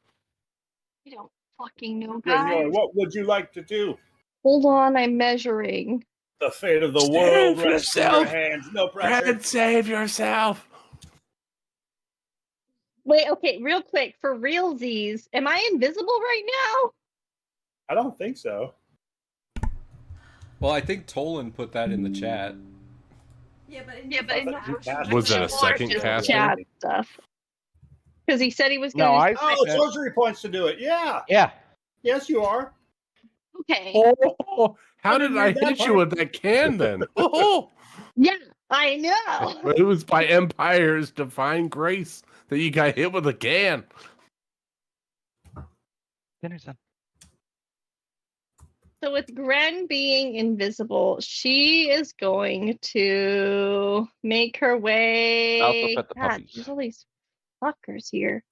I don't fucking know, Grignor, guys. what would you like to do? Hold on, I'm measuring. The fate of the Save world rests in your yourself. hands. No pressure. Brad, save yourself. Wait, okay, real quick, for realsies, am I invisible right now? I don't think so. Well, I think Tolan put that in the chat. Yeah, but Was that a second caster? Chat stuff. Because he said he was No, going to. I Oh, said- sorcery points to do it. Yeah. Yeah. Yes, you are. Okay. Oh, how I did didn't I read that hit you part. with that can then? Oh, Yeah, I know. it was by Empire's divine grace that you got hit with a can. Dinner's done. So with Gren being invisible, she is going to make her way. Also pet the God, puppies. there's all these fuckers here.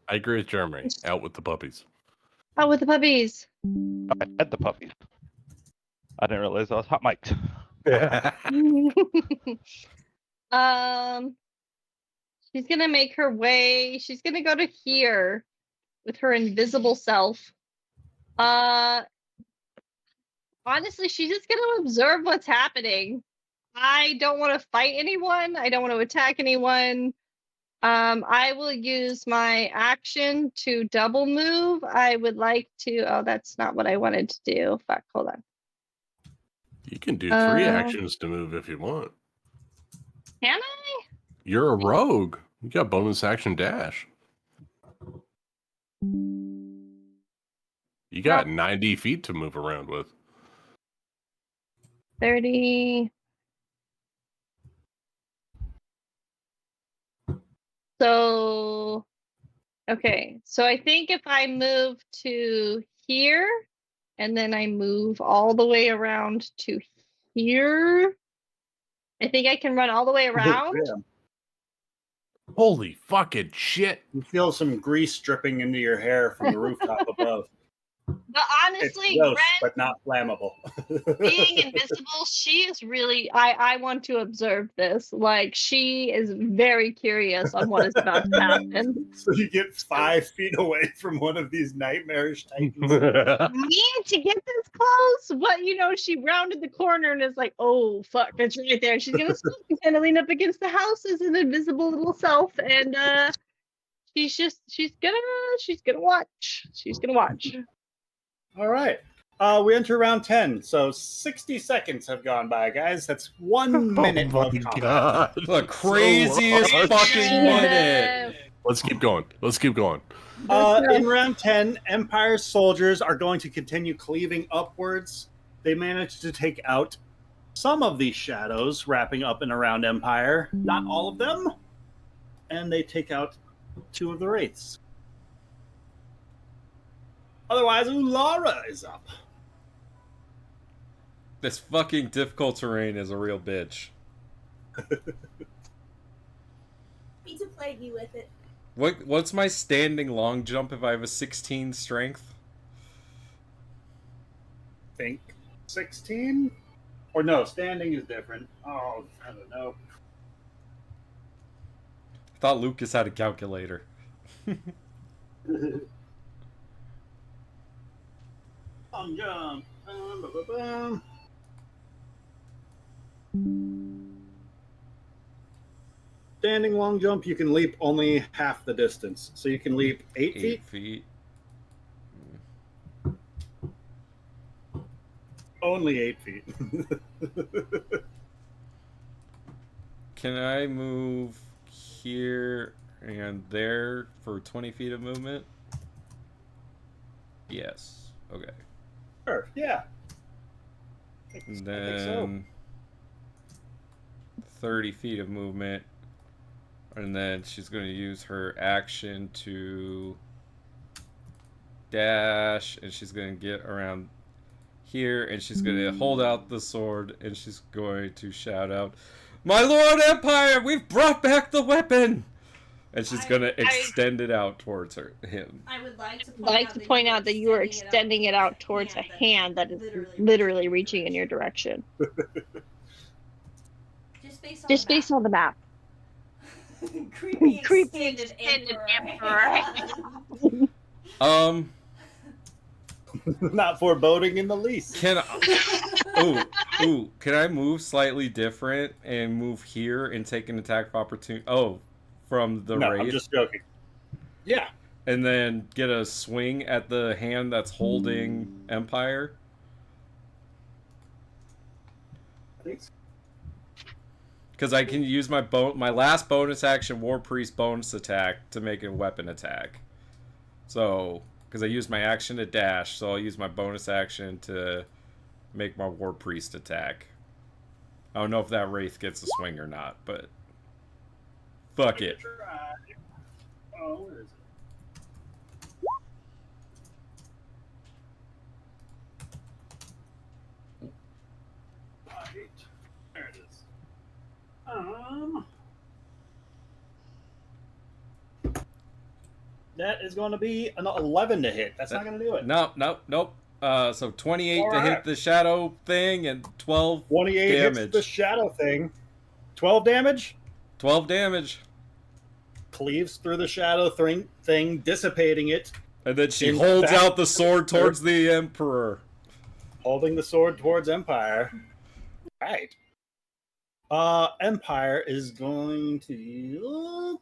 I agree with Jeremy. Out with the puppies. Oh, with the puppies. I fed the puppies. I didn't realize I was hot mic'd. She's gonna make her way. She's gonna go to here with her invisible self. Honestly, she's just gonna observe what's happening. I don't want to fight anyone. I don't want to attack anyone. I will use my action to double move. I would like to. Oh, that's not what I wanted to do. Fuck. Hold on. You can do 3 actions to move if you want. Can I? You're a rogue. You got bonus action dash. You got 90 feet to move around with. 30. So, okay. So I think if I move to here and then I move all the way around to here, I think I can run all the way around. Yeah. Holy fucking shit. You feel some grease dripping into your hair from the rooftop above. But honestly, It's gross, Ren, but not flammable. being invisible, she is really, I want to observe this. Like, she is very curious on what is about to happen. So you get 5 feet away from one of these nightmarish titans. Me to get this close, but she rounded the corner and is like, oh fuck, it's right there. She's gonna kind of lean up against the house as an invisible little self, and she's gonna watch. She's gonna watch. All right. We enter round 10, so 60 seconds have gone by, guys. That's 1 minute Oh of my combat. god. The craziest So fucking minute. Let's keep going. Let's keep going. In round 10, Empire's soldiers are going to continue cleaving upwards. They managed to take out some of these shadows wrapping up and around Empire. Not all of them. And they take out 2 of the wraiths. Otherwise, Ulara is up. This fucking difficult terrain is a real bitch. Need to plague you with it. What's my standing long jump if I have a 16 strength? Think 16? Or no, standing is different. Oh, I don't know. I thought Lucas had a calculator. Long jump. Standing long jump, you can leap only half the distance. So you can leap 8 feet. 8 feet. Only 8 feet. Can I move here and there for 20 feet of movement? Yes. Okay. Sure, yeah. And I think so. then 30 feet of movement. And then she's going to use her action to dash. And she's going to get around here. And she's going to hold out the sword. And she's going to shout out, "My Lord Empire, we've brought back the weapon!" And she's going to extend it out towards him. I would like to point out that you are extending it out towards a hand that is literally reaching in your direction. Just based on the map. creepy extended emperor. Not foreboding in the least. Can I, can I move slightly different and move here and take an attack of opportunity? Oh, from the No, wraith? I'm just joking. Yeah. And then get a swing at the hand that's holding Empire? Because I can use my last bonus action War Priest bonus attack to make a weapon attack. So, because I used my action to dash, so I'll use my bonus action to make my War Priest attack. I don't know if that Wraith gets a swing or not, but fuck it. Oh, where is it? Right. There it is. That is going to be an 11 to hit. That's not going to do it. Nope. So 28 to hit the shadow thing and 12 28 damage. hits the shadow thing. 12 damage? 12 damage. Cleaves through the shadow thing, dissipating it. And then she holds out the sword towards the Emperor. Holding the sword towards Empire. Right. Empire is going to...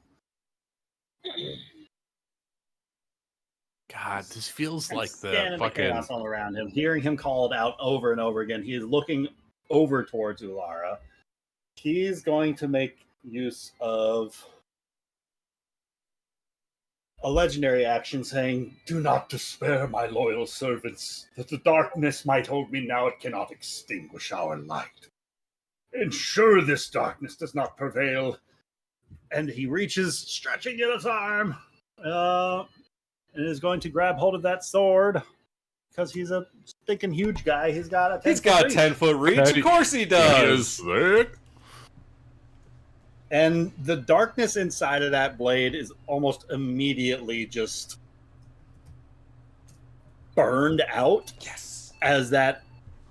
God, this feels like the scanning fucking... chaos all around him, hearing him called out over and over again. He is looking over towards Ulara. He's going to make use of a legendary action saying, Do not despair, my loyal servants, that the darkness might hold me now, it cannot extinguish our light. Ensure this darkness does not prevail. and he reaches, stretching in his arm, and is going to grab hold of that sword because he's a stinking huge guy. He's got a 10-foot reach. Of course he does. And the darkness inside of that blade is almost immediately just burned out. Yes. As that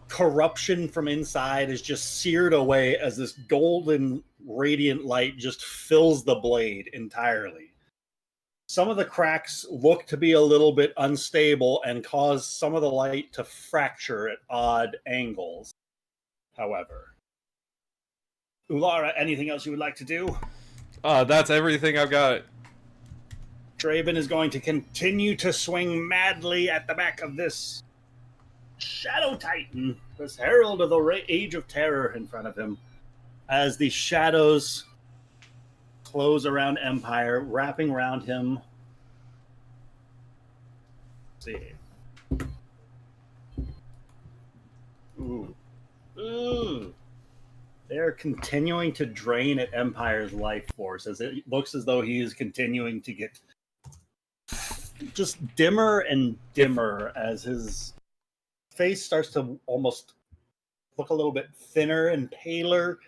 corruption from inside is just seared away as this golden radiant light just fills the blade entirely. Some of the cracks look to be a little bit unstable and cause some of the light to fracture at odd angles. However, Ulara, anything else you would like to do? That's everything I've got. Draven is going to continue to swing madly at the back of this Shadow Titan, this herald of the Age of Terror in front of him, as the shadows close around Empire, wrapping around him. Let's see. Ooh. They're continuing to drain at Empire's life force as it looks as though he is continuing to get just dimmer and dimmer as his face starts to almost look a little bit thinner and paler,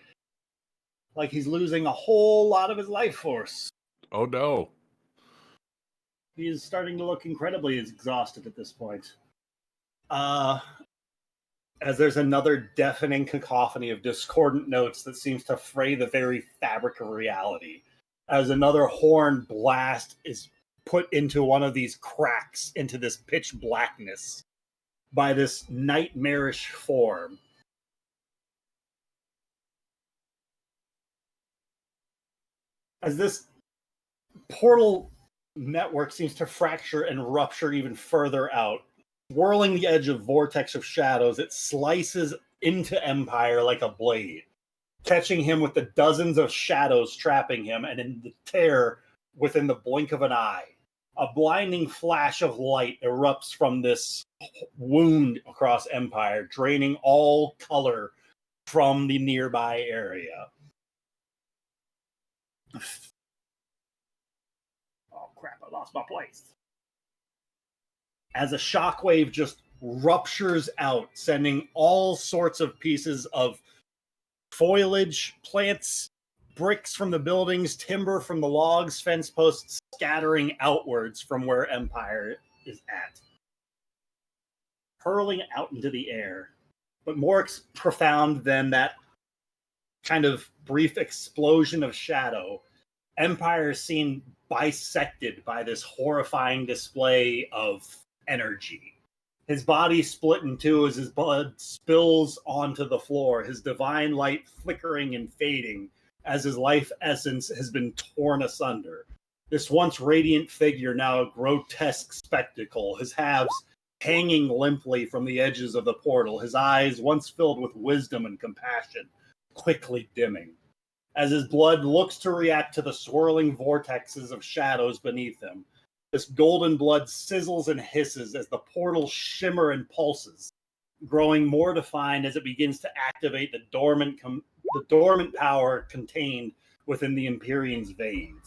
like he's losing a whole lot of his life force. Oh no. He is starting to look incredibly exhausted at this point. As there's another deafening cacophony of discordant notes that seems to fray the very fabric of reality. As another horn blast is put into one of these cracks into this pitch blackness by this nightmarish form. As this portal network seems to fracture and rupture even further out, whirling the edge of vortex of shadows, it slices into Empire like a blade, catching him with the dozens of shadows trapping him, and in the tear within the blink of an eye. A blinding flash of light erupts from this wound across Empire, draining all color from the nearby area. Oh crap, I lost my place. As a shockwave just ruptures out, sending all sorts of pieces of foliage, plants, bricks from the buildings, timber from the logs, fence posts scattering outwards from where Empire is at. Hurling out into the air. But more profound than that kind of brief explosion of shadow, Empire is seen bisected by this horrifying display of energy. His body split in two as his blood spills onto the floor, his divine light flickering and fading as his life essence has been torn asunder. This once radiant figure now a grotesque spectacle, his halves hanging limply from the edges of the portal, his eyes once filled with wisdom and compassion, quickly dimming. As his blood looks to react to the swirling vortexes of shadows beneath him, this golden blood sizzles and hisses as the portal shimmer and pulses, growing more defined as it begins to activate the dormant power contained within the Empyrean's veins.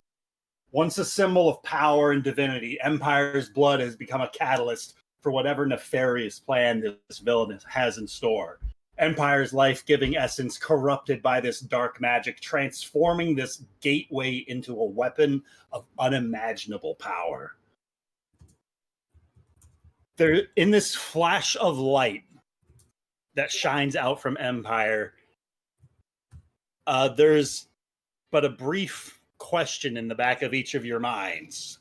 Once a symbol of power and divinity, Empire's blood has become a catalyst for whatever nefarious plan this villain has in store. Empire's life-giving essence corrupted by this dark magic, transforming this gateway into a weapon of unimaginable power. There, in this flash of light that shines out from Empire, there's but a brief question in the back of each of your minds.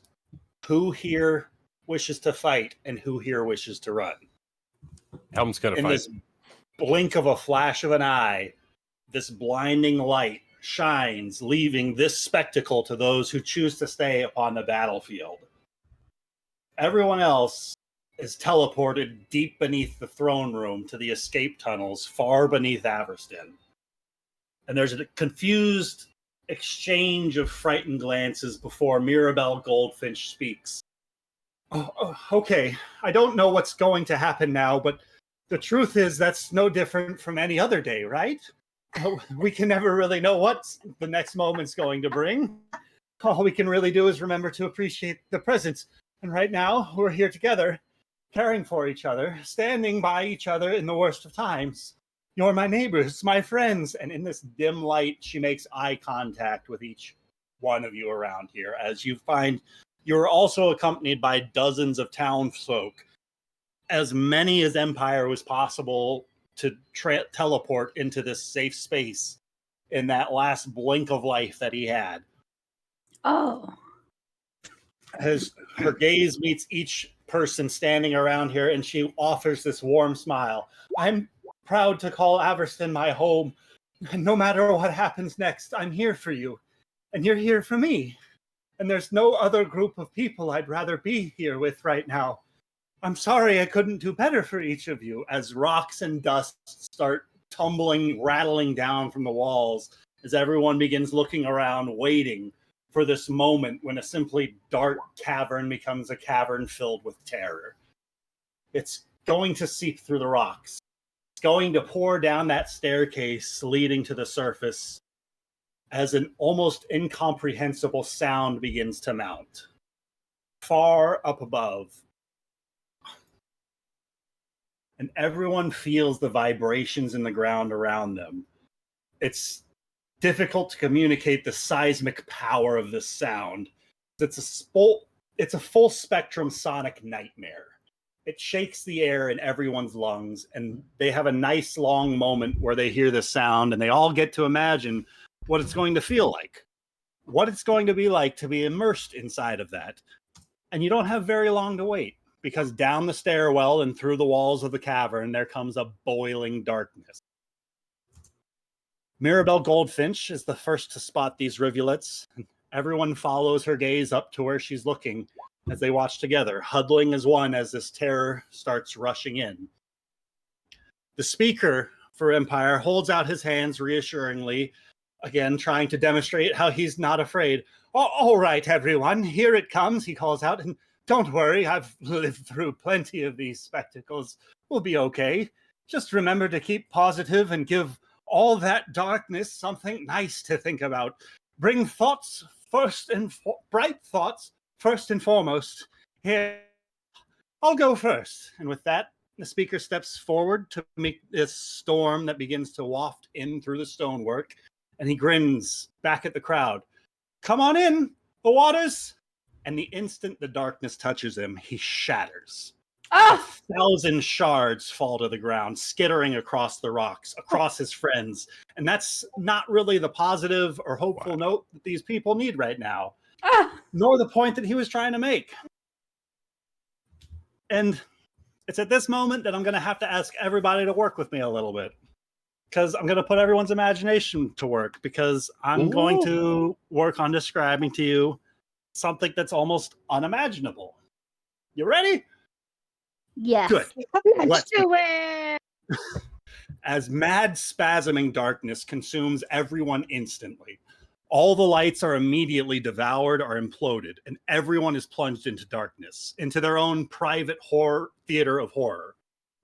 Who here wishes to fight and who here wishes to run? Helm's gonna In fight. this blink of a flash of an eye, this blinding light shines, leaving this spectacle to those who choose to stay upon the battlefield. Everyone else is teleported deep beneath the throne room to the escape tunnels far beneath Averston. And there's a confused exchange of frightened glances before Mirabelle Goldfinch speaks. Okay, I don't know what's going to happen now, but the truth is that's no different from any other day, right? We can never really know what the next moment's going to bring. All we can really do is remember to appreciate the present. And right now, we're here together, caring for each other, standing by each other in the worst of times. You're my neighbors, my friends. And in this dim light, she makes eye contact with each one of you around here, as you find you're also accompanied by dozens of townsfolk, as many as Empire was possible to teleport into this safe space in that last blink of life that he had. Oh. As her gaze meets each person standing around here, and she offers this warm smile. I'm proud to call Averston my home, and no matter what happens next, I'm here for you, and you're here for me. And there's no other group of people I'd rather be here with right now. I'm sorry I couldn't do better for each of you, as rocks and dust start tumbling, rattling down from the walls, as everyone begins looking around, waiting for this moment when a simply dark cavern becomes a cavern filled with terror. It's going to seep through the rocks. It's going to pour down that staircase leading to the surface as an almost incomprehensible sound begins to mount. Far up above, and everyone feels the vibrations in the ground around them. It's difficult to communicate the seismic power of this sound. It's a full spectrum sonic nightmare. It shakes the air in everyone's lungs, and they have a nice long moment where they hear this sound, and they all get to imagine what it's going to feel like, what it's going to be like to be immersed inside of that. And you don't have very long to wait, because down the stairwell and through the walls of the cavern, there comes a boiling darkness. Mirabelle Goldfinch is the first to spot these rivulets. Everyone follows her gaze up to where she's looking as they watch together, huddling as one as this terror starts rushing in. The speaker for Empire holds out his hands reassuringly, again trying to demonstrate how he's not afraid. All right, everyone, here it comes, he calls out, and don't worry, I've lived through plenty of these spectacles. We'll be okay. Just remember to keep positive and give all that darkness something nice to think about. Bring thoughts first and bright thoughts first and foremost. Here, I'll go first. And with that, the speaker steps forward to meet this storm that begins to waft in through the stonework, and he grins back at the crowd. Come on in, the waters. And the instant the darkness touches him, he shatters. 1,000 shards fall to the ground, skittering across the rocks, across his friends. And that's not really the positive or hopeful note that these people need right now, nor the point that he was trying to make. And it's at this moment that I'm going to have to ask everybody to work with me a little bit, because I'm going to put everyone's imagination to work, because I'm going to work on describing to you something that's almost unimaginable. You ready? Yes. Good. Let's do it. As mad spasming darkness consumes everyone instantly, all the lights are immediately devoured or imploded, and everyone is plunged into darkness, into their own private horror theater of horror.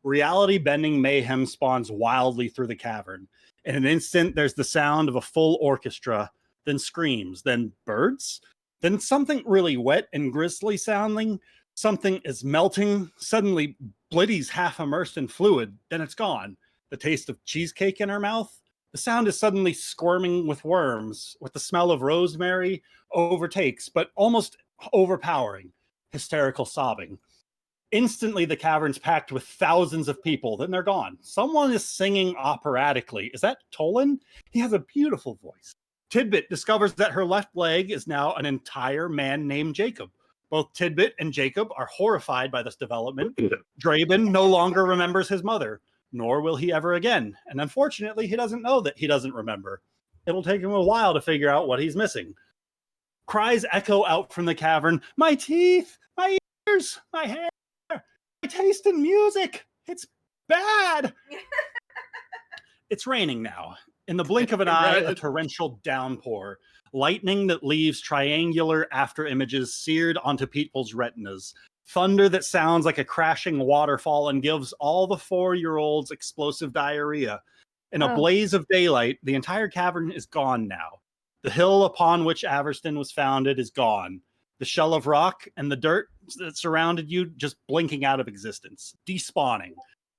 Reality-bending mayhem spawns wildly through the cavern. In an instant, there's the sound of a full orchestra, then screams, then birds, then something really wet and grisly sounding. Something is melting. Suddenly, Blitty's half immersed in fluid. Then it's gone. The taste of cheesecake in her mouth. The sound is suddenly squirming with worms, with the smell of rosemary overtakes, but almost overpowering. Hysterical sobbing. Instantly, the cavern's packed with thousands of people. Then they're gone. Someone is singing operatically. Is that Tolan? He has a beautiful voice. Tidbit discovers that her left leg is now an entire man named Jacob. Both Tidbit and Jacob are horrified by this development. Draben no longer remembers his mother, nor will he ever again. And unfortunately, he doesn't know that he doesn't remember. It'll take him a while to figure out what he's missing. Cries echo out from the cavern. My teeth, my ears, my hair, my taste in music. It's bad. It's raining now, In the blink of an eye, a Right. torrential downpour, lightning that leaves triangular after images seared onto people's retinas, thunder that sounds like a crashing waterfall and gives all the 4-year-olds explosive diarrhea. In a Oh. blaze of daylight, the entire cavern is gone now. The hill upon which Averston was founded is gone. The shell of rock and the dirt that surrounded you just blinking out of existence, despawning.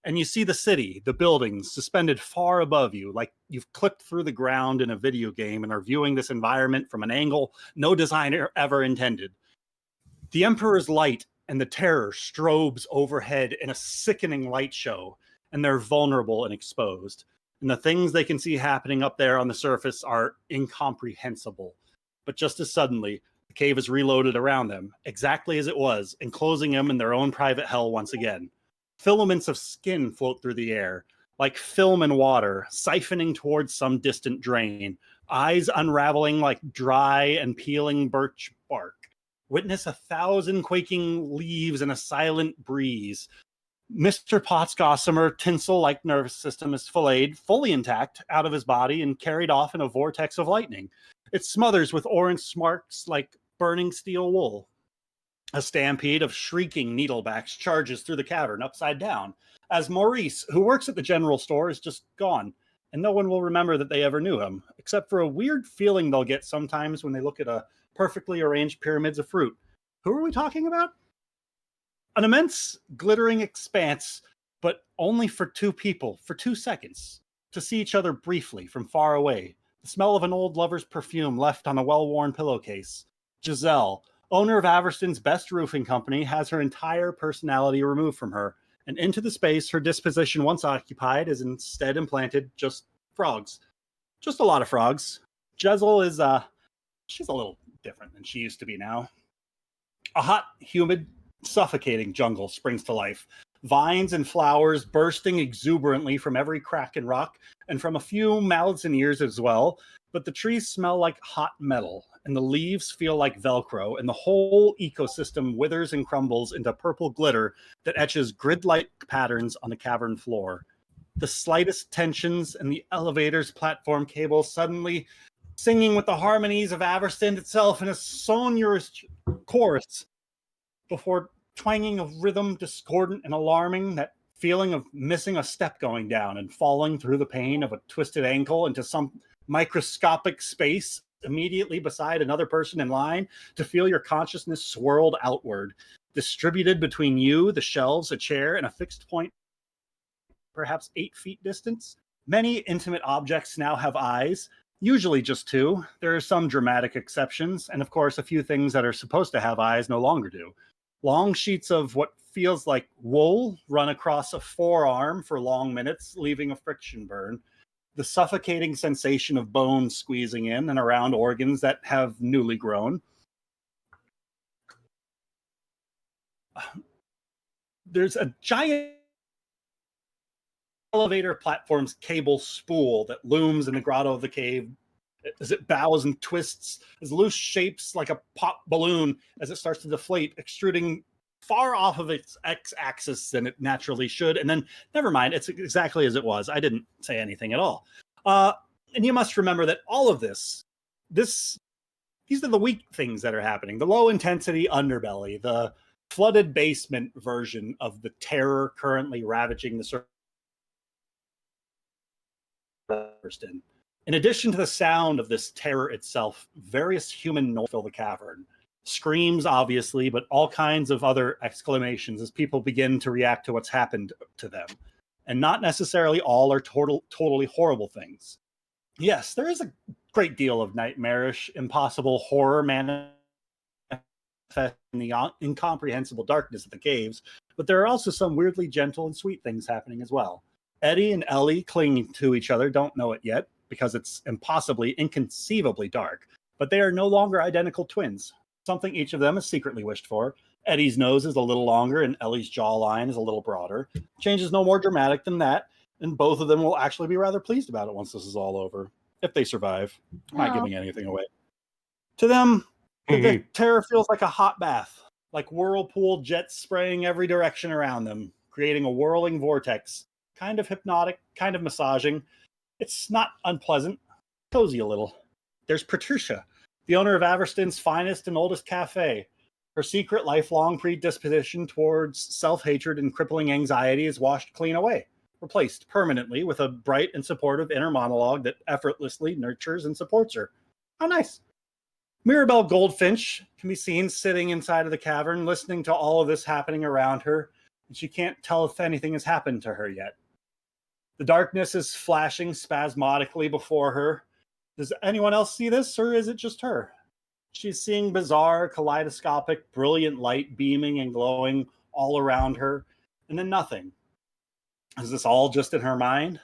And you see the city, the buildings suspended far above you, like you've clipped through the ground in a video game and are viewing this environment from an angle no designer ever intended. The Emperor's light and the terror strobes overhead in a sickening light show, and they're vulnerable and exposed. And the things they can see happening up there on the surface are incomprehensible. But just as suddenly, the cave is reloaded around them, exactly as it was, enclosing them in their own private hell once again. Filaments of skin float through the air, like film in water, siphoning towards some distant drain, eyes unraveling like dry and peeling birch bark. Witness 1,000 quaking leaves and a silent breeze. Mr. Potts' gossamer tinsel-like nervous system is filleted, fully intact, out of his body and carried off in a vortex of lightning. It smothers with orange sparks like burning steel wool. A stampede of shrieking needlebacks charges through the cavern upside down, as Maurice, who works at the general store, is just gone, and no one will remember that they ever knew him, except for a weird feeling they'll get sometimes when they look at a perfectly arranged pyramids of fruit. Who are we talking about? An immense, glittering expanse, but only for two people, for 2 seconds, to see each other briefly from far away. The smell of an old lover's perfume left on a well-worn pillowcase. Giselle, owner of Averston's best roofing company, has her entire personality removed from her, and into the space her disposition once occupied is instead implanted just frogs. Just a lot of frogs. Giselle is, she's a little different than she used to be now. A hot, humid, suffocating jungle springs to life. Vines and flowers bursting exuberantly from every crack and rock, and from a few mouths and ears as well. But the trees smell like hot metal, and the leaves feel like Velcro, and the whole ecosystem withers and crumbles into purple glitter that etches grid-like patterns on the cavern floor. The slightest tensions in the elevator's platform cable suddenly singing with the harmonies of Averston itself in a sonorous chorus before twanging of rhythm discordant and alarming, that feeling of missing a step going down and falling through the pain of a twisted ankle into some microscopic space immediately beside another person in line, to feel your consciousness swirled outward, distributed between you, the shelves, a chair, and a fixed point perhaps 8 feet distance. Many intimate objects now have eyes, usually just 2. There are some dramatic exceptions, and of course a few things that are supposed to have eyes no longer do. Long sheets of what feels like wool run across a forearm for long minutes, leaving a friction burn. The suffocating sensation of bones squeezing in and around organs that have newly grown. There's a giant elevator platform's cable spool that looms in the grotto of the cave as it bows and twists, as loose shapes like a pop balloon as it starts to deflate, extruding far off of its x-axis than it naturally should. And then, never mind, it's exactly as it was. I didn't say anything at all. And you must remember that all of these are the weak things that are happening. The low-intensity underbelly, the flooded basement version of the terror currently ravaging the surface. In addition to the sound of this terror itself, various human noises fill the cavern. Screams, obviously, but all kinds of other exclamations as people begin to react to what's happened to them. And not necessarily all are totally horrible things. Yes, there is a great deal of nightmarish, impossible horror manifest in the incomprehensible darkness of the caves, but there are also some weirdly gentle and sweet things happening as well. Eddie and Ellie, clinging to each other, don't know it yet, because it's inconceivably dark, but they are no longer identical twins, something each of them has secretly wished for. Eddie's nose is a little longer and Ellie's jawline is a little broader. Change is no more dramatic than that, and both of them will actually be rather pleased about it once this is all over, if they survive. I'm not giving anything away. To them, the terror feels like a hot bath, like whirlpool jets spraying every direction around them, creating a whirling vortex, kind of hypnotic, kind of massaging, It's not unpleasant, cozy a little. There's Patricia, the owner of Averston's finest and oldest cafe. Her secret lifelong predisposition towards self-hatred and crippling anxiety is washed clean away, replaced permanently with a bright and supportive inner monologue that effortlessly nurtures and supports her. How nice. Mirabelle Goldfinch can be seen sitting inside of the cavern, listening to all of this happening around her, and she can't tell if anything has happened to her yet. The darkness is flashing spasmodically before her. Does anyone else see this, or is it just her? She's seeing bizarre, kaleidoscopic, brilliant light beaming and glowing all around her, and then nothing. Is this all just in her mind?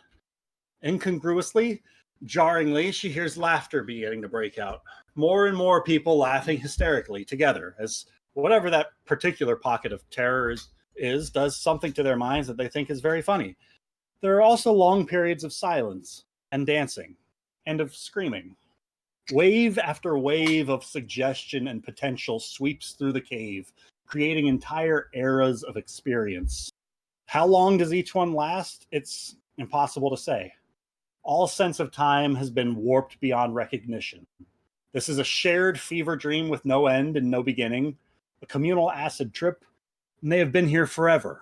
Incongruously, jarringly, she hears laughter beginning to break out. More and more people laughing hysterically together as whatever that particular pocket of terror is does something to their minds that they think is very funny. There are also long periods of silence and dancing and of screaming. Wave after wave of suggestion and potential sweeps through the cave, creating entire eras of experience. How long does each one last? It's impossible to say. All sense of time has been warped beyond recognition. This is a shared fever dream with no end and no beginning, a communal acid trip, and they have been here forever.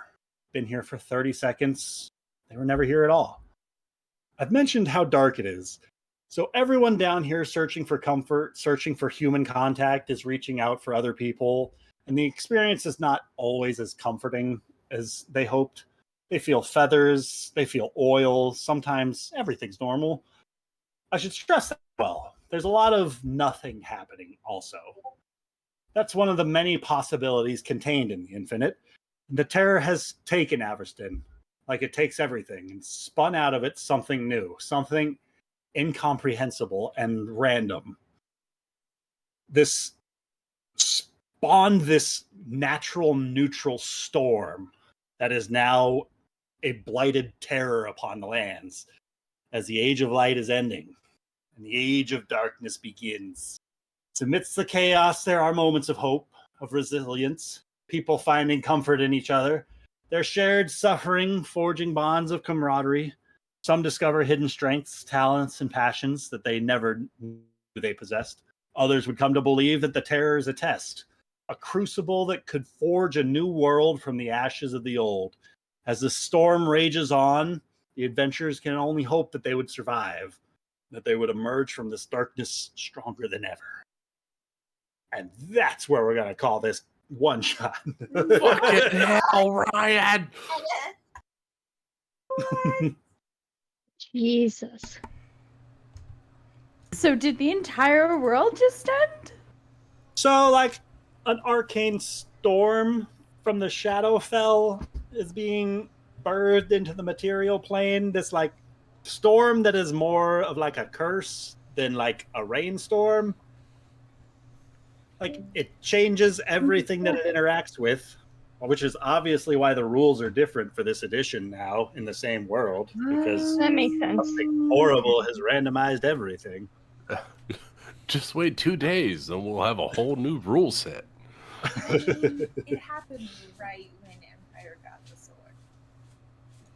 Been here for 30 seconds. They were never here at all. I've mentioned how dark it is. So everyone down here searching for comfort, searching for human contact, is reaching out for other people, and the experience is not always as comforting as they hoped. They feel feathers, they feel oil, sometimes everything's normal. I should stress that well. There's a lot of nothing happening also. That's one of the many possibilities contained in the infinite. The terror has taken Averston, like it takes everything, and spun out of it something new, something incomprehensible and random. This spawned this natural neutral storm that is now a blighted terror upon the lands as the age of light is ending and the age of darkness begins. Amidst the chaos, there are moments of hope, of resilience, people finding comfort in each other, their shared suffering forging bonds of camaraderie. Some discover hidden strengths, talents, and passions that they never knew they possessed. Others would come to believe that the terror is a test, a crucible that could forge a new world from the ashes of the old. As the storm rages on, the adventurers can only hope that they would survive, that they would emerge from this darkness stronger than ever. And that's where we're going to call this one shot. Fucking hell, Ryan! Jesus. So did the entire world just end? So, like, an arcane storm from the Shadowfell is being birthed into the material plane. This, like, storm that is more of, like, a curse than, like, a rainstorm. Like, it changes everything that it interacts with, which is obviously why the rules are different for this edition now in the same world, because That makes sense. something horrible has randomized everything. Just wait 2 days and we'll have a whole new rule set. It happened right when Empire got the sword.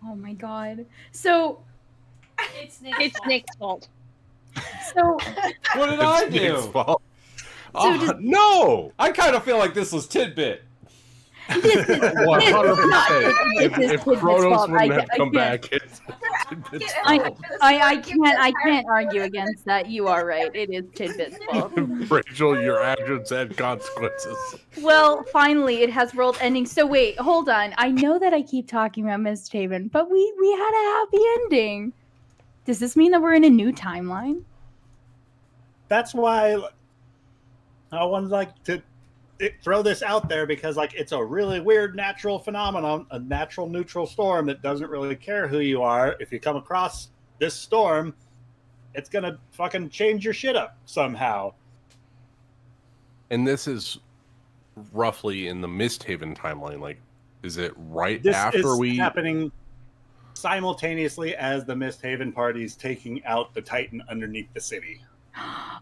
Oh my god. So It's Nick's It's fault. Nick's fault. so What did I It's Nick's do? fault. So Oh, does- no! I kind of feel like this was Tidbit. 100%. This is If Tidbit's Kronos fault. wouldn't I have come can't- back, it's Tidbit's I fault. can't argue against that. You are right. It is Tidbit's fault. Rachel, your actions had consequences. Well, finally, it has world ending. So wait, hold on. I know that I keep talking about Misthaven, but we had a happy ending. Does this mean that we're in a new timeline? That's why I wanted like to throw this out there, because like it's a really weird natural phenomenon, a natural neutral storm that doesn't really care who you are. If you come across this storm, it's gonna fucking change your shit up somehow. And this is roughly in the Misthaven timeline. Like, is it right This after is we... happening simultaneously as the Misthaven party's taking out the Titan underneath the city.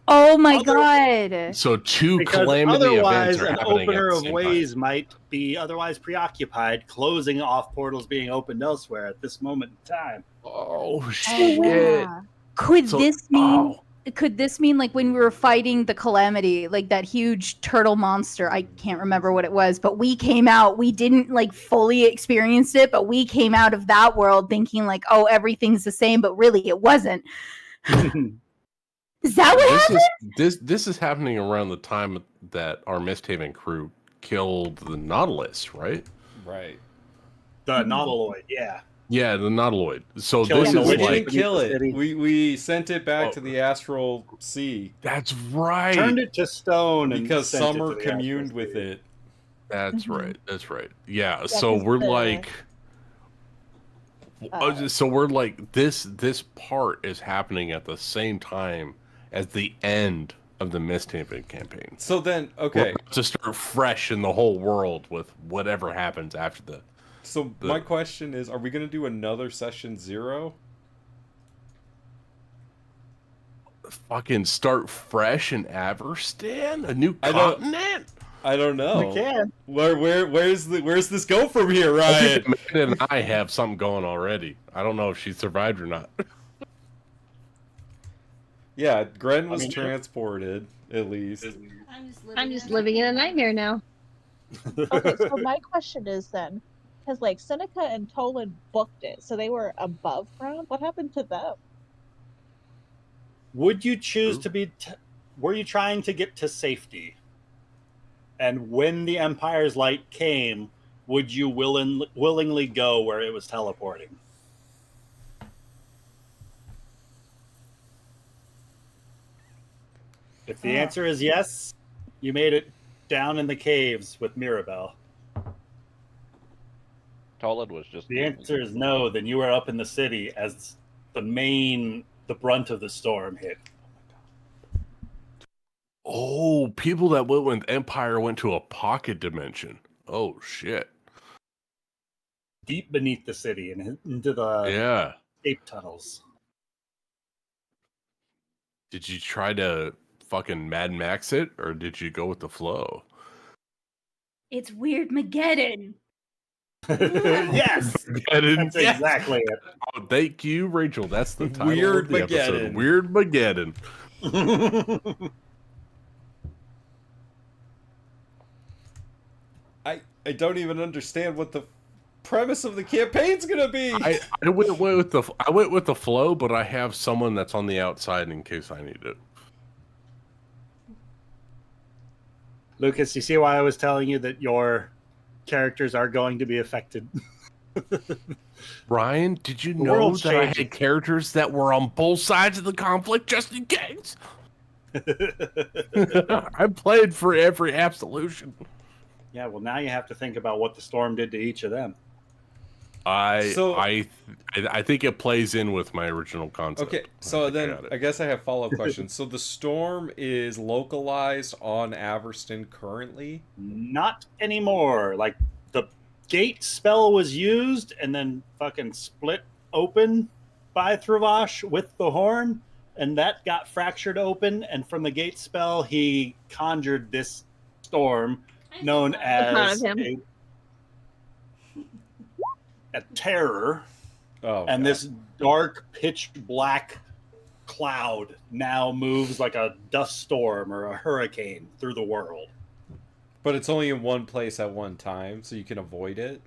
Oh my god. So two Because calamity otherwise, events are an happening opener at the of same ways might be otherwise preoccupied, closing off portals being opened elsewhere at this moment in time. Oh Oh, shit! yeah. Could So- this mean? oh. Could this mean like when we were fighting the calamity, like that huge turtle monster? I can't remember what it was, but we came out. We didn't like fully experience it, but we came out of that world thinking like, oh, everything's the same, but really it wasn't. Is that what happened? This is happening around the time that our Misthaven crew killed the Nautilus, right? Right. The Nautiloid, yeah. Yeah, the Nautiloid. So Killing this the is We witches like didn't kill beneath the it. city. We sent it back Oh. to the astral sea that's right. Turned it to stone and because sent it to Summer the communed Astral with Sea. it. That's Mhm. right. That's right. Yeah. So 'cause we're the- like. So we're like this part is happening at the same time as the end of the Misthaven campaign. So then, We're okay. about to start fresh in the whole world with whatever happens after the So my question is, are we going to do another session 0? fucking start fresh in Averstan, a new I don't- continent. I don't know. We can. Where's this go from here, I Ryan? think Amanda and I have something going already. I don't know if she survived or not. Yeah, Gren was I mean, transported at least. I'm just living in a nightmare now. Okay, so my question is then, because like Seneca and Tolan booked it, so they were above ground. What happened to them? Would you choose Who? to be? Were you trying to get to safety? And when the Empire's light came, would you willingly go where it was teleporting? If the answer is yes, you made it down in the caves with Mirabelle. Tollid was just. The answer is no, then you were up in the city as the brunt of the storm hit. Oh, people that went with Empire went to a pocket dimension. Oh shit. Deep beneath the city and into the Yeah. escape tunnels. Did you try to fucking Mad Max it, or did you go with the flow? It's Weird Mageddon. Yes! That's Yes. exactly it. Oh, thank you, Rachel. That's the title Weird of the episode. Mageddon. Weird Mageddon. I don't even understand what the premise of the campaign's gonna be. I went with the flow, but I have someone that's on the outside in case I need it. Lucas, you see why I was telling you that your characters are going to be affected? Ryan, did you The know world's that I changing. had characters that were on both sides of the conflict just in case? I played for every absolution. Yeah, well, now you have to think about what the storm did to each of them. I So- I think it plays in with my original concept. Okay, so I think I then got it. I guess I have follow-up questions. So the storm is localized on Averston currently? Not anymore. Like, the gate spell was used and then fucking split open by Thravash with the horn, and that got fractured open, and from the gate spell, he conjured this storm known proud as of him. a terror. Oh, And God. this dark, pitch black cloud now moves like a dust storm or a hurricane through the world. But it's only in one place at one time, so you can avoid it.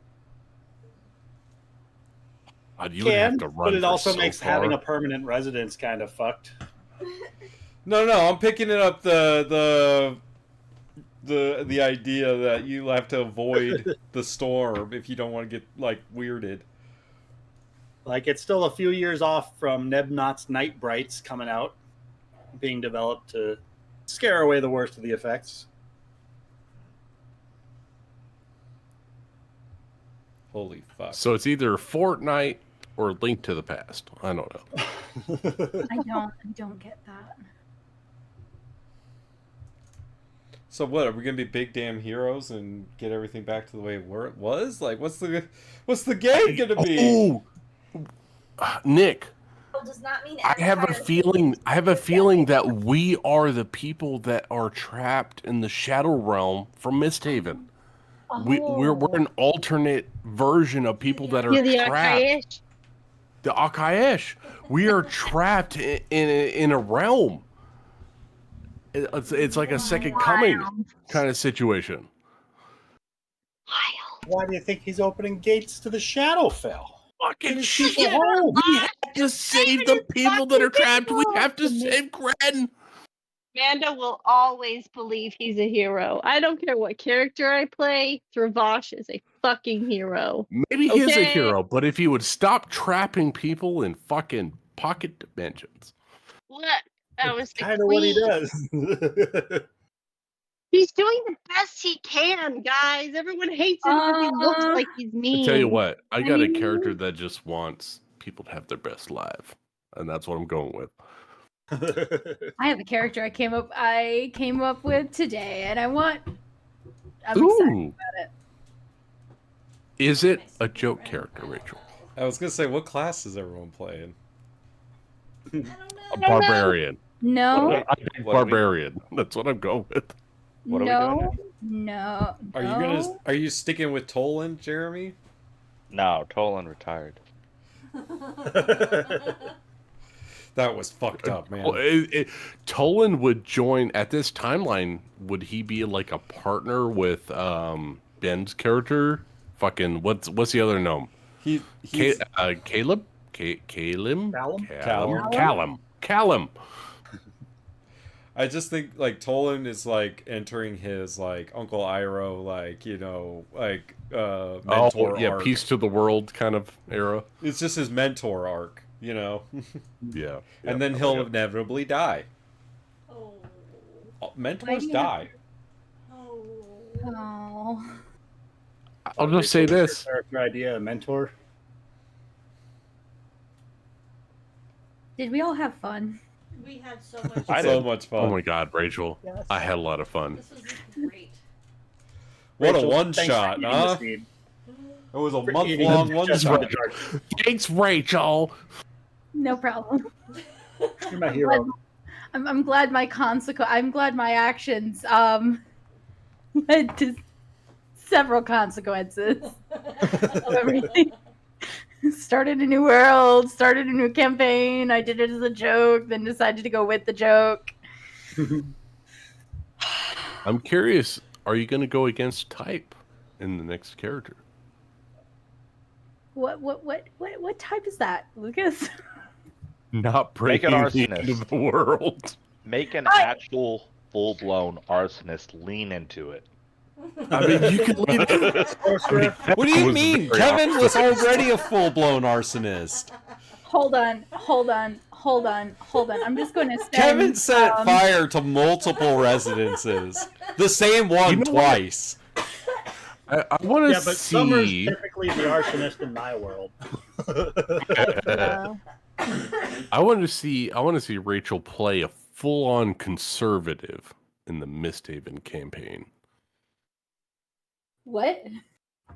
God, you would have to run but it for also so makes far. having a permanent residence kind of fucked. No, I'm picking it up the idea that you have to avoid the storm if you don't want to get like weirded. Like, it's still a few years off from Nebnot's Night Brights coming out, being developed to scare away the worst of the effects. Holy fuck. So it's either Fortnite or Link to the Past. I don't know. I don't get that. So what, are we gonna be big damn heroes and get everything back to the way it was? Like, what's the game gonna be? Oh, Nick, Does not mean I have a Empire feeling. I have a feeling that we are the people that are trapped in the Shadow Realm from Misthaven. We're an alternate version of people that are You're the trapped. Archaish. the Akaesh. We are trapped in a realm. It's like a second coming kind of situation. Why do you think he's opening gates to the Shadowfell? Fucking Get shit! his people home. We have to save the people that are trapped. We have to save Gren. Amanda will always believe he's a hero. I don't care what character I play. Dravash is a fucking hero. Maybe he is a Okay? hero, but if he would stop trapping people in fucking pocket dimensions. What? That was the Kind of what he queen. does. He's doing the best he can, guys. Everyone hates him because he looks like he's mean. I tell you what, I got a mean- character that just wants people to have their best life, and that's what I'm going with. I have a character I came up with today, and I'm excited Ooh, about it. is it a joke character, Rachel? I was gonna say, what class is everyone playing? A barbarian. No, I think barbarian. That's what I'm going with. What are we doing no. Are you sticking with Tolan, Jeremy? No, Tolan retired. That was fucked up, man. Well, Tolan would join at this timeline. Would he be like a partner with Ben's character? Fucking what's the other gnome? He's Caleb? Callum? Callum? Callum. I just think like Tolan is like entering his like Uncle Iroh mentor arc. Peace to the world kind of era. It's just his mentor arc, you know. Yeah. And then he'll inevitably die. Oh. Mentors die. Oh. I'll just say this. Character idea, a mentor. Did we all have fun? We had so much. So much fun. Oh my God, Rachel. Yes. I had a lot of fun. This was great. What Rachel, a one thanks for shot, eating huh? this feed. It was a For month eating long it one just on shot. the charge. Thanks, Rachel. No problem. You're my hero. I'm glad my I'm glad my actions led to several consequences of everything. Started a new world, started a new campaign. I did it as a joke, then decided to go with the joke. I'm curious, are you going to go against type in the next character? What type is that, Lucas? Not Make breaking an the arsonist. end of the world. Make an actual full-blown arsonist lean into it. I mean, you can lead it. What do you mean? Kevin was already a full-blown arsonist. Hold on. I'm just going to spend. Kevin set fire to multiple residences. The same one twice. I want to Yeah, but Summer's see. typically the arsonist in my world. I want to see Rachel play a full-on conservative in the Misthaven campaign. What?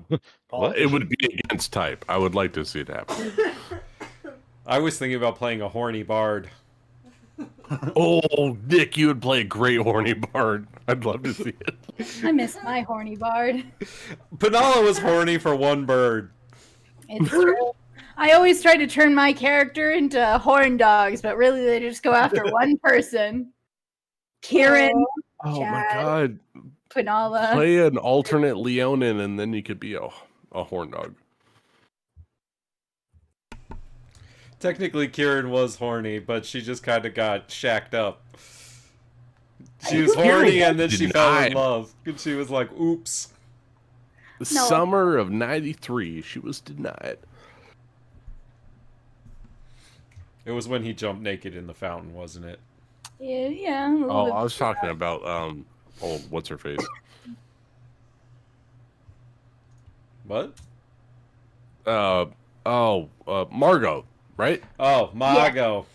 It would be against type. I would like to see it happen. I was thinking about playing a horny bard. Oh, Nick, you would play a great horny bard. I'd love to see it. I miss my horny bard. Panala was horny for one bird. It's true. I always try to turn my character into horn dogs, but really they just go after one person. Kieran, Oh my Chad, God. Panala. Play an alternate Leonin and then you could be a horn dog. Technically, Kieran was horny, but she just kind of got shacked up. She was horny and then she fell in Denied. love. And she was like, oops. The summer of '93, she was denied. It was when he jumped naked in the fountain, wasn't it? Yeah. A little Oh, bit. I was talking about what's her face? What? Margot, right? Oh, Margot.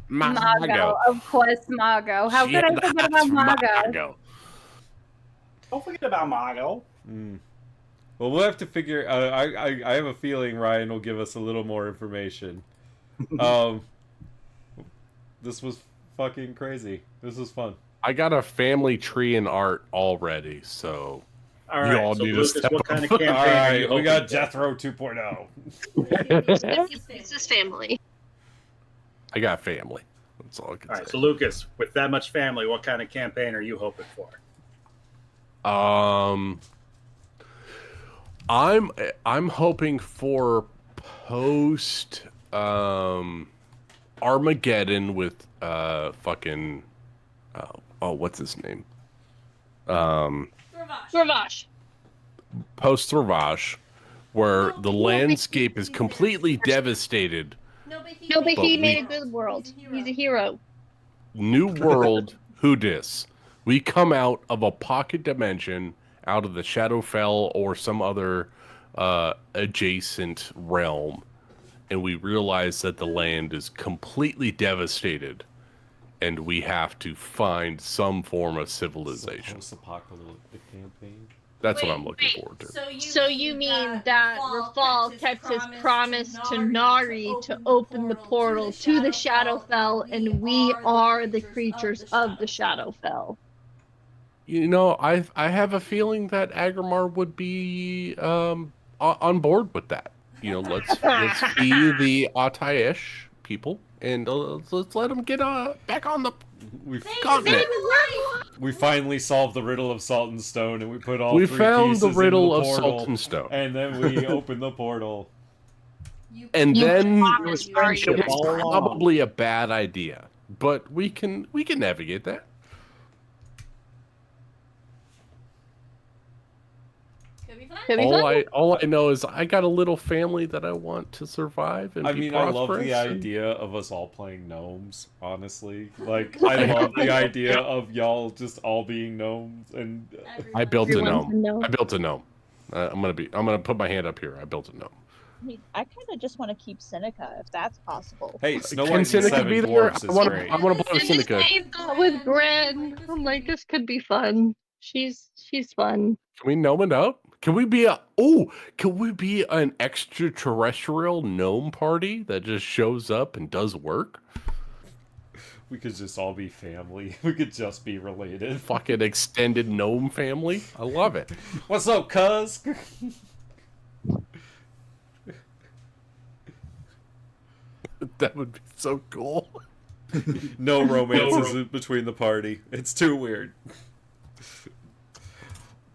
Margot, of course, Margot. How could I forget about Margot? Don't forget about Margot. Well, we'll have to figure. I have a feeling Ryan will give us a little more information. This was fucking crazy. This was fun. I got a family tree and art already, so All You right, all so need to Lucas, step what kind of up. campaign All are you right, we hoping got for? Jethro 2.0. This is family. I got family. That's all I can All right, say. so Lucas, with that much family, what kind of campaign are you hoping for? I'm hoping for post Armageddon with fucking what's his name? Ravash. Post Thravash, where the landscape is completely devastated. No, but he But made a we- good world. He's a hero. New world, who dis? We come out of a pocket dimension, out of the Shadowfell or some other adjacent realm, and we realize that the land is completely devastated, and we have to find some form of civilization. Post-apocalyptic campaign. That's what I'm looking forward to. So you mean that Rafal kept his promise to Nari to open the portal to the Shadowfell, and we are the creatures of the Shadowfell. You know, I have a feeling that Agrimar would be on board with that. You know, let's be the Ataish people, and let's let them get back on the continent. We finally solved the riddle of Salt and Stone, and we put all We three found pieces the riddle into the of portal, Salt and Stone. and then we opened the portal. And then promised Nari it you was guys were. probably a bad idea, but we can navigate that. Could be fun. All I know is I got a little family that I want to survive and I be mean, I love prosperous. the idea of us all playing gnomes, honestly. Like, I love the idea of y'all just all being gnomes, and I built a Everyone's gnome. a gnome. I built a gnome. I'm gonna put my hand up here. I built a gnome. I mean, I kind of just want to keep Seneca if that's possible. hey, Snow Can White and the Seneca Seven be there? Dwarfs I is want great. to play with Seneca. Made that with Gren. I'm like, this could be fun. She's fun. Can we gnome it up? Can we be an extraterrestrial gnome party that just shows up and does work? We could just all be family. We could just be related. Fucking extended gnome family. I love it. What's up, cuz? That would be so cool. No romances between the party. It's too weird.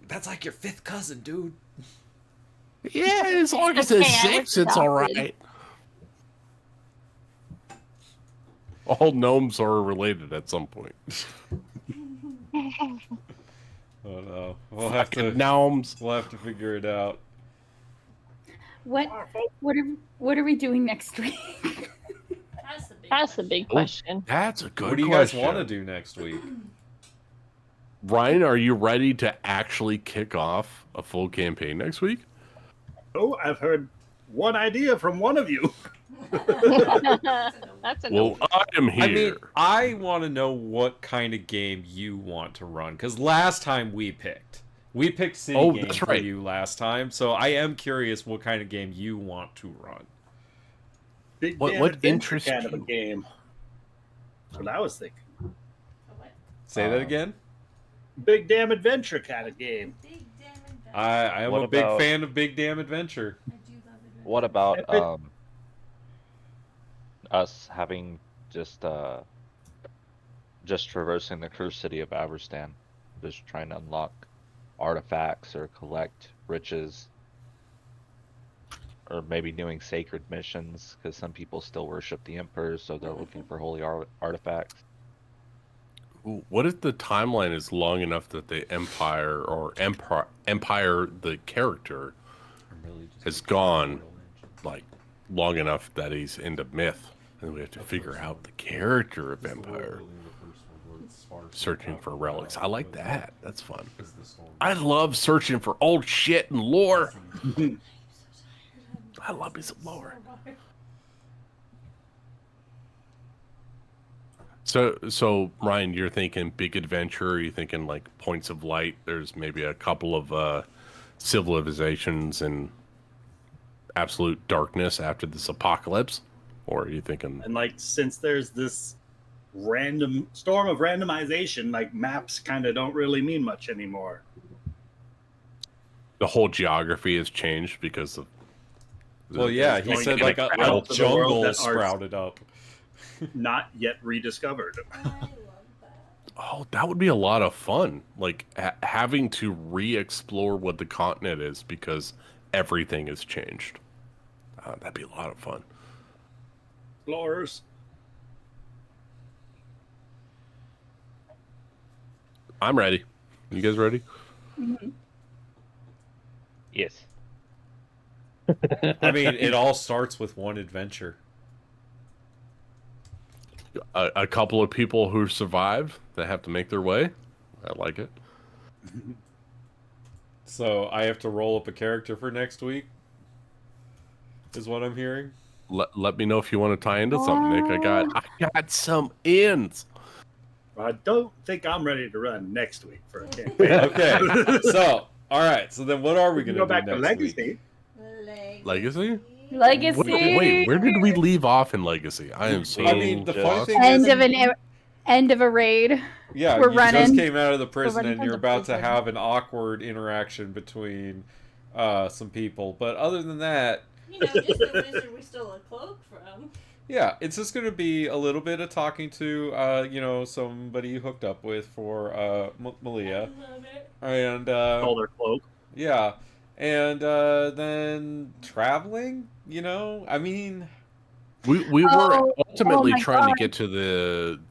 That's like your fifth cousin, dude. Yeah, as long as Okay, it's I was 6, it's all right. All gnomes are related at some point. Oh no, we'll have to Gnomes. We'll have to figure it out. What are we doing next week? That's the big question. That's a good What do you question. guys want to do next week? Ryan, are you ready to actually kick off a full campaign next week? Oh, I've heard one idea from one of you. That's a Well, I am here. I mean, I want to know what kind of game you want to run, because last time we picked City Game that's for right. you last time, so I am curious what kind of game you want to run. Big What damn adventure interests kind of a you? game. That's what I was thinking. Say that again. Big damn adventure kind of game. I am What a big about- fan of Big Damn Adventure. What about I- us having just traversing the cursed city of Averstan, just trying to unlock artifacts or collect riches, or maybe doing sacred missions because some people still worship the emperor, so they're looking for holy artifacts. Ooh, what if the timeline is long enough that the Empire the character has gone like long enough that he's into myth, and we have to figure out the character of Empire, searching for relics. I like that. That's fun. I love searching for old shit and lore. I love me some lore. So Ryan, you're thinking big adventure? Are you thinking like points of light? There's maybe a couple of civilizations in absolute darkness after this apocalypse, or are you thinking? And like, since there's this random storm of randomization, like maps kind of don't really mean much anymore. The whole geography has changed because of. Well, yeah, he going said to like a get out to the world jungle that are- sprouted up. Not yet rediscovered. I love that. Oh, that would be a lot of fun. Like having to re-explore what the continent is because everything has changed. That'd be a lot of fun. Explorers. I'm ready. You guys ready? Yes. I mean, it all starts with one adventure. A couple of people who survive that have to make their way. I like it. So I have to roll up a character for next week, is what I'm hearing. Let me know if you want to tie into something, Nick. I got some ins. I don't think I'm ready to run next week for a campaign. Okay, so all right. So then, what are we We can gonna go back do to next Legacy. week? Legacy? Legacy. Wait, where did we leave off in Legacy? I am so I mean, the funny lost. thing is, End of a raid. yeah, We're you just running. came out of the prison running and from you're the about to prison. have an awkward interaction between some people. But other than that, You know, just the wizard we stole a cloak from. yeah, it's just going to be a little bit of talking to, somebody you hooked up with for Malia. I love it. And, Call their cloak. yeah. And then traveling, I mean, We were Oh, ultimately my trying to God. get to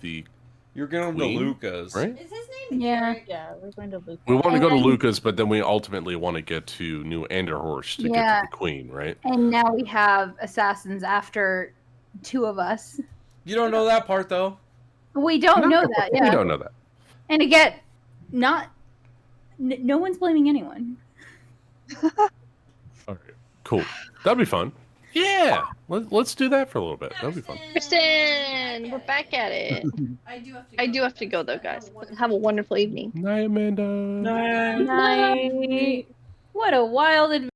the you're going Queen, to Lucas. right? Is his name Yeah. Eric? Yeah, we're going to Luke. We want to go to And- Lucas, but then we ultimately want to get to New Anderhorst to get Yeah. to the Queen, right? And now we have assassins after two of us. You don't know that part, though. We don't know that, We yeah. don't know that. And again, no one's blaming anyone. Okay, cool. That'd be fun. Yeah, let's do that for a little bit. That'd be fun. Kristen, we're back at it. I do have to go. I do have to go though, guys. Have a wonderful evening. Night, Amanda. Night. What a wild adventure.